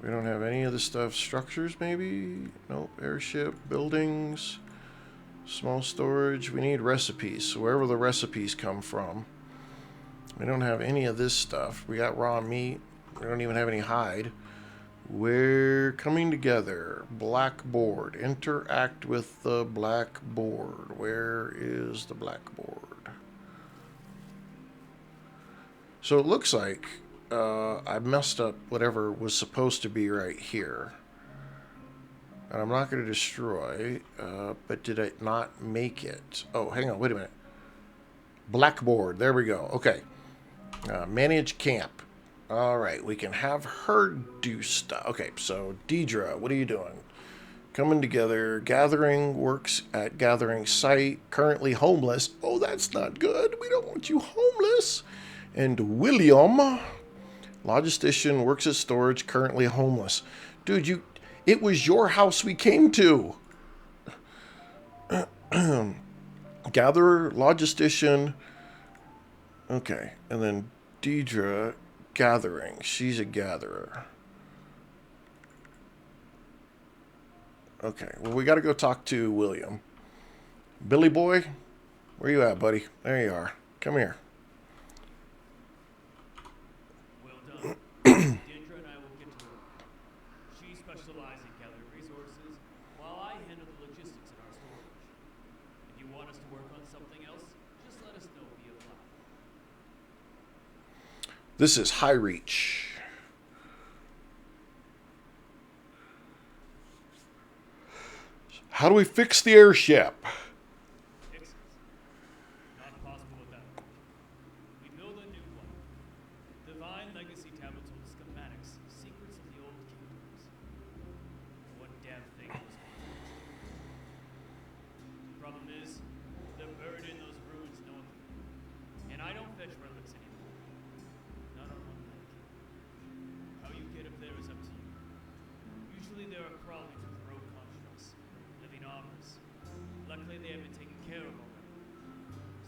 We don't have any of the stuff. Structures, maybe? Nope. Airship, buildings, small storage. We need recipes. So wherever the recipes come from. We don't have any of this stuff. We got raw meat. We don't even have any hide. We're coming together. Blackboard. Interact with the blackboard. Where is the blackboard? So it looks like I messed up whatever was supposed to be right here. And I'm not going to destroy, but did I not make it? Oh, hang on, wait a minute. Blackboard, there we go. Okay. Manage camp. All right, we can have her do stuff. Okay, so Deidre, what are you doing? Coming together. Gathering works at gathering site. Currently homeless. Oh, that's not good. We don't want you homeless. And William, logistician, works at storage, currently homeless. Dude, it was your house we came to. Gatherer, logistician. Okay, and then Deidre, gathering. She's a gatherer. Okay, well, we got to go talk to William. Billy boy, where you at, buddy? There you are. Come here. Deirdre and I will get to work. She specializes in gathering resources, while I handle the logistics in our storage. If you want us to work on something else, just let us know via file. This is highreach. How do we fix the airship?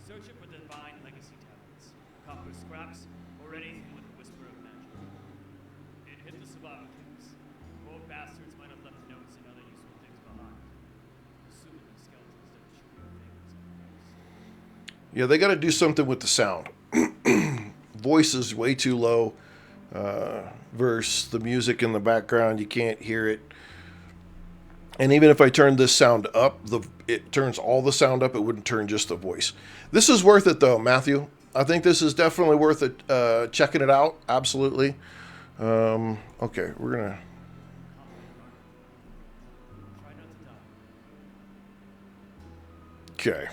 Search it for divine legacy tablets, copper scraps, or anything with a whisper of magic. It hit the survival camps. Poor bastards might have left notes and other useful things behind. Assuming the skeletons don't shoot their things, of course. Yeah, they got to do something with the sound. Voice is way too low. Versus the music in the background, you can't hear it. And even if I turn this sound up, it turns all the sound up. It wouldn't turn just the voice. This is worth it, though, Matthew. I think this is definitely worth it. Checking it out, absolutely. Okay, we're gonna. Okay.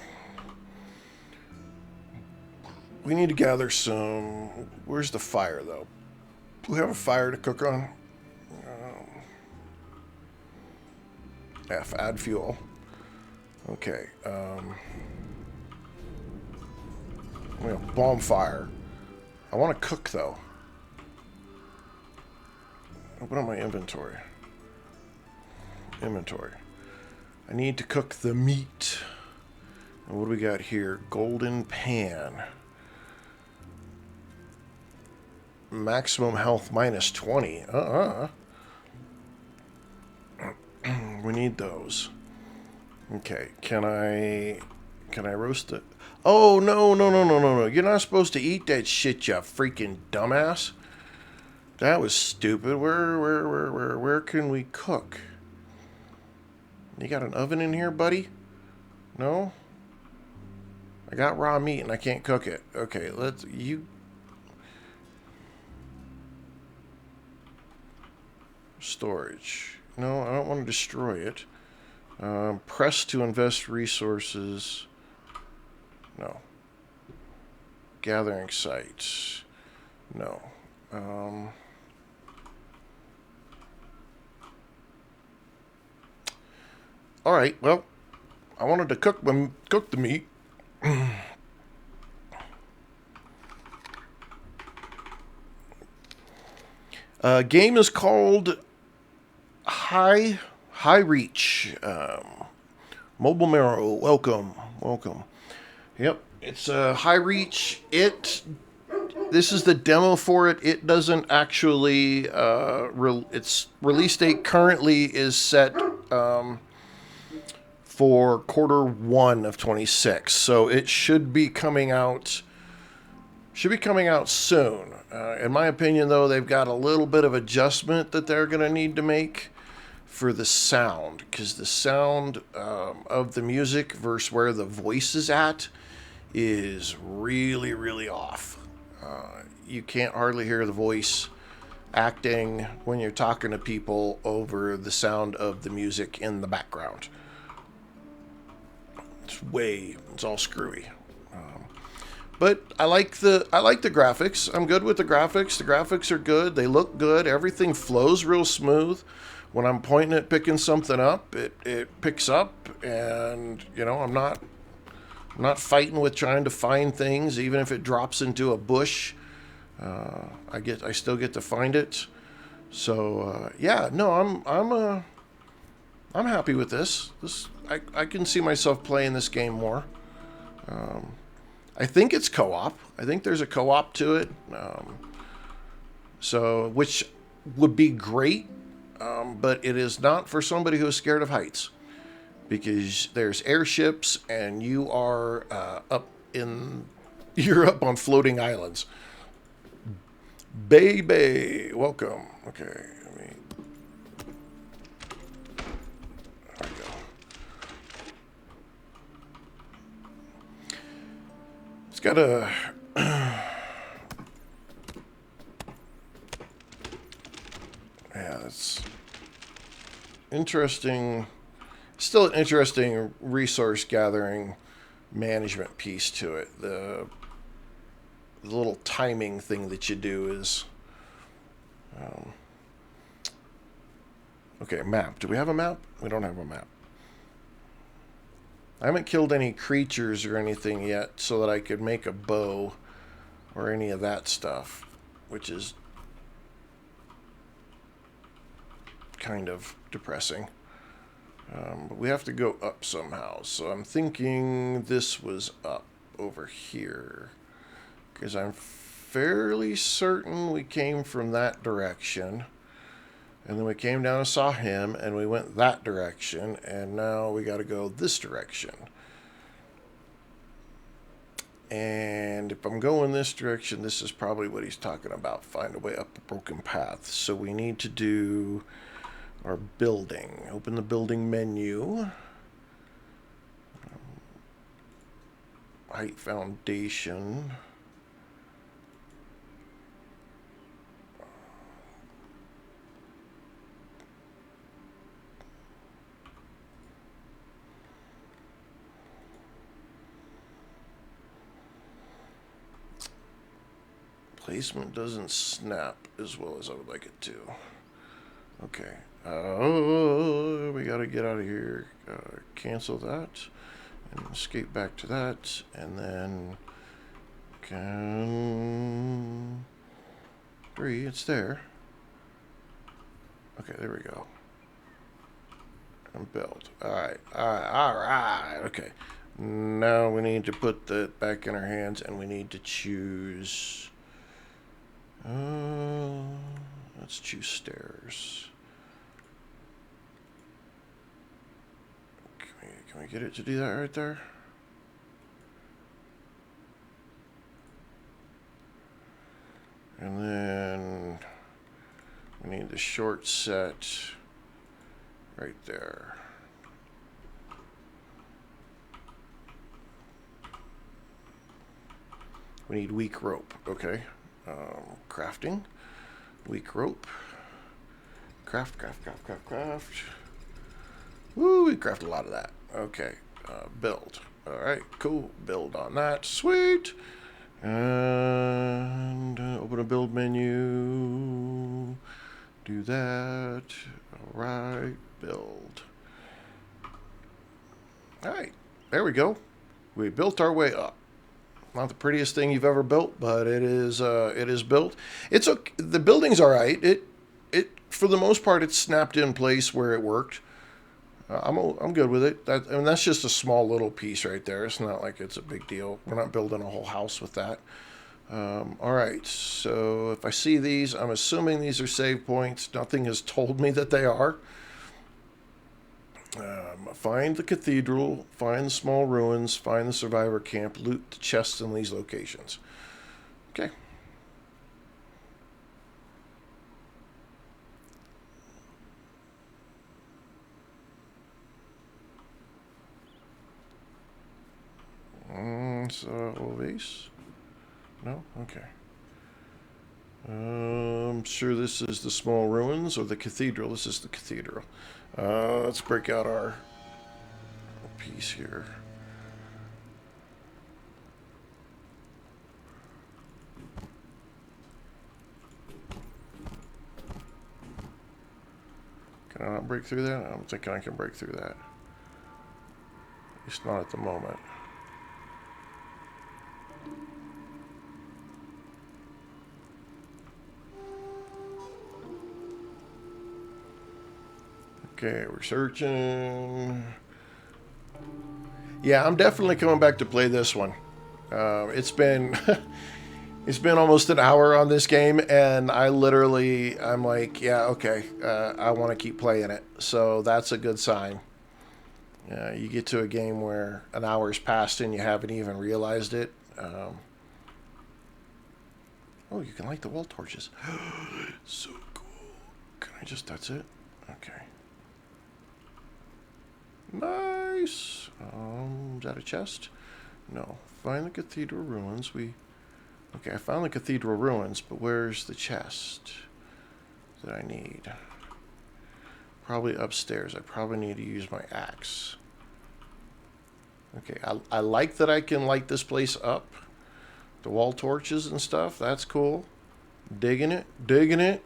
We need to gather some. Where's the fire, though? Do we have a fire to cook on? F, add fuel. Okay. We have bonfire. I want to cook, though. Open up my inventory. Inventory. I need to cook the meat. And what do we got here? Golden pan. Maximum health minus 20. We need those. Okay, can I roast it? Oh, no. You're not supposed to eat that shit, you freaking dumbass. That was stupid. Where can we cook? You got an oven in here, buddy? No? I got raw meat and I can't cook it. Okay, storage. No, I don't want to destroy it. Press to invest resources. No. Gathering sites. No. All right. Well, I wanted to cook the meat. Game is called highreach. Mobile Marrow. Welcome. Yep. It's highreach. This is the demo for it. It doesn't actually. Its release date currently is set for Q1 of 26. So it should be coming out. Soon. In my opinion, though, they've got a little bit of adjustment that they're going to need to make for the sound, because the sound of the music versus where the voice is at is really, really off. You can't hardly hear the voice acting when you're talking to people over the sound of the music in the background. It's all screwy. But I like the graphics. I'm good with the graphics. The graphics are good. They look good. Everything flows real smooth. When I'm pointing at picking something up, it picks up, and I'm not fighting with trying to find things. Even if it drops into a bush, I still get to find it. So I'm happy with this. I can see myself playing this game more. I think it's co-op. I think there's a co-op to it, which would be great, but it is not for somebody who is scared of heights, because there's airships and you're up on floating islands. Baby, welcome. Okay, there we go. It's got a that's interesting. Still an interesting resource gathering management piece to it. The little timing thing that you do is okay. Map. Do we have a map? We don't have a map. I haven't killed any creatures or anything yet so that I could make a bow or any of that stuff, which is kind of depressing. But we have to go up somehow. So I'm thinking this was up over here, because I'm fairly certain we came from that direction. And then we came down and saw him, and we went that direction, and now we got to go this direction. And if I'm going this direction, this is probably what he's talking about. Find a way up a broken path. So we need to do our building. Open the building menu. Height foundation. Placement doesn't snap as well as I would like it to. Okay. We gotta get out of here. Cancel that. And escape back to that. And then... it's there. Okay, there we go. And build. Alright. Okay. Now we need to put that back in our hands, and we need to choose... let's choose stairs. Can we get it to do that right there? And then we need the short set right there. We need weak rope. Okay. Crafting. Weak rope. Craft. Woo, we craft a lot of that. Okay. Build. Alright, cool. Build on that. Sweet. And open a build menu. Do that. Alright. Build. Alright. There we go. We built our way up. Not the prettiest thing you've ever built, but it is built. It's okay. The building's all right. It for the most part it's snapped in place where it worked. I'm good with it. That's just a small little piece right there. It's not like it's a big deal. We're not building a whole house with that. All right. So if I see these, I'm assuming these are save points. Nothing has told me that they are. Find the cathedral, find the small ruins, find the survivor camp, loot the chests in these locations. Okay. So, base? No? Okay. I'm sure this is the small ruins or the cathedral. This is the cathedral. Let's break out our piece here. Can I not break through that? I don't think I can break through that. At least not at the moment. Okay, we're searching. Yeah, I'm definitely coming back to play this one. It's been it's been almost an hour on this game, and I'm like, yeah, okay, I want to keep playing it. So that's a good sign. You get to a game where an hour's passed and you haven't even realized it. Oh, you can light the wall torches. So cool. Can I just, that's it? Okay. Nice. Is that a chest? No. Find the cathedral ruins. Okay, I found the cathedral ruins, but where's the chest that I need? Probably upstairs. I probably need to use my axe. Okay, I like that I can light this place up. The wall torches and stuff. That's cool. Digging it. Digging it.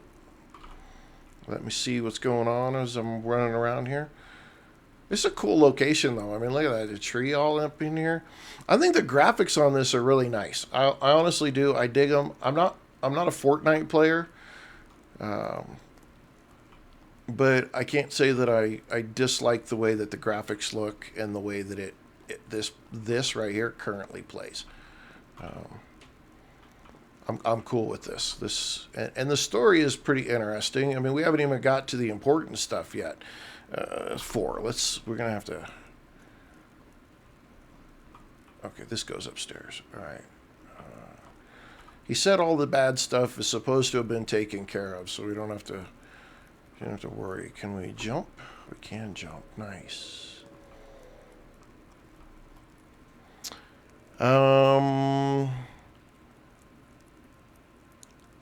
Let me see what's going on as I'm running around here. It's a cool location, though. I mean, look at that. The tree all up in here. I think the graphics on this are really nice. I honestly do. I dig them. I'm not a Fortnite player. But I can't say that I dislike the way that the graphics look and the way that this right here currently plays. I'm cool with this. And the story is pretty interesting. I mean, we haven't even got to the important stuff yet. We're gonna have to. Okay, this goes upstairs. All right. He said all the bad stuff is supposed to have been taken care of, so we don't have to worry. Can we jump? We can jump. Nice.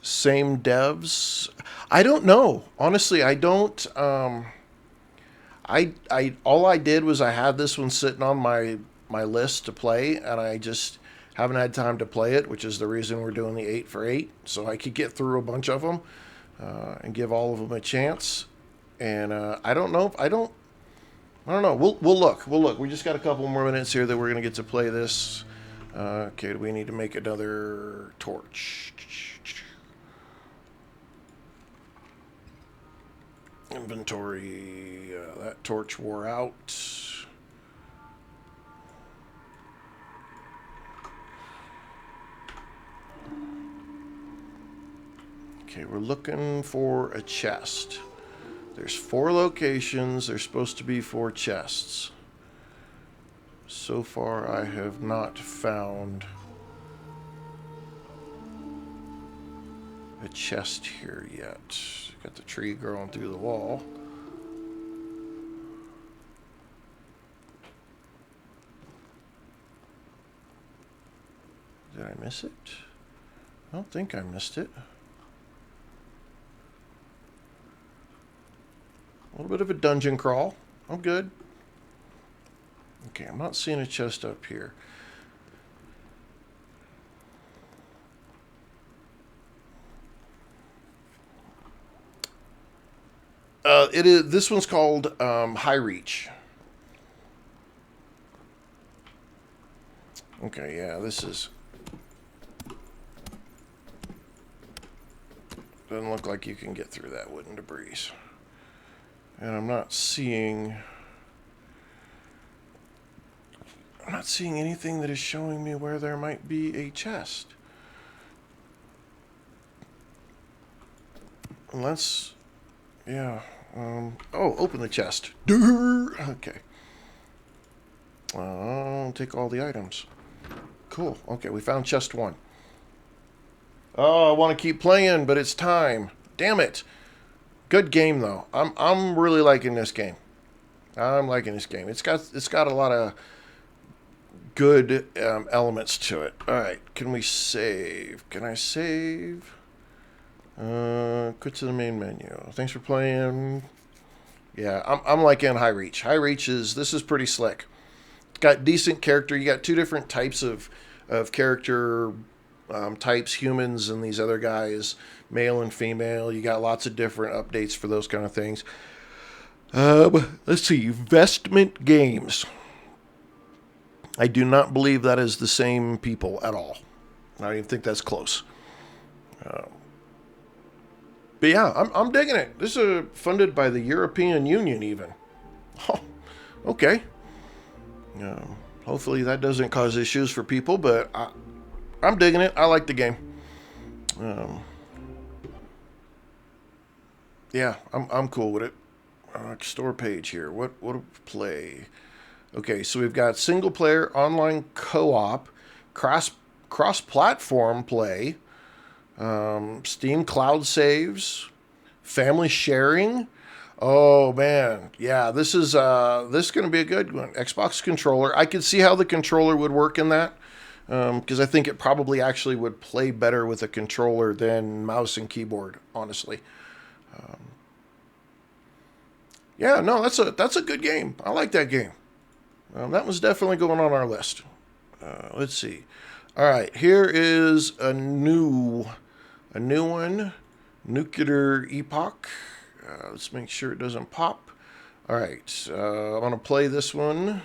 Same devs. I don't know. Honestly, I don't. All I did was I had this one sitting on my list to play, and I just haven't had time to play it, which is the reason we're doing the 8 for 8, so I could get through a bunch of them and give all of them a chance. And I don't know. I don't know. We'll look. We just got a couple more minutes here that we're gonna get to play this. Okay, do we need to make another torch? Inventory. That torch wore out. Okay, we're looking for a chest. There's 4 locations. There's supposed to be 4 chests. So far, I have not found a chest here yet. Got the tree growing through the wall. Did I miss it? I don't think I missed it. A little bit of a dungeon crawl. I'm good. Okay, I'm not seeing a chest up here. It is. This one's called High Reach. Okay, yeah, this is. Doesn't look like you can get through that wooden debris. And I'm not seeing anything that is showing me where there might be a chest. Unless, yeah. Oh, open the chest. Okay. I'll take all the items. Cool. Okay, we found chest 1. Oh, I want to keep playing, but it's time. Damn it. Good game though. I'm really liking this game. I'm liking this game. It's got a lot of good elements to it. All right, can we save? Can I save? Quit to the main menu. Thanks for playing. Yeah, I'm liking High Reach. High Reach this is pretty slick. It's got decent character. You got 2 different types of character types, humans and these other guys, male and female. You got lots of different updates for those kind of things. Let's see, Vestment Games. I do not believe that is the same people at all. I don't even think that's close. But yeah, I'm digging it. This is funded by the European Union even. Oh, okay. Hopefully that doesn't cause issues for people, but I'm digging it. I like the game. Yeah, I'm cool with it. Store page here. What play? Okay, so we've got single player, online co-op, cross-platform play, Steam cloud saves, family sharing. Oh man, yeah, this is going to be a good one. Xbox controller. I could see how the controller would work in that, because I think it probably actually would play better with a controller than mouse and keyboard, honestly. Yeah, no, that's a good game. I like that game. That was definitely going on our list. Let's see. All right, here is a new one. Nuclear Epoch. Let's make sure it doesn't pop. All right, I'm gonna play this one.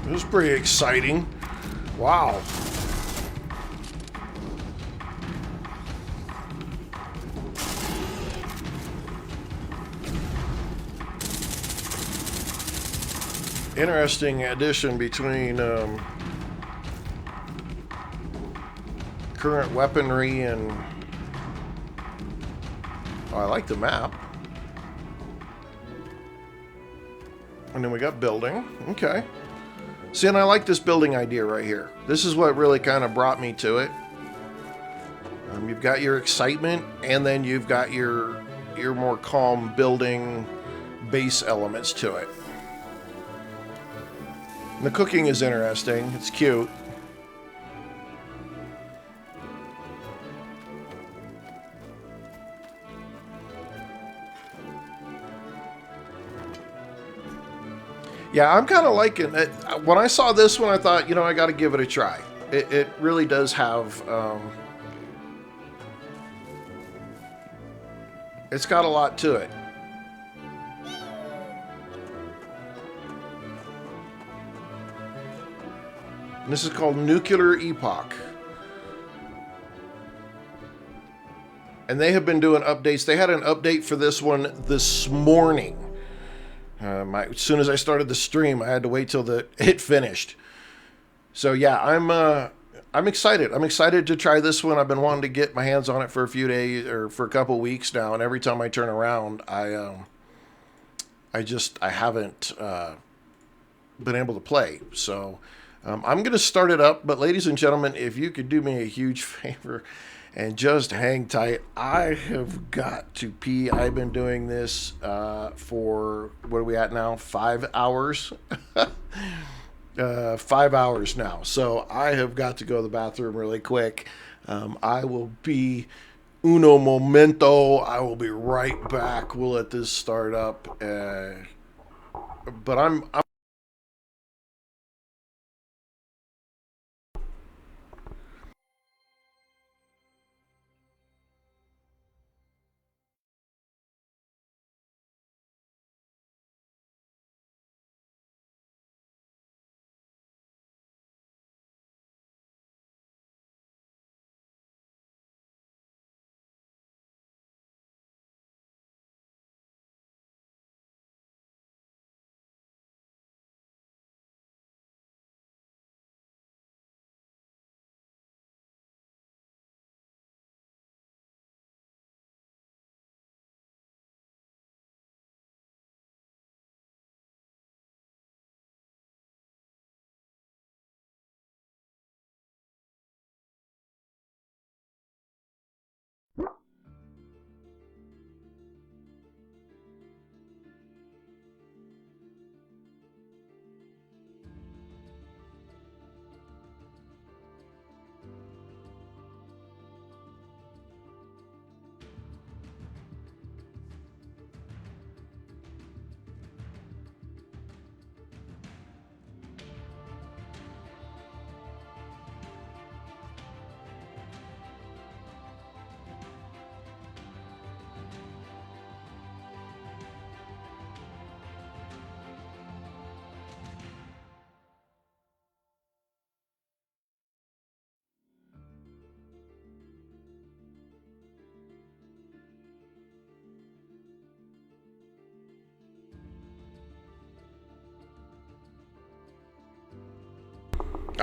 This is pretty exciting. Wow. Interesting addition between current weaponry and... Oh, I like the map. And then we got building. Okay. See, and I like this building idea right here. This is what really kind of brought me to it. You've got your excitement, and then you've got your more calm building base elements to it. And the cooking is interesting. It's cute. Yeah, I'm kind of liking it. When I saw this one, I thought, you know, I got to give it a try. It really does have... it's got a lot to it. And this is called Nuclear Epoch. And they have been doing updates. They had an update for this one this morning. As soon as I started the stream, I had to wait till it finished. So yeah, I'm excited. I'm excited to try this one. I've been wanting to get my hands on it for a few days or for a couple weeks now, and every time I turn around, I haven't been able to play. So I'm going to start it up. But ladies and gentlemen, if you could do me a huge favor and just hang tight, I have got to pee. I've been doing this for, what are we at now? 5 hours? 5 hours now. So I have got to go to the bathroom really quick. I will be uno momento. I will be right back. We'll let this start up. But I'm all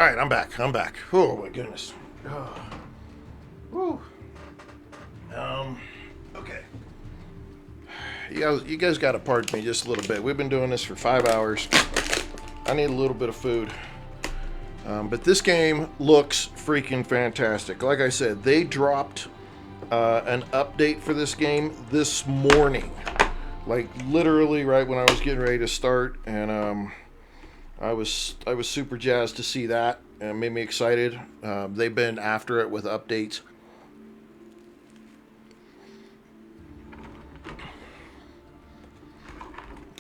right. I'm back. Oh my goodness. Oh. Woo. Okay. You guys got to pardon me just a little bit. We've been doing this for 5 hours. I need a little bit of food. But this game looks freaking fantastic. Like I said, they dropped an update for this game this morning. Like literally right when I was getting ready to start, and I was super jazzed to see that, and it made me excited. They've been after it with updates.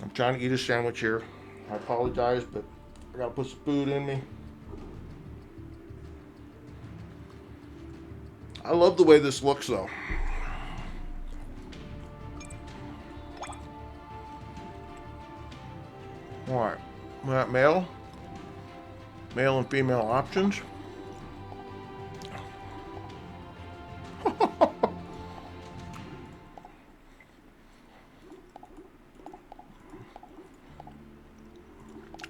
I'm trying to eat a sandwich here. I apologize, but I gotta put some food in me. I love the way this looks, though. All right, we got male and female options.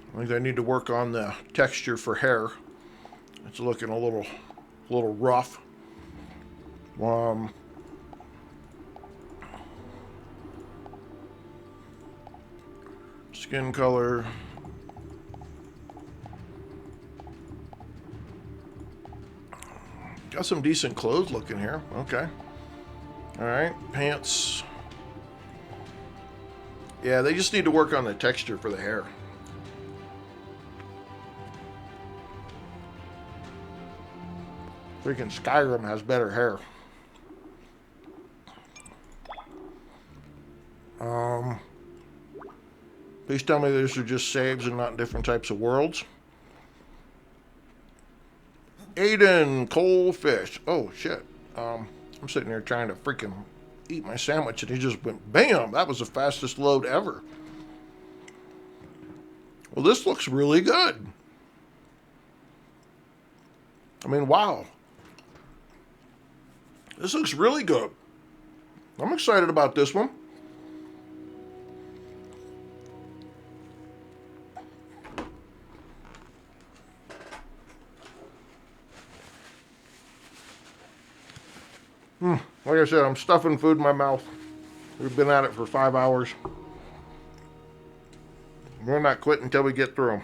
I think I need to work on the texture for hair. It's looking a little rough. Skin color. Got some decent clothes looking here. Okay. All right, pants. Yeah, they just need to work on the texture for the hair. Freaking Skyrim has better hair. Please tell me these are just saves and not different types of worlds. Aiden, cold fish. Oh, shit. I'm sitting here trying to freaking eat my sandwich, and he just went, bam! That was the fastest load ever. Well, this looks really good. I mean, wow. This looks really good. I'm excited about this one. Like I said, I'm stuffing food in my mouth. We've been at it for 5 hours. We're not quitting until we get through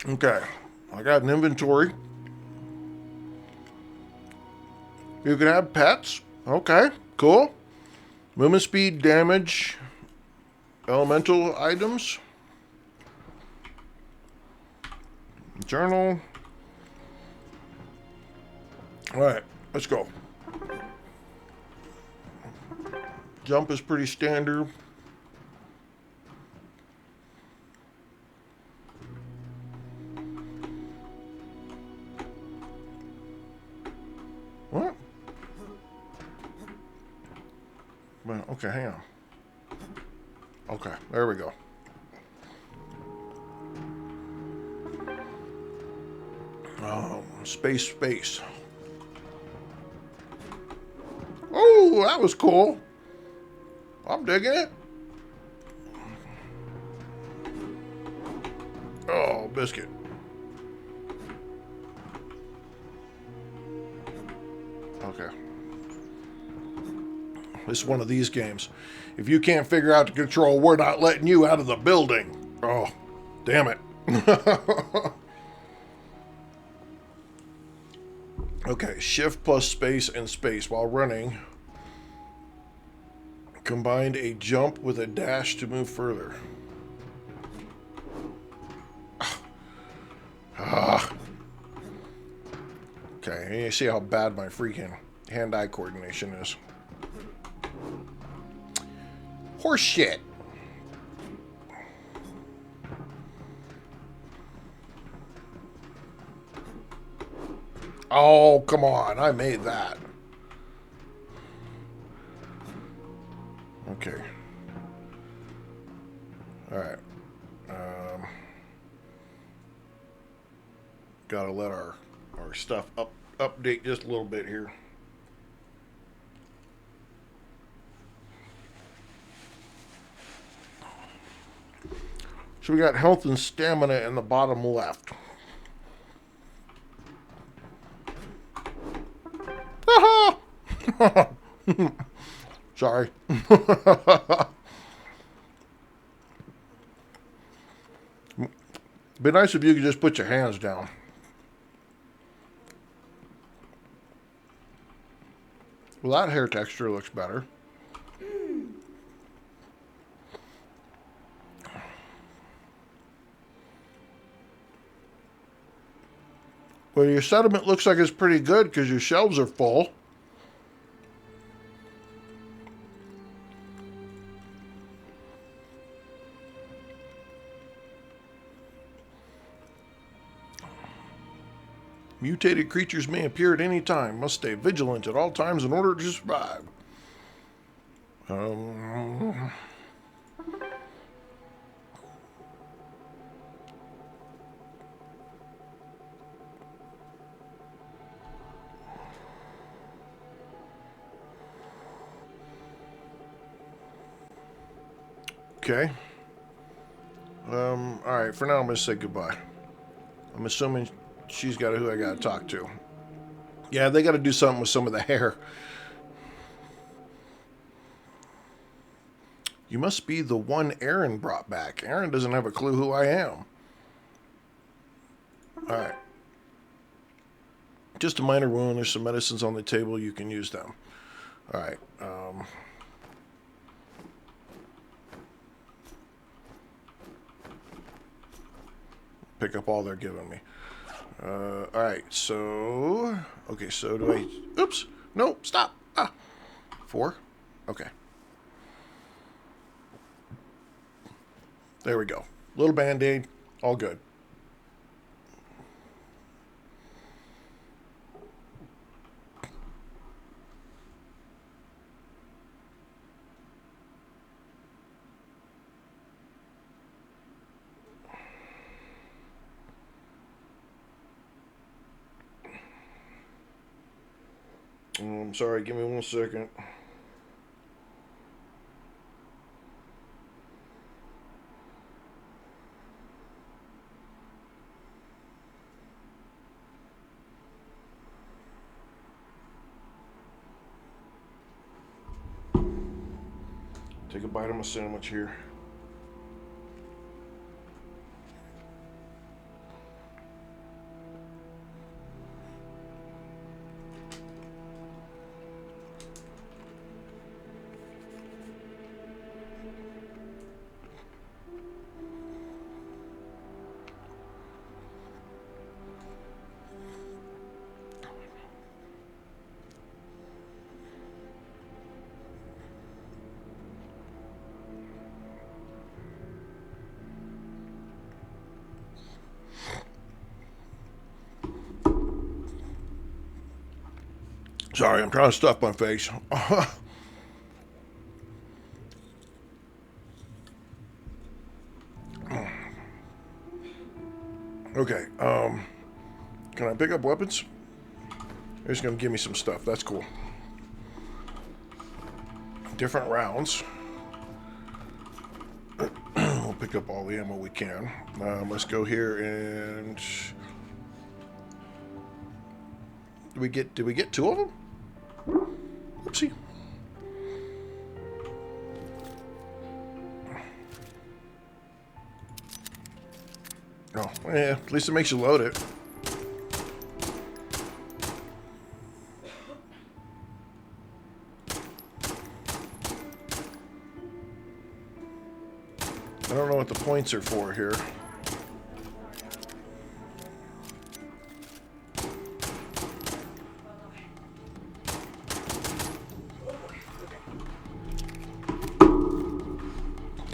them. Okay, I got an inventory. You can have pets. Okay, cool. Movement speed, damage, elemental items. Journal. All right, let's go. Jump is pretty standard. What? Well, okay, hang on. Okay, there we go. Space. Oh, that was cool. I'm digging it. Oh, biscuit. Okay. This is one of these games. If you can't figure out the control, we're not letting you out of the building. Oh, damn it. Okay, shift plus space and space while running. Combined a jump with a dash to move further. Okay, and you see how bad my freaking hand-eye coordination is. Horse shit. Oh, come on. I made that. Okay. All right. Gotta let our stuff update just a little bit here. So we got health and stamina in the bottom left. Sorry. Be nice if you could just put your hands down. Well, that hair texture looks better. Well, your sediment looks like it's pretty good because your shelves are full. Mutated creatures may appear at any time. Must stay vigilant at all times in order to survive. Okay. All right, for now I'm going to say goodbye. I'm assuming she's got who I got to talk to. Yeah, they got to do something with some of the hair. You must be the one Aaron brought back. Aaron doesn't have a clue who I am. All right. Just a minor wound. There's some medicines on the table. You can use them. All right. pick up all they're giving me. Alright, so... Okay, so do I... Oops! No, stop! Ah! 4? Okay. There we go. Little band-aid. All good. I'm sorry, give me 1 second. Take a bite of my sandwich here. Sorry, I'm trying to stuff my face. Okay, can I pick up weapons? They're just gonna give me some stuff. That's cool. Different rounds. We'll pick up all the ammo we can. Let's go here and... Did we get 2 of them? Oopsie. Oh, yeah, at least it makes you load it. I don't know what the points are for here.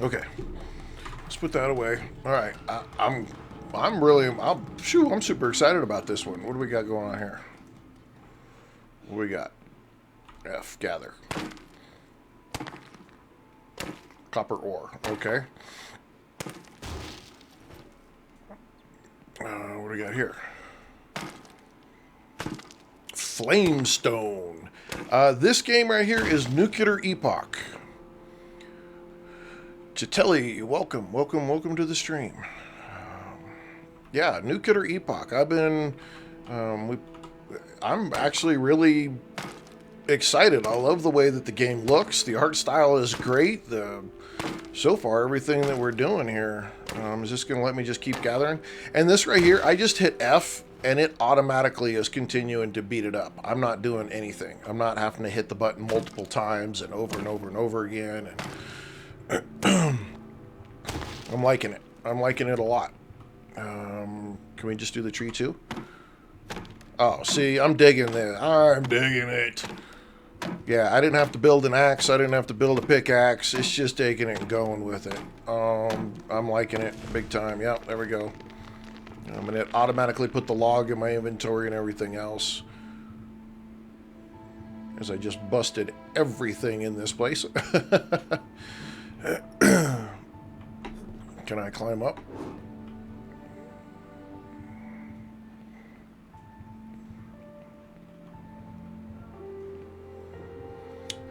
Okay, let's put that away. All right, I'm super excited about this one. What do we got going on here? What do we got? F, gather. Copper ore, okay. What do we got here? Flamestone. This game right here is Nuclear Epoch. Chitelli, welcome to the stream. Yeah, Nuclear Epoch. I'm actually really excited. I love the way that the game looks. The art style is great. So far, everything that we're doing here is just going to let me just keep gathering. And this right here, I just hit F, and it automatically is continuing to beat it up. I'm not doing anything. I'm not having to hit the button multiple times and over and over and over again. And I'm liking it. I'm liking it a lot. Can we just do the tree too? Oh, see, I'm digging this. I'm digging it. Yeah, I didn't have to build an axe. I didn't have to build a pickaxe. It's just taking it and going with it. I'm liking it big time. Yep, there we go. And it automatically put the log in my inventory and everything else. As I just busted everything in this place. Can I climb up?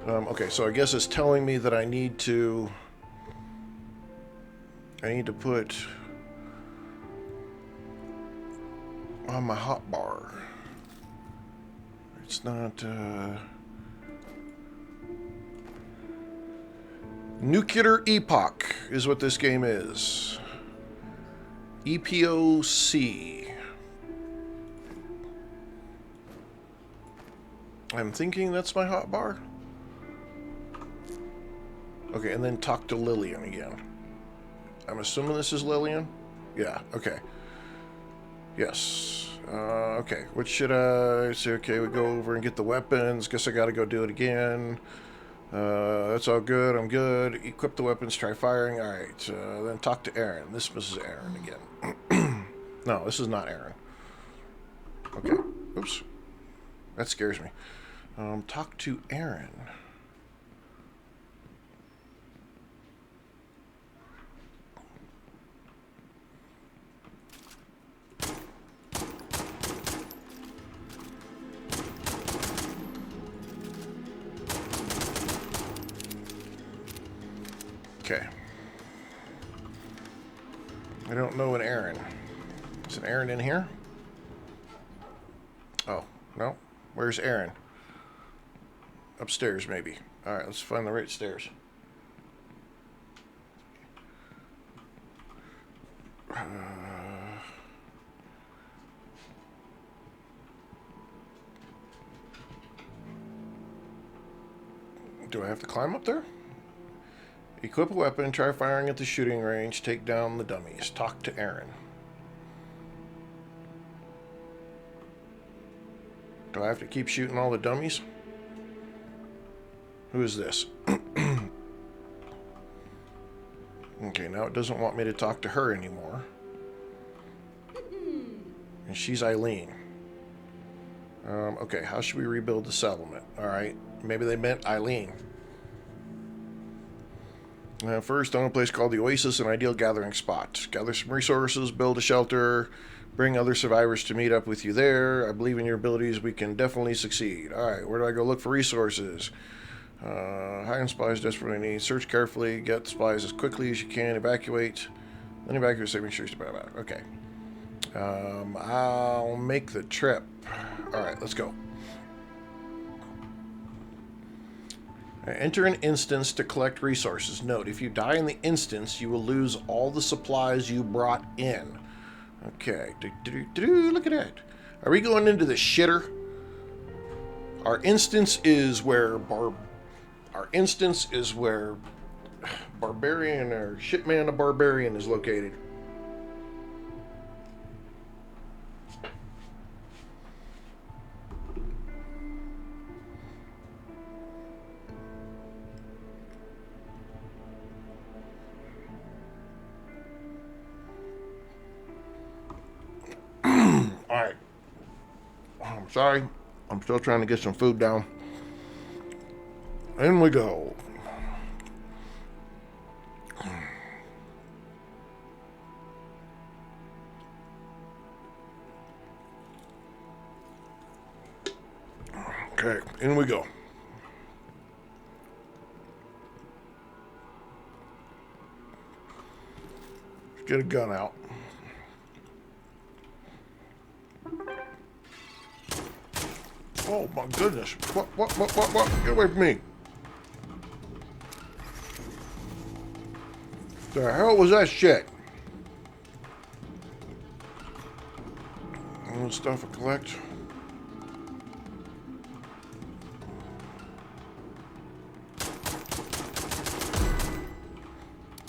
Okay, so I guess it's telling me that I need to put on my hotbar. It's not Nuclear Epoch is what this game is. EPOC. I'm thinking that's my hotbar. Okay, and then talk to Lillian again. I'm assuming this is Lillian? Yeah, okay. Yes. Okay, what should I say? Okay, we go over and get the weapons. Guess I gotta go do it again. That's all good. I'm good. Equip the weapons. Try firing. All right. Then talk to Aaron. This is Aaron again. No, this is not Aaron. Okay. Oops. That scares me. Talk to Aaron. Okay. I don't know an Aaron. Is an Aaron in here? Oh, no. Where's Aaron? Upstairs, maybe. Alright, let's find the right stairs. Do I have to climb up there? Equip a weapon, try firing at the shooting range, take down the dummies. Talk to Aaron. Do I have to keep shooting all the dummies? Who is this? Okay, now it doesn't want me to talk to her anymore. And she's Eileen. Okay, how should we rebuild the settlement? Alright, maybe they meant Eileen. First, own a place called the Oasis, an ideal gathering spot. Gather some resources, build a shelter, bring other survivors to meet up with you there. I believe in your abilities. We can definitely succeed. Alright, where do I go look for resources? Hide supplies desperately need. Search carefully. Get supplies as quickly as you can. Evacuate. Then evacuate. Saving sure to back. Okay. I'll make the trip. Alright, let's go. Enter an instance to collect resources. Note, if you die in the instance, you will lose all the supplies you brought in. Okay. Look at that. Are we going into the shitter? Our instance is where Barbarian or Shitman the Barbarian is located. Alright. I'm sorry. I'm still trying to get some food down. In we go. Okay, in we go. Let's get a gun out. Oh my goodness. What? Get away from me. The hell was that shit? All the stuff I collect.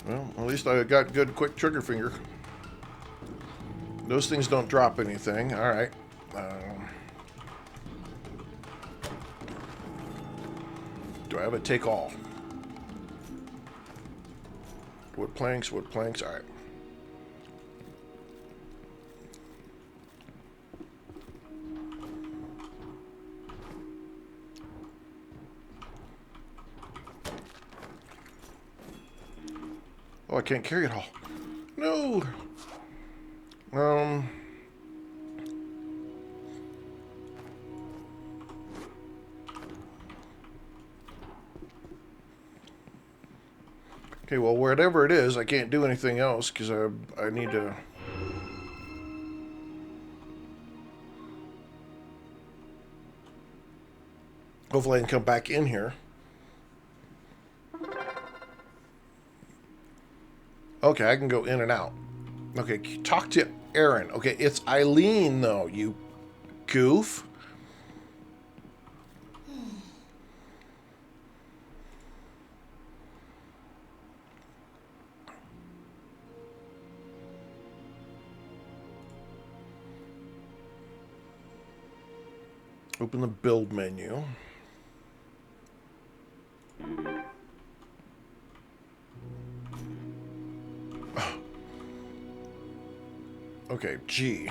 Well, at least I got good quick trigger finger. Those things don't drop anything. Alright. Do I have a take all? Wood planks, alright. Oh, I can't carry it all. No! Okay, well, whatever it is, I can't do anything else because I need to... Hopefully I can come back in here. Okay, I can go in and out. Okay, talk to Aaron. Okay, it's Eileen, though, you goof. Open the build menu. Okay, G.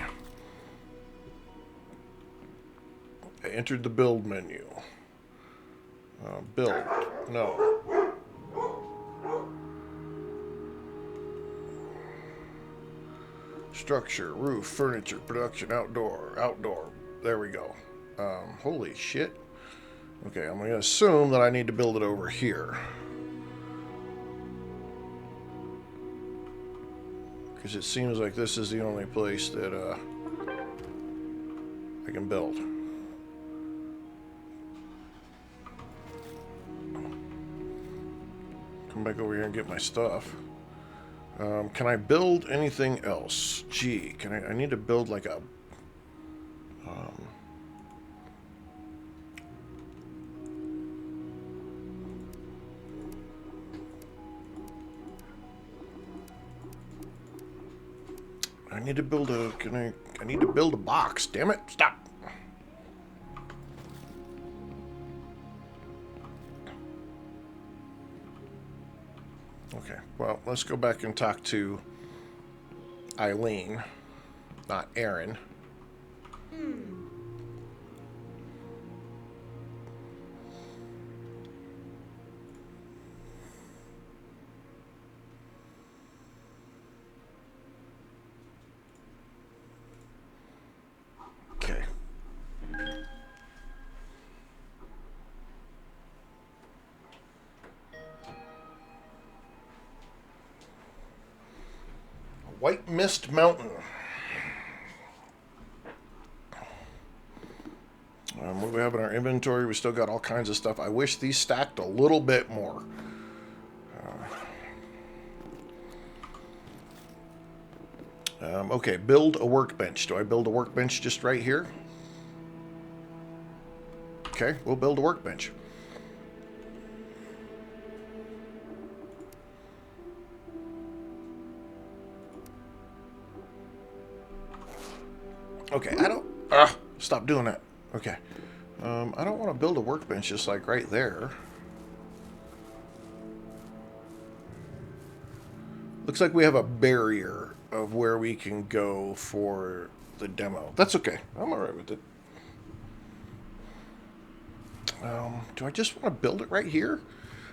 I entered the build menu. Build. No. Structure, roof, furniture, production, outdoor. There we go. Holy shit. Okay, I'm going to assume that I need to build it over here. Because it seems like this is the only place that I can build. Come back over here and get my stuff. Can I build anything else? Gee, I need to build like a... I need to build a... I need to build a box. Damn it. Stop. Okay, well, let's go back and talk to Eileen, not Aaron. Okay. White Mist Mountain. What do we have in our inventory? We still got all kinds of stuff. I wish these stacked a little bit more. Okay, build a workbench. Do I build a workbench just right here? Okay, we'll build a workbench. Okay, I don't... stop doing that. Okay. I don't want to build a workbench just like right there. Looks like we have a barrier of where we can go for the demo. That's okay. I'm alright with it. Do I just want to build it right here?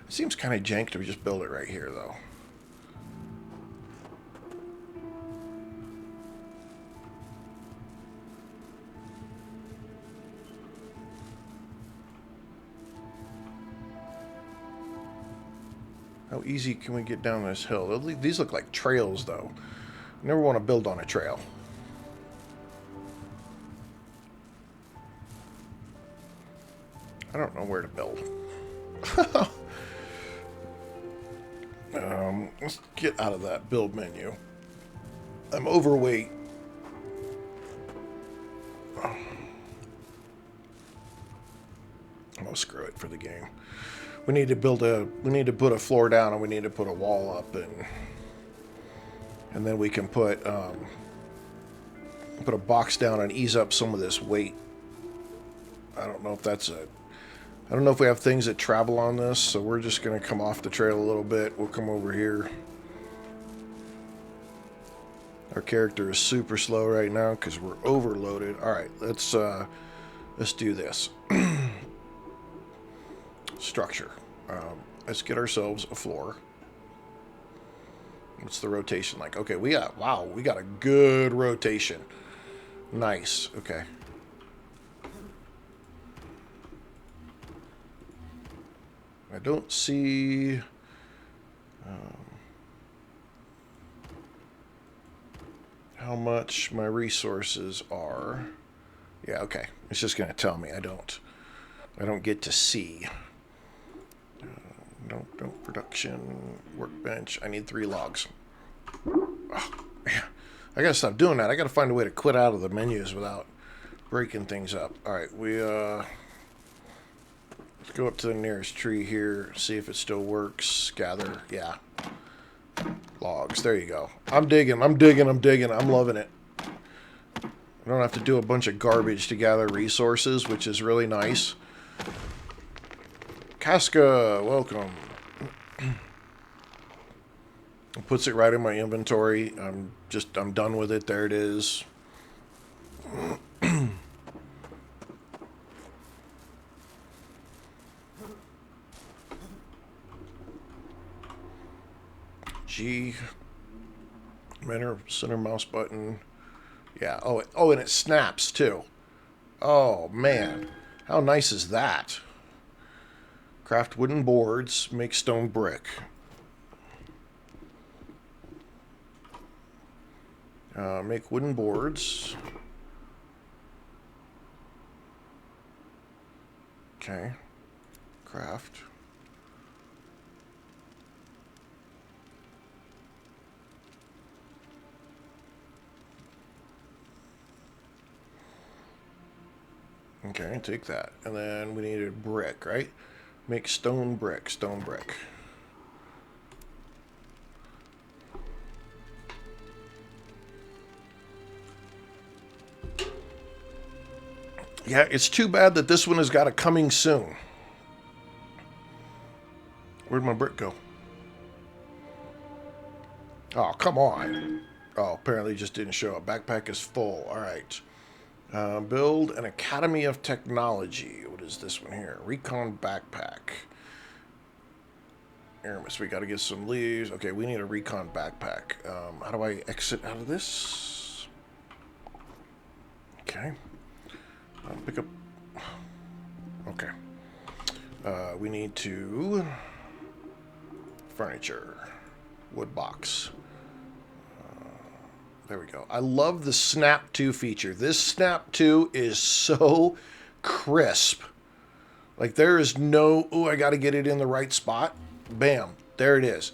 It seems kind of jank to just build it right here, though. How easy can we get down this hill? These look like trails, though. I never want to build on a trail. I don't know where to build. Let's get out of that build menu. I'm overweight. Oh, screw it for the game. We need to build a. We need to put a floor down, and we need to put a wall up, and then we can put a box down and ease up some of this weight. I don't know if that's a. I don't know if we have things that travel on this, so we're just going to come off the trail a little bit. We'll come over here. Our character is super slow right now because we're overloaded. All right, let's do this. Structure. Let's get ourselves a floor. What's the rotation like? Okay, we got a good rotation. Nice. Okay. I don't see how much my resources are. Yeah, okay. It's just going to tell me. I don't get to see. Don't production workbench. I need 3 logs. Oh, man. I gotta stop doing that. I gotta find a way to quit out of the menus without breaking things up. All right, let's go up to the nearest tree here. See if it still works. Gather. Yeah. Logs. There you go. I'm digging. I'm loving it. I don't have to do a bunch of garbage to gather resources, which is really nice. Casca, welcome. It puts it right in my inventory. I'm done with it. There it is. G. Center mouse button. Yeah. Oh, and it snaps too. Oh man, how nice is that? Craft wooden boards. Make stone brick. Make wooden boards. Okay. Craft. Okay, take that. And then we needed brick, right? Make stone brick, stone brick. Yeah, it's too bad that this one has got a coming soon. Where'd my brick go? Oh, come on. Oh, apparently it just didn't show up. Backpack is full. All right. Build an Academy of Technology. What is this one here? Recon backpack. Aramis, we got to get some leaves. Okay, we need a recon backpack. How do I exit out of this? Okay. Pick up. Okay. We need to. Furniture. Wood box. There we go. I love the Snap 2 feature. This Snap 2 is so crisp. Like there is no, oh, I got to get it in the right spot. Bam. There it is.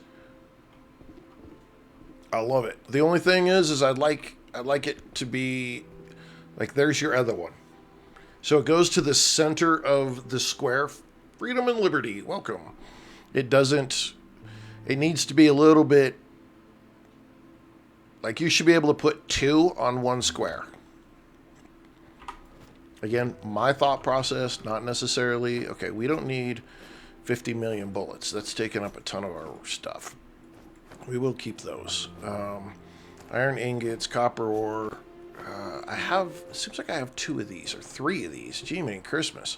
I love it. The only thing is I'd like it to be like there's your other one. So it goes to the center of the square. Freedom and liberty. Welcome. It needs to be a little bit, like you should be able to put 2 on one square. Again, my thought process, not necessarily, okay, we don't need 50 million bullets. That's taking up a ton of our stuff. We will keep those. Iron ingots, copper ore. It seems like I have 2 of these or 3 of these. Gee, man, Christmas.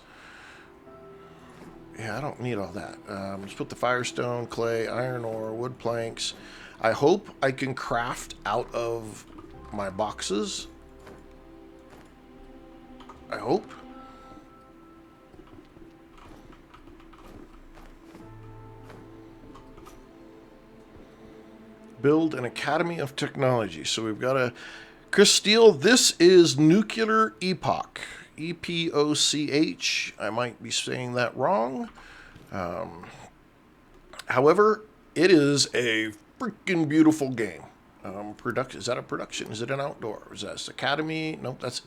Yeah, I don't need all that. Let's put the firestone, clay, iron ore, wood planks. I hope I can craft out of my boxes. I hope. Build an Academy of Technology. So we've got a... Chris Steele, this is Nuclear Epoch. E-P-O-C-H. I might be saying that wrong. However, it is a freaking beautiful game. Production, is that a production? Is it an outdoor? Is that Academy? Nope, that's...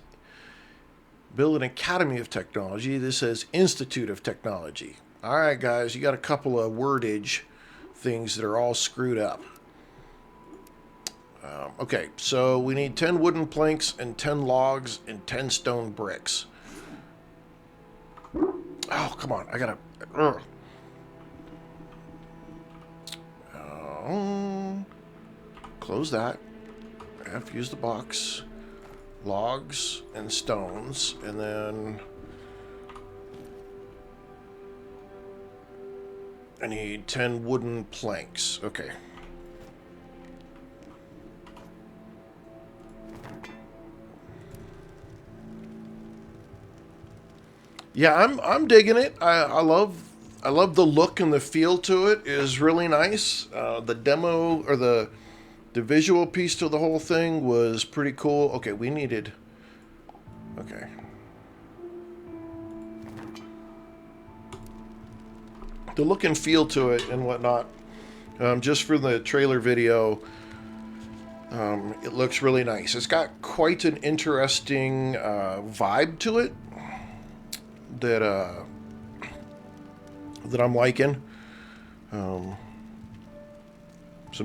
Build an Academy of Technology. This says Institute of Technology. All right, guys, you got a couple of wordage things that are all screwed up. Okay, so we need 10 wooden planks and 10 logs and 10 stone bricks. Oh, come on. I gotta... close that. I have to use the box. Logs and stones. And then... I need 10 wooden planks. Okay. Yeah, I'm digging it. I love the look and the feel to it is really nice. The demo or the visual piece to the whole thing was pretty cool. Okay, we needed. Okay. The look and feel to it and whatnot. Just for the trailer video, it looks really nice. It's got quite an interesting vibe to it. That I'm liking. Some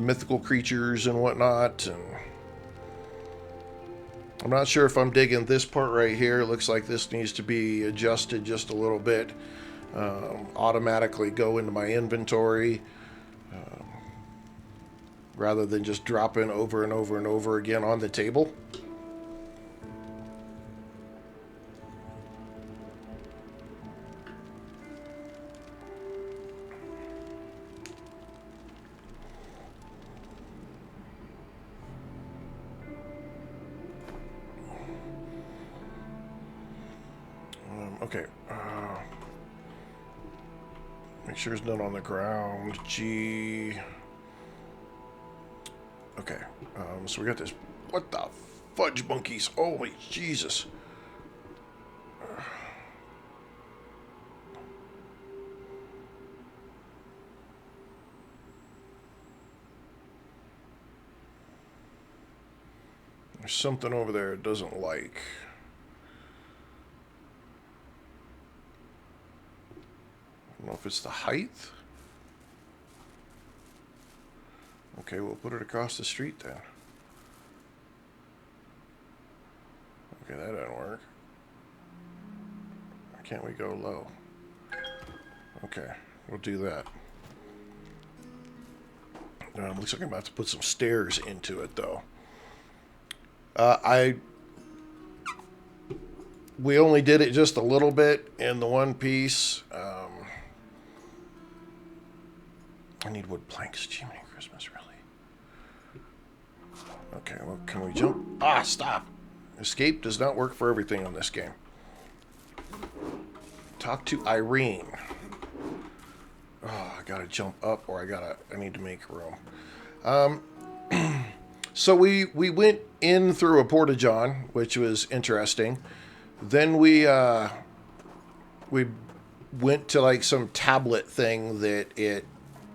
mythical creatures and whatnot, and I'm not sure if I'm digging this part right here. It looks like this needs to be adjusted just a little bit. Automatically go into my inventory rather than just dropping over and over and over again on the table. Okay. Make sure there's none on the ground. G. Okay. So we got this. What the fudge monkeys? Holy Jesus. There's something over there it doesn't like. I don't know if it's the height. Okay, we'll put it across the street then. Okay, that didn't work. Why can't we go low? Okay, we'll do that. Looks like I'm about to put some stairs into it though. We only did it just a little bit in the one piece. I need wood planks. Jiminy Christmas, really? Okay, well, can we jump? Ah, stop! Escape does not work for everything on this game. Talk to Irene. Oh, I gotta jump up, or I need to make room. So we went in through a porta-john, which was interesting. Then we went to like some tablet thing that it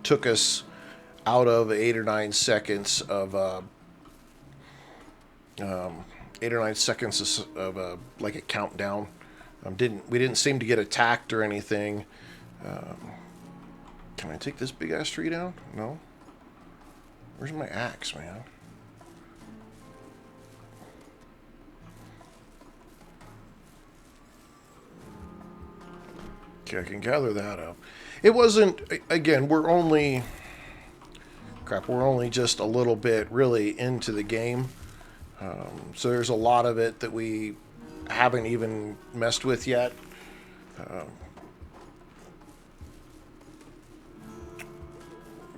took us out of 8 or 9 seconds of like a countdown. We didn't seem to get attacked or anything. Can I take this big ass tree down? No. Where's my axe, man? Okay, I can gather that up. It wasn't, again, we're only just a little bit really into the game. So there's a lot of it that we haven't even messed with yet.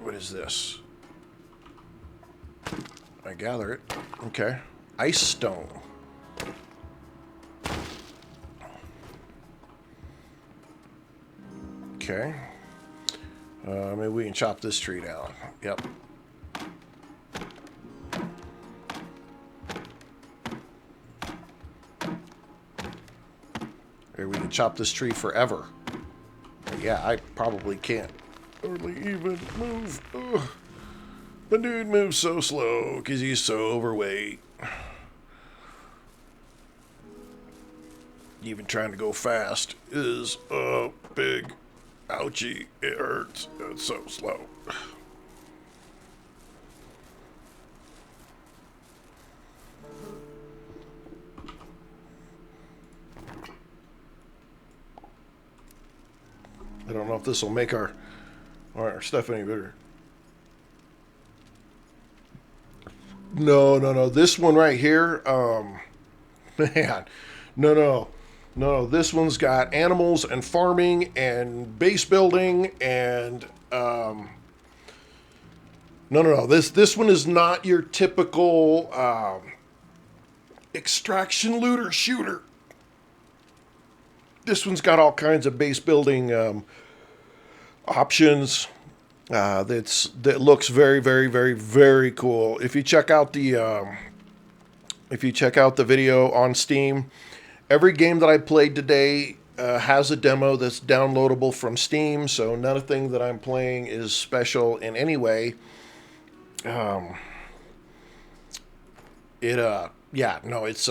What is this? I gather it. Okay. Ice stone. Okay. Maybe we can chop this tree down. Yep. Maybe we can chop this tree forever. But yeah, I probably can't hardly even move. Ugh. The dude moves so slow because he's so overweight. Even trying to go fast is a big ouchie. It hurts. It's so slow. I don't know if this will make our stuff any bigger. No. This one right here, man, no. This one's got animals and farming and base building and no. This one is not your typical extraction looter shooter. This one's got all kinds of base building options. That looks very, very, very, very cool. If you check out the video on Steam, every game that I played today has a demo that's downloadable from Steam. So nothing that I'm playing is special in any way. It's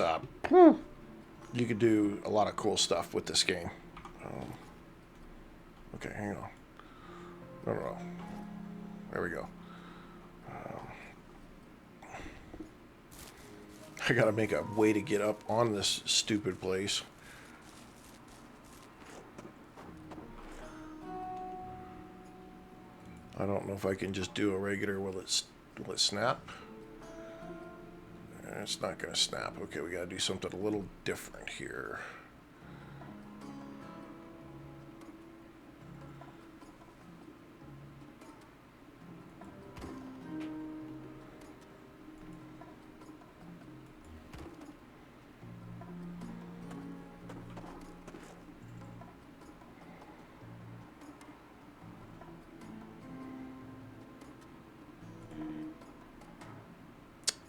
you could do a lot of cool stuff with this game. Okay, hang on. No. There we go. I gotta make a way to get up on this stupid place. I don't know if I can just do a regular. Will it snap? It's not gonna snap. Okay, we gotta do something a little different here.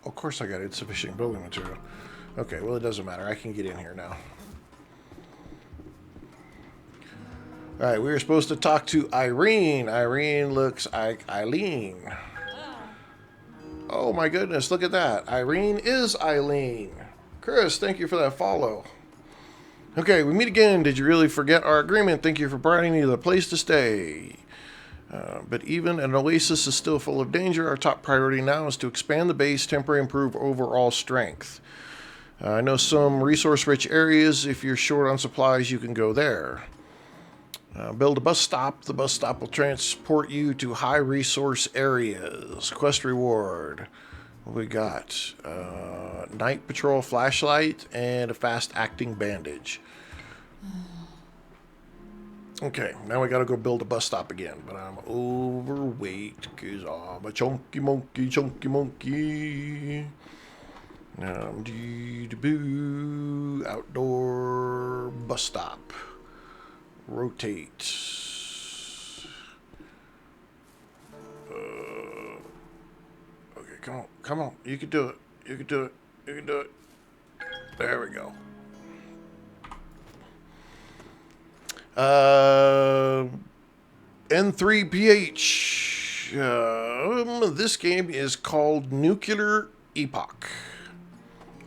Of course I got insufficient building material. Okay, well it doesn't matter. I can get in here now. Alright, we were supposed to talk to Irene. Irene looks like Eileen. Oh my goodness, look at that. Irene is Eileen. Chris, thank you for that follow. Okay, we meet again. Did you really forget our agreement? Thank you for providing me the place to stay. But even an oasis is still full of danger. Our top priority now is to expand the base, temporarily improve overall strength. I know some resource-rich areas. If you're short on supplies, you can go there. Build a bus stop. The bus stop will transport you to high resource areas. Quest reward. What we got? Night patrol flashlight and a fast-acting bandage. Okay, now we gotta go build a bus stop again, but I'm overweight because I'm a chunky monkey. Now, boo outdoor bus stop. Rotate. Okay, come on, you can do it. You can do it. You can do it. There we go. N3PH. This game is called Nuclear Epoch,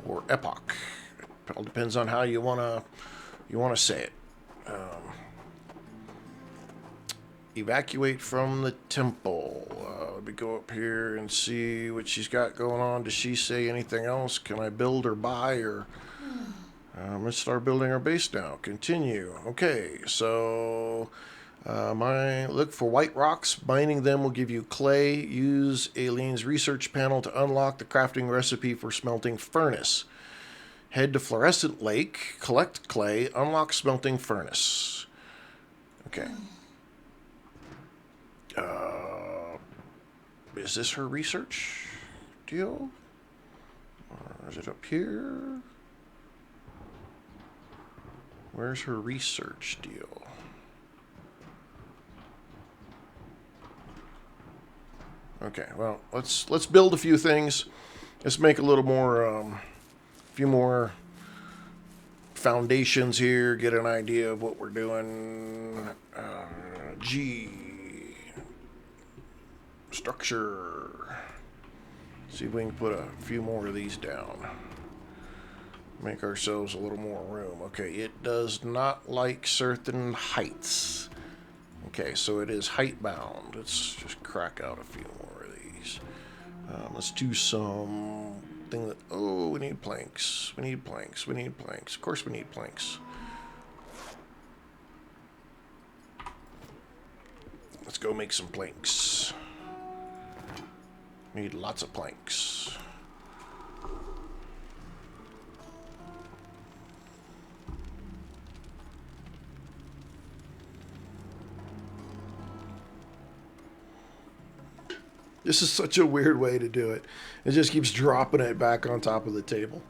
or Epoch. It all depends on how you wanna say it. Evacuate from the temple. Let me go up here and see what she's got going on. Does she say anything else? Can I build or buy or? Let's start building our base now. Continue. Okay, so look for white rocks. Mining them will give you clay. Use Aileen's research panel to unlock the crafting recipe for smelting furnace. Head to Fluorescent Lake. Collect clay. Unlock smelting furnace. Okay. Is this her research deal? Or is it up here? Where's her research deal? Okay, well, let's build a few things. Let's make a little more, few more foundations here. Get an idea of what we're doing. Structure. See if we can put a few more of these down. Make ourselves a little more room. Okay, it does not like certain heights. Okay, so it is height bound. Let's just crack out a few more of these. Let's do something that... Oh, we need planks. We need planks. We need planks. Of course we need planks. Let's go make some planks. Need lots of planks. This is such a weird way to do it. It just keeps dropping it back on top of the table.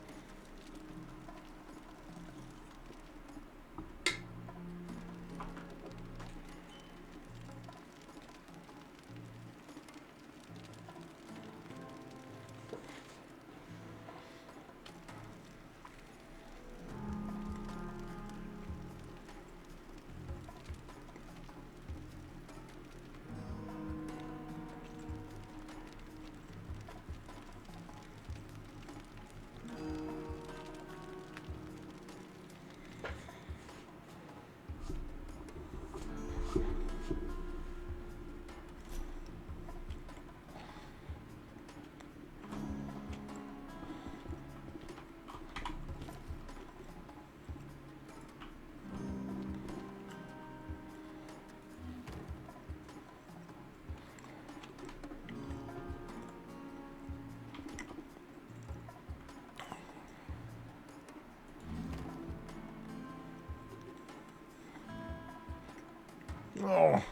Oh.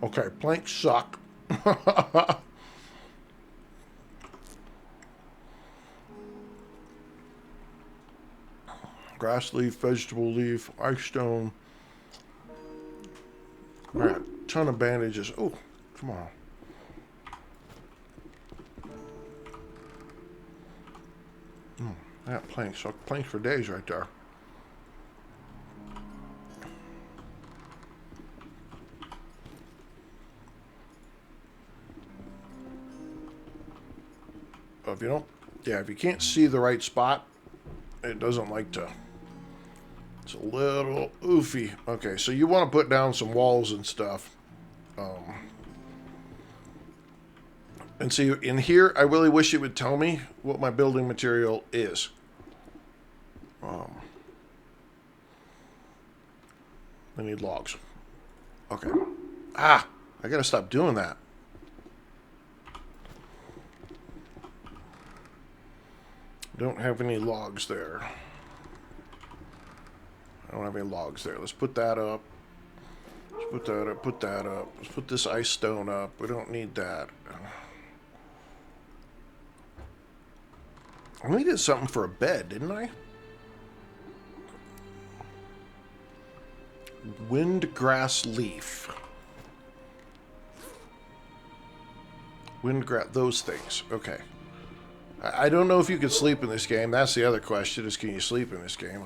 Okay, planks suck. Grass leaf, vegetable leaf, ice stone. Alright, ton of bandages. Oh, come on. That planks suck. Planks for days right there. If you don't, if you can't see the right spot, it doesn't like to. It's a little oofy. Okay, so you want to put down some walls and stuff. And see, in here, I really wish it would tell me what my building material is. I need logs. Okay. Ah! I gotta stop doing that. Don't have any logs there. I don't have any logs there. Let's put that up. Let's put that up, put that up. Let's put this ice stone up. We don't need that. I needed something for a bed, didn't I? Windgrass leaf. Windgrass, those things. Okay. I don't know if you can sleep in this game. That's the other question, is can you sleep in this game?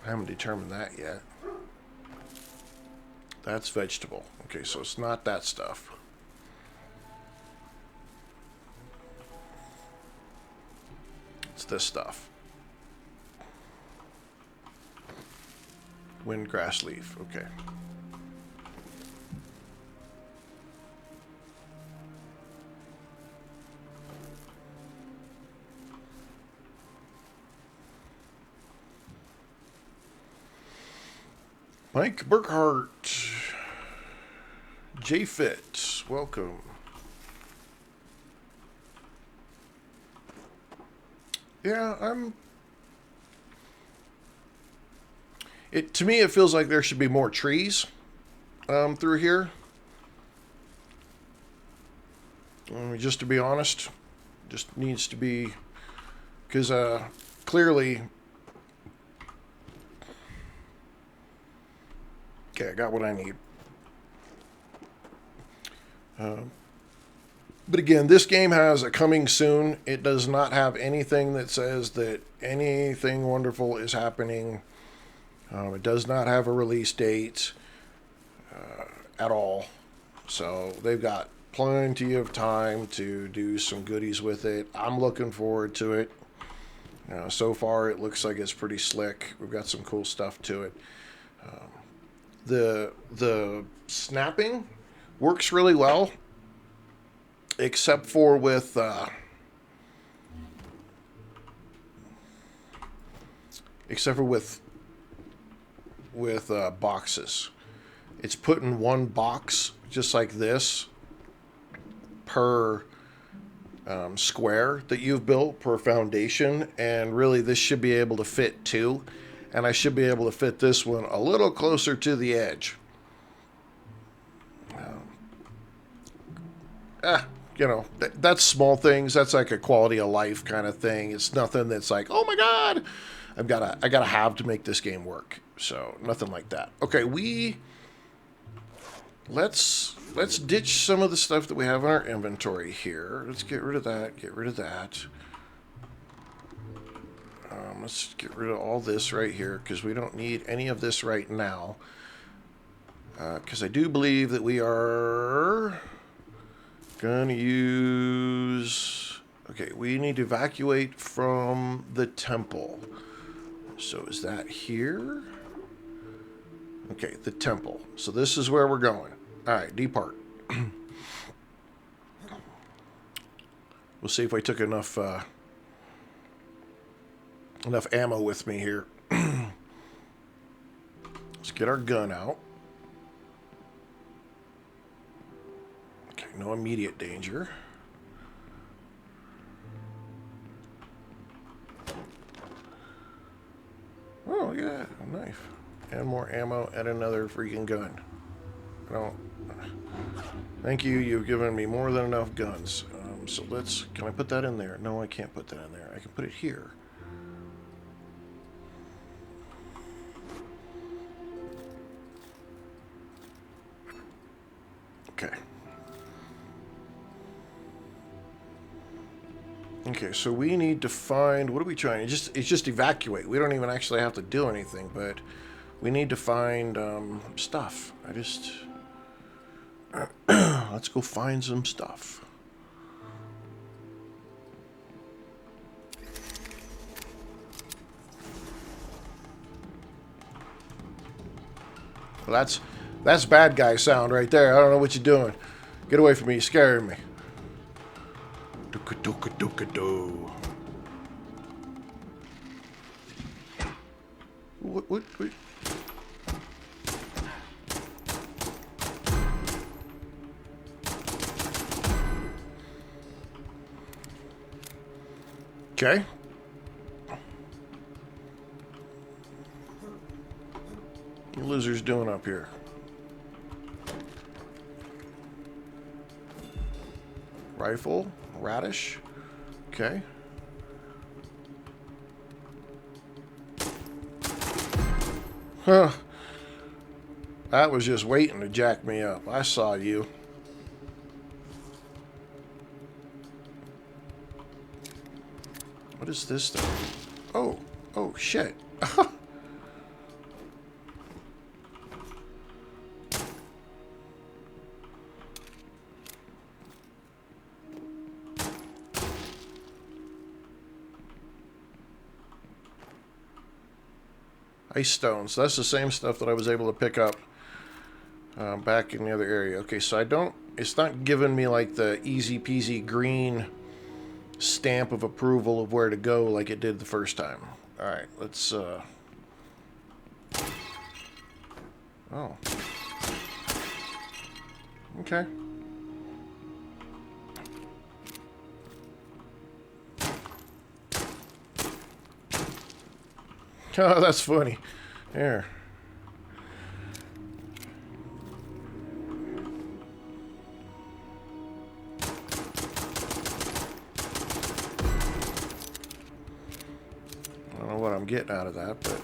I haven't determined that yet. That's vegetable. Okay, so it's not that stuff. It's this stuff. Windgrass leaf. Okay. Mike Burkhart. J-Fit. Welcome. Yeah, to me, it feels like there should be more trees through here. Just to be honest, just needs to be, because clearly, okay, I got what I need. But again, this game has a coming soon. It does not have anything that says that anything wonderful is happening. It does not have a release date at all. So they've got plenty of time to do some goodies with it. I'm looking forward to it. So far, it looks like it's pretty slick. We've got some cool stuff to it. The snapping works really well, except for with boxes. It's put in one box just like this per square that you've built, per foundation, and really this should be able to fit two, and I should be able to fit this one a little closer to the edge. That's small things. That's like a quality of life kind of thing. It's nothing that's like, oh my god, I gotta have to make this game work. So nothing like that. Okay, let's ditch some of the stuff that we have in our inventory here. Let's get rid of that. Get rid of that. Let's get rid of all this right here because we don't need any of this right now. Because I do believe that we are gonna use. Okay, we need to evacuate from the temple. So is that here? Okay, the temple. So this is where we're going. Alright, depart. We'll see if I took enough ammo with me here. Let's get our gun out. Okay, no immediate danger. Oh, yeah, a knife. and more ammo and another freaking gun. No. Thank you. You've given me more than enough guns. So let's... Can I put that in there? No, I can't put that in there. I can put it here. Okay. Okay, so we need to find... What are we trying? It's just evacuate. We don't even actually have to do anything, but we need to find stuff. I just... Let's go find some stuff. Well, that's bad guy sound right there. I don't know what you're doing. Get away from me. You're scaring me. Dooka-dooka-dooka-doo. What? Okay. What the lizard's doing up here? Rifle, radish. Okay. Huh. That was just waiting to jack me up. I saw you. What is this thing? Oh shit. Ice stones. That's the same stuff that I was able to pick up back in the other area. Okay, so I don't... It's not giving me like the easy peasy green stamp of approval of where to go like it did the first time. Alright, let's... Oh. Okay. Oh, that's funny. Here. I don't know what I'm getting out of that, but...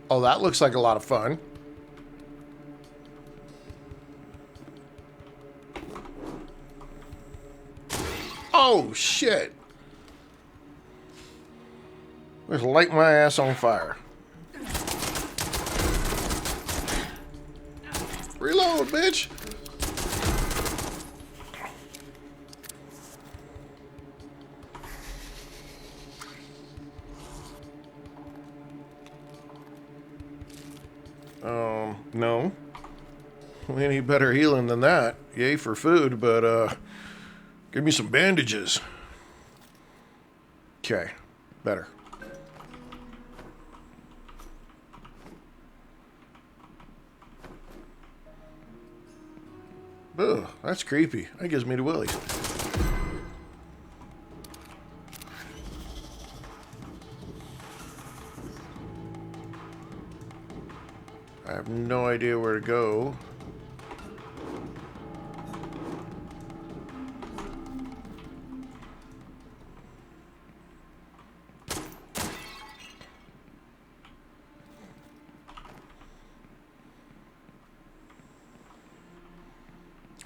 Oh, that looks like a lot of fun. Oh, shit. Just light my ass on fire. Reload, bitch. No. We need better healing than that. Yay for food, but, give me some bandages. Okay. Better. Ugh, that's creepy. That gives me the willies. I have no idea where to go.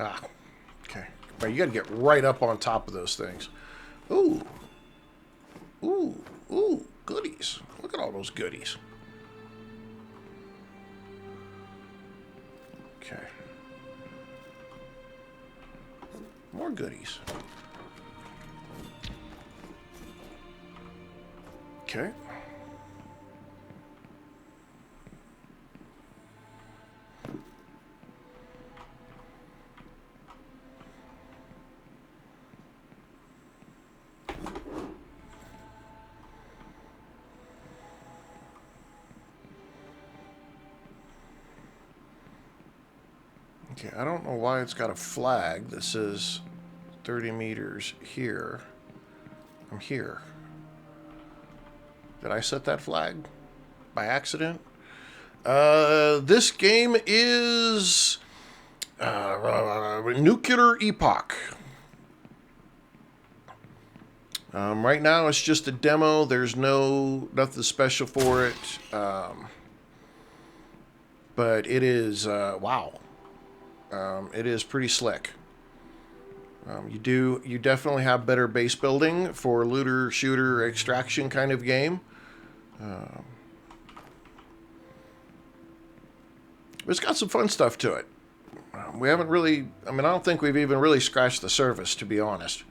Ah, okay. But you gotta get right up on top of those things. Ooh. Ooh. Ooh. Goodies. Look at all those goodies. Okay. More goodies. Okay. Okay, I don't know why it's got a flag that says 30 meters here. I'm here. Did I set that flag by accident? This game is Nuclear Epoch. Right now it's just a demo. There's nothing special for it. But it is, wow. It is pretty slick. You definitely have better base building for looter, shooter, extraction kind of game. It's got some fun stuff to it. We haven't really, I mean, I don't think we've even really scratched the surface, to be honest.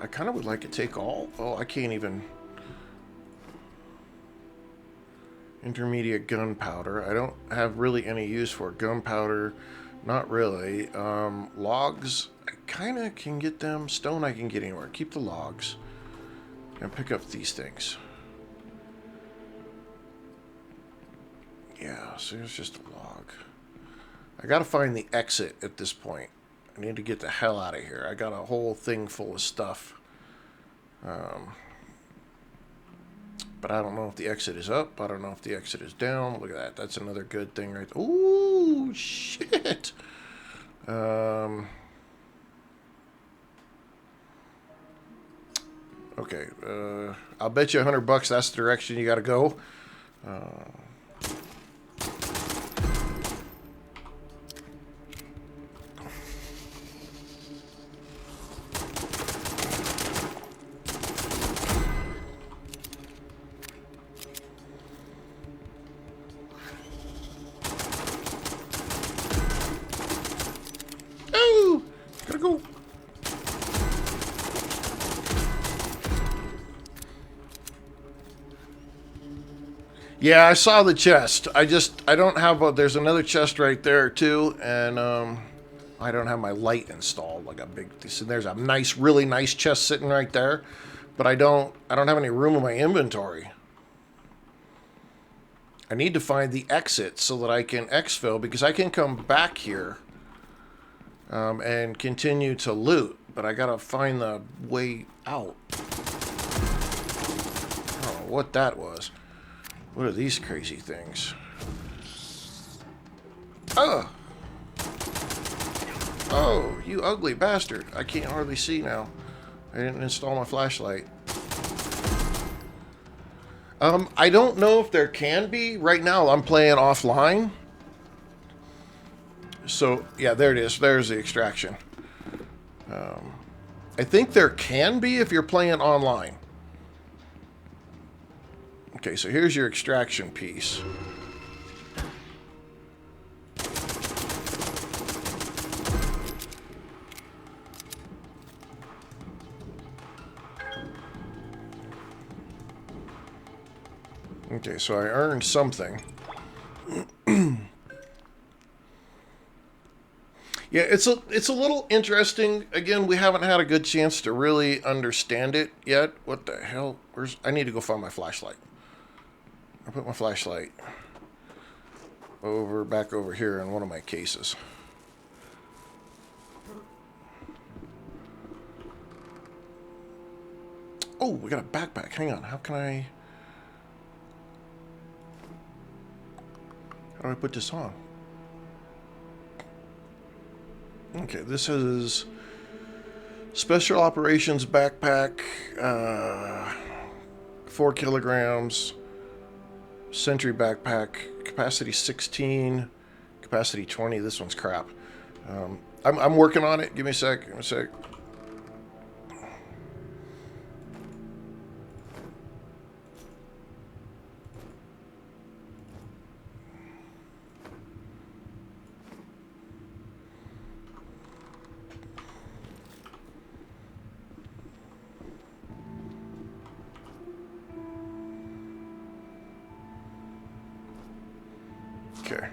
I kind of would like to take all. Oh, I can't even. Intermediate gunpowder. I don't have really any use for gunpowder. Not really. Logs, I kind of can get them. Stone, I can get anywhere. Keep the logs. And pick up these things. Yeah, so it's just a log. I gotta find the exit at this point. I need to get the hell out of here. I got a whole thing full of stuff. But I don't know if the exit is up. I don't know if the exit is down. Look at that. That's another good thing right there. Ooh, shit. Okay. I'll bet you $100 that's the direction you got to go. Yeah, I saw the chest. I don't have there's another chest right there too, and I don't have my light installed like a big. So there's a nice, really nice chest sitting right there, but I don't have any room in my inventory. I need to find the exit so that I can exfil, because I can come back here and continue to loot, but I gotta find the way out. I don't know what that was. What are these crazy things? Oh! Oh, you ugly bastard. I can't hardly see now. I didn't install my flashlight. I don't know if there can be. Right now, I'm playing offline. So, yeah, there it is. There's the extraction. I think there can be if you're playing online. Okay, so here's your extraction piece. Okay, so I earned something. Yeah, it's a little interesting. Again, we haven't had a good chance to really understand it yet. What the hell? I need to go find my flashlight. I put my flashlight back over here in one of my cases. Oh, we got a backpack. Hang on. How do I put this on? Okay, this is Special Operations Backpack, 4 kilograms, Sentry Backpack, capacity 16, capacity 20. This one's crap. I'm working on it. Give me a sec. Okay.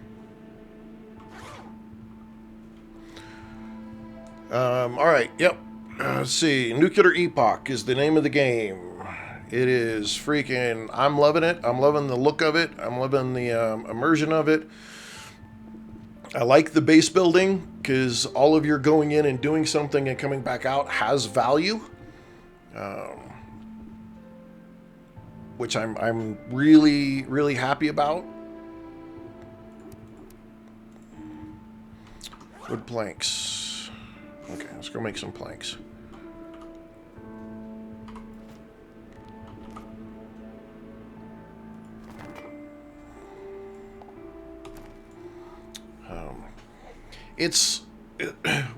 All right, yep. Let's see. Nuclear Epoch is the name of the game. It is freaking... I'm loving it. I'm loving the look of it. I'm loving the immersion of it. I like the base building because all of your going in and doing something and coming back out has value. Which I'm really, really happy about. Wood planks. Okay, let's go make some planks. It's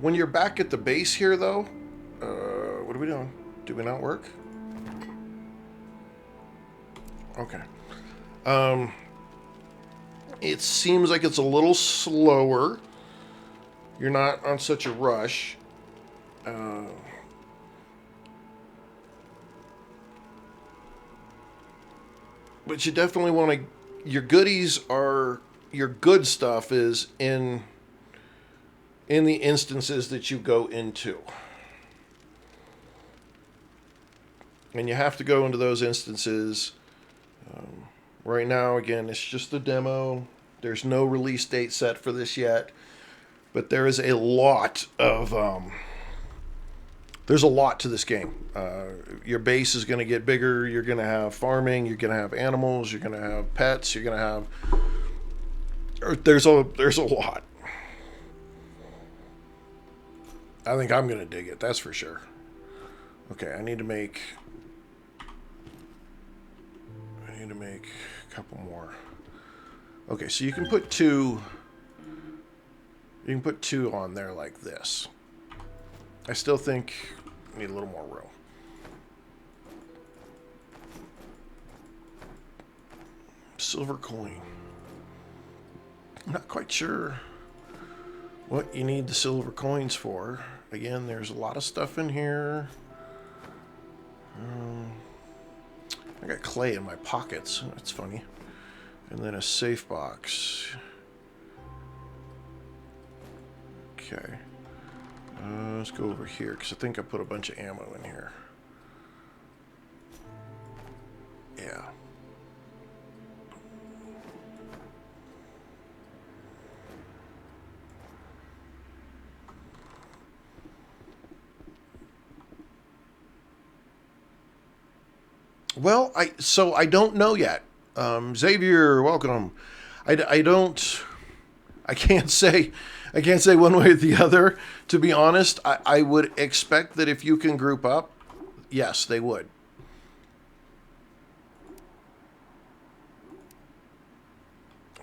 when you're back at the base here, though. What are we doing? Do we not work? Okay. It seems like it's a little slower. You're not on such a rush. But you definitely want to... Your goodies are... Your good stuff is in the instances that you go into. And you have to go into those instances. Right now, again, it's just a demo. There's no release date set for this yet. But there is a lot of... there's a lot to this game. Your base is going to get bigger. You're going to have farming. You're going to have animals. You're going to have pets. You're going to have... There's a lot. I think I'm going to dig it. That's for sure. Okay, I need to make a couple more. Okay, so you can put two on there like this. I still think I need a little more room. Silver coin. I'm not quite sure what you need the silver coins for. Again, there's a lot of stuff in here. I got clay in my pockets. That's funny. And then a safe box. Okay. Let's go over here, because I think I put a bunch of ammo in here. Yeah. Well, I don't know yet. Xavier, welcome. I can't say one way or the other. To be honest, I would expect that if you can group up, yes, they would.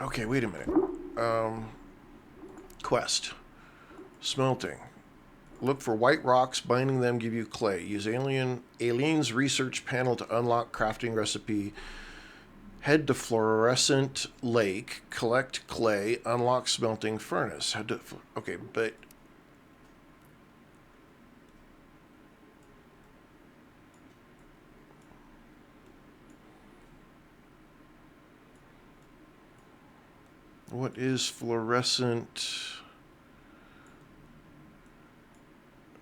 Okay, wait a minute. Quest. Smelting. Look for white rocks, binding them give you clay. Use Alien's research panel to unlock crafting recipe. Head to fluorescent lake, collect clay, unlock smelting furnace. Okay, but... What is fluorescent...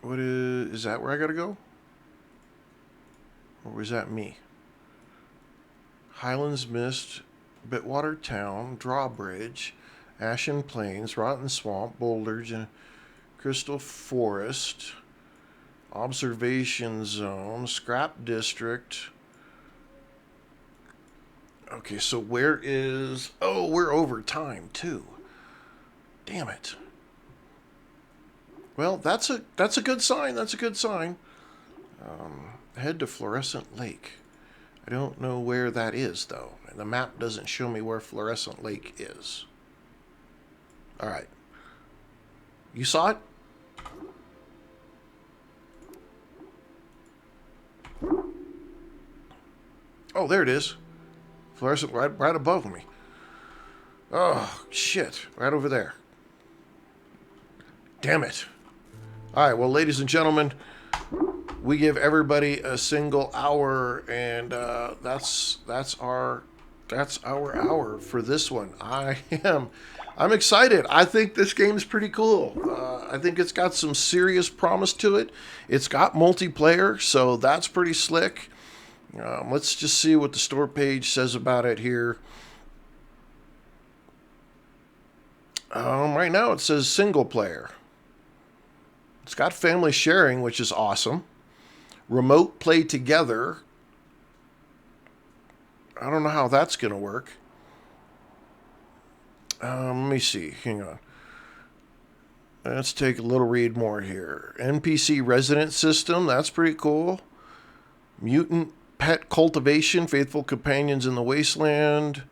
What is that where I gotta go? Or was that me? Highlands Mist, Bitwater Town, Drawbridge, Ashen Plains, Rotten Swamp, Boulders, and Crystal Forest, Observation Zone, Scrap District. Okay, so where is... Oh, we're over time, too. Damn it. Well, that's a good sign. That's a good sign. Head to Fluorescent Lake. I don't know where that is, though. The map doesn't show me where Fluorescent Lake is. All right. You saw it? Oh, there it is. Fluorescent right above me. Oh, shit. Right over there. Damn it. All right, well, ladies and gentlemen, we give everybody a single hour, and that's our that's our hour for this one. I'm excited. I think this game's pretty cool. I think it's got some serious promise to it. It's got multiplayer, so that's pretty slick. Let's just see what the store page says about it here. Right now it says single player. It's got family sharing, which is awesome. Remote play together. I don't know how that's going to work. Let me see. Hang on. Let's take a little read more here. NPC resident system. That's pretty cool. Mutant pet cultivation. Faithful companions in the wasteland.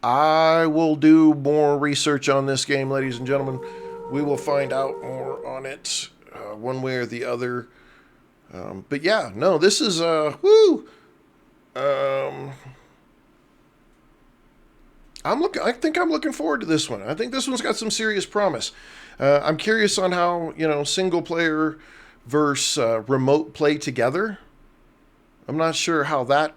I will do more research on this game, ladies and gentlemen. We will find out more on it one way or the other. But yeah, no, this is woo. I think I'm looking forward to this one. I think this one's got some serious promise. I'm curious on how, single player versus remote play together. I'm not sure how that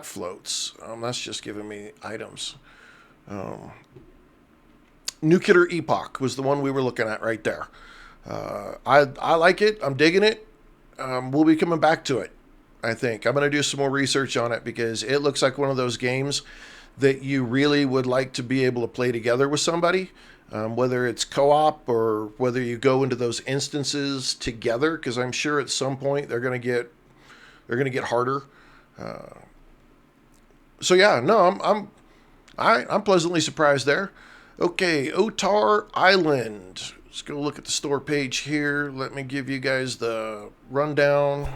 floats. That's just giving me items. Nuclear Epoch was the one we were looking at right there. I like it. I'm digging it. We'll be coming back to it, I think. I'm going to do some more research on it because it looks like one of those games that you really would like to be able to play together with somebody, whether it's co-op or whether you go into those instances together, because I'm sure at some point they're going to get harder. So yeah, no, I'm pleasantly surprised there. Okay, Otar Island. Let's go look at the store page here. Let me give you guys the rundown.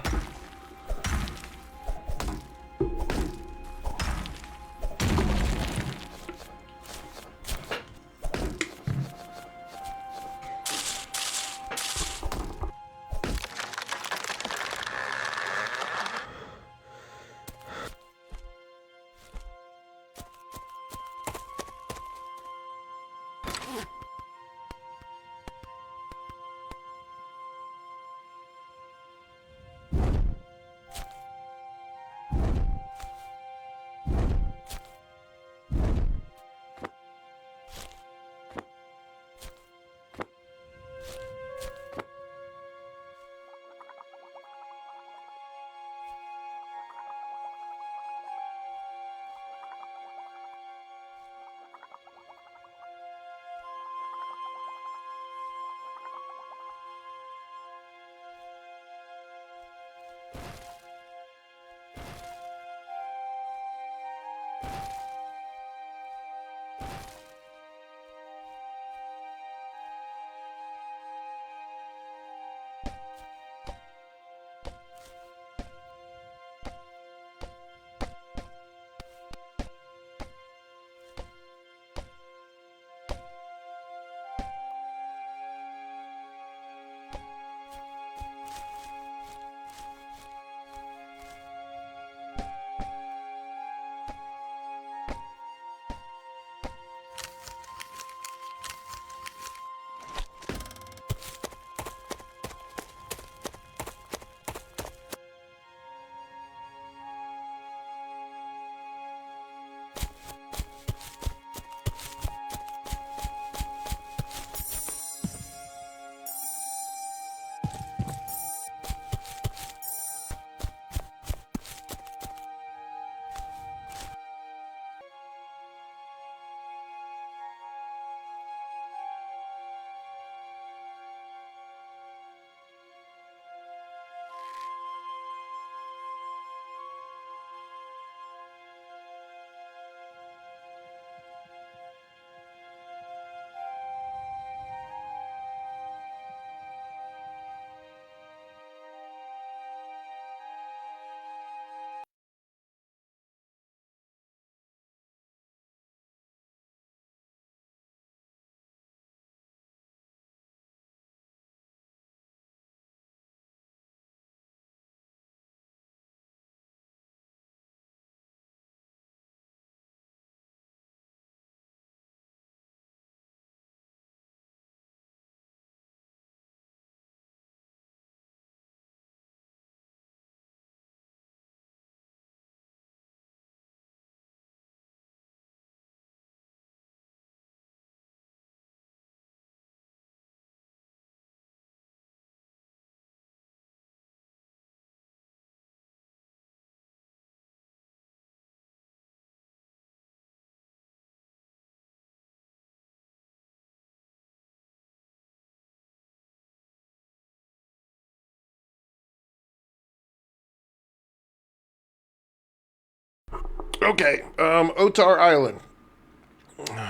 Okay, Otar Island.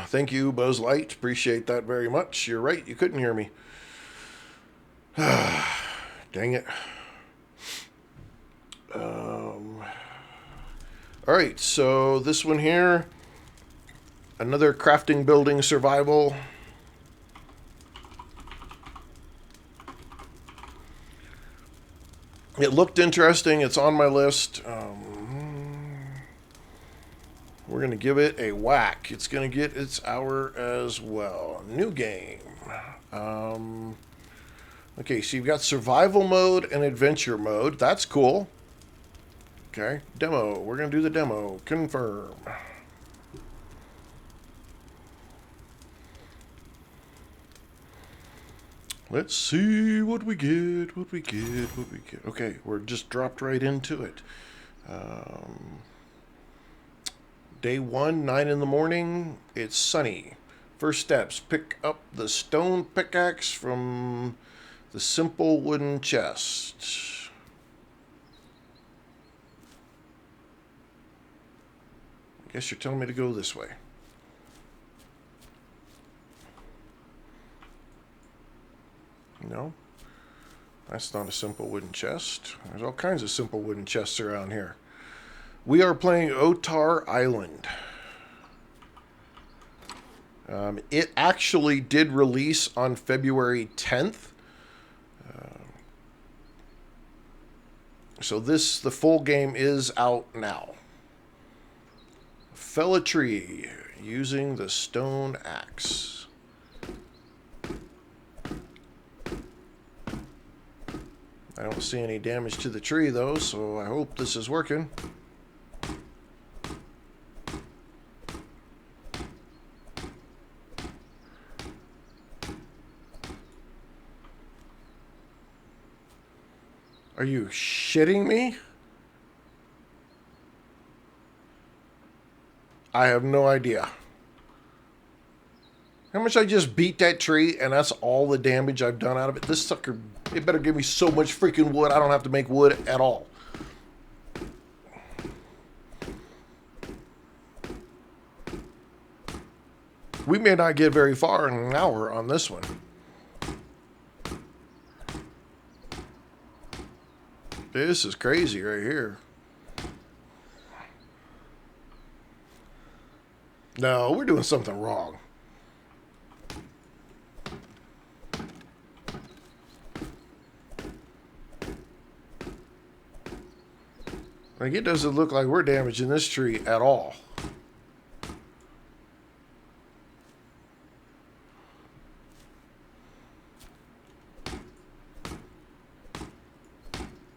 Thank you, Buzz Light. Appreciate that very much. You're right, you couldn't hear me. Dang it. Alright, so this one here, another crafting building survival. It looked interesting. It's on my list. We're going to give it a whack. It's going to get its hour as well. New game. Okay, so you've got survival mode and adventure mode. That's cool. Okay, demo. We're going to do the demo. Confirm. Let's see what we get, what we get. Okay, we're just dropped right into it. Day 1, 9 in the morning. It's sunny. First steps, pick up the stone pickaxe from the simple wooden chest. I guess you're telling me to go this way. No, that's not a simple wooden chest. There's all kinds of simple wooden chests around here. We are playing Otar Island. It actually did release on February 10th. So the full game is out now. Fell a tree using the stone axe. I don't see any damage to the tree though, so I hope this is working. Are you shitting me? I have no idea. How much I just beat that tree and that's all the damage I've done out of it? This sucker, it better give me so much freaking wood I don't have to make wood at all. We may not get very far in an hour on this one. This is crazy right here. No, we're doing something wrong. Like, it doesn't look like we're damaging this tree at all.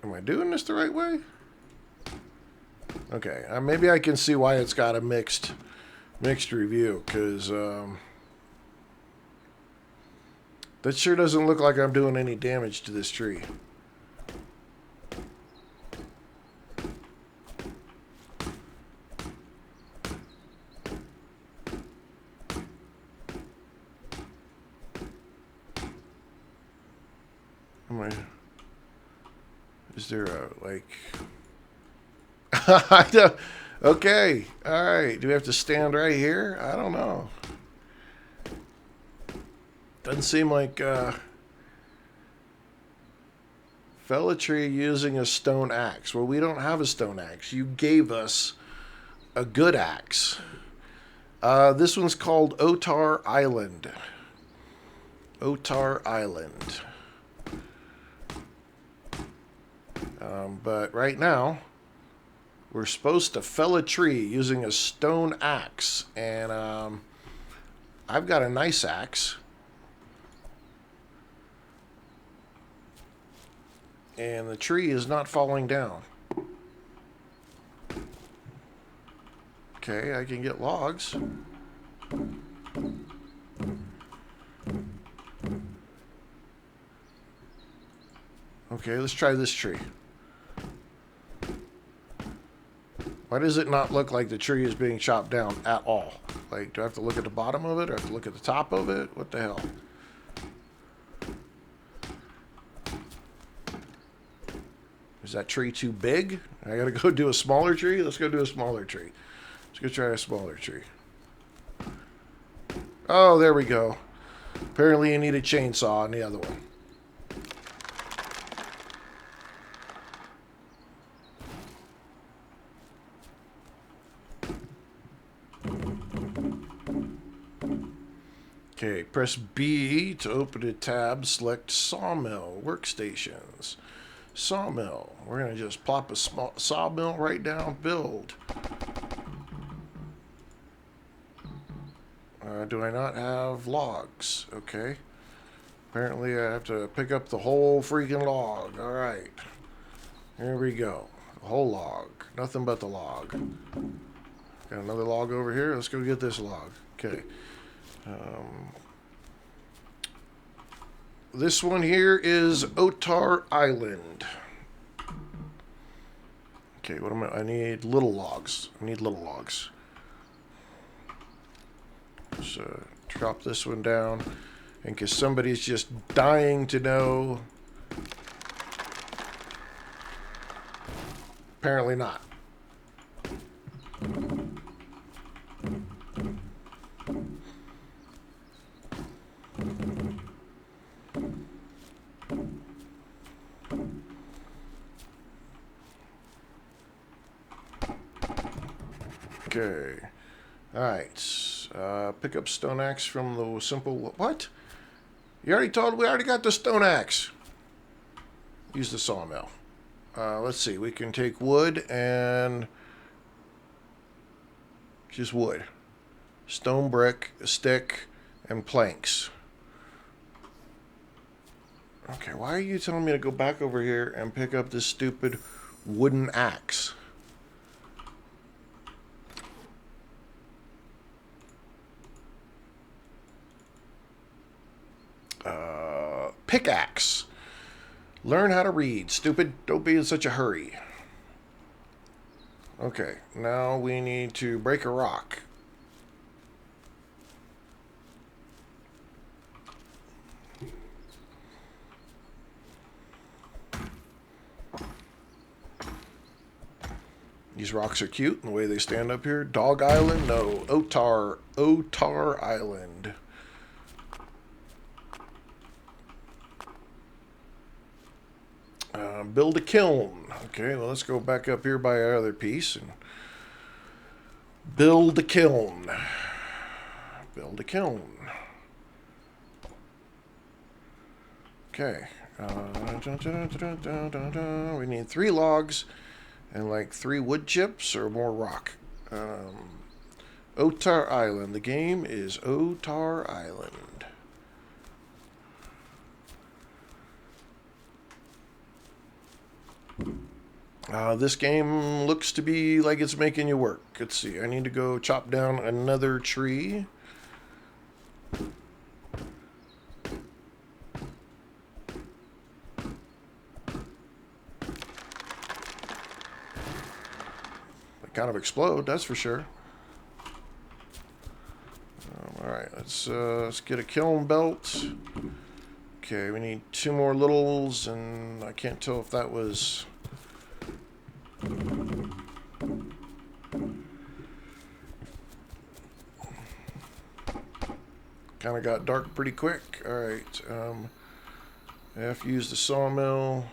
Am I doing this the right way? Okay, maybe I can see why it's got a mixed review, because that sure doesn't look like I'm doing any damage to this tree. Is there a, like... I don't... Okay, alright. Do we have to stand right here? I don't know. Doesn't seem like... Fell a tree using a stone axe. Well, we don't have a stone axe. You gave us a good axe. This one's called Otar Island. Otar Island. But right now, we're supposed to fell a tree using a stone axe. And I've got a nice axe. And the tree is not falling down. Okay, I can get logs. Okay, let's try this tree. Why does it not look like the tree is being chopped down at all? Like, do I have to look at the bottom of it or have to look at the top of it? What the hell? Is that tree too big? I gotta go do a smaller tree? Let's go do a smaller tree. go try a smaller tree. Oh, there we go. Apparently you need a chainsaw on the other one. Okay, press B to open a tab. Select Sawmill, Workstations. Sawmill. We're going to just plop a small sawmill right down. Build. Do I not have logs? Okay. Apparently I have to pick up the whole freaking log. Alright. Here we go. The whole log. Nothing but the log. Got another log over here. Let's go get this log. Okay. This one here is Otar Island. Okay, what am I need little logs. I need little logs. So drop this one down. And because somebody's just dying to know. Apparently not. Okay. Alright. Pick up stone axe from the simple... What? You already told... We already got the stone axe. Use the sawmill. Let's see. We can take wood and... Just wood. Stone brick, a stick, and planks. Okay, why are you telling me to go back over here and pick up this stupid wooden axe? Pickaxe. Learn how to read. Stupid. Don't be in such a hurry. Okay, now we need to break a rock. These rocks are cute, and the way they stand up here. Dog Island? No. Otar Island. Build a kiln. Okay, well, let's go back up here by our other piece and build a kiln. Build a kiln. Okay. We need 3 logs and like 3 wood chips or more rock. Otar Island. The game is Otar Island. This game looks to be like it's making you work. Let's see. I need to go chop down another tree. They kind of explode, that's for sure. Alright, let's get a kiln belt. Okay, we need 2 more littles, and I can't tell if that was... Kind of got dark pretty quick. Alright, I have to use the sawmill.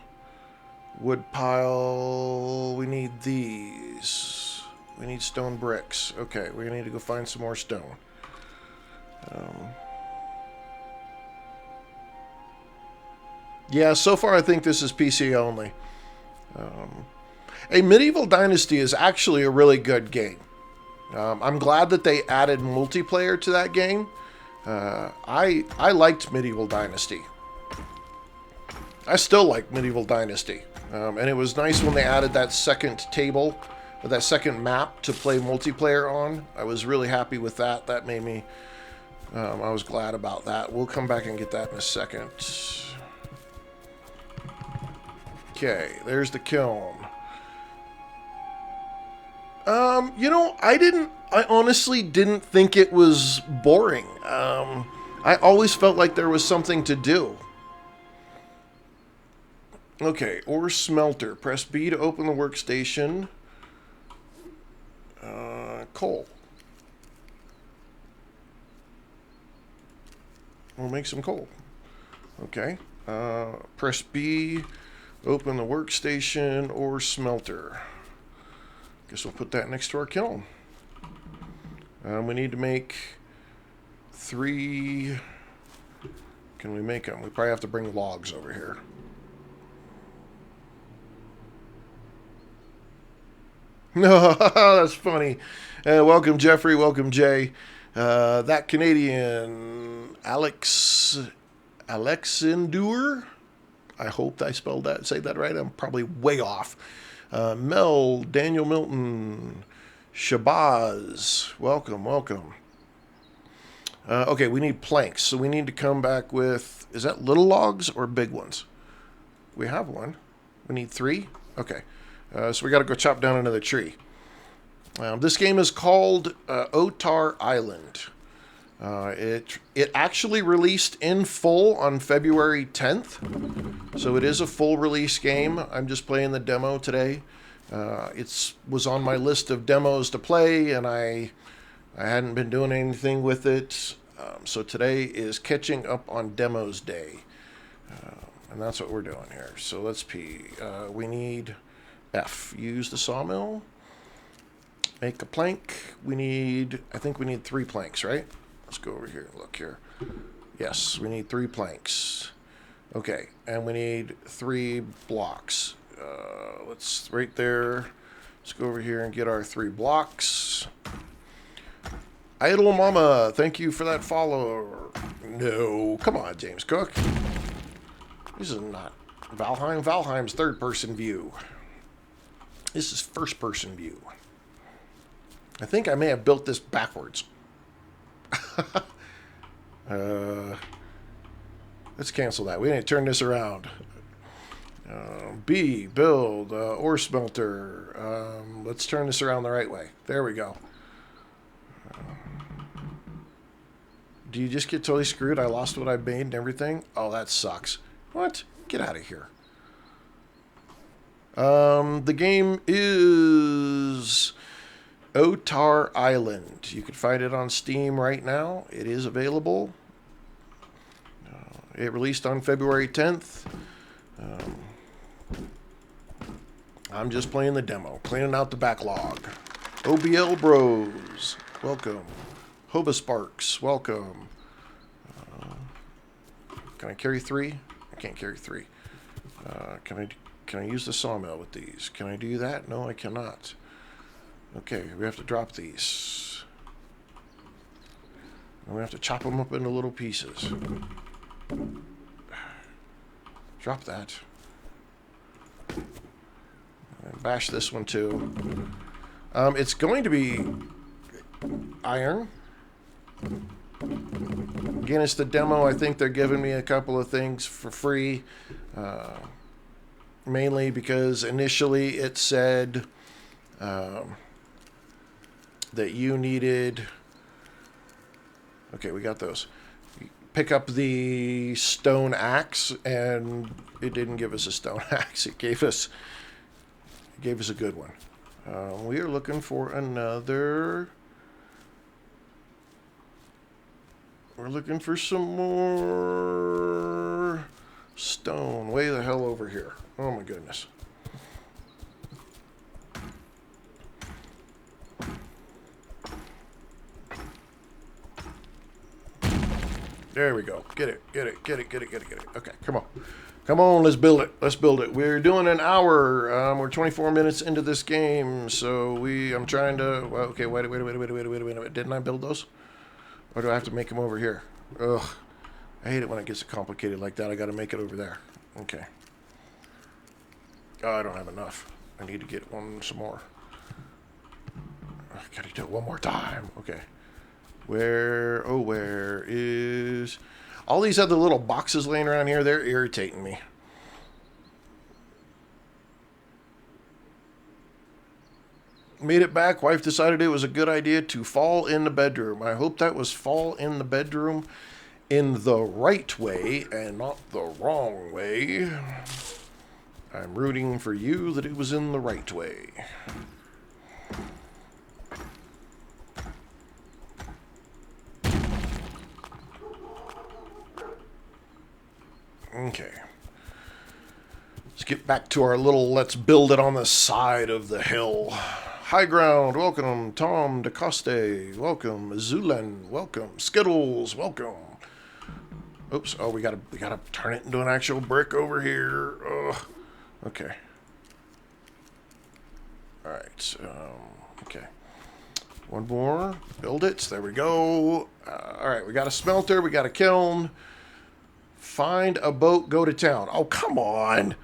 Wood pile. We need these. We need stone bricks. Okay, we need to go find some more stone. Yeah, so far I think this is PC only. A Medieval Dynasty is actually a really good game. I'm glad that they added multiplayer to that game. I liked Medieval Dynasty. I still like Medieval Dynasty. And it was nice when they added that second table, or that second map to play multiplayer on. I was really happy with that. That made me... I was glad about that. We'll come back and get that in a second. Okay, there's the kiln. You know, I honestly didn't think it was boring. I always felt like there was something to do. Okay, ore smelter. Press B to open the workstation. coal. We'll make some coal. Okay. Press B, open the workstation or smelter. Guess we'll put that next to our kiln. We need to make 3. Can we make them? We probably have to bring logs over here. No, that's funny. Welcome, Jeffrey. Welcome, Jay. That Canadian Alexander. I hope I spelled that. Say that right. I'm probably way off. Mel, Daniel Milton, Shabazz. Welcome, welcome. Okay, we need planks, so we need to come back with, is that little logs or big ones? We have one. We need 3? Okay. So we got to go chop down another tree. This game is called Otar Island. It actually released in full on February 10th, so it is a full release game. I'm just playing the demo today. It was on my list of demos to play, and I hadn't been doing anything with it. So today is catching up on demos day, and that's what we're doing here. So let's P. We need F. Use the sawmill. Make a plank. I think we need 3 planks, right? Let's go over here and look here. Yes, we need 3 planks. Okay, and we need 3 blocks. Let's right there. Let's go over here and get our 3 blocks. Idle Mama, thank you for that follow. No, come on, James Cook. This is not Valheim. Valheim's third-person view. This is first-person view. I think I may have built this backwards. Let's cancel that. We need to turn this around. B, build, ore smelter. Let's turn this around the right way. There we go. Do you just get totally screwed? I lost what I made and everything? Oh, that sucks. What? Get out of here. The game is Otar Island. You can find it on Steam right now. It is available. It released on February 10th. I'm just playing the demo, cleaning out the backlog. OBL Bros, welcome. Hoba Sparks, welcome. Can I carry 3? I can't carry 3. Can I use the sawmill with these? Can I do that? No, I cannot. Okay, we have to drop these. And we have to chop them up into little pieces. Drop that. And bash this one too. It's going to be iron. Again, it's the demo. I think they're giving me a couple of things for free. Mainly because initially it said that you needed... Okay, we got those. Pick up the stone axe, and it didn't give us a stone axe. It gave us a good one. We are looking for another... We're looking for some more stone. Way the hell over here. Oh my goodness. There we go. Get it. Okay, come on. Come on, let's build it. Let's build it. We're doing an hour. We're 24 minutes into this game, so I'm trying to... Well, okay, wait a minute. Didn't I build those? Or do I have to make them over here? Ugh. I hate it when it gets complicated like that. I got to make it over there. Okay. Oh, I don't have enough. I need to get some more. I got to do it one more time. Okay. Where is... All these other little boxes laying around here, they're irritating me. Made it back. Wife decided it was a good idea to fall in the bedroom. I hope that was fall in the bedroom in the right way and not the wrong way. I'm rooting for you that it was in the right way. Okay. Let's get back to our little let's build it on the side of the hill. High Ground, welcome. Tom DeCoste, welcome. Zulen, welcome. Skittles, welcome. Oops, oh, we gotta turn it into an actual brick over here. Ugh. Okay. Alright, okay. One more. Build it. There we go. Alright, we got a smelter. We got a kiln. Find a boat. Go to town. Oh, come on.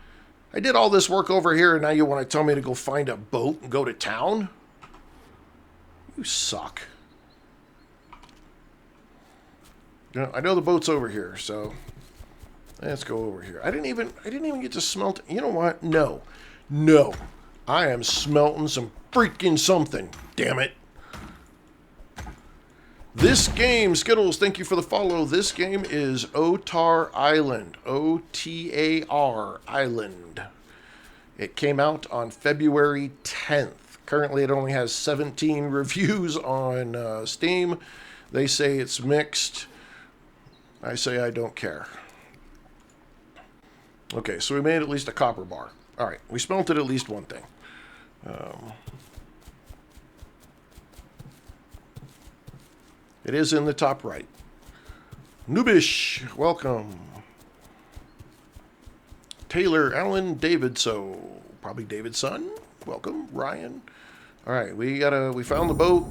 I did all this work over here, and now you want to tell me to go find a boat and go to town? You suck. You know, I know the boat's over here, so let's go over here. I didn't even get to smelt. You know what? No. I am smelting some freaking something. Damn it. This game, Skittles, thank you for the follow. This game is Otar Island. O-T-A-R Island. It came out on February 10th. Currently, it only has 17 reviews on Steam. They say it's mixed. I say I don't care. Okay, so we made at least a copper bar. All right, we smelted at least one thing. It is in the top right. Noobish, welcome. Taylor Allen Davidson, probably David's son. Welcome, Ryan. All right, we found the boat.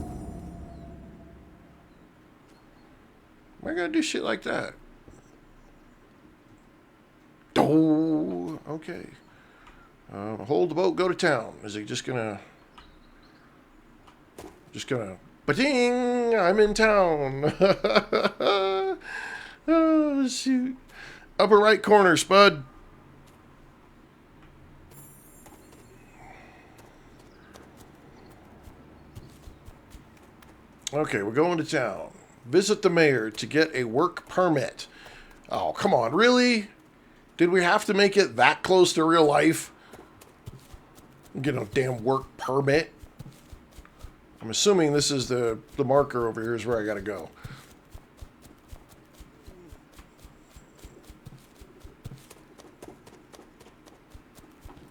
Why I gotta do shit like that? Oh, okay. Hold the boat, go to town. Is he just gonna... Ba-ding! I'm in town. Oh, shoot. Upper right corner, Spud. Okay, we're going to town. Visit the mayor to get a work permit. Oh, come on, really? Did we have to make it that close to real life? Get a damn work permit. I'm assuming this is the marker over here is where I gotta go.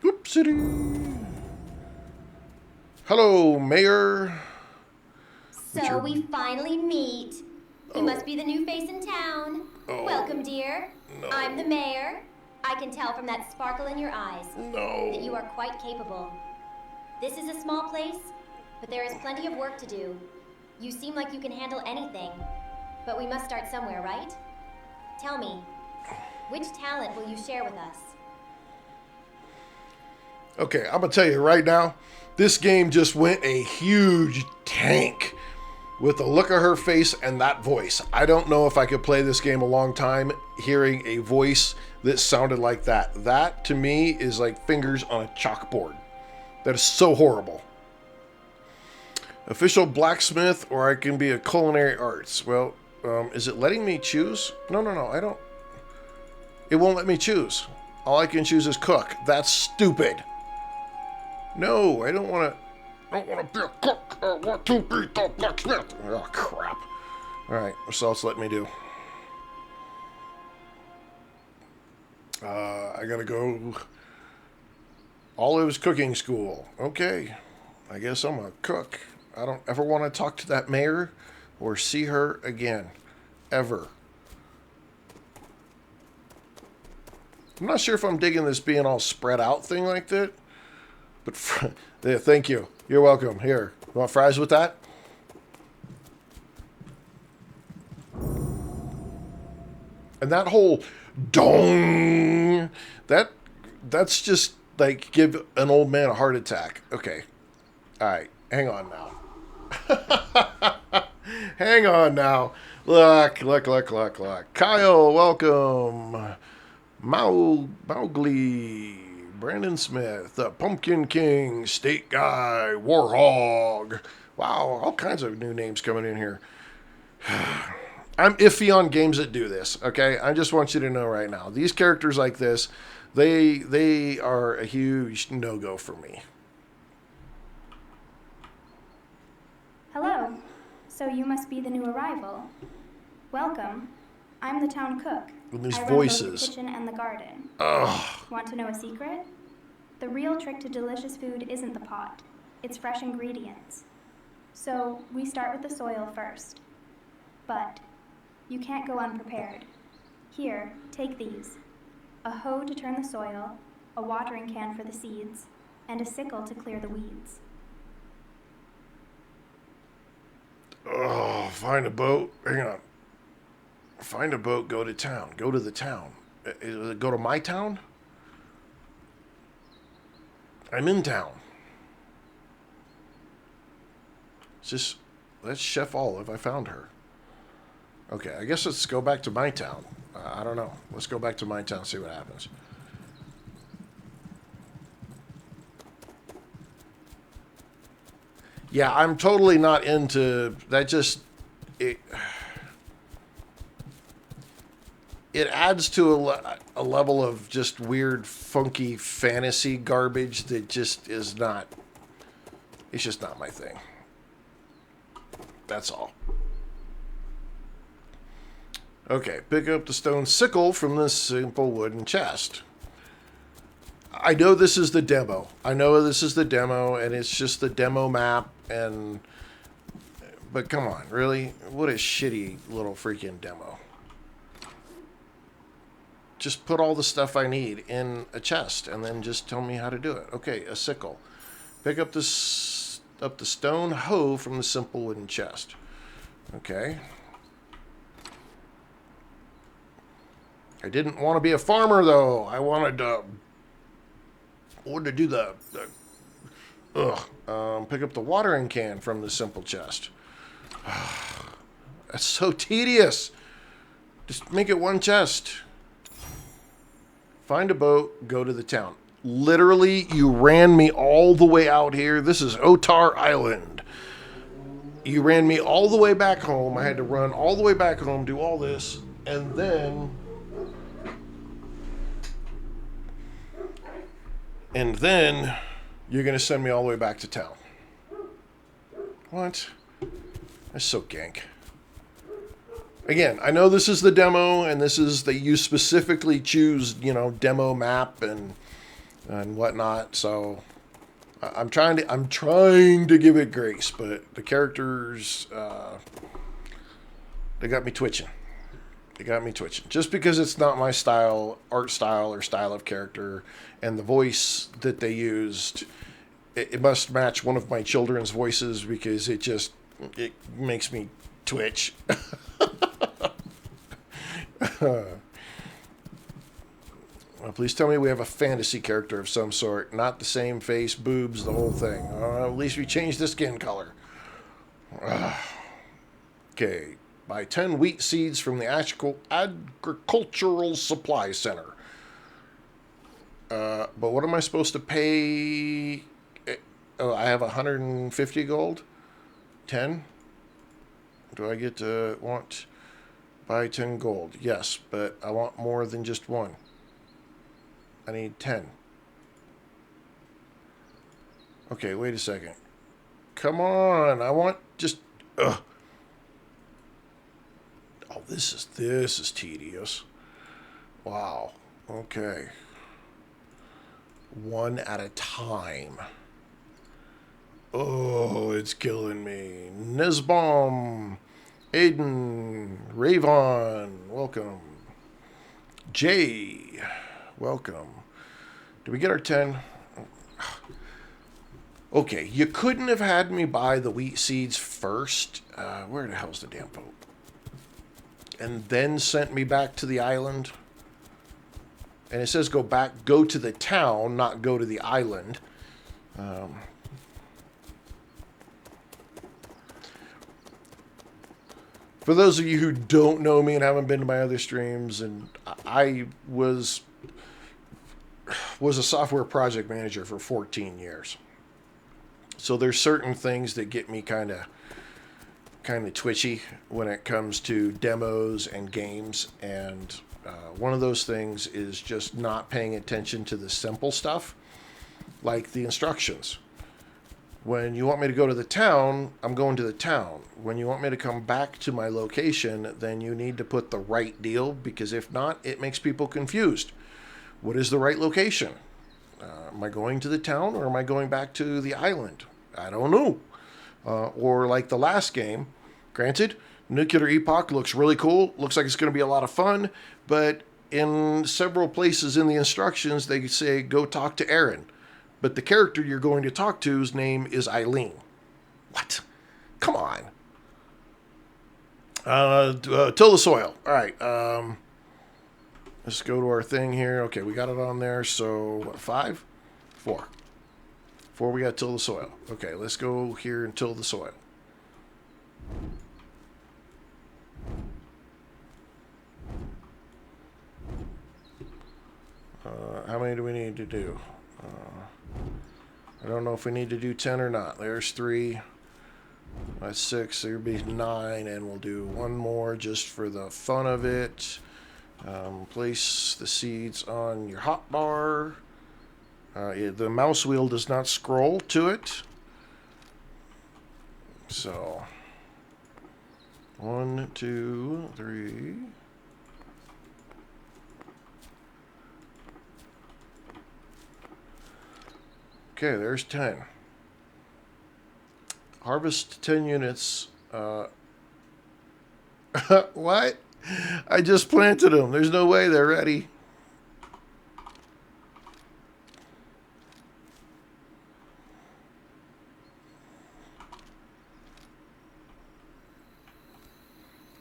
Oopsie. Hello, Mayor. So we finally meet. You must be the new face in town. Welcome, dear. No. I'm the mayor. I can tell from that sparkle in your eyes that you are quite capable. This is a small place, but there is plenty of work to do. You seem like you can handle anything, but we must start somewhere, right? Tell me, which talent will you share with us? Okay, I'm gonna tell you right now, this game just went a huge tank with the look of her face and that voice. I don't know if I could play this game a long time hearing a voice that sounded like that. That, to me, is like fingers on a chalkboard. That is so horrible. Official blacksmith, or I can be a culinary arts. Well, is it letting me choose? No, I don't. It won't let me choose. All I can choose is cook. That's stupid. No, I don't want to. I don't want to be a cook. I want to be the blacksmith. Oh, crap. Alright, what else let me do? I gotta go. Olive's cooking school. Okay. I guess I'm a cook. I don't ever want to talk to that mayor or see her again. Ever. I'm not sure if I'm digging this being all spread out thing like that. But yeah, thank you. You're welcome. Here. You want fries with that? And that whole dong, that's just like give an old man a heart attack. Okay. All right. Hang on now. Hang on now. Look. Kyle, welcome. Mowgli. Brandon Smith, the Pumpkin King, State Guy, Warhog. Wow, all kinds of new names coming in here. I'm iffy on games that do this, okay? I just want you to know right now. These characters like this, they are a huge no-go for me. Hello. So you must be the new arrival. Welcome. I'm the town cook. And these I voices. run both the kitchen and the garden. Ugh. Want to know a secret? The real trick to delicious food isn't the pot. It's fresh ingredients. So, we start with the soil first. But you can't go unprepared. Here, take these. A hoe to turn the soil, a watering can for the seeds, and a sickle to clear the weeds. Oh, find a boat. Hang on. Find a boat, go to town. Go to the town. Go to my town? I'm in town. That's Chef Olive. I found her. Okay, I guess let's go back to my town. I don't know. Let's go back to my town, see what happens. Yeah, I'm totally not into that. It adds to a level of just weird, funky fantasy garbage that just is not. It's just not my thing. That's all. Okay, pick up the stone sickle from this simple wooden chest. I know this is the demo. And it's just the demo map, but come on, really? What a shitty little freaking demo. Just put all the stuff I need in a chest, and then just tell me how to do it. Okay, a sickle. Pick up the stone hoe from the simple wooden chest. Okay. I didn't want to be a farmer, though. I wanted to do pick up the watering can from the simple chest. That's so tedious. Just make it one chest. Find a boat, go to the town. Literally, you ran me all the way out here. This is Otar Island. You ran me all the way back home. I had to run all the way back home, do all this, and then you're going to send me all the way back to town. What? That's so gank. Again, I know this is the demo, and this is that you specifically choose, demo map and whatnot. So I'm trying to give it grace, but the characters, they got me twitching. Just because it's not my style, art style, or style of character, and the voice that they used, it must match one of my children's voices because it makes me twitch. Well, please tell me we have a fantasy character of some sort, not the same face, boobs, the whole thing. At least we changed the skin color. Okay. Buy 10 wheat seeds from the agricultural supply center. But what am I supposed to pay? Oh, I have 150 gold? 10? Do I get to buy 10 gold? Yes, but I want more than just one. I need 10. Okay, wait a second. Come on, I want just... Oh, this is tedious. Wow. Okay. One at a time. Oh, it's killing me. Nesbom, Aiden, Ravon, welcome. Jay, welcome. Did we get our 10? Okay, you couldn't have had me buy the wheat seeds first. Where the hell's the damn boat? And then sent me back to the island. And it says go to the town, not go to the island. For those of you who don't know me and haven't been to my other streams, and I was a software project manager for 14 years. So there's certain things that get me kind of twitchy when it comes to demos and games, and one of those things is just not paying attention to the simple stuff, like the instructions. When you want me to go to the town, I'm going to the town. When you want me to come back to my location, then you need to put the right deal, because if not, it makes people confused. What is the right location? Am I going to the town or am I going back to the island? I don't know. Or like the last game, granted, Nuclear Epoch looks really cool. Looks like it's going to be a lot of fun, but in several places in the instructions, they say, go talk to Aaron. But the character you're going to talk to's name is Eileen. What? Come on. Till the soil. All right. Let's go to our thing here. Okay, we got it on there. So, what, 5? 4. 4, we got till the soil. Okay, let's go here and till the soil. How many do we need to do? I don't know if we need to do 10 or not. There's 3. That's 6. There'll be 9, and we'll do one more just for the fun of it. Place the seeds on your hotbar. The mouse wheel does not scroll to it. So, 1, 2, 3. Okay, there's 10. Harvest 10 units. What? I just planted them. There's no way they're ready.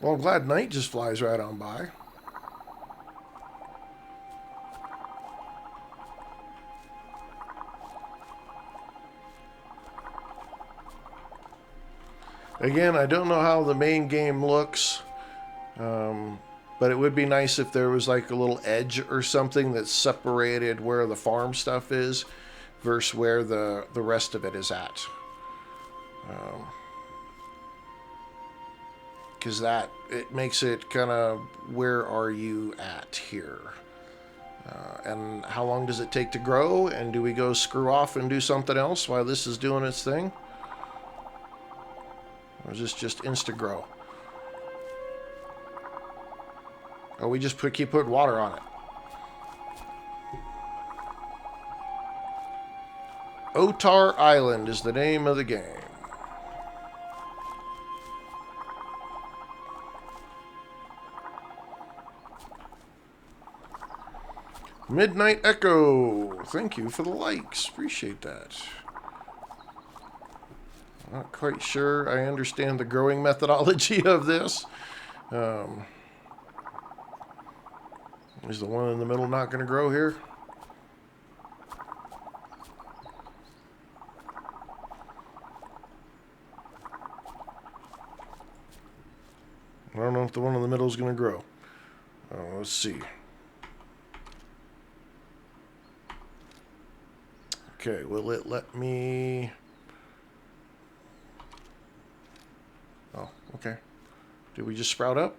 Well, I'm glad night just flies right on by. Again, I don't know how the main game looks, but it would be nice if there was like a little edge or something that separated where the farm stuff is versus where the rest of it is at. Because it makes it kind of, where are you at here? And how long does it take to grow? And do we go screw off and do something else while this is doing its thing? Or is this just insta-grow? Oh, we just keep putting water on it. Otar Island is the name of the game. Midnight Echo. Thank you for the likes. Appreciate that. Not quite sure I understand the growing methodology of this. Is the one in the middle not going to grow here? I don't know if the one in the middle is going to grow. Let's see. Okay, will it let me... Oh, okay. Did we just sprout up?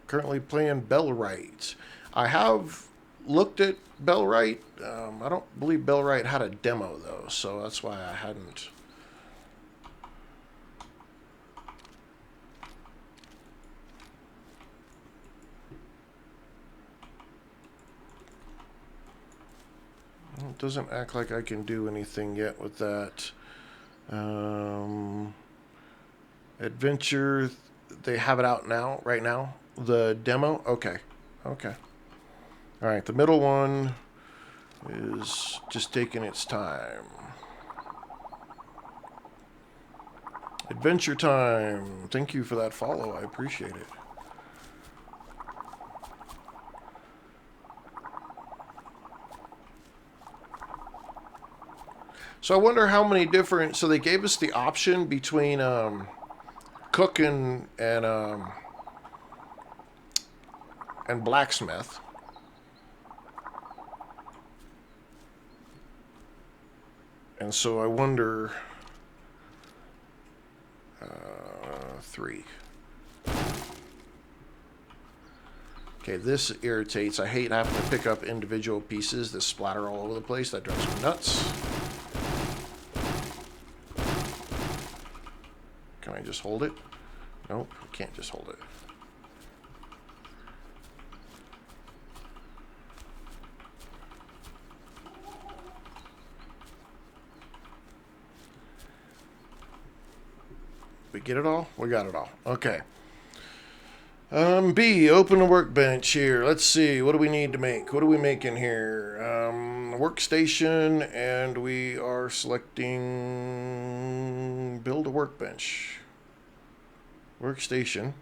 Currently playing Bellwright. I have looked at Bellwright. I don't believe Bellwright had a demo, though, so that's why I hadn't. It doesn't act like I can do anything yet with that. Adventure, they have it out now, right now. The demo? Okay. Okay. Alright, the middle one is just taking its time. Adventure time. Thank you for that follow. I appreciate it. So I wonder how many different... So they gave us the option between cook and blacksmith. And so I wonder... 3. Okay, this irritates. I hate having to pick up individual pieces that splatter all over the place. That drives me nuts. I just hold it? Nope, I can't just hold it. We get it all? We got it all. Okay. B, open a workbench here. Let's see. What do we need to make? What are we making here? Workstation, and we are selecting build a workbench. Workstation.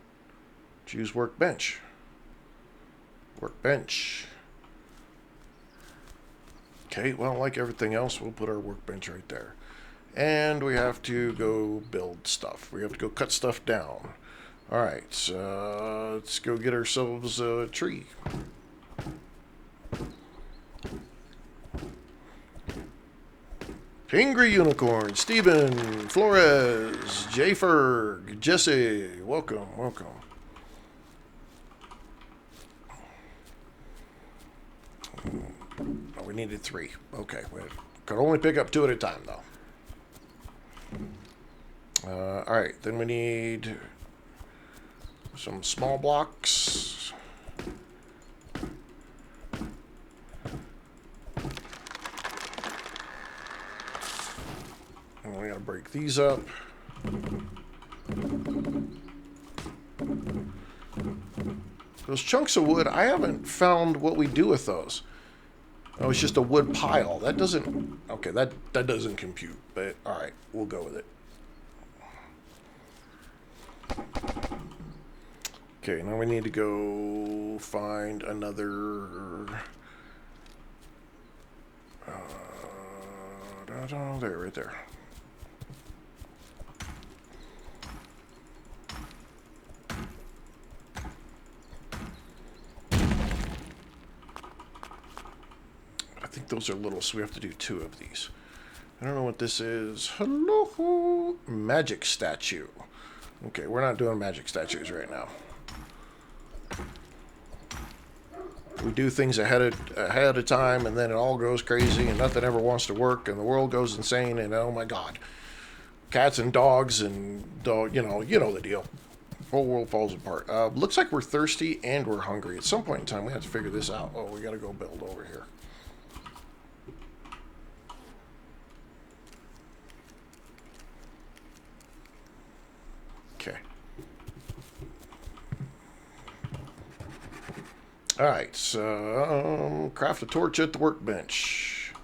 Choose workbench. Workbench. Okay, well, like everything else, we'll put our workbench right there. And we have to go build stuff. We have to go cut stuff down. Alright, so let's go get ourselves a tree. Angry Unicorn, Steven, Flores, J. Ferg, Jesse, welcome, welcome. Oh, we needed 3. Okay, we could only pick up 2 at a time, though. Alright, then we need some small blocks. And we gotta break these up. Those chunks of wood, I haven't found what we do with those. Oh, it's just a wood pile. That doesn't... Okay, that doesn't compute. But, alright, we'll go with it. Okay, now we need to go find another... there, right there. I think those are little, so we have to do 2 of these. I don't know what this is. Hello, magic statue. Okay, we're not doing magic statues right now. We do things ahead of time, and then it all goes crazy, and nothing ever wants to work, and the world goes insane, and oh my god, cats and dogs and you know the deal. Whole world falls apart. Looks like we're thirsty and we're hungry. At some point in time, we have to figure this out. Oh, we got to go build over here. Okay. Alright, so craft a torch at the workbench.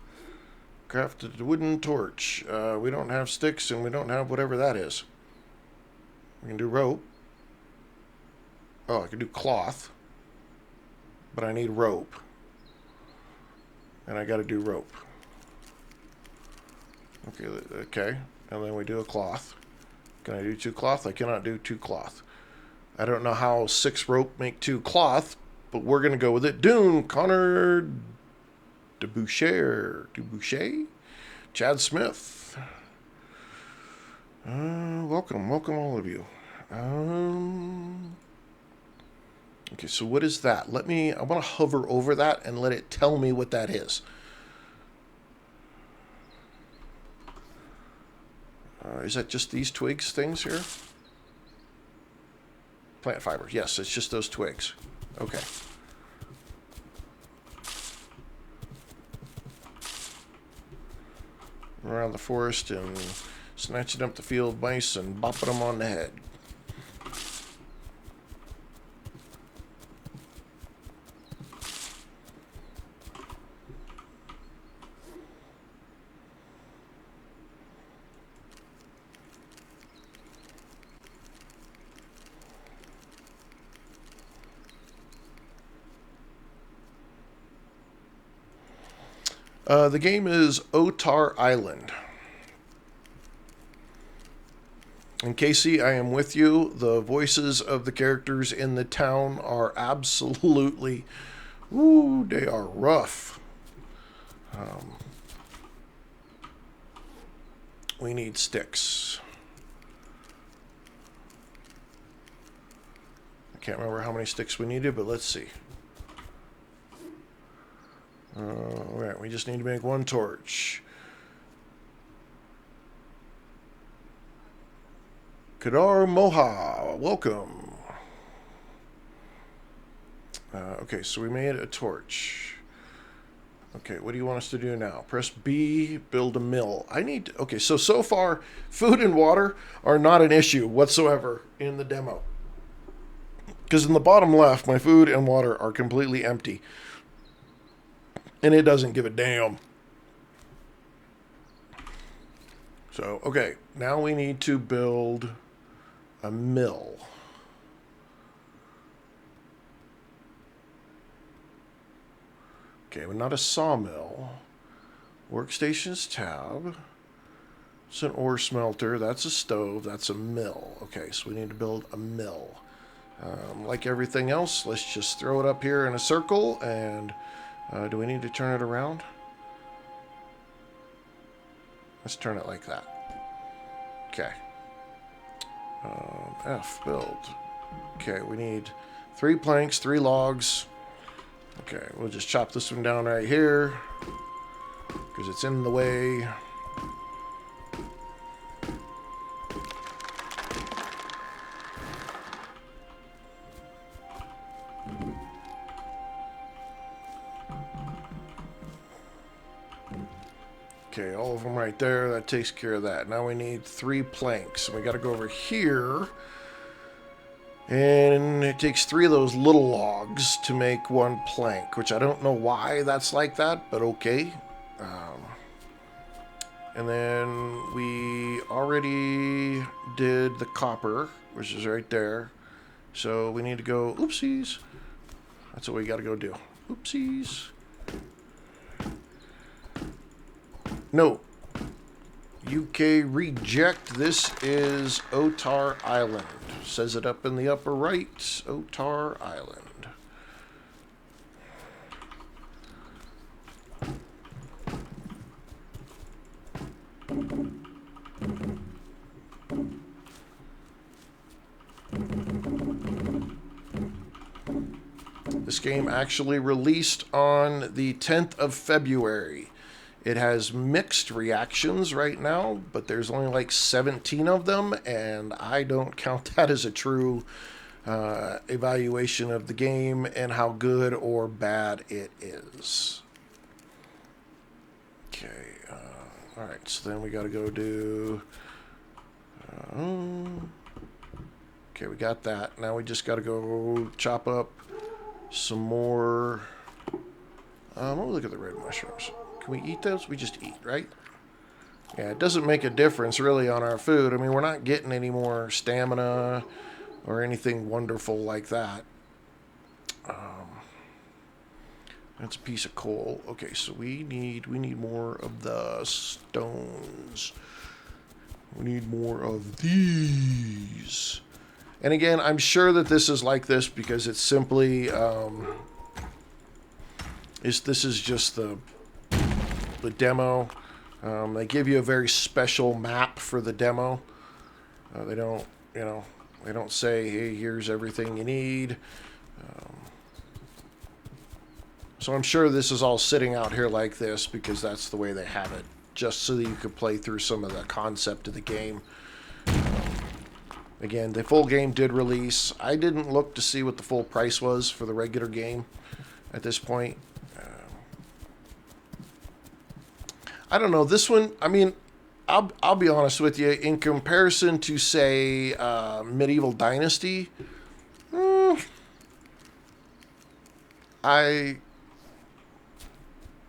Craft a wooden torch. We don't have sticks and we don't have whatever that is. We can do rope. Oh, I can do cloth. But I need rope. And I gotta do rope. Okay. And then we do a cloth. Can I do 2 cloth? I cannot do 2 cloth. I don't know how 6 rope make 2 cloth, but we're going to go with it. Dune, Connor Deboucher, Chad Smith. Welcome all of you. Okay, so what is that? I want to hover over that and let it tell me what that is. Is that just these twigs things here? Plant fiber. Yes, it's just those twigs. Okay. Around the forest and snatching up the field mice and bopping them on the head. The game is Otar Island. And Casey, I am with you. The voices of the characters in the town are absolutely, they are rough. We need sticks. I can't remember how many sticks we needed, but let's see. Alright, we just need to make 1 torch. Kadar Moha, welcome. Okay, so we made a torch. Okay, what do you want us to do now? Press B, build a mill. Okay, so far, food and water are not an issue whatsoever in the demo. Because in the bottom left, my food and water are completely empty. And it doesn't give a damn. So, okay, now we need to build a mill. Okay, but not a sawmill. Workstations tab. It's an ore smelter. That's a stove. That's a mill. Okay, so we need to build a mill. Like everything else, let's just throw it up here in a circle. And do we need to turn it around? Let's turn it like that. Okay. F, build. Okay, we need 3 planks, 3 logs. Okay, we'll just chop this one down right here because it's in the way. Okay, all of them right there. That takes care of that. Now we need 3 planks. We got to go over here. And it takes 3 of those little logs to make 1 plank, which I don't know why that's like that, but okay. And then we already did the copper, which is right there. So we need to go, oopsies. That's what we got to go do. Oopsies. No. UK reject. This is Otar Island. Says it up in the upper right. Otar Island. This game actually released on the 10th of February. It has mixed reactions right now, but there's only like 17 of them, and I don't count that as a true evaluation of the game and how good or bad it is. Okay, alright, so then we gotta go do... okay, we got that. Now we just gotta go chop up some more... let me look at the red mushrooms. Can we eat those? We just eat, right? Yeah, it doesn't make a difference really on our food. I mean, we're not getting any more stamina or anything wonderful like that. That's a piece of coal. Okay, so we need more of the stones. We need more of these. And again, I'm sure that this is like this because it's simply this is just the demo. They give you a very special map for the demo. They don't, they don't say, hey, here's everything you need. So I'm sure this is all sitting out here like this because that's the way they have it, just so that you could play through some of the concept of the game. Again, the full game did release. I didn't look to see what the full price was for the regular game at this point. I don't know. This one, I mean, I'll be honest with you. In comparison to, say, Medieval Dynasty, I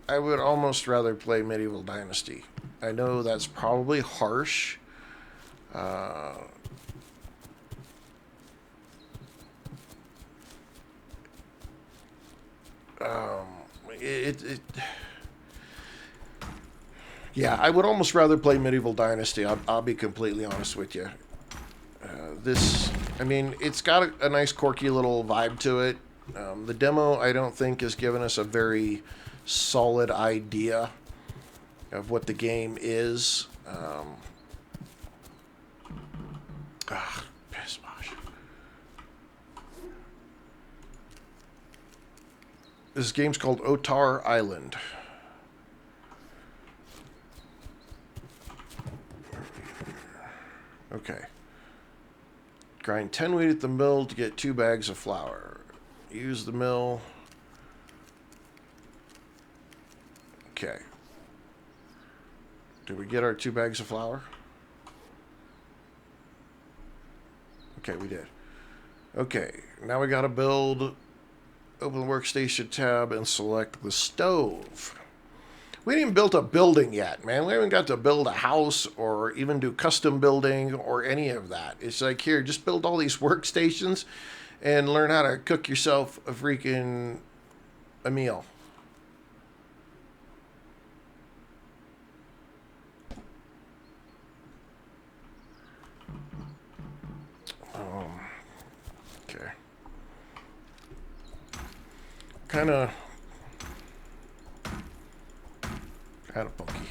would almost rather play Medieval Dynasty. I know that's probably harsh. Yeah, I would almost rather play Medieval Dynasty. I'll be completely honest with you. I mean, it's got a nice quirky little vibe to it. The demo, I don't think, has given us a very solid idea of what the game is. Piss posh. This game's called Otar Island. Okay. Grind 10 wheat at the mill to get 2 bags of flour. Use the mill. Okay. Did we get our 2 bags of flour? Okay, we did. Okay, now we gotta build. Open the workstation tab and select the stove. We haven't even built a building yet, man. We haven't got to build a house or even do custom building or any of that. It's like, here, just build all these workstations and learn how to cook yourself a meal. Okay. Kind of funky.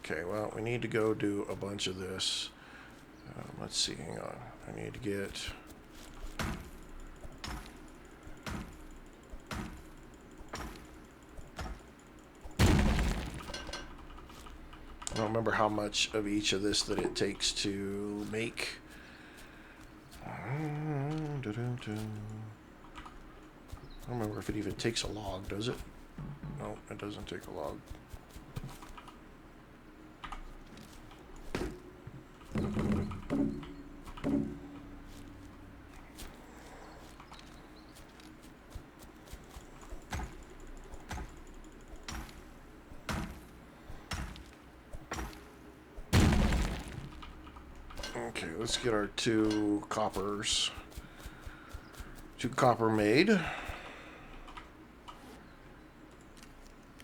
Okay, well, we need to go do a bunch of this. Let's see, hang on. I need to get... I don't remember how much of each of this that it takes to make. I don't remember if it even takes a log, does it? No, it doesn't take a log. Okay, let's get our 2 coppers. 2 copper made.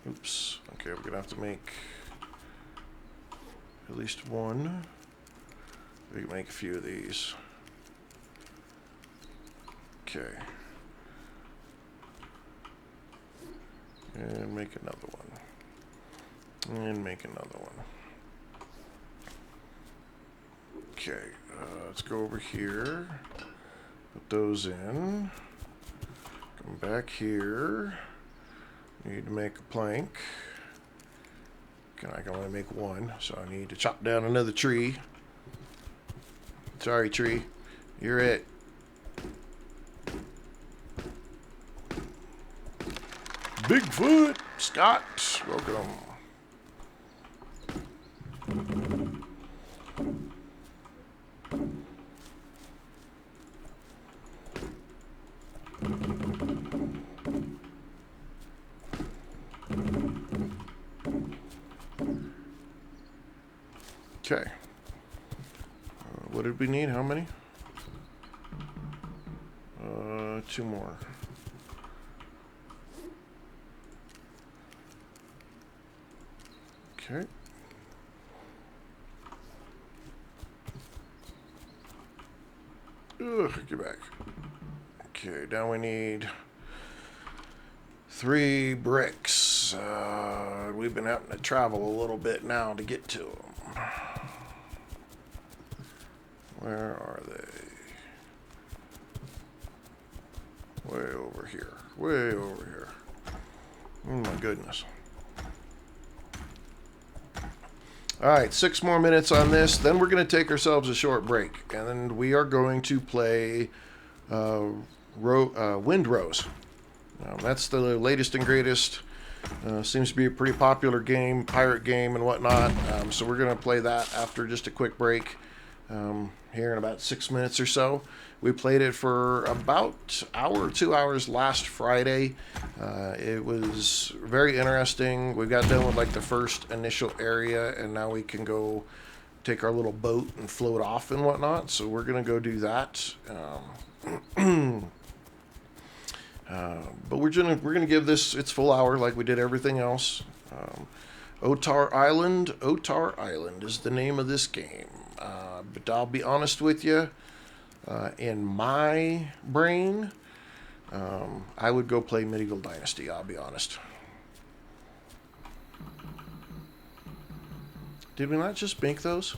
Oops. Okay, we're gonna have to make at least 1. We can make a few of these. Okay. And make another one. And make another one. Okay, let's go over here. Put those in. Come back here. Need to make a plank. I can only make 1, so I need to chop down another tree. Sorry, tree. You're it. Bigfoot! Scott, welcome. Okay. What did we need? How many? 2 more. Okay. Ugh, get back. Okay, now we need 3 bricks. We've been having to travel a little bit now to get to them. Where are they? Way over here. Way over here. Oh my goodness. Alright, 6 more minutes on this. Then we're going to take ourselves a short break. And then we are going to play Windrose. That's the latest and greatest. Seems to be a pretty popular game, pirate game and whatnot. So we're going to play that after just a quick break. Here in about 6 minutes or so. We played it for about an hour or 2 hours last Friday. It was very interesting. We got done with like the first initial area, and now we can go take our little boat and float off and whatnot. So we're gonna go do that. But we're gonna give this its full hour like we did everything else. Otar Island is the name of this game. But I'll be honest with you, in my brain, I would go play Medieval Dynasty, I'll be honest. Did we not just make those?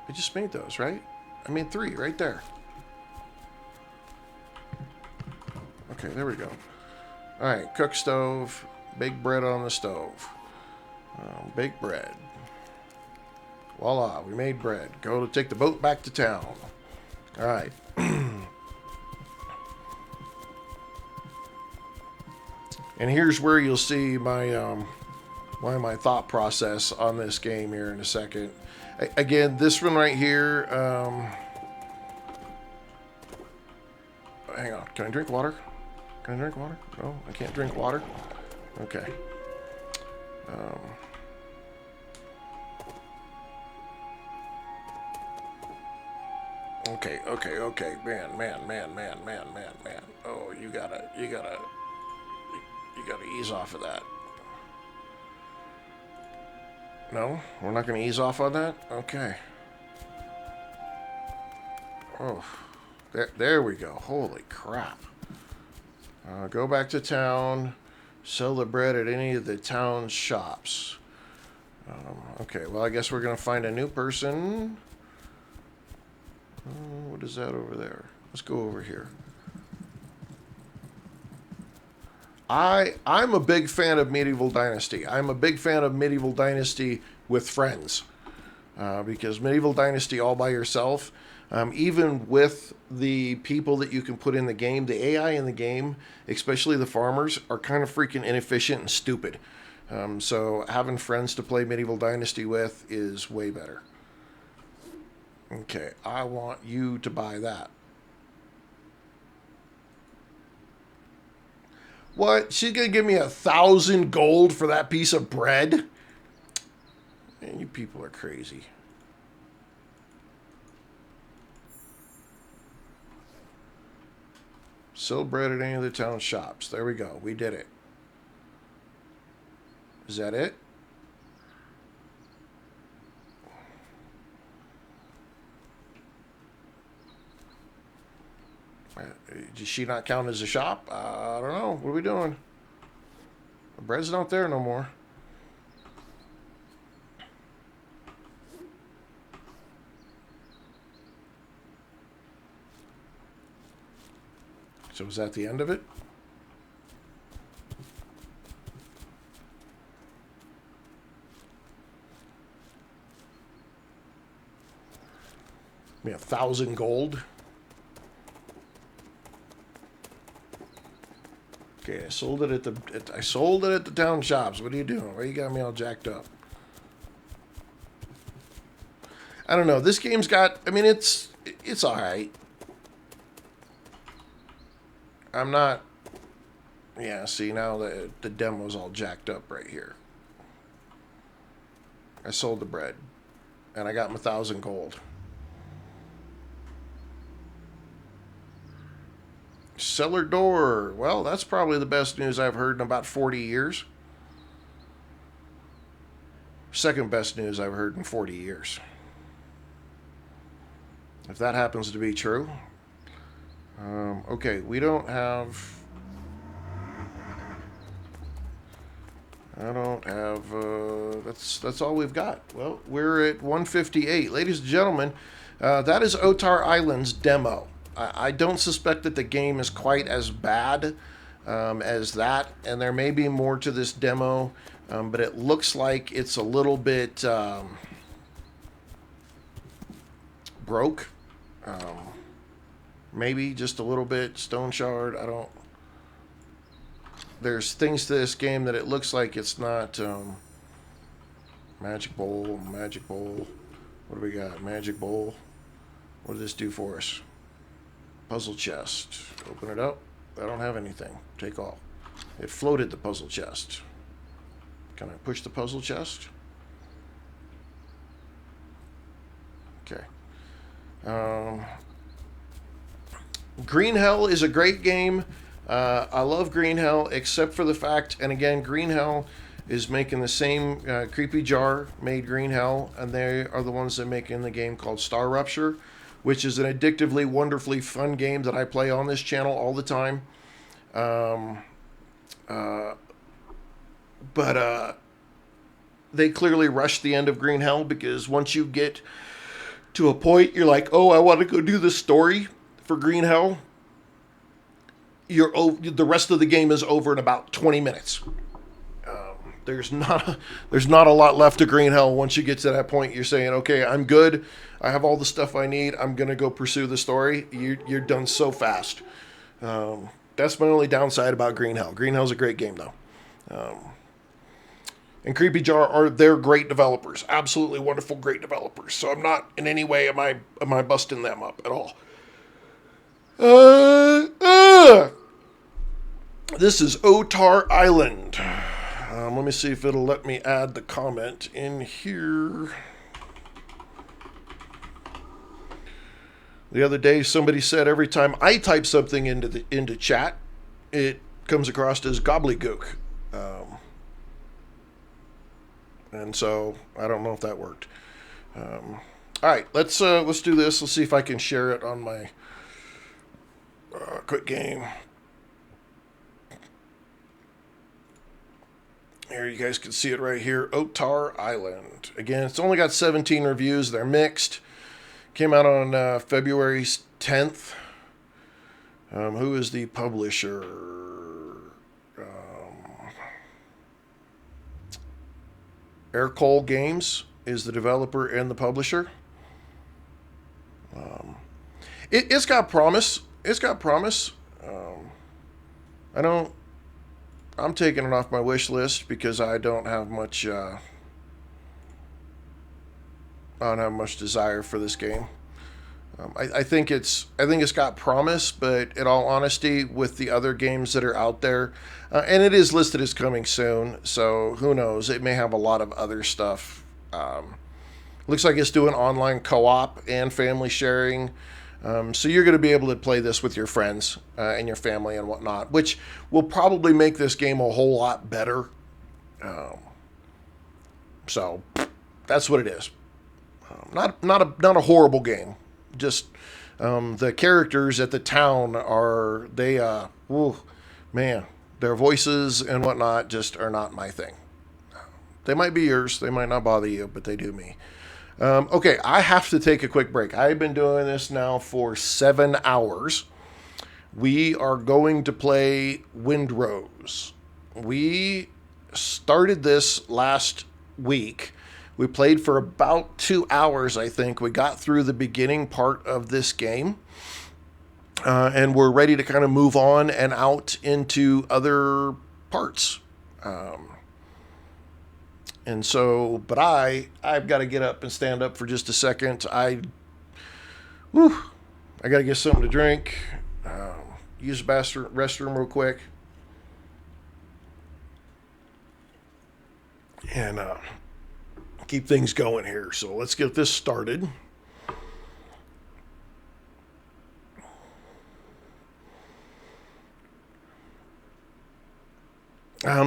I just made those, right? I made 3 right there. Okay, there we go. Alright, cook stove, bake bread on the stove. Bake bread. Voila, we made bread. Go to take the boat back to town. All right. And here's where you'll see my my thought process on this game here in a second. Again, this one right here. Hang on. Can I drink water? Can I drink water? No, I can't drink water. Okay. Okay. Man. Oh, you gotta ease off of that. No, we're not gonna ease off on that? Okay. Oh, there we go. Holy crap. Go back to town. Sell the bread at any of the town's shops. Okay, well, I guess we're gonna find a new person. What is that over there? Let's go over here. I'm a big fan of Medieval Dynasty. I'm a big fan of Medieval Dynasty with friends. Because Medieval Dynasty all by yourself, even with the people that you can put in the game, the AI in the game, especially the farmers, are kind of freaking inefficient and stupid. So having friends to play Medieval Dynasty with is way better. Okay, I want you to buy that. What? She's gonna give me 1,000 gold for that piece of bread? Man, you people are crazy. Sell bread at any of the town shops. There we go. We did it. Is that it? Does she not count as a shop? I don't know. What are we doing? The bread's not there no more. So was that the end of it? I mean, 1,000 gold. Okay, I sold it at the town shops. What are you doing? Why you got me all jacked up? I don't know. This game's got. I mean, it's all right. I'm not. Yeah. See, now the demo's all jacked up right here. I sold the bread, and I got my 1,000 gold. Cellar door. Well, that's probably the best news I've heard in about 40 years. Second best news I've heard in 40 years. If that happens to be true. Okay, we don't have... I don't have... That's all we've got. Well, we're at 158. Ladies and gentlemen, that is Otar Island's demo. I don't suspect that the game is quite as bad as that, and there may be more to this demo, but it looks like it's a little bit broke. Maybe just a little bit. Stone shard, I don't... There's things to this game that it looks like it's not... Magic bowl. What do we got? Magic bowl. What did this do for us? Puzzle chest. Open it up. I don't have anything. Take all. It floated the puzzle chest. Can I push the puzzle chest? Okay. Green Hell is a great game. I love Green Hell, except for the fact, and again, Green Hell is making the same Creepy Jar made Green Hell, and they are the ones that make in the game called Star Rupture, which is an addictively, wonderfully fun game that I play on this channel all the time. But they clearly rushed the end of Green Hell, because once you get to a point, you're like, oh, I want to go do the story for Green Hell. The rest of the game is over in about 20 minutes. There's not a lot left of Green Hell. Once you get to that point, you're saying, okay, I'm good. I have all the stuff I need. I'm gonna go pursue the story. You're done so fast. That's my only downside about Green Hell. Green Hell's a great game though. And Creepy Jar they're great developers, absolutely wonderful, great developers. So I'm not in any way am I busting them up at all. This is Otar Island. Let me see if it'll let me add the comment in here. The other day, somebody said every time I type something into chat, it comes across as gobbledygook. And so I don't know if that worked. All right, let's do this. Let's see if I can share it on my quick game. Here, you guys can see it right here. Otar Island. Again, it's only got 17 reviews. They're mixed. Came out on February 10th. Who is the publisher? Aircoal Games is the developer and the publisher. It's got promise. It's got promise. I'm taking it off my wish list because I don't have much. I don't have much desire for this game. I think it's got promise, but in all honesty, with the other games that are out there, and it is listed as coming soon, so who knows? It may have a lot of other stuff. Looks like it's doing online co-op and family sharing. So you're going to be able to play this with your friends and your family and whatnot, which will probably make this game a whole lot better. So that's what it is. Not a horrible game. Just the characters at the town their voices and whatnot just are not my thing. They might be yours. They might not bother you, but they do me. Okay, I have to take a quick break. I've been doing this now for 7 hours. We are going to play Windrose. We started this last week. We played for about 2 hours, I think. We got through the beginning part of this game. And we're ready to kind of move on and out into other parts. And so, but I've got to get up and stand up for just a second. I got to get something to drink. Use the restroom real quick. And keep things going here. So let's get this started.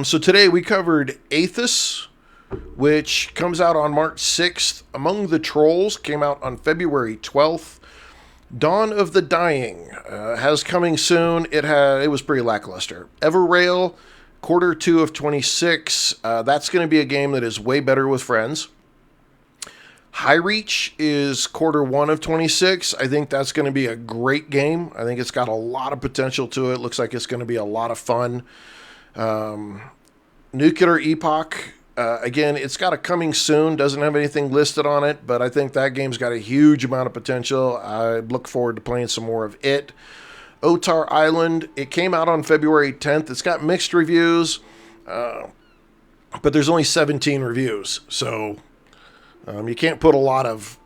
So today we covered Aethus, which comes out on March 6th. Among the Trolls came out on February 12th. Dawn of the Dying has coming soon. It was pretty lackluster. Everrail, Q2 of 26. That's going to be a game that is way better with friends. Highreach is Q1 of 26. I think that's going to be a great game. I think it's got a lot of potential to it. Looks like it's going to be a lot of fun. Nuclear Epoch, again, it's got a coming soon. Doesn't have anything listed on it, but I think that game's got a huge amount of potential. I look forward to playing some more of it. Otar Island, it came out on February 10th. It's got mixed reviews, but there's only 17 reviews, so you can't put a lot of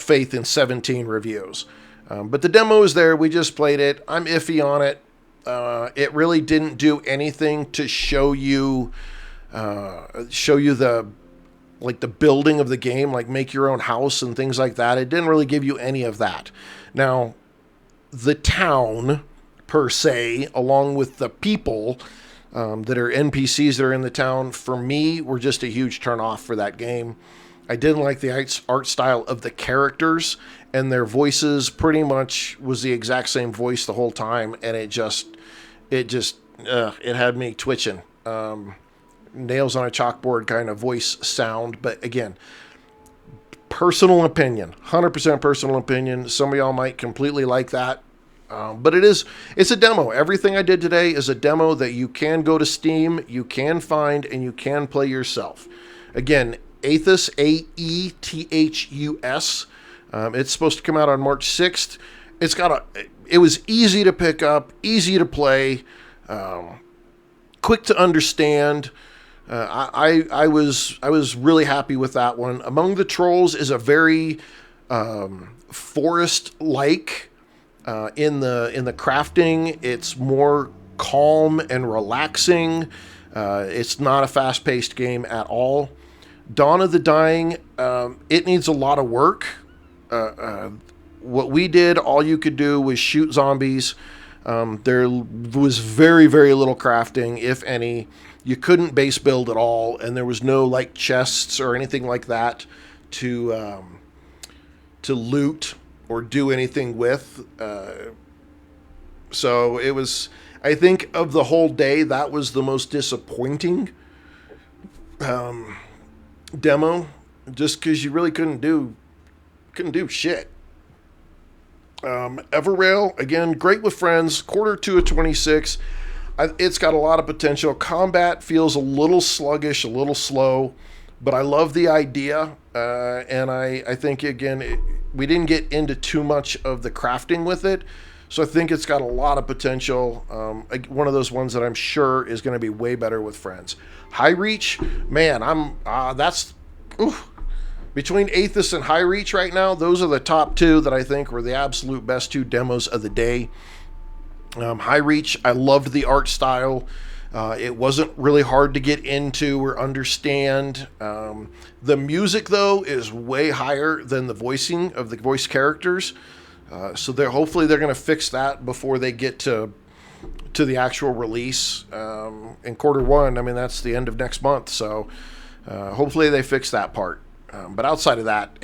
faith in 17 reviews. But the demo is there. We just played it. I'm iffy on it. It really didn't do anything to show you the building of the game, like make your own house and things like that. It didn't really give you any of that. Now, the town per se, along with the people that are NPCs that are in the town, for me, were just a huge turn off for that game. I didn't like the art style of the characters, and their voices pretty much was the exact same voice the whole time, and it had me twitching. Nails on a chalkboard kind of voice sound, but again, personal opinion, 100% personal opinion. Some of y'all might completely like that. But it's a demo. Everything I did today is a demo that you can go to Steam, you can find, and you can play yourself. Again, Aethus, Aethus. It's supposed to come out on March 6th. It was easy to pick up, easy to play, quick to understand. I was really happy with that one. Among the Trolls is a very forest-like in the crafting. It's more calm and relaxing. It's not a fast-paced game at all. Dawn of the Dying, it needs a lot of work. What we did, all you could do was shoot zombies. There was very, very little crafting, if any. You couldn't base build at all, and there was no like chests or anything like that to loot or do anything with. So it was, I think, of the whole day, that was the most disappointing demo, just because you really couldn't do shit. Everrail, again, great with friends. Quarter 2 of 26. It's got a lot of potential. Combat feels a little sluggish, a little slow, but I love the idea. And I think, again, we didn't get into too much of the crafting with it. So I think it's got a lot of potential. One of those ones that I'm sure is going to be way better with friends. Highreach, man, between Aethus and Highreach right now, those are the top two that I think were the absolute best two demos of the day. Highreach, I loved the art style. It wasn't really hard to get into or understand. The music, though, is way higher than the voicing of the voice characters. So hopefully they're going to fix that before they get to the actual release in quarter 1. I mean, that's the end of next month. So hopefully they fix that part. But outside of that,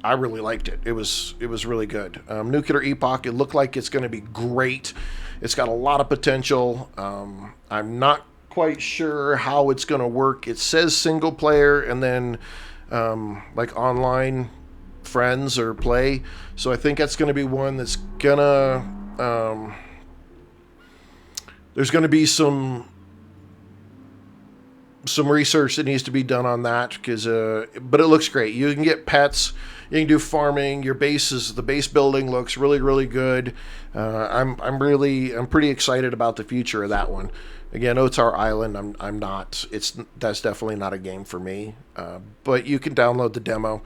I really liked it. It was really good. Nuclear Epoch, it looked like it's going to be great. It's got a lot of potential. I'm not quite sure how it's going to work. It says single player and then like online friends or play. So I think that's going to be one that's going to... there's going to be some research that needs to be done on that, because but it looks great. You can get pets, you can do farming. The base building looks really, really good. I'm pretty excited about the future of that one. Again, Otar Island, I'm not. That's definitely not a game for me. But you can download the demo,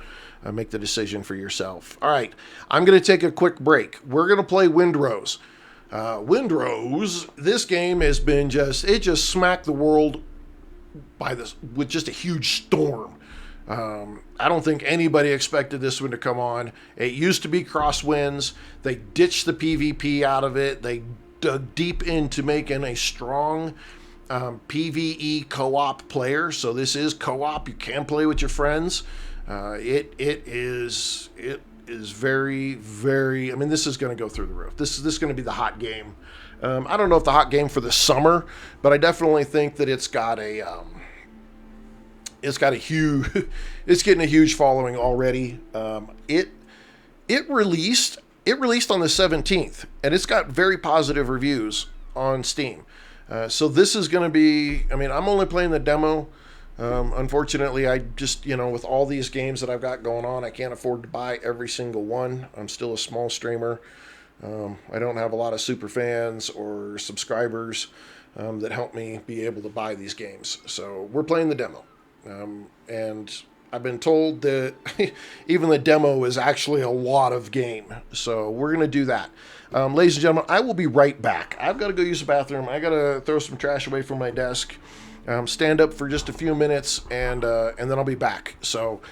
make the decision for yourself. All right, I'm going to take a quick break. We're going to play Windrose. Windrose, this game has been just smacked the world with just a huge storm. I don't think anybody expected this one to come on. It used to be Crosswinds. They ditched the PvP out of it. They dug deep into making a strong PvE co-op player. So this is co-op. You can play with your friends. It is very, very... I mean, this is going to go through the roof. This is going to be the hot game. I don't know if the hot game for the summer, but I definitely think that it's got a huge, it's getting a huge following already. It released on the 17th, and it's got very positive reviews on Steam. So this is going to be, I mean, I'm only playing the demo. Unfortunately, I just, with all these games that I've got going on, I can't afford to buy every single one. I'm still a small streamer. I don't have a lot of super fans or subscribers that help me be able to buy these games. So we're playing the demo. And I've been told that even the demo is actually a lot of game. So we're going to do that. Ladies and gentlemen, I will be right back. I've got to go use the bathroom. I got to throw some trash away from my desk. Stand up for just a few minutes, and then I'll be back. So...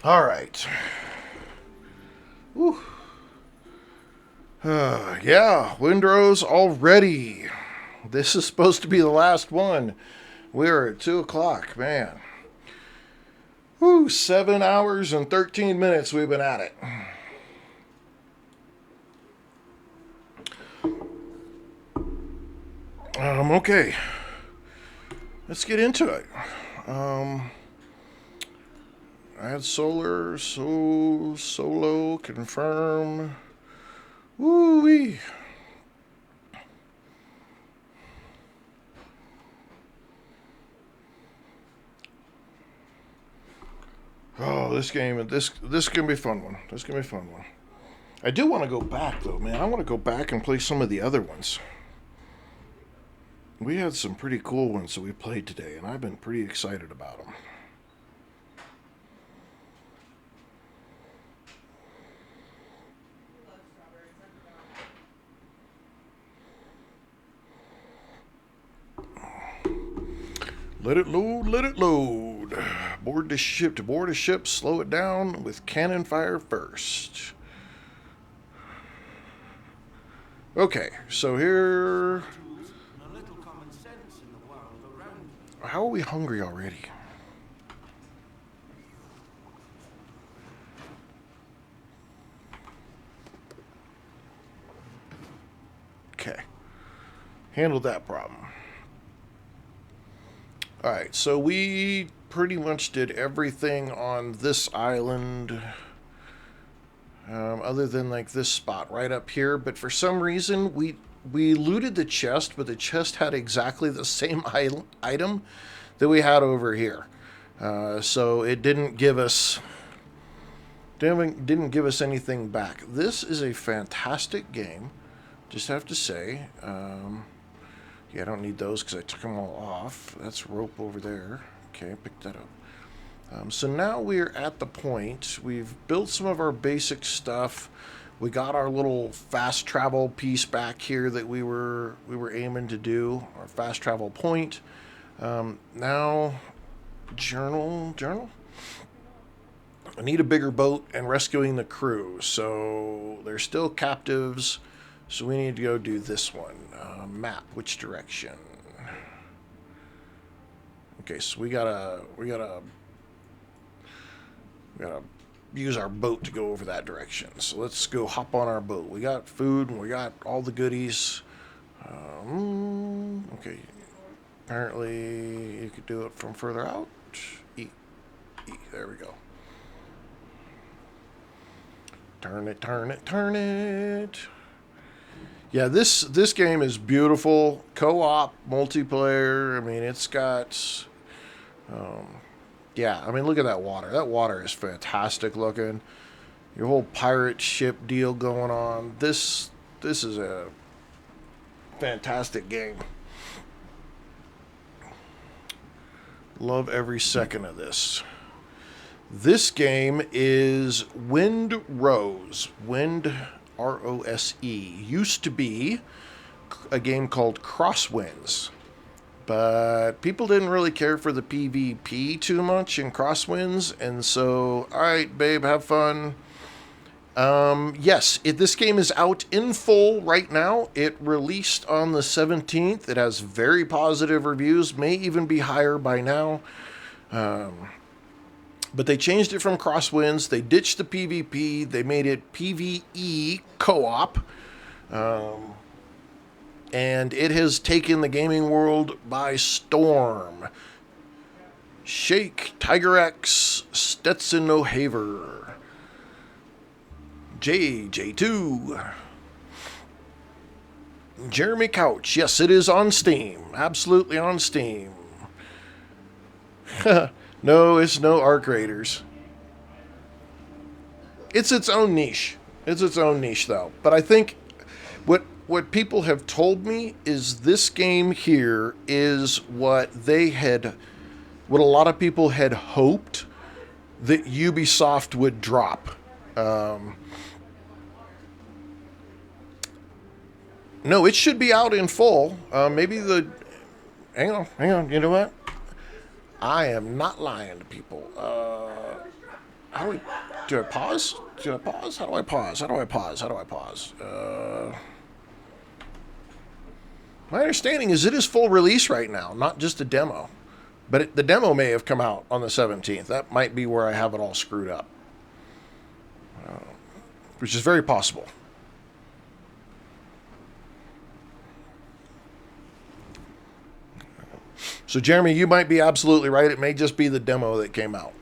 All right. Whew. Yeah, windrose already. This is supposed to be the last one. We're at 2 o'clock, man. Whew, 7 hours and 13 minutes we've been at it. Okay. Let's get into it. Add solar, solo, confirm. Woo-wee. Oh, this game, this can be a fun one. This can be a fun one. I do want to go back, though, man. I want to go back and play some of the other ones. We had some pretty cool ones that we played today, and I've been pretty excited about them. Let it load, let it load. Board the ship, to board a ship, slow it down with cannon fire first. Okay, so here... How are we hungry already? Okay. Handled that problem. Alright, so we pretty much did everything on this island, other than like this spot right up here, but for some reason we looted the chest, but the chest had exactly the same item that we had over here. So it didn't give us anything back. This is a fantastic game, just have to say. Yeah, I don't need those because I took them all off. That's rope over there. Okay, I picked that up. So now we're at the point. We've built some of our basic stuff. We got our little fast travel piece back here that we were aiming to do. Our fast travel point. Now, journal. I need a bigger boat and rescuing the crew. So they're still captives. So we need to go do this one. Map, which direction? Okay, so we gotta use our boat to go over that direction. So let's go hop on our boat. We got food and we got all the goodies. Okay, apparently you could do it from further out. E. There we go. Turn it. Yeah, this game is beautiful. Co-op, multiplayer. I mean, it's got... yeah, I mean, look at that water. That water is fantastic looking. Your whole pirate ship deal going on. This is a fantastic game. Love every second of this. This game is Windrose. R-O-S-E. Used to be a game called Crosswinds, but people didn't really care for the PvP too much in Crosswinds, and so, alright, babe, have fun. Yes, this game is out in full right now. It released on the 17th. It has very positive reviews, may even be higher by now. But they changed it from Crosswinds. They ditched the PvP. They made it PvE co-op. And it has taken the gaming world by storm. Shake, Tiger X, Stetson O'Haver, J2, Jeremy Couch. Yes, it is on Steam. Absolutely on Steam. No, it's no Arc Raiders. It's its own niche. It's its own niche, though. But I think what people have told me is this game here is what a lot of people had hoped that Ubisoft would drop. No, it should be out in full. Maybe hang on. You know what? I am not lying to people. How do we... Do I pause? Do I pause? How do I pause? How do I pause? How do I pause? My understanding is it is full release right now, not just a demo. But the demo may have come out on the 17th. That might be where I have it all screwed up. Which is very possible. So, Jeremy, you might be absolutely right. It may just be the demo that came out.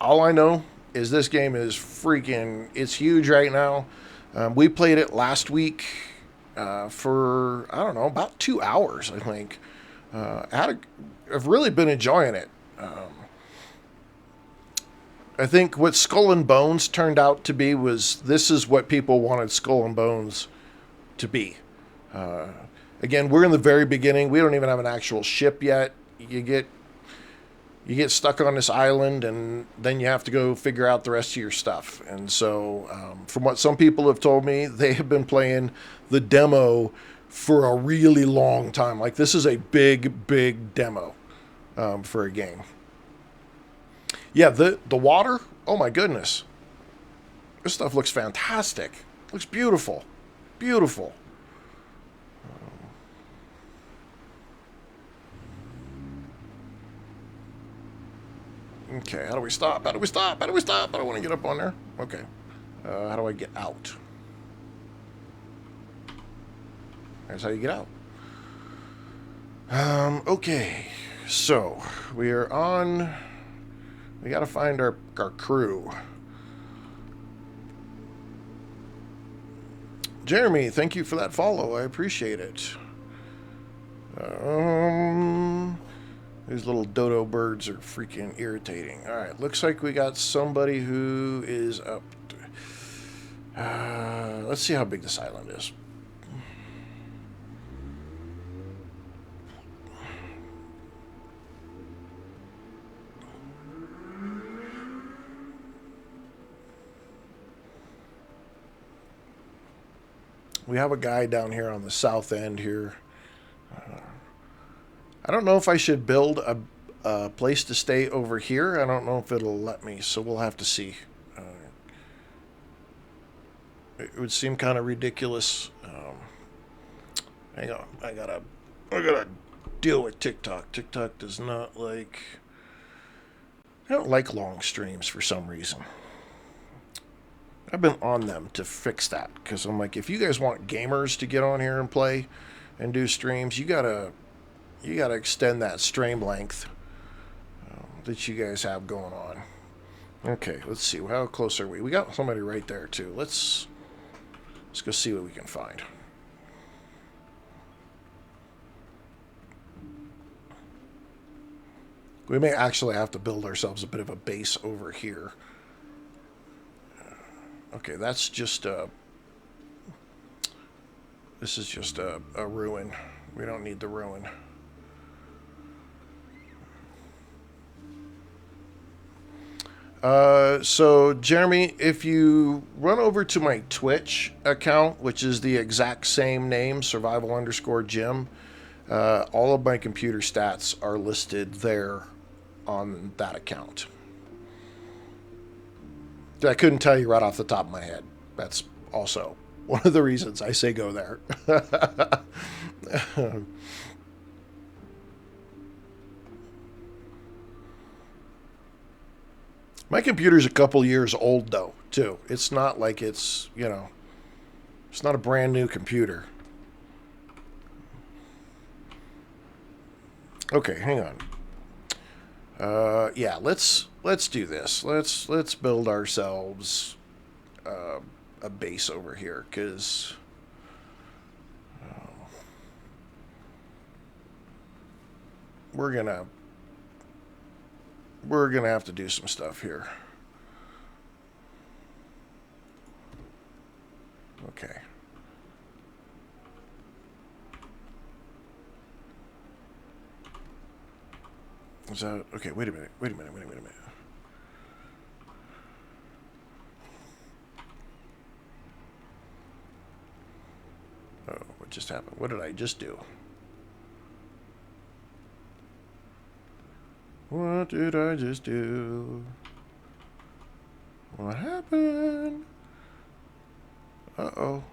All I know is this game is freaking... It's huge right now. We played it last week for, I don't know, about 2 hours, I think. I've really been enjoying it. I think what Skull and Bones turned out to be was this is what people wanted Skull and Bones to be. Again, we're in the very beginning. We don't even have an actual ship yet. You get stuck on this island, and then you have to go figure out the rest of your stuff. And so, from what some people have told me, they have been playing the demo for a really long time. Like, this is a big, big demo for a game. Yeah, the water, oh my goodness. This stuff looks fantastic. Looks beautiful. Beautiful. Okay, how do we stop? How do we stop? How do we stop? I don't want to get up on there. Okay. How do I get out? That's how you get out. Okay. So, we are on... We got to find our crew. Jeremy, thank you for that follow. I appreciate it. These little dodo birds are freaking irritating. All right, looks like we got somebody who is up. Let's see how big this island is. We have a guy down here on the south end here. I don't know if I should build a place to stay over here. I don't know if it'll let me, so we'll have to see. It would seem kind of ridiculous. Hang on, I gotta deal with TikTok. TikTok does not like... I don't like long streams for some reason. I've been on them to fix that, because I'm like, if you guys want gamers to get on here and play and do streams, you gotta extend that stream length that you guys have going on. Okay, let's see. How close are we? We got somebody right there too. Let's go see what we can find. We may actually have to build ourselves a bit of a base over here. Okay, that's just this is just a ruin. We don't need the ruin. So Jeremy, if you run over to my Twitch account, which is the exact same name, survival_Jim, all of my computer stats are listed there on that account. I couldn't tell you right off the top of my head. That's also one of the reasons I say go there. My computer's a couple years old, though, too. It's not like it's, you know, it's not a brand new computer. Okay, hang on. Yeah, let's do this. Let's build ourselves a base over here, because we're gonna have to do some stuff here. Okay. Is that okay? Wait a minute. Oh, what just happened? What did I just do? What did I just do? What happened? Uh-oh.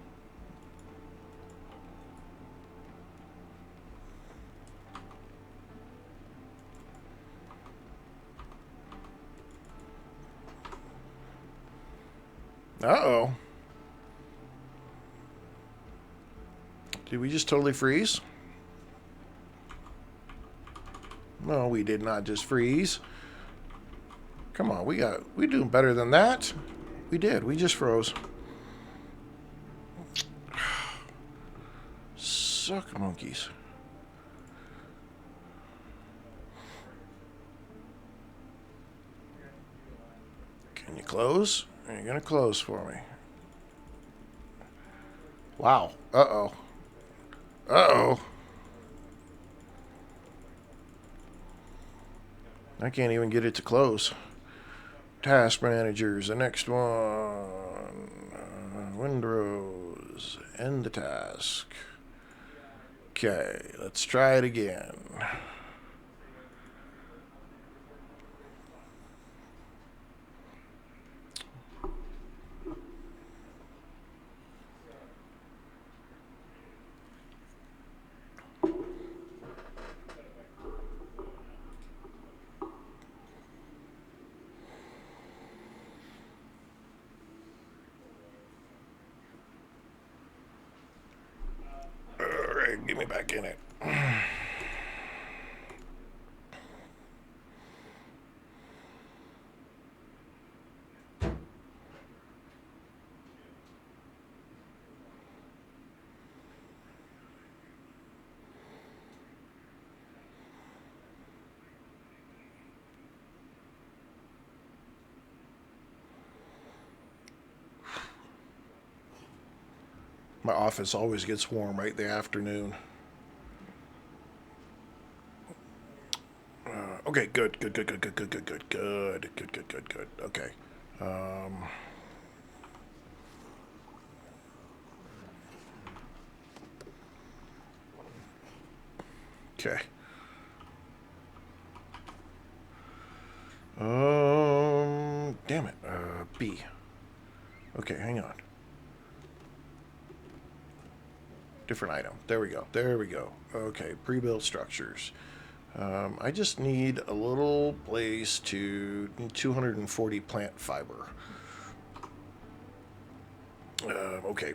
Uh-oh. Did we just totally freeze? No, we did not just freeze. Come on, we doing better than that. We did. We just froze. Suck monkeys. Can you close? Are you gonna close for me? Wow. Uh-oh. Uh-oh. I can't even get it to close. Task managers, the next one. Windrose. End the task. Okay, let's try it again. Alright, get me back in it. My office always gets warm right in the afternoon. Okay, good. Okay. Okay. Damn it. B. Okay, hang on. Different item. There we go. There we go. Okay, pre-built structures. I just need a little place to 240 plant fiber. Okay.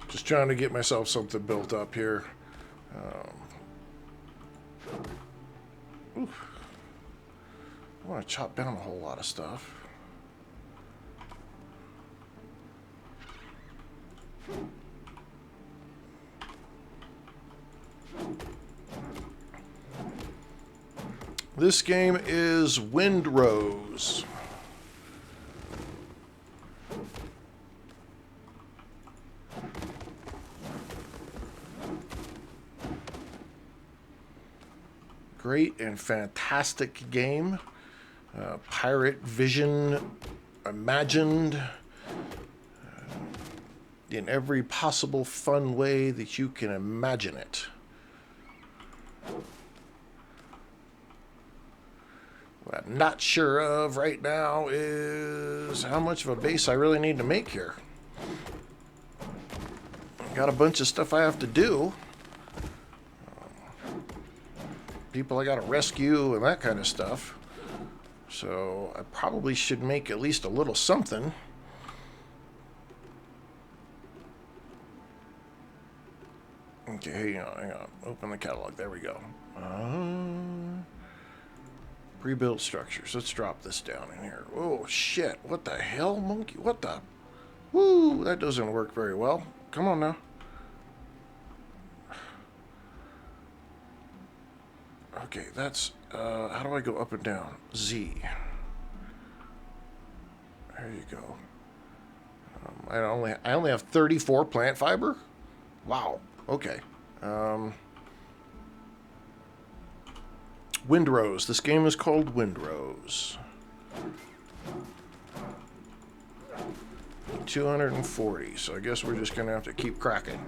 Just trying to get myself something built up here. I want to chop down a whole lot of stuff. This game is Windrose. Great and fantastic game. Pirate vision imagined in every possible fun way that you can imagine it. What I'm not sure of right now is how much of a base I really need to make here. Got a bunch of stuff I have to do. People I gotta rescue and that kind of stuff. So I probably should make at least a little something. Okay, hang on. Open the catalog. There we go. Pre-built structures. Let's drop this down in here. Oh, shit. What the hell, monkey? What the? Woo, that doesn't work very well. Come on now. Okay, that's, how do I go up and down? Z. There you go. I only have 34 plant fiber? Wow. Okay. Windrose. This game is called Windrose. $240, so I guess we're just gonna have to keep cracking.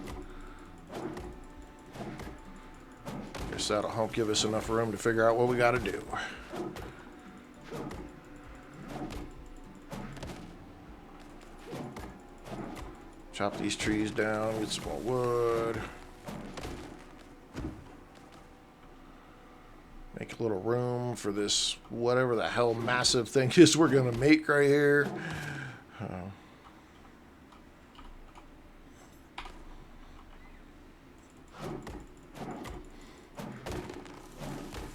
Guess that'll help give us enough room to figure out what we gotta do. Chop these trees down, get some more wood. Make a little room for this, whatever the hell massive thing is we're gonna make right here.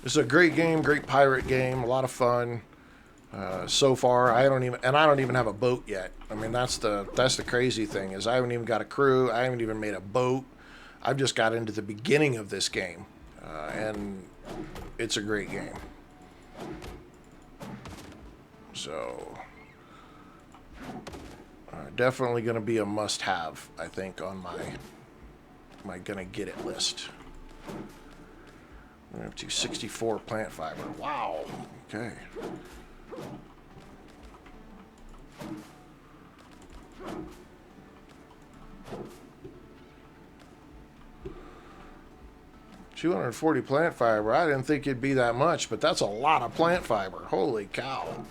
It's a great game, great pirate game, a lot of fun. So far, I don't even have a boat yet. I mean, that's the crazy thing is I haven't even got a crew. I haven't even made a boat. I've just got into the beginning of this game, and it's a great game. So, definitely going to be a must-have, I think, on my gonna get it list. We're up to 64 plant fiber. Wow. Okay. $240 plant fiber. I didn't think it'd be that much, but that's a lot of plant fiber. Holy cow.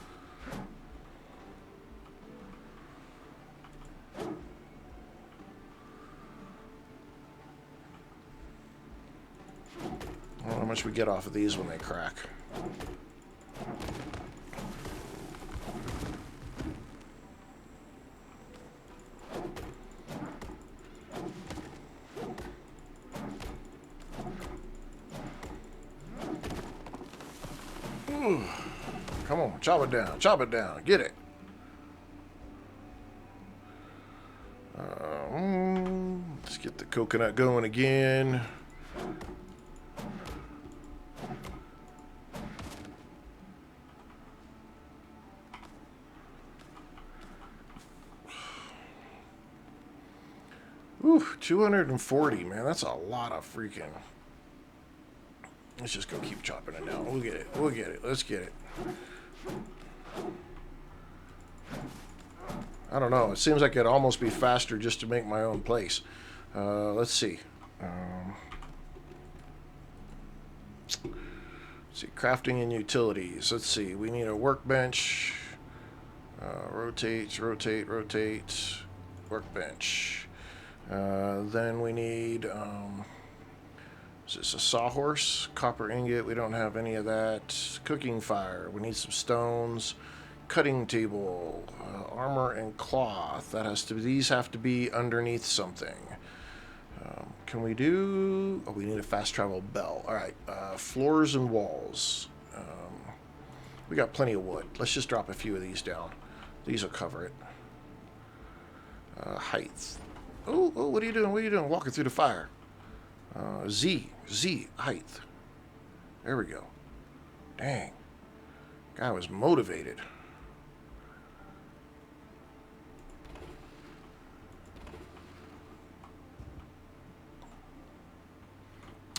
I don't know how much we get off of these when they crack. Ooh. Come on, chop it down, get it. Let's get the coconut going again. Ooh, 240, man, that's a lot of freaking... Let's just go keep chopping it down. We'll get it. Let's get it. I don't know. It seems like it'd almost be faster just to make my own place. Let's see. Let's see. Crafting and utilities. Let's see. We need a workbench. Rotate. Workbench. Then we need... is this a sawhorse? Copper ingot, we don't have any of that. Cooking fire, we need some stones. Cutting table, armor and cloth. These have to be underneath something. Can we do... Oh, we need a fast travel bell. Alright, floors and walls. We got plenty of wood. Let's just drop a few of these down. These will cover it. Height. Oh, what are you doing? Walking through the fire. Z, height. There we go. Dang. Guy was motivated.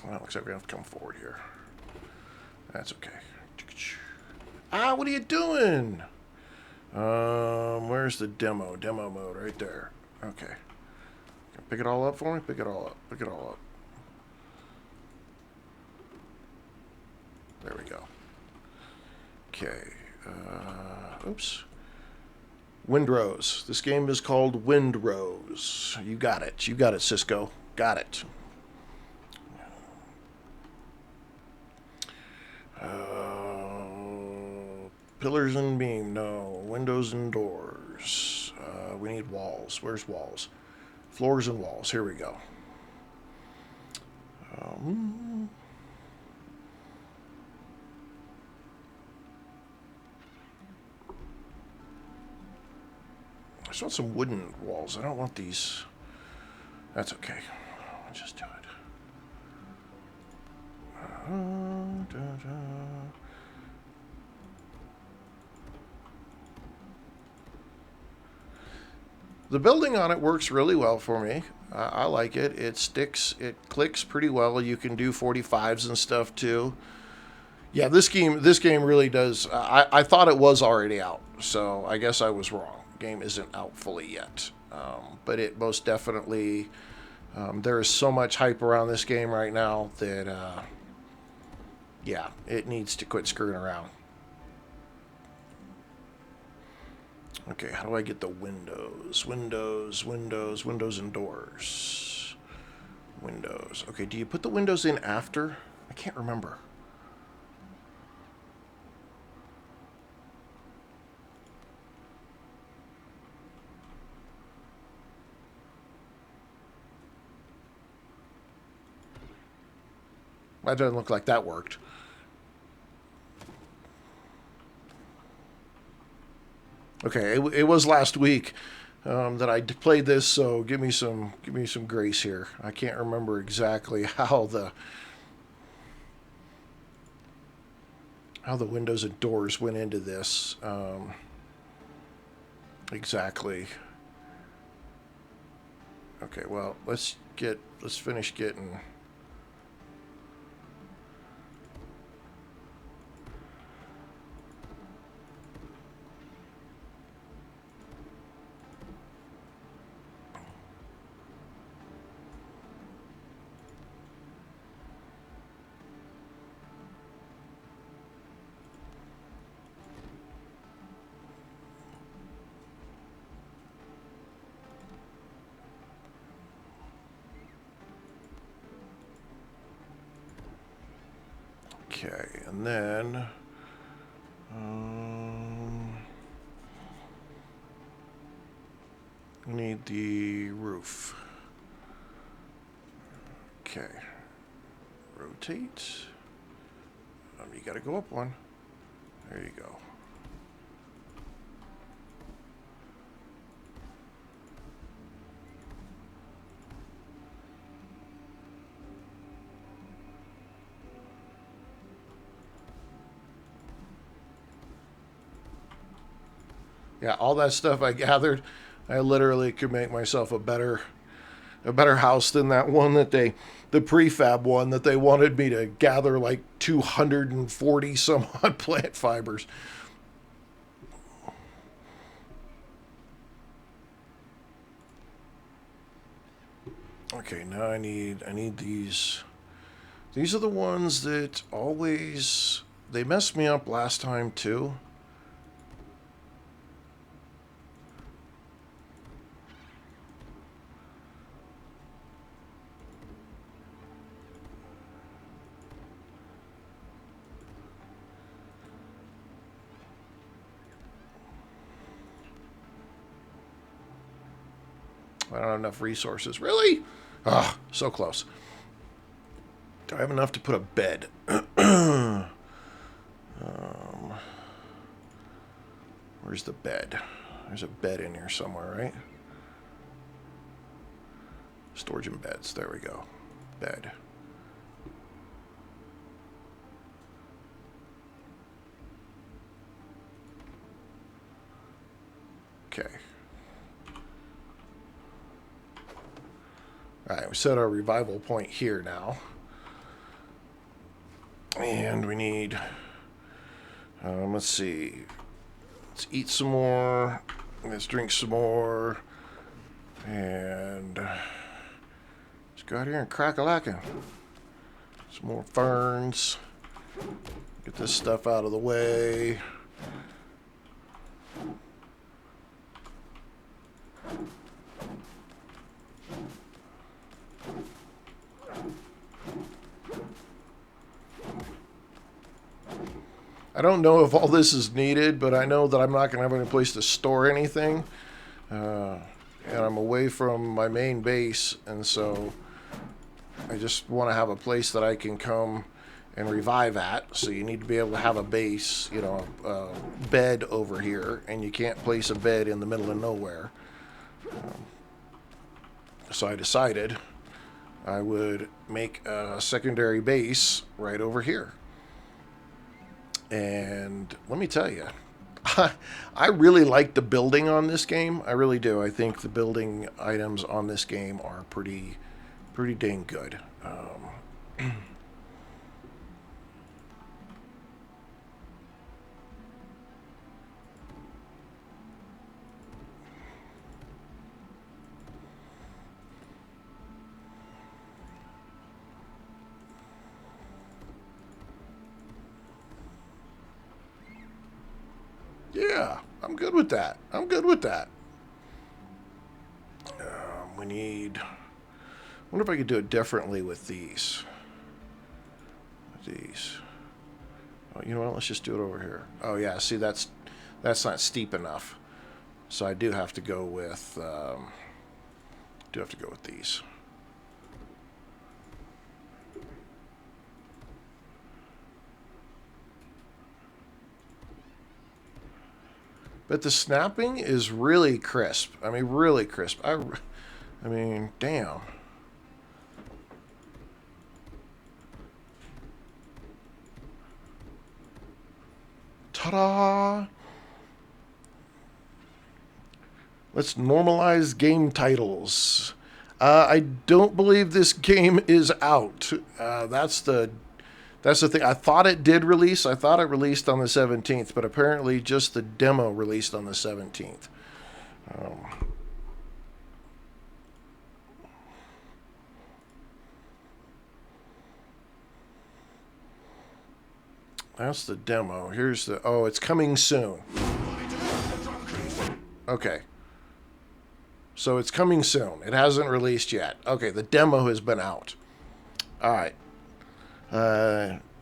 Well, looks like we have to come forward here. That's okay. Ah, what are you doing? Where's the demo? Demo mode right there. Okay. Pick it all up for me? Pick it all up. There we go. Okay. Oops. Windrose. This game is called Windrose. You got it, Cisco. Got it. Pillars and beam. No. Windows and doors. We need walls. Where's walls? Floors and walls. Here we go. I just want some wooden walls. I don't want these. That's okay. I'll just do it. The building on it works really well for me. I like it. It sticks. It clicks pretty well. You can do 45s and stuff too. Yeah, this game really does. I thought it was already out, so I guess I was wrong. Game isn't out fully yet, but it most definitely. There is so much hype around this game right now that, yeah, it needs to quit screwing around. Okay, how do I get the windows? Windows and doors. Windows. Okay, do you put the windows in after? I can't remember. That doesn't look like that worked. Okay, it was last week that I played this, so give me some grace here. I can't remember exactly how the windows and doors went into this exactly. Okay, well, let's finish getting. Okay, and then we need the roof. Okay, rotate. You got to go up one. There you go. Yeah, all that stuff I gathered, I literally could make myself a better house than that one that the prefab one that they wanted me to gather like 240 some odd plant fibers. Okay, now I need these. These are the ones that always, they messed me up last time too. I don't have enough resources. Really? Ah, so close. Do I have enough to put a bed? Where's the bed? There's a bed in here somewhere, right? Storage and beds. There we go. Bed. Okay. Alright, we set our revival point here now. And we need, let's see. Let's eat some more. Let's drink some more. And let's go out here and crack-a-lackin'. Some more ferns. Get this stuff out of the way. I don't know if all this is needed, but I know that I'm not going to have any place to store anything. And I'm away from my main base, and so I just want to have a place that I can come and revive at. So you need to be able to have a base, you know, a bed over here, and you can't place a bed in the middle of nowhere. So I decided I would make a secondary base right over here. And let me tell you, I really like the building on this game. I really do. I think the building items on this game are pretty dang good. I'm good with that. I'm good with that. We need... I wonder if I could do it differently with these. Oh, you know what? Let's just do it over here. Oh yeah, see that's not steep enough. So I do have to go with these. But the snapping is really crisp. I mean, really crisp. I mean, damn. Ta-da! Let's normalize game titles. I don't believe this game is out. That's the thing. I thought it did release. I thought it released on the 17th, but apparently just the demo released on the 17th. That's the demo. Here's the... Oh, it's coming soon. Okay. So it's coming soon. It hasn't released yet. Okay, the demo has been out. All right.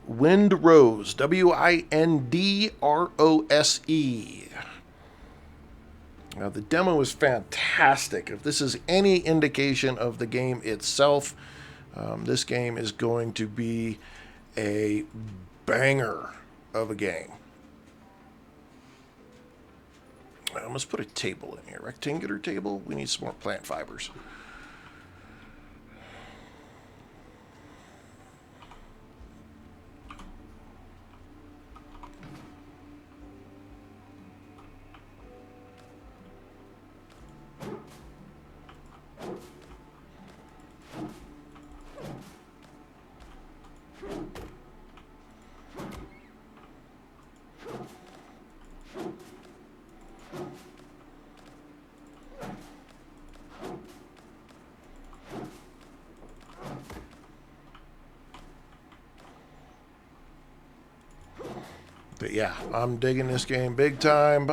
Windrose. W-I-N-D-R-O-S-E. Now, the demo is fantastic. If this is any indication of the game itself, this game is going to be a banger of a game. Let's put a table in here. Rectangular table. We need some more plant fibers. But yeah, I'm digging this game big time.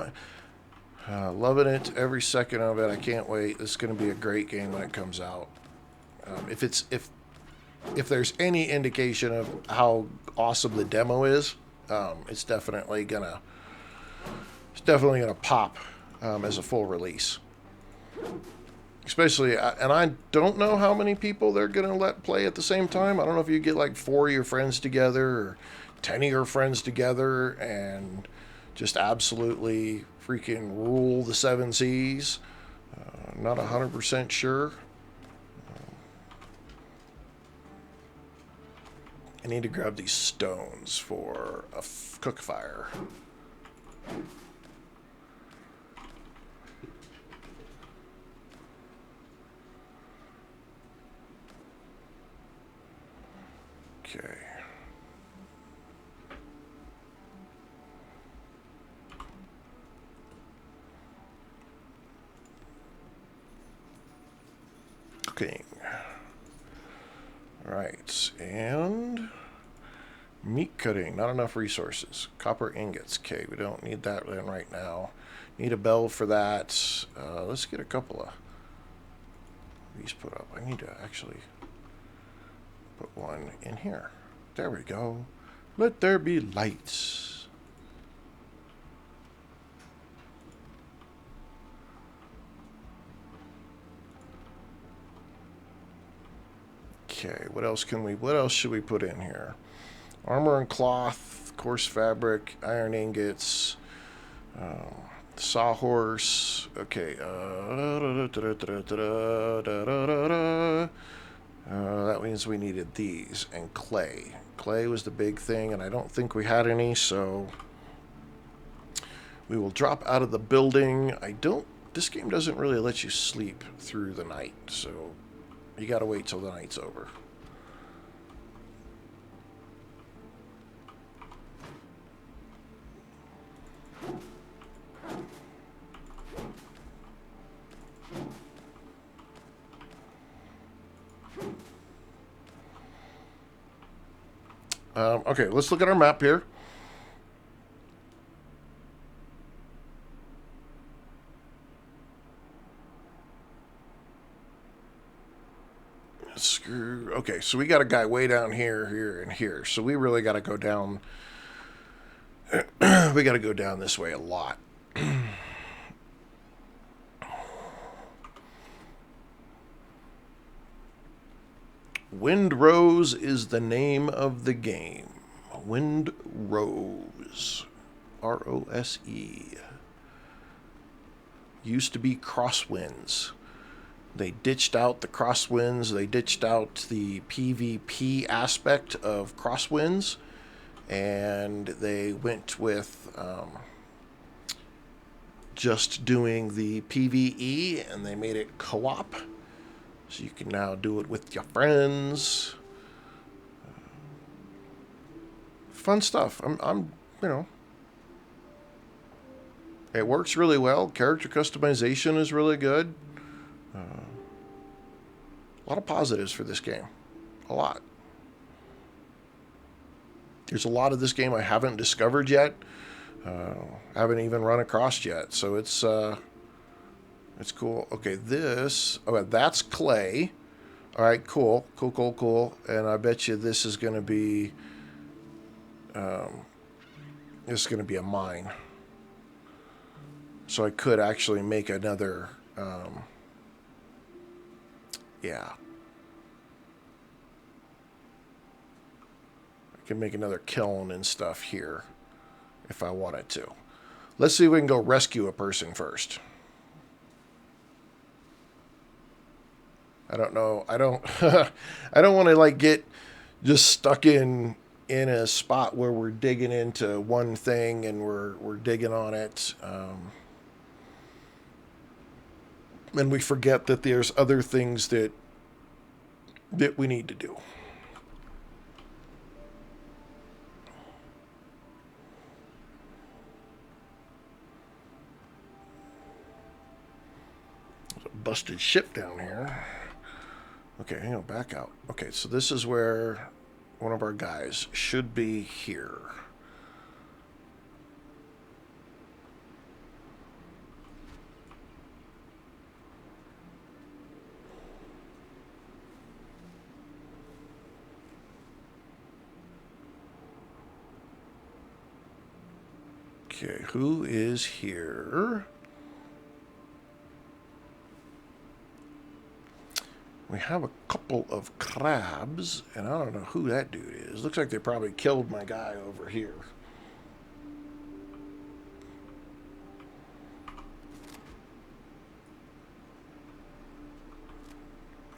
Loving it, every second of it. I can't wait. This is going to be a great game when it comes out. If there's any indication of how awesome the demo is, it's definitely gonna pop as a full release. Especially, and I don't know how many people they're gonna let play at the same time. I don't know if you get like 4 of your friends together or 10 of your friends together and just absolutely freaking rule the 7 seas. Not 100% sure. I need to grab these stones for a cook fire. Okay. Cooking. All right, and meat cutting. Not enough resources. Copper ingots. Okay, we don't need that right now. Need a bell for that. Let's get a couple of these put up. I need to actually put one in here. There we go. Let there be lights. Okay, what else should we put in here? Armor and cloth, coarse fabric, iron ingots, sawhorse. Okay, that means we needed these, and clay. Clay was the big thing, and I don't think we had any, so we will drop out of the building. This game doesn't really let you sleep through the night, so you gotta wait till the night's over. Okay, let's look at our map here. screw. Okay, so we got a guy way down here, here, and here. So we really got to go down. We got to go down this way a lot. Windrose is the name of the game. Windrose. R-O-S-E. Used to be crosswinds. They ditched out the crosswinds. They ditched out the PvP aspect of crosswinds. And they went with just doing the PvE. And they made it co-op. So you can now do it with your friends. Fun stuff. I'm you know. It works really well. Character customization is really good. A lot of positives for this game. A lot. There's a lot of this game I haven't discovered yet. Haven't even run across yet. So it's cool. Okay, that's clay. All right, cool. And I bet you this is going to be a mine. So I could actually make another, yeah. I can make another kiln and stuff here if I wanted to. Let's see if we can go rescue a person first. I don't know. I don't I don't want to like get just stuck in a spot where we're digging into one thing and we're digging on it. And we forget that there's other things that we need to do. There's a busted ship down here. Okay, hang on, back out. Okay, so this is where one of our guys should be here. Okay, who is here? We have a couple of crabs, and I don't know who that dude is. Looks like they probably killed my guy over here.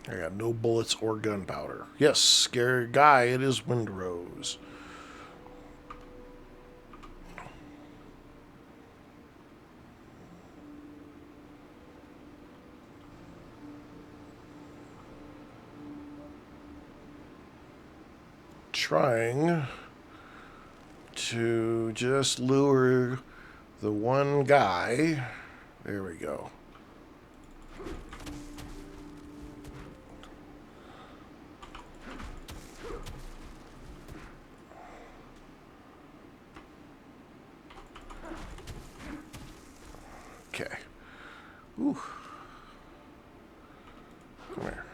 I got no bullets or gunpowder. Yes, scary guy, it is Windrose. Trying to just lure the one guy. There we go. Okay. Ooh. Come here.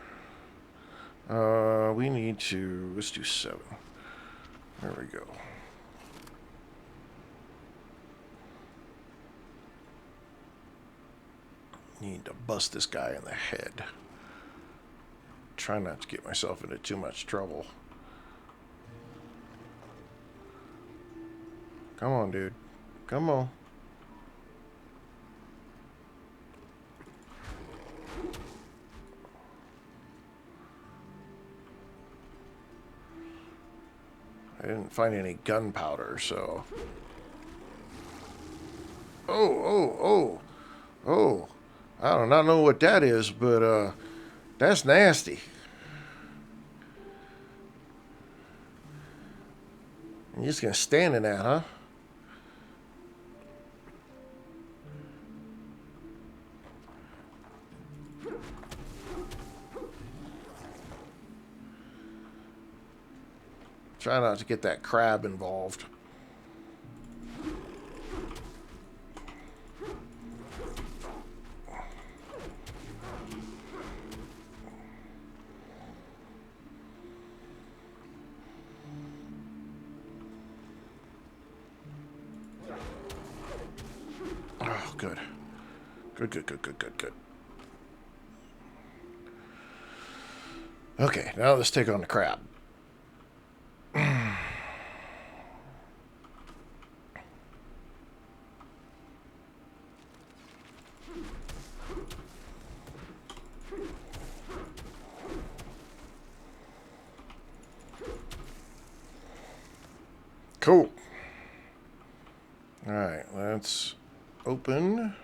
We need to, let's do 7. There we go. Need to bust this guy in the head. Try not to get myself into too much trouble. Come on, dude. Come on. I didn't find any gunpowder, so... Oh. I do not know what that is, but, that's nasty. You're just gonna stand in that, huh? Try not to get that crab involved. Good, good, good, good, good, good. Okay, now let's take on the crab. Cool. All right, let's open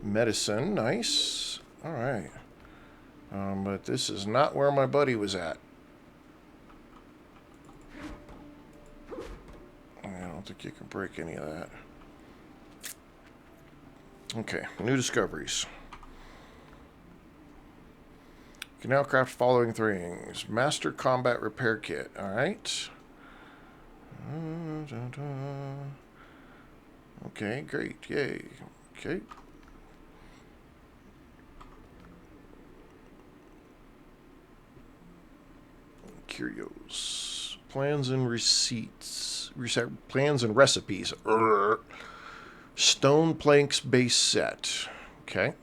medicine. Nice. All right. But this is not where my buddy was at. I don't think you can break any of that. Okay, new discoveries. You can now craft following things. Master Combat Repair Kit. All right. Okay, great. Yay. Okay. Curios. Plans and receipts. Plans and recipes. Stone planks base set. Okay.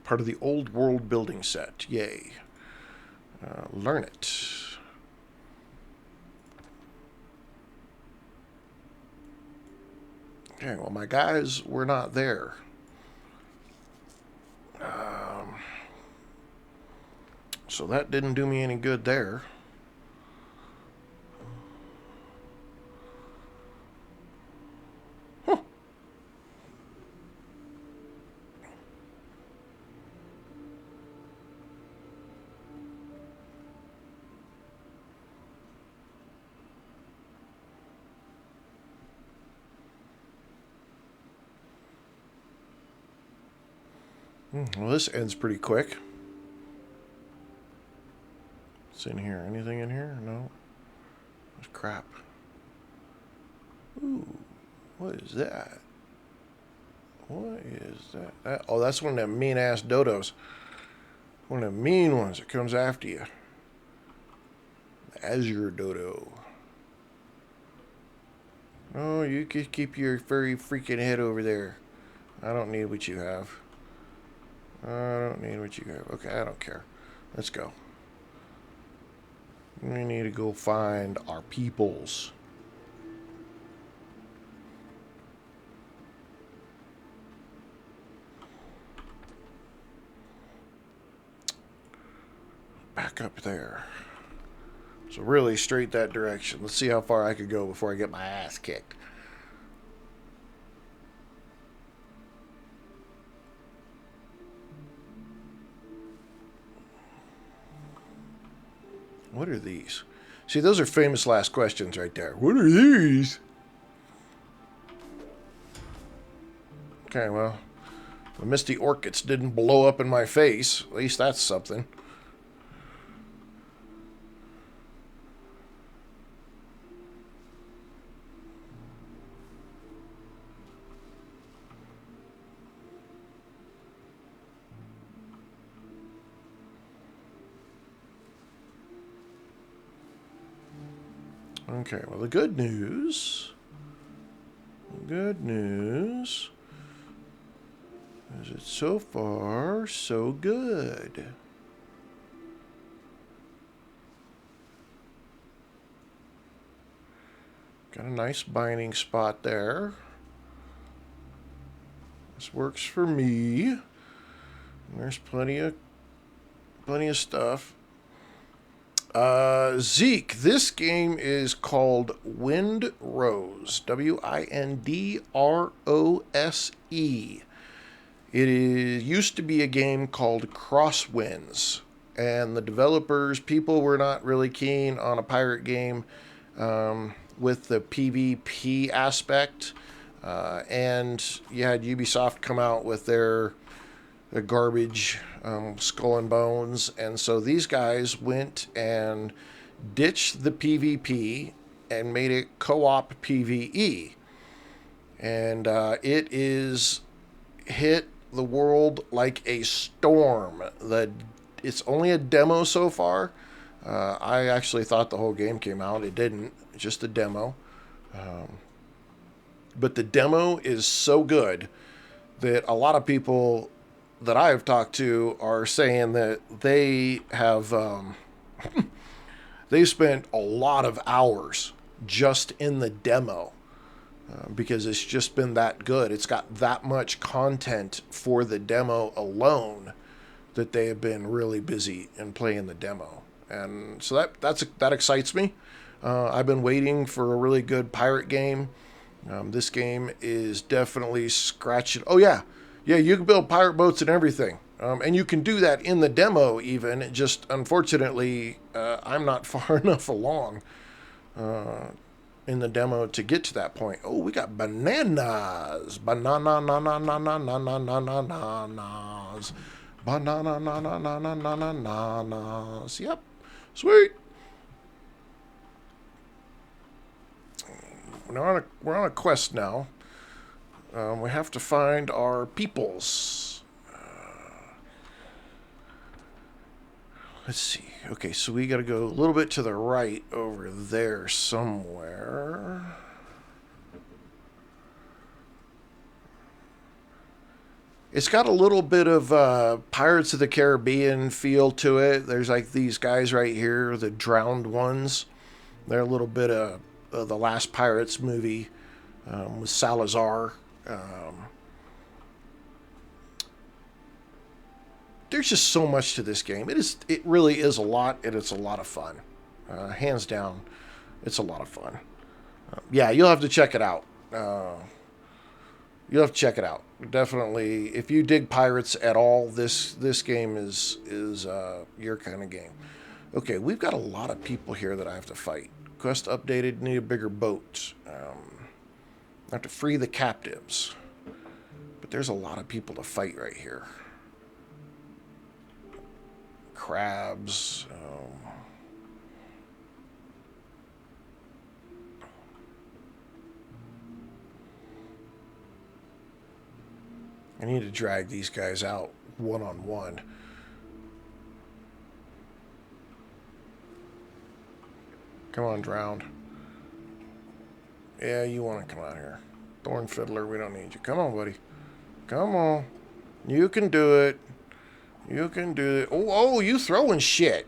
Part of the old world building set. Yay. Learn it. Okay, well, my guys were not there. So that didn't do me any good there. Huh. Well, this ends pretty quick. What's in here? Anything in here? No. There's crap. Ooh, what is that? What is that? Oh, that's one of them mean-ass dodos. One of the mean ones that comes after you. The azure dodo. Oh, you can keep your furry freaking head over there. I don't need what you have. I don't need what you have. Okay, I don't care. Let's go. We need to go find our peoples. Back up there. So really straight that direction. Let's see how far I could go before I get my ass kicked. What are these? See, those are famous last questions right there. What are these? Okay, well, the misty orchids didn't blow up in my face. At least that's something. Okay, well, the good news is it's so far so good. Got a nice binding spot there. This works for me. There's plenty of stuff. Zeke, this game is called Windrose. W-I-N-D-R-O-S-E. It used to be a game called Crosswinds, and the developers, people were not really keen on a pirate game with the PvP aspect, and you had Ubisoft come out with their garbage Skull and Bones, and so these guys went and ditched the PvP and made it co-op PvE, and it is hit the world like a storm. It's only a demo so far. I actually thought the whole game came out. It didn't. It's just a demo. But the demo is so good that a lot of people that I have talked to are saying that they have they spent a lot of hours just in the demo because it's just been that good. It's got that much content for the demo alone that they have been really busy in playing the demo, and so that excites me. I've been waiting for a really good pirate game. This game is definitely scratching. Oh yeah, you can build pirate boats and everything, and you can do that in the demo. Even it just unfortunately, I'm not far enough along in the demo to get to that point. Oh, we got bananas, banana, na na na na na na na na bananas, banana, na na na na na na bananas. Yep, sweet. We're on a quest now. We have to find our peoples. Let's see. Okay, so we got to go a little bit to the right over there somewhere. It's got a little bit of Pirates of the Caribbean feel to it. There's like these guys right here, the drowned ones. They're a little bit of the last Pirates movie with Salazar. There's just so much to this game. It really is a lot, and it's a lot of fun. Hands down, it's a lot of fun. Yeah, you'll have to check it out. You'll have to check it out. Definitely, if you dig pirates at all, this game is your kind of game. Okay, we've got a lot of people here that I have to fight. Quest updated, need a bigger boat. I have to free the captives. But there's a lot of people to fight right here. Crabs. I need to drag these guys out one-on-one. Come on, drowned. Yeah, you want to come out here. Thorn Fiddler, we don't need you. Come on, buddy. Come on. You can do it. You can do it. Oh, you throwing shit.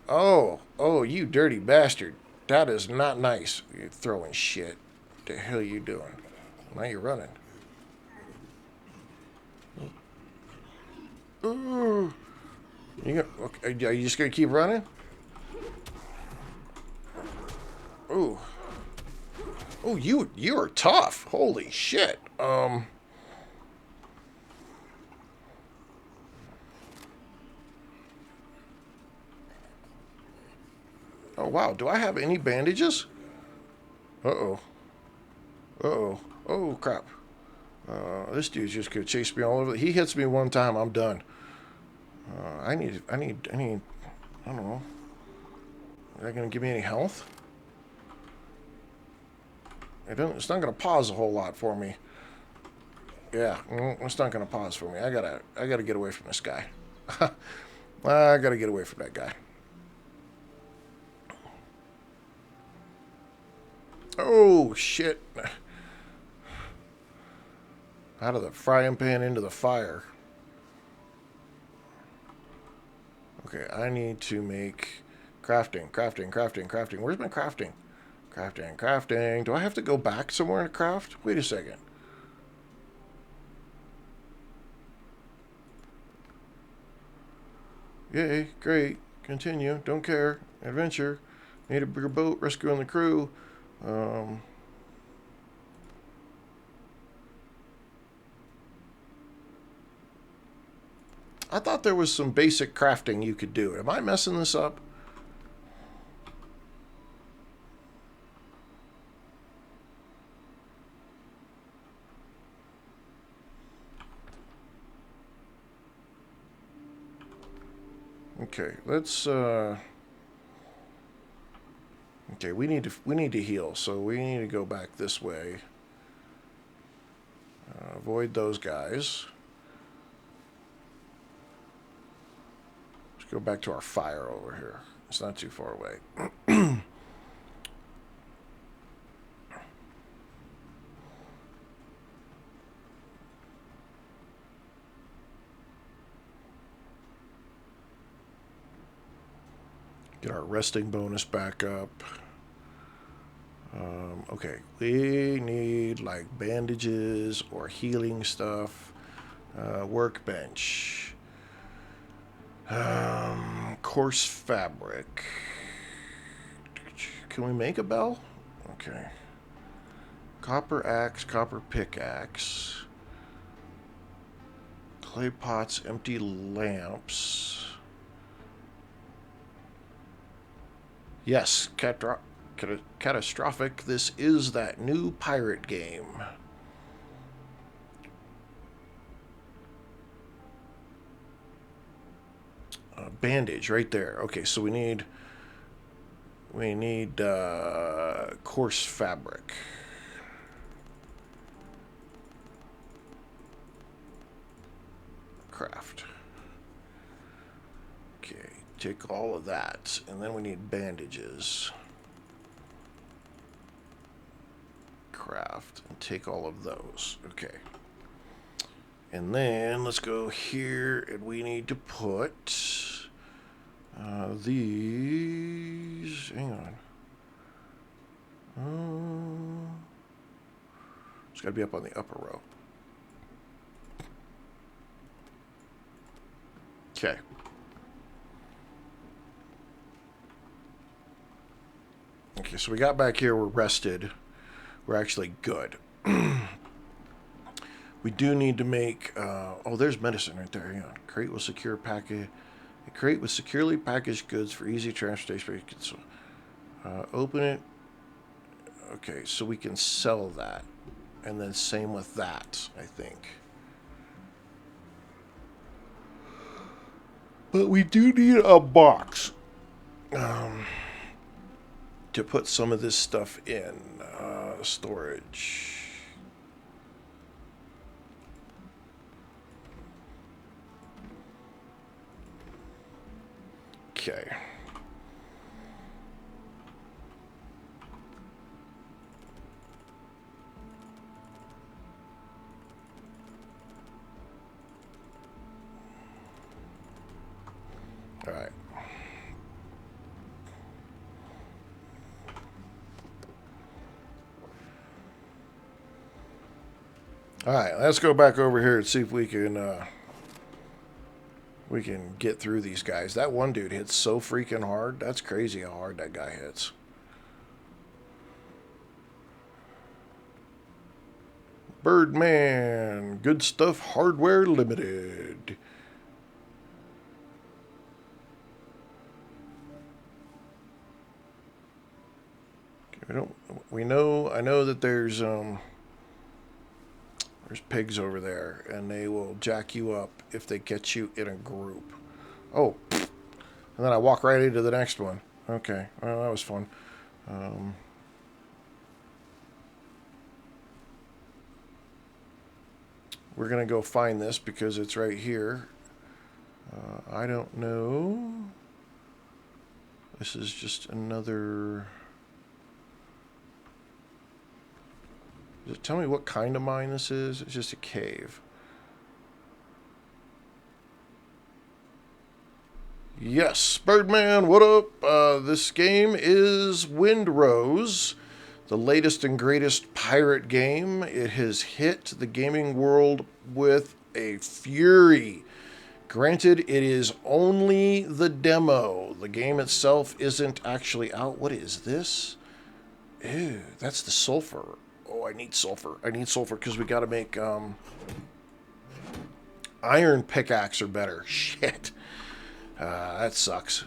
Oh, you dirty bastard. That is not nice. You're throwing shit. What the hell are you doing? Now you're running. Ooh. Okay, are you just going to keep running? Ooh. Oh, you are tough. Holy shit. Oh, wow. Do I have any bandages? Uh-oh. Uh-oh. Oh, crap. This dude's just going to chase me all over. He hits me one time, I'm done. I need, I don't know. Are they going to give me any health? It's not going to pause a whole lot for me. Yeah, it's not going to pause for me. I gotta get away from this guy. I gotta get away from that guy. Oh, shit. Out of the frying pan into the fire. Okay, I need to make crafting. Where's my crafting? Crafting. Do I have to go back somewhere to craft? Wait a second. Yay, great. Continue. Don't care. Adventure. Need a bigger boat. Rescuing the crew. I thought there was some basic crafting you could do. Am I messing this up? Okay, let's okay, we need to heal, so we need to go back this way. Avoid those guys. Let's go back to our fire over here. It's not too far away. Get our resting bonus back up. Okay, we need like bandages or healing stuff. Workbench. Coarse fabric. Can we make a bell? Okay. Copper axe, copper pickaxe. Clay pots, empty lamps. Yes, catastrophic. This is that new pirate game. Bandage right there. Okay, so we need coarse fabric. Craft. Okay, take all of that, and then we need bandages. Craft and take all of those. Okay. And then let's go here, and we need to put these. Hang on. It's got to be up on the upper row. Okay. Okay, so we got back here. We're rested. We're actually good. We do need to make... oh, there's medicine right there. Hang on. Crate will secure package... A crate with securely packaged goods for easy transportation. So, open it. Okay, so we can sell that. And then same with that, I think. But we do need a box. To put some of this stuff in. Storage. Okay. All right. All right, let's go back over here and see if we can get through these guys. That one dude hits so freaking hard. That's crazy how hard that guy hits. Birdman. Good Stuff Hardware Limited. Okay, I know that there's pigs over there, and they will jack you up if they catch you in a group. Oh, and then I walk right into the next one. Okay, well, that was fun. We're going to go find this because it's right here. I don't know. This is just another... Does it tell me what kind of mine this is? It's just a cave. Yes, Birdman, what up? This game is Windrose, the latest and greatest pirate game. It has hit the gaming world with a fury. Granted, it is only the demo. The game itself isn't actually out. What is this? Ew, that's the sulfur. Oh, I need sulfur. I need sulfur because we got to make iron pickaxe or better. Shit. That sucks.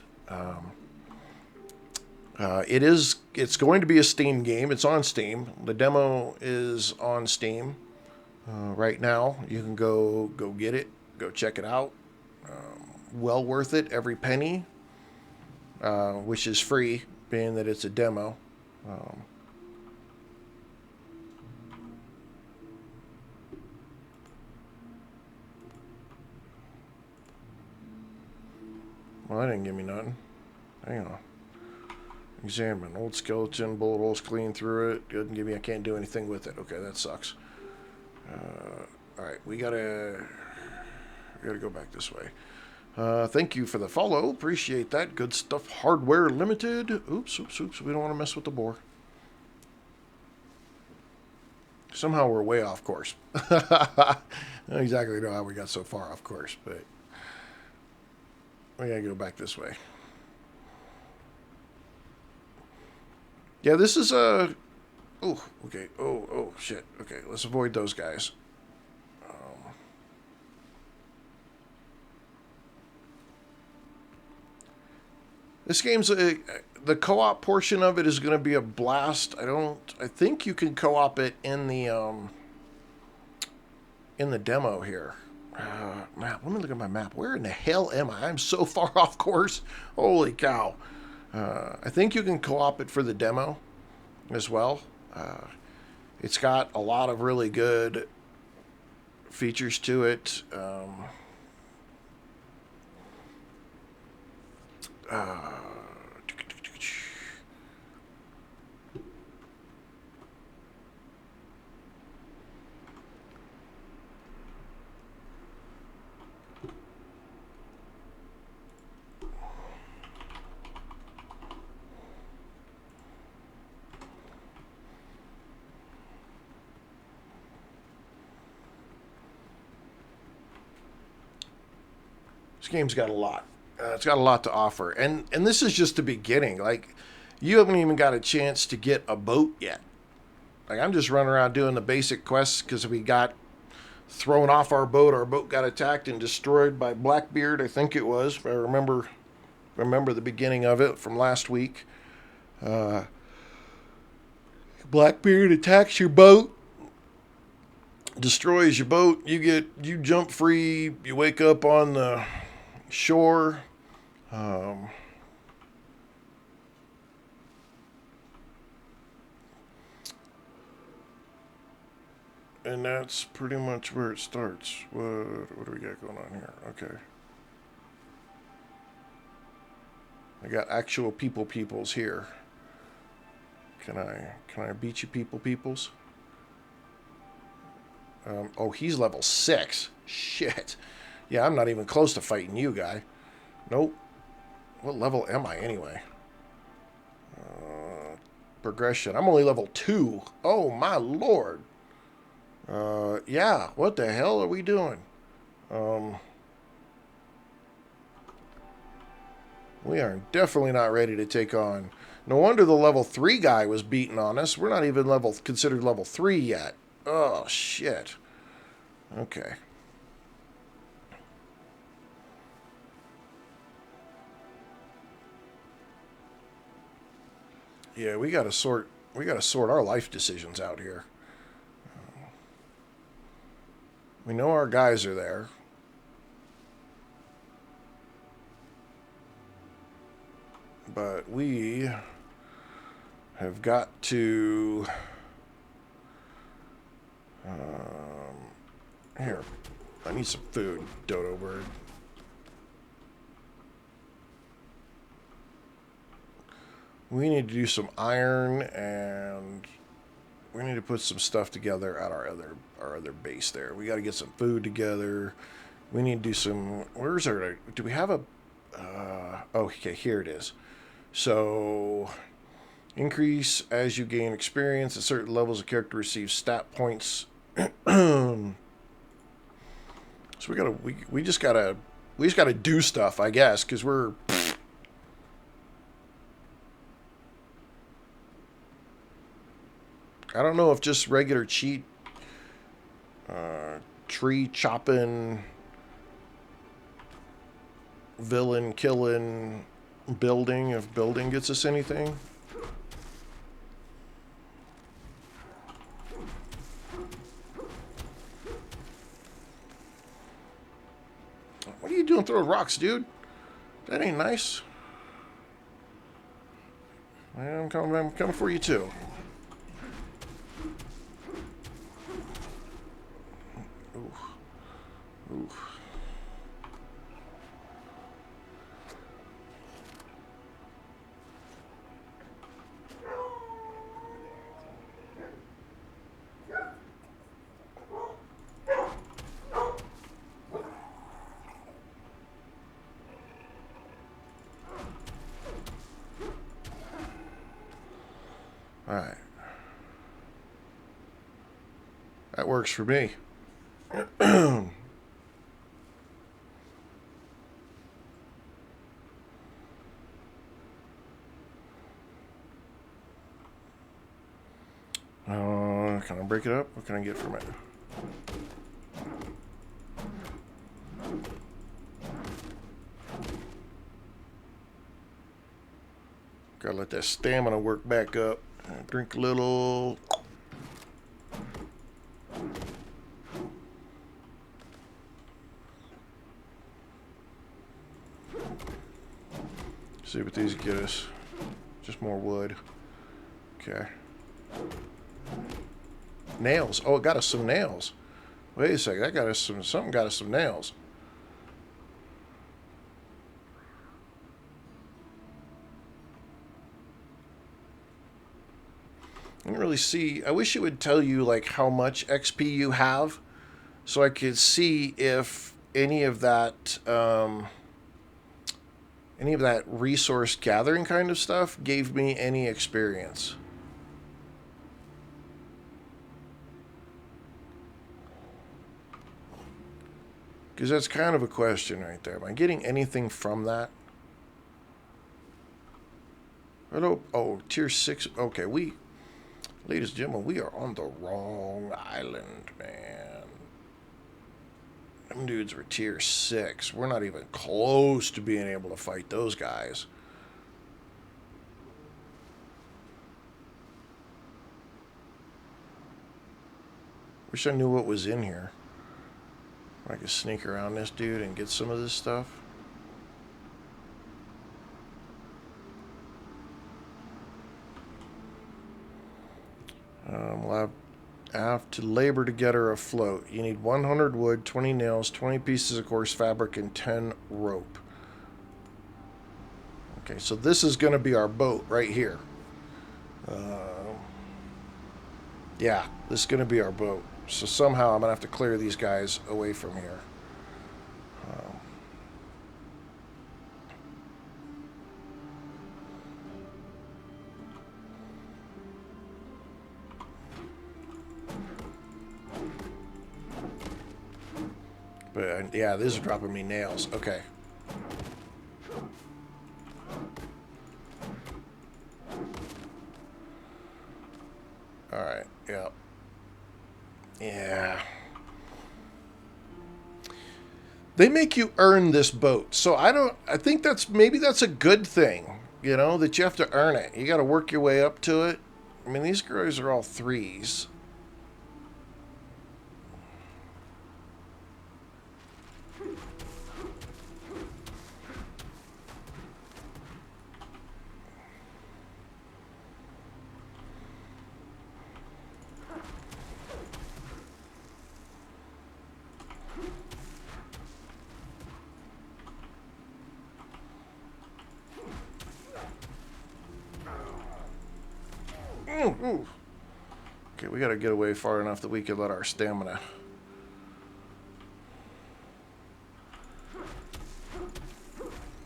It's going to be a Steam game. It's on Steam. The demo is on Steam right now. You can go get it. Go check it out. Well worth it, every penny, which is free, being that it's a demo. Well, that didn't give me nothing. Hang on. Examine. Old skeleton, bullet holes clean through it. Doesn't give me, I can't do anything with it. Okay, that sucks. Alright, we gotta go back this way. Thank you for the follow. Appreciate that. Good stuff. Hardware Limited. Oops. We don't want to mess with the boar. Somehow we're way off course. I don't exactly know how we got so far off course, but we gotta go back this way. Yeah, this is a... Oh, okay. Oh, shit. Okay, let's avoid those guys. This game's the co-op portion of it is going to be a blast. I think you can co-op it in the demo here. Map. Let me look at my map. Where in the hell am I? I'm so far off course. Holy cow. I think you can co-op it for the demo as well. It's got a lot of really good features to it. This game's got a lot. It's got a lot to offer. And this is just the beginning. Like, you haven't even got a chance to get a boat yet. Like, I'm just running around doing the basic quests because we got thrown off our boat. Our boat got attacked and destroyed by Blackbeard, I think it was. If I remember the beginning of it from last week. Blackbeard attacks your boat, destroys your boat. You jump free. You wake up on the shore. And that's pretty much where it starts. What do we got going on here? Okay. I got actual peoples here. Can I beat you peoples? Oh, he's level 6. Shit. Yeah, I'm not even close to fighting you, guy. Nope. What level am I, anyway? Progression. I'm only level 2. Oh, my lord. Yeah. What the hell are we doing? We are definitely not ready to take on... No wonder the level 3 guy was beating on us. We're not even considered level 3 yet. Oh, shit. Okay. Yeah, we gotta sort our life decisions out here. We know our guys are there. But we have got to... here, I need some food, dodo bird. We need to do some iron, and we need to put some stuff together at our other base there. We got to get some food together. We need to do some... Where's our... Do we have a... oh, okay, here it is. So, increase as you gain experience. At certain levels, a character receives stat points. So we just gotta do stuff, I guess, because we're... I don't know if just regular cheat tree chopping, villain killing, building, if building gets us anything. What are you doing throwing rocks, dude? That ain't nice. I'm coming for you too. Ooh. Alright. That works for me. Can I break it up? What can I get from it? Gotta let that stamina work back up. Drink a little. See what these get us. Just more wood. Okay. Nails. Oh, it got us some nails. Wait a second. That got us some. Something got us some nails. I don't really see. I wish it would tell you like how much XP you have, so I could see if any of that resource gathering kind of stuff gave me any experience. Because that's kind of a question right there. Am I getting anything from that? Oh, tier 6. Okay, ladies and gentlemen, we are on the wrong island, man. Them dudes were tier 6. We're not even close to being able to fight those guys. Wish I knew what was in here. I could sneak around this dude and get some of this stuff. We'll have to labor to get her afloat. You need 100 wood, 20 nails, 20 pieces of coarse fabric, and 10 rope. Okay, so this is going to be our boat right here. Yeah, this is going to be our boat. So somehow I'm going to have to clear these guys away from here. But yeah, this is dropping me nails. Okay. Alright, yeah. Yeah. They make you earn this boat. So I think maybe that's a good thing, you know, that you have to earn it. You got to work your way up to it. I mean, these guys are all 3s. Ooh. Okay, we gotta get away far enough that we can let our stamina.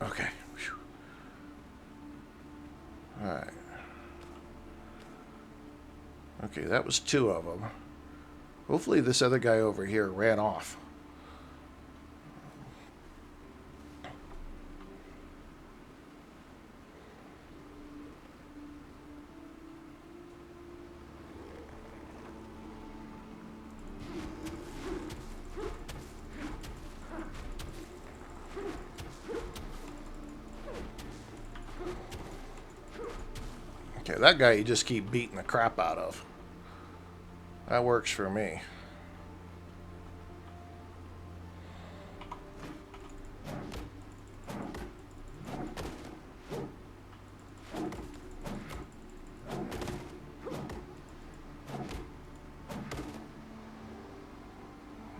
Okay. Alright. Okay, that was 2 of them. Hopefully this other guy over here ran off. Okay, that guy you just keep beating the crap out of. That works for me.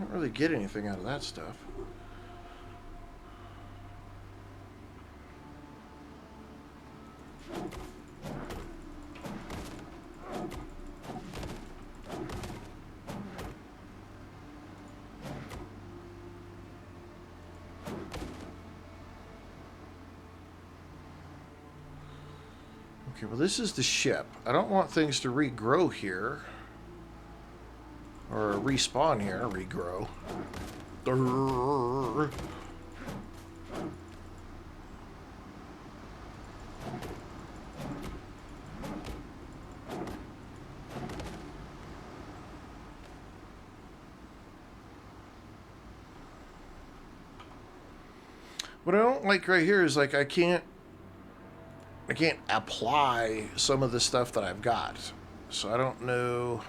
I don't really get anything out of that stuff. Okay, well, this is the ship. I don't want things to regrow here. Or respawn here. Regrow. Durr. What I don't like right here is like I can't apply some of the stuff that I've got. So I don't know.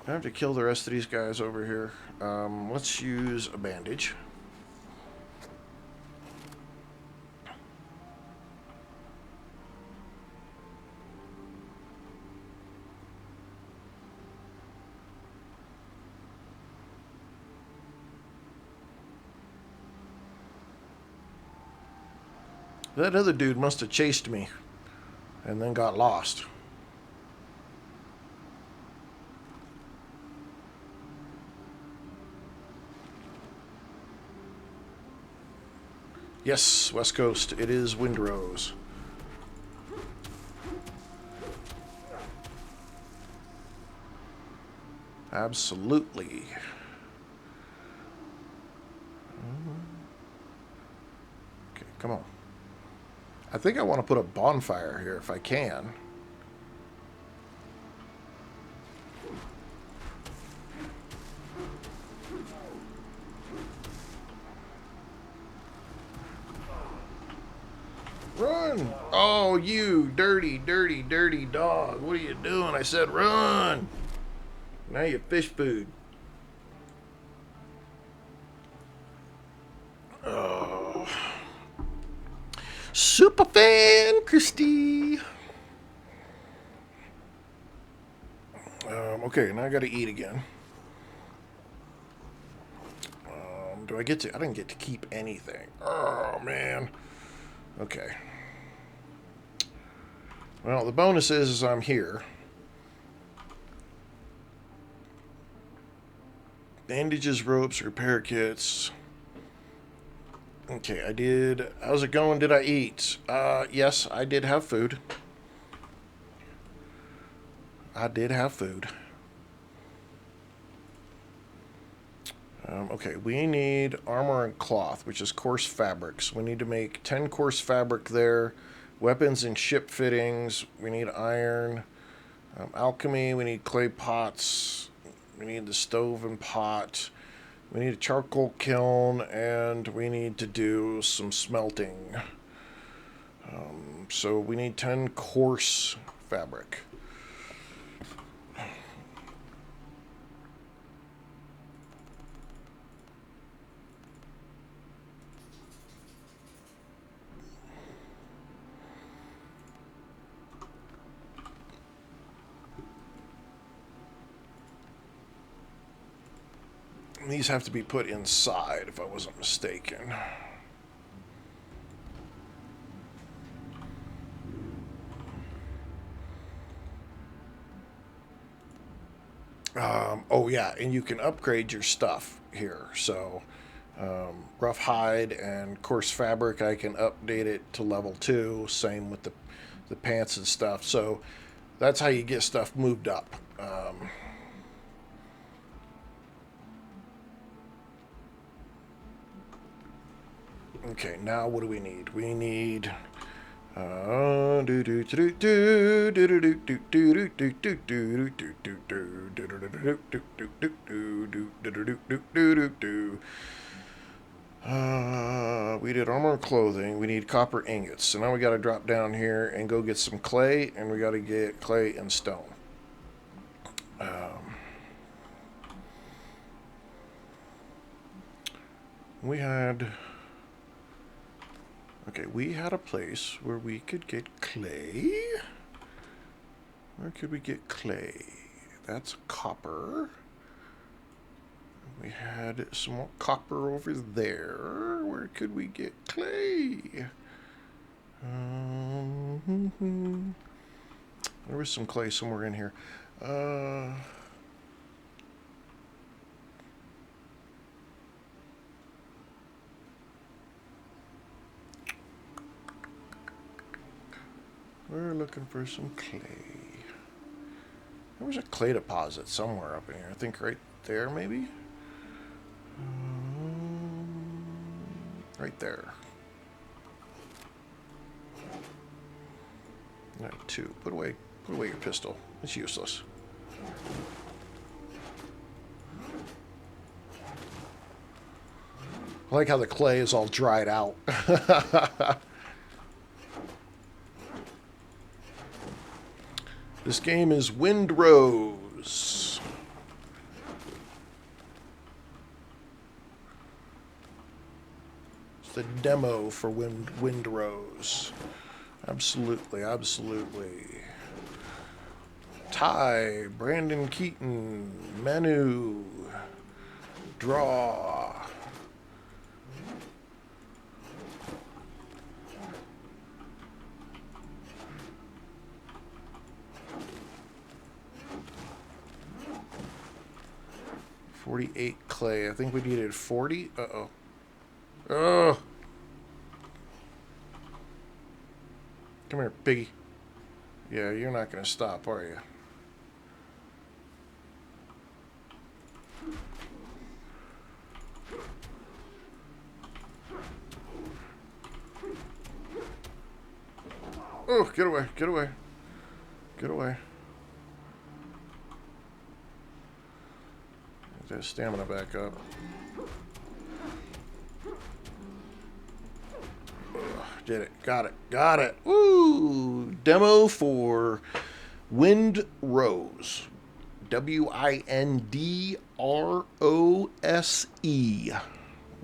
I have to kill the rest of these guys over here. Let's use a bandage. That other dude must have chased me and then got lost. Yes, West Coast. It is Windrose. Absolutely. Okay, come on. I think I want to put a bonfire here if I can. Run! Oh, you dirty, dirty, dirty dog. What are you doing? I said run! Now you fish food. Oh. Superfan Christy! Okay, now I gotta eat again. Do I get to... I didn't get to keep anything. Oh, man. Okay. Well, the bonus is I'm here. Bandages, ropes, repair kits. Okay, I did... How's it going? Did I eat? Yes, I did have food. I did have food. Okay, we need armor and cloth, which is coarse fabrics. We need to make 10 coarse fabric there. Weapons and ship fittings. We need iron. Alchemy, we need clay pots. We need the stove and pot. We need a charcoal kiln, and we need to do some smelting. So we need 10 coarse fabric. These have to be put inside, if I wasn't mistaken. Oh yeah, and you can upgrade your stuff here. So, rough hide and coarse fabric, I can update it to level 2. Same with the pants and stuff. So, that's how you get stuff moved up. Okay, now what do we need? We need we did armor and clothing. We need copper ingots. So now we got to drop down here and go get some clay, and we got to get clay and stone. We had a place where we could get clay. Where could we get clay? That's copper. We had some more copper over there. Where could we get clay? There was some clay somewhere in here. We're looking for some clay. There was a clay deposit somewhere up in here. I think right there, maybe? Right there. All right, 2. Put away your pistol. It's useless. I like how the clay is all dried out. This game is Windrose. It's the demo for Windrose. Absolutely, absolutely. Ty, Brandon Keaton, Manu, Draw. $48 clay. I think we needed 40. Uh-oh. Oh. Come here, piggy. Yeah, you're not going to stop, are you? Oh, get away, get away. Get away. Get that stamina back up. Did it. Got it. Got it. Woo! Demo for Windrose. Windrose.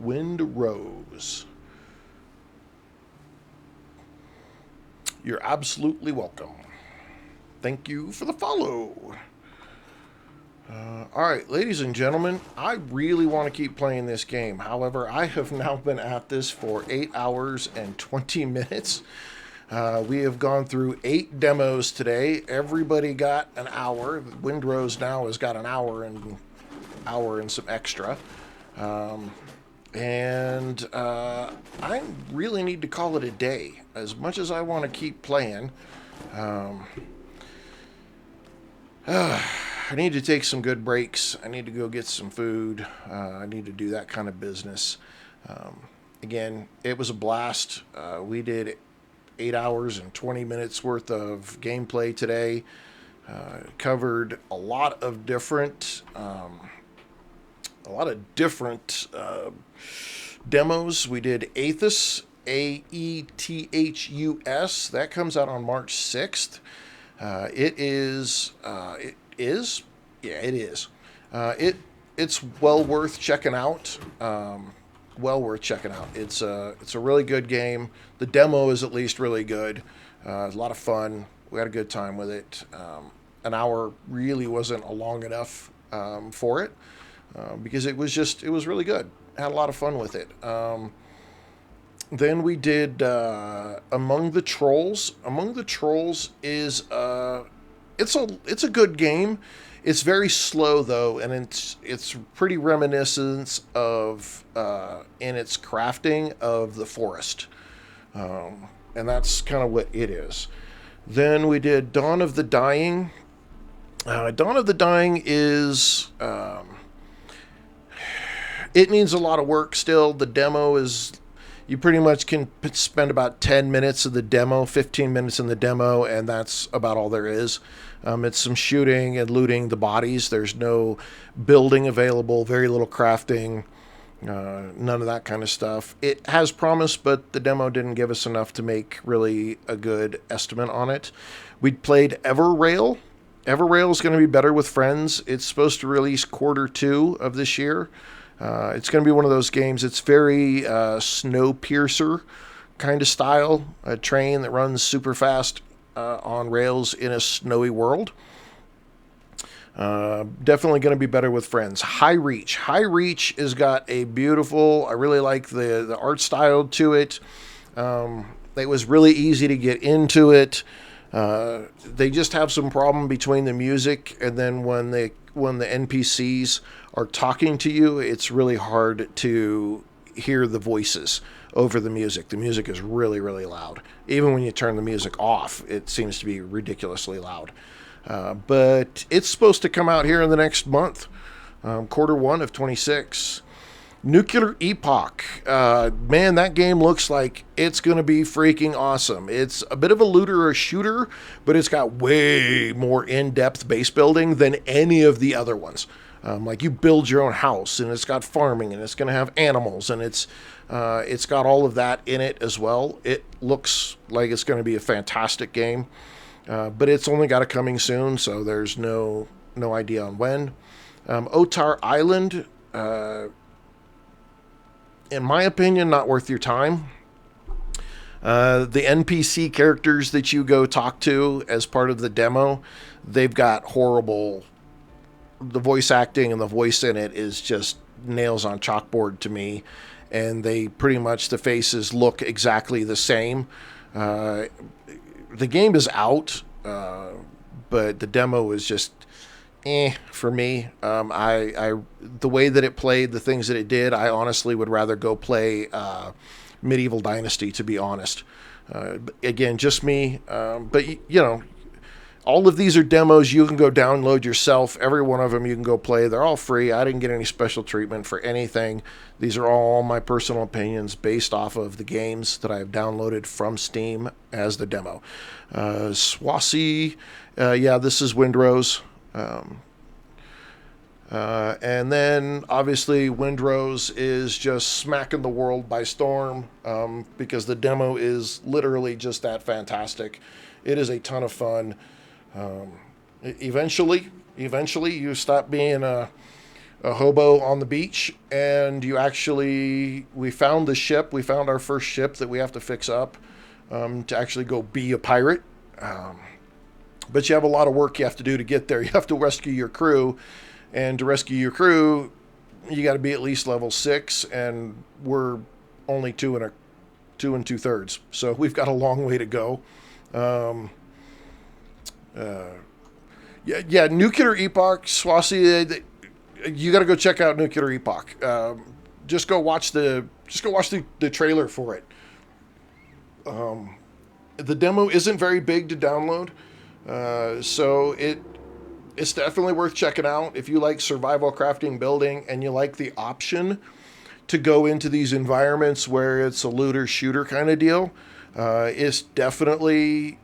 Windrose. You're absolutely welcome. Thank you for the follow. All right, ladies and gentlemen, I really want to keep playing this game. However, I have now been at this for 8 hours and 20 minutes. We have gone through 8 demos today. Everybody got an hour. Windrose now has got an hour and some extra. I really need to call it a day. As much as I want to keep playing, I need to take some good breaks. I need to go get some food. I need to do that kind of business. Again, it was a blast. We did 8 hours and 20 minutes worth of gameplay today. Covered a lot of different demos. We did Aethus, Aethus. That comes out on March 6th. It is. It's well worth checking out. It's a really good game. The demo is at least really good. It's a lot of fun. We had a good time with it. An hour really wasn't long enough for it because it was really good. Had a lot of fun with it. Then we did Among the Trolls. Among the Trolls is it's a good game. It's very slow though, and it's pretty reminiscent of in its crafting of the forest, and that's kind of what it is. Then we did Dawn of the Dying. Dawn of the Dying is it needs a lot of work still. The demo is. You pretty much can spend about 10 minutes of the demo, 15 minutes in the demo, and that's about all there is. It's some shooting and looting the bodies. There's no building available, very little crafting, none of that kind of stuff. It has promise, but the demo didn't give us enough to make really a good estimate on it. We played Everrail. Everrail is going to be better with friends. It's supposed to release Q2 of this year. It's going to be one of those games. It's very Snowpiercer kind of style. A train that runs super fast on rails in a snowy world. Definitely going to be better with friends. Highreach. Highreach has got a beautiful, I really like the art style to it. It was really easy to get into it. They just have some problem between the music and then when the NPCs are talking to you, it's really hard to hear the voices. over the music. The music is really, really loud. Even when you turn the music off, it seems to be ridiculously loud. But it's supposed to come out here in the next month, Q1 of 26. Nuclear Epoch. Man, that game looks like it's going to be freaking awesome. It's a bit of a looter or shooter, but it's got way more in-depth base building than any of the other ones. Like you build your own house, and it's got farming, and it's going to have animals, and it's got all of that in it as well. It looks like it's going to be a fantastic game, but it's only got a coming soon, so there's no idea on when. Otar Island. In my opinion, not worth your time. The NPC characters that you go talk to as part of the demo, they've got horrible... The voice acting and the voice in it is just nails on chalkboard to me. And they pretty much, the faces look exactly the same. The game is out, but the demo is just... for me. The way that it played, the things that it did, I honestly would rather go play Medieval Dynasty, to be honest. Again, just me. But, all of these are demos you can go download yourself. Every one of them you can go play. They're all free. I didn't get any special treatment for anything. These are all my personal opinions based off of the games that I've downloaded from Steam as the demo. Swazi, this is Windrose. And then obviously Windrose is just smacking the world by storm, because the demo is literally just that fantastic. It is a ton of fun. Eventually you stop being a hobo on the beach, and we found our first ship that we have to fix up, to actually go be a pirate. But you have a lot of work you have to do to get there. You have to rescue your crew. And to rescue your crew, you got to be at least level 6. And we're only 2 2/3. So we've got a long way to go. Nuclear Epoch, Swazi. You got to go check out Nuclear Epoch. Just go watch the trailer for it. The demo isn't very big to download. So it's definitely worth checking out if you like survival crafting building and you like the option to go into these environments where it's a looter shooter kind of deal. It's definitely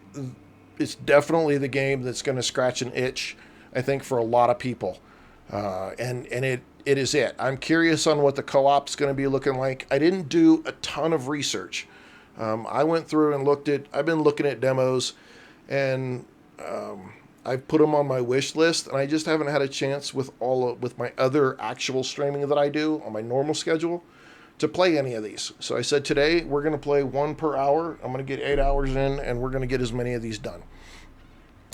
the game that's going to scratch an itch, I think, for a lot of people. And it is it. I'm curious on what the co-op's going to be looking like. I didn't do a ton of research. I went through and I've been looking at demos, and I've put them on my wish list, and I just haven't had a chance with my other actual streaming that I do on my normal schedule to play any of these. So I said today we're going to play 1 per hour. I'm going to get 8 hours in, and we're going to get as many of these done.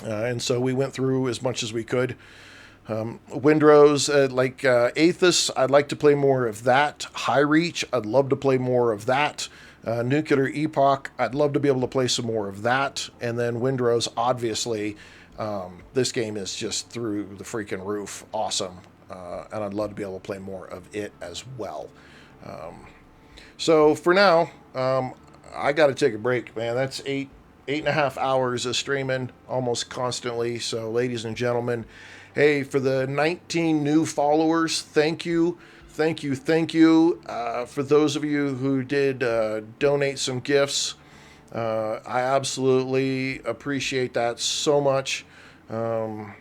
And so we went through as much as we could. Windrose, aethus, I'd like to play more of that. Highreach, I'd love to play more of that. Nuclear Epoch, I'd love to be able to play some more of that. And then Windrose, obviously, this game is just through the freaking roof awesome. And I'd love to be able to play more of it as well. So for now, I got to take a break, man. That's 8.5 hours of streaming almost constantly. So ladies and gentlemen, hey, for the 19 new followers, thank you. For those of you who did donate some gifts, I absolutely appreciate that so much. Thank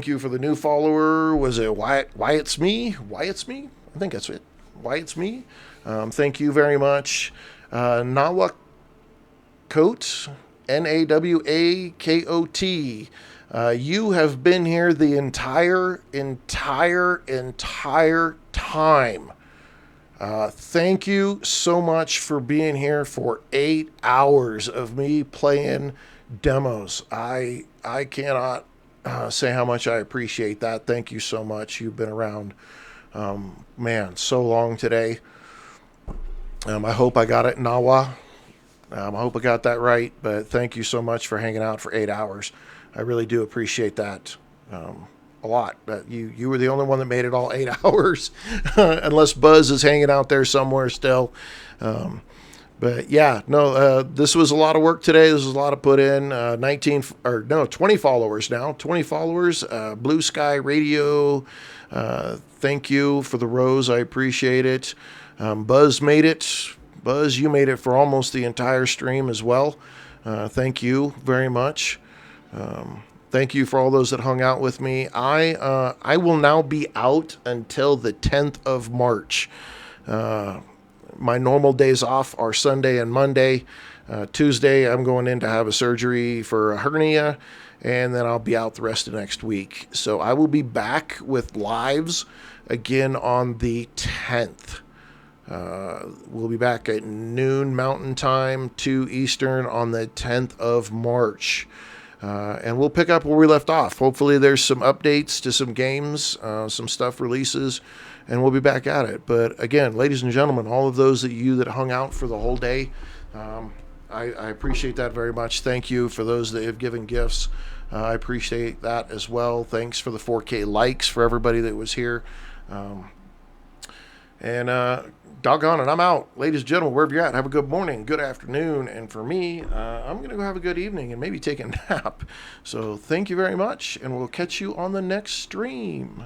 you for the new follower. Was it Wyatt's me? I think that's it. Wyatt's me. Thank you very much. Nawakot, Nawakot. You have been here the entire time. Thank you so much for being here for 8 hours of me playing demos. I cannot say how much I appreciate that. Thank you so much. You've been around, so long today. I hope I got it, Nawa. I hope I got that right, but thank you so much for hanging out for 8 hours. I really do appreciate that. a lot. You were the only one that made it all 8 hours, unless Buzz is hanging out there somewhere still. But yeah, no, this was a lot of work today. This was a lot of put in. 20 followers now. 20 followers. Blue Sky Radio. Thank you for the rose. I appreciate it. Buzz made it. Buzz, you made it for almost the entire stream as well. Thank you very much. Thank you for all those that hung out with me. I will now be out until the 10th of March. My normal days off are Sunday and Monday. Tuesday, I'm going in to have a surgery for a hernia, and then I'll be out the rest of next week. So I will be back with lives again on the 10th. We'll be back at noon Mountain Time, 2 Eastern on the 10th of March. And we'll pick up where we left off. Hopefully there's some updates to some games, some stuff releases, and we'll be back at it. But again, ladies and gentlemen, all of those that hung out for the whole day, I appreciate that very much. Thank you for those that have given gifts. I appreciate that as well. Thanks for the 4K likes for everybody that was here. Doggone it, I'm out. Ladies and gentlemen, wherever you're at, have a good morning, good afternoon, and for me, I'm going to go have a good evening and maybe take a nap. So thank you very much, and we'll catch you on the next stream.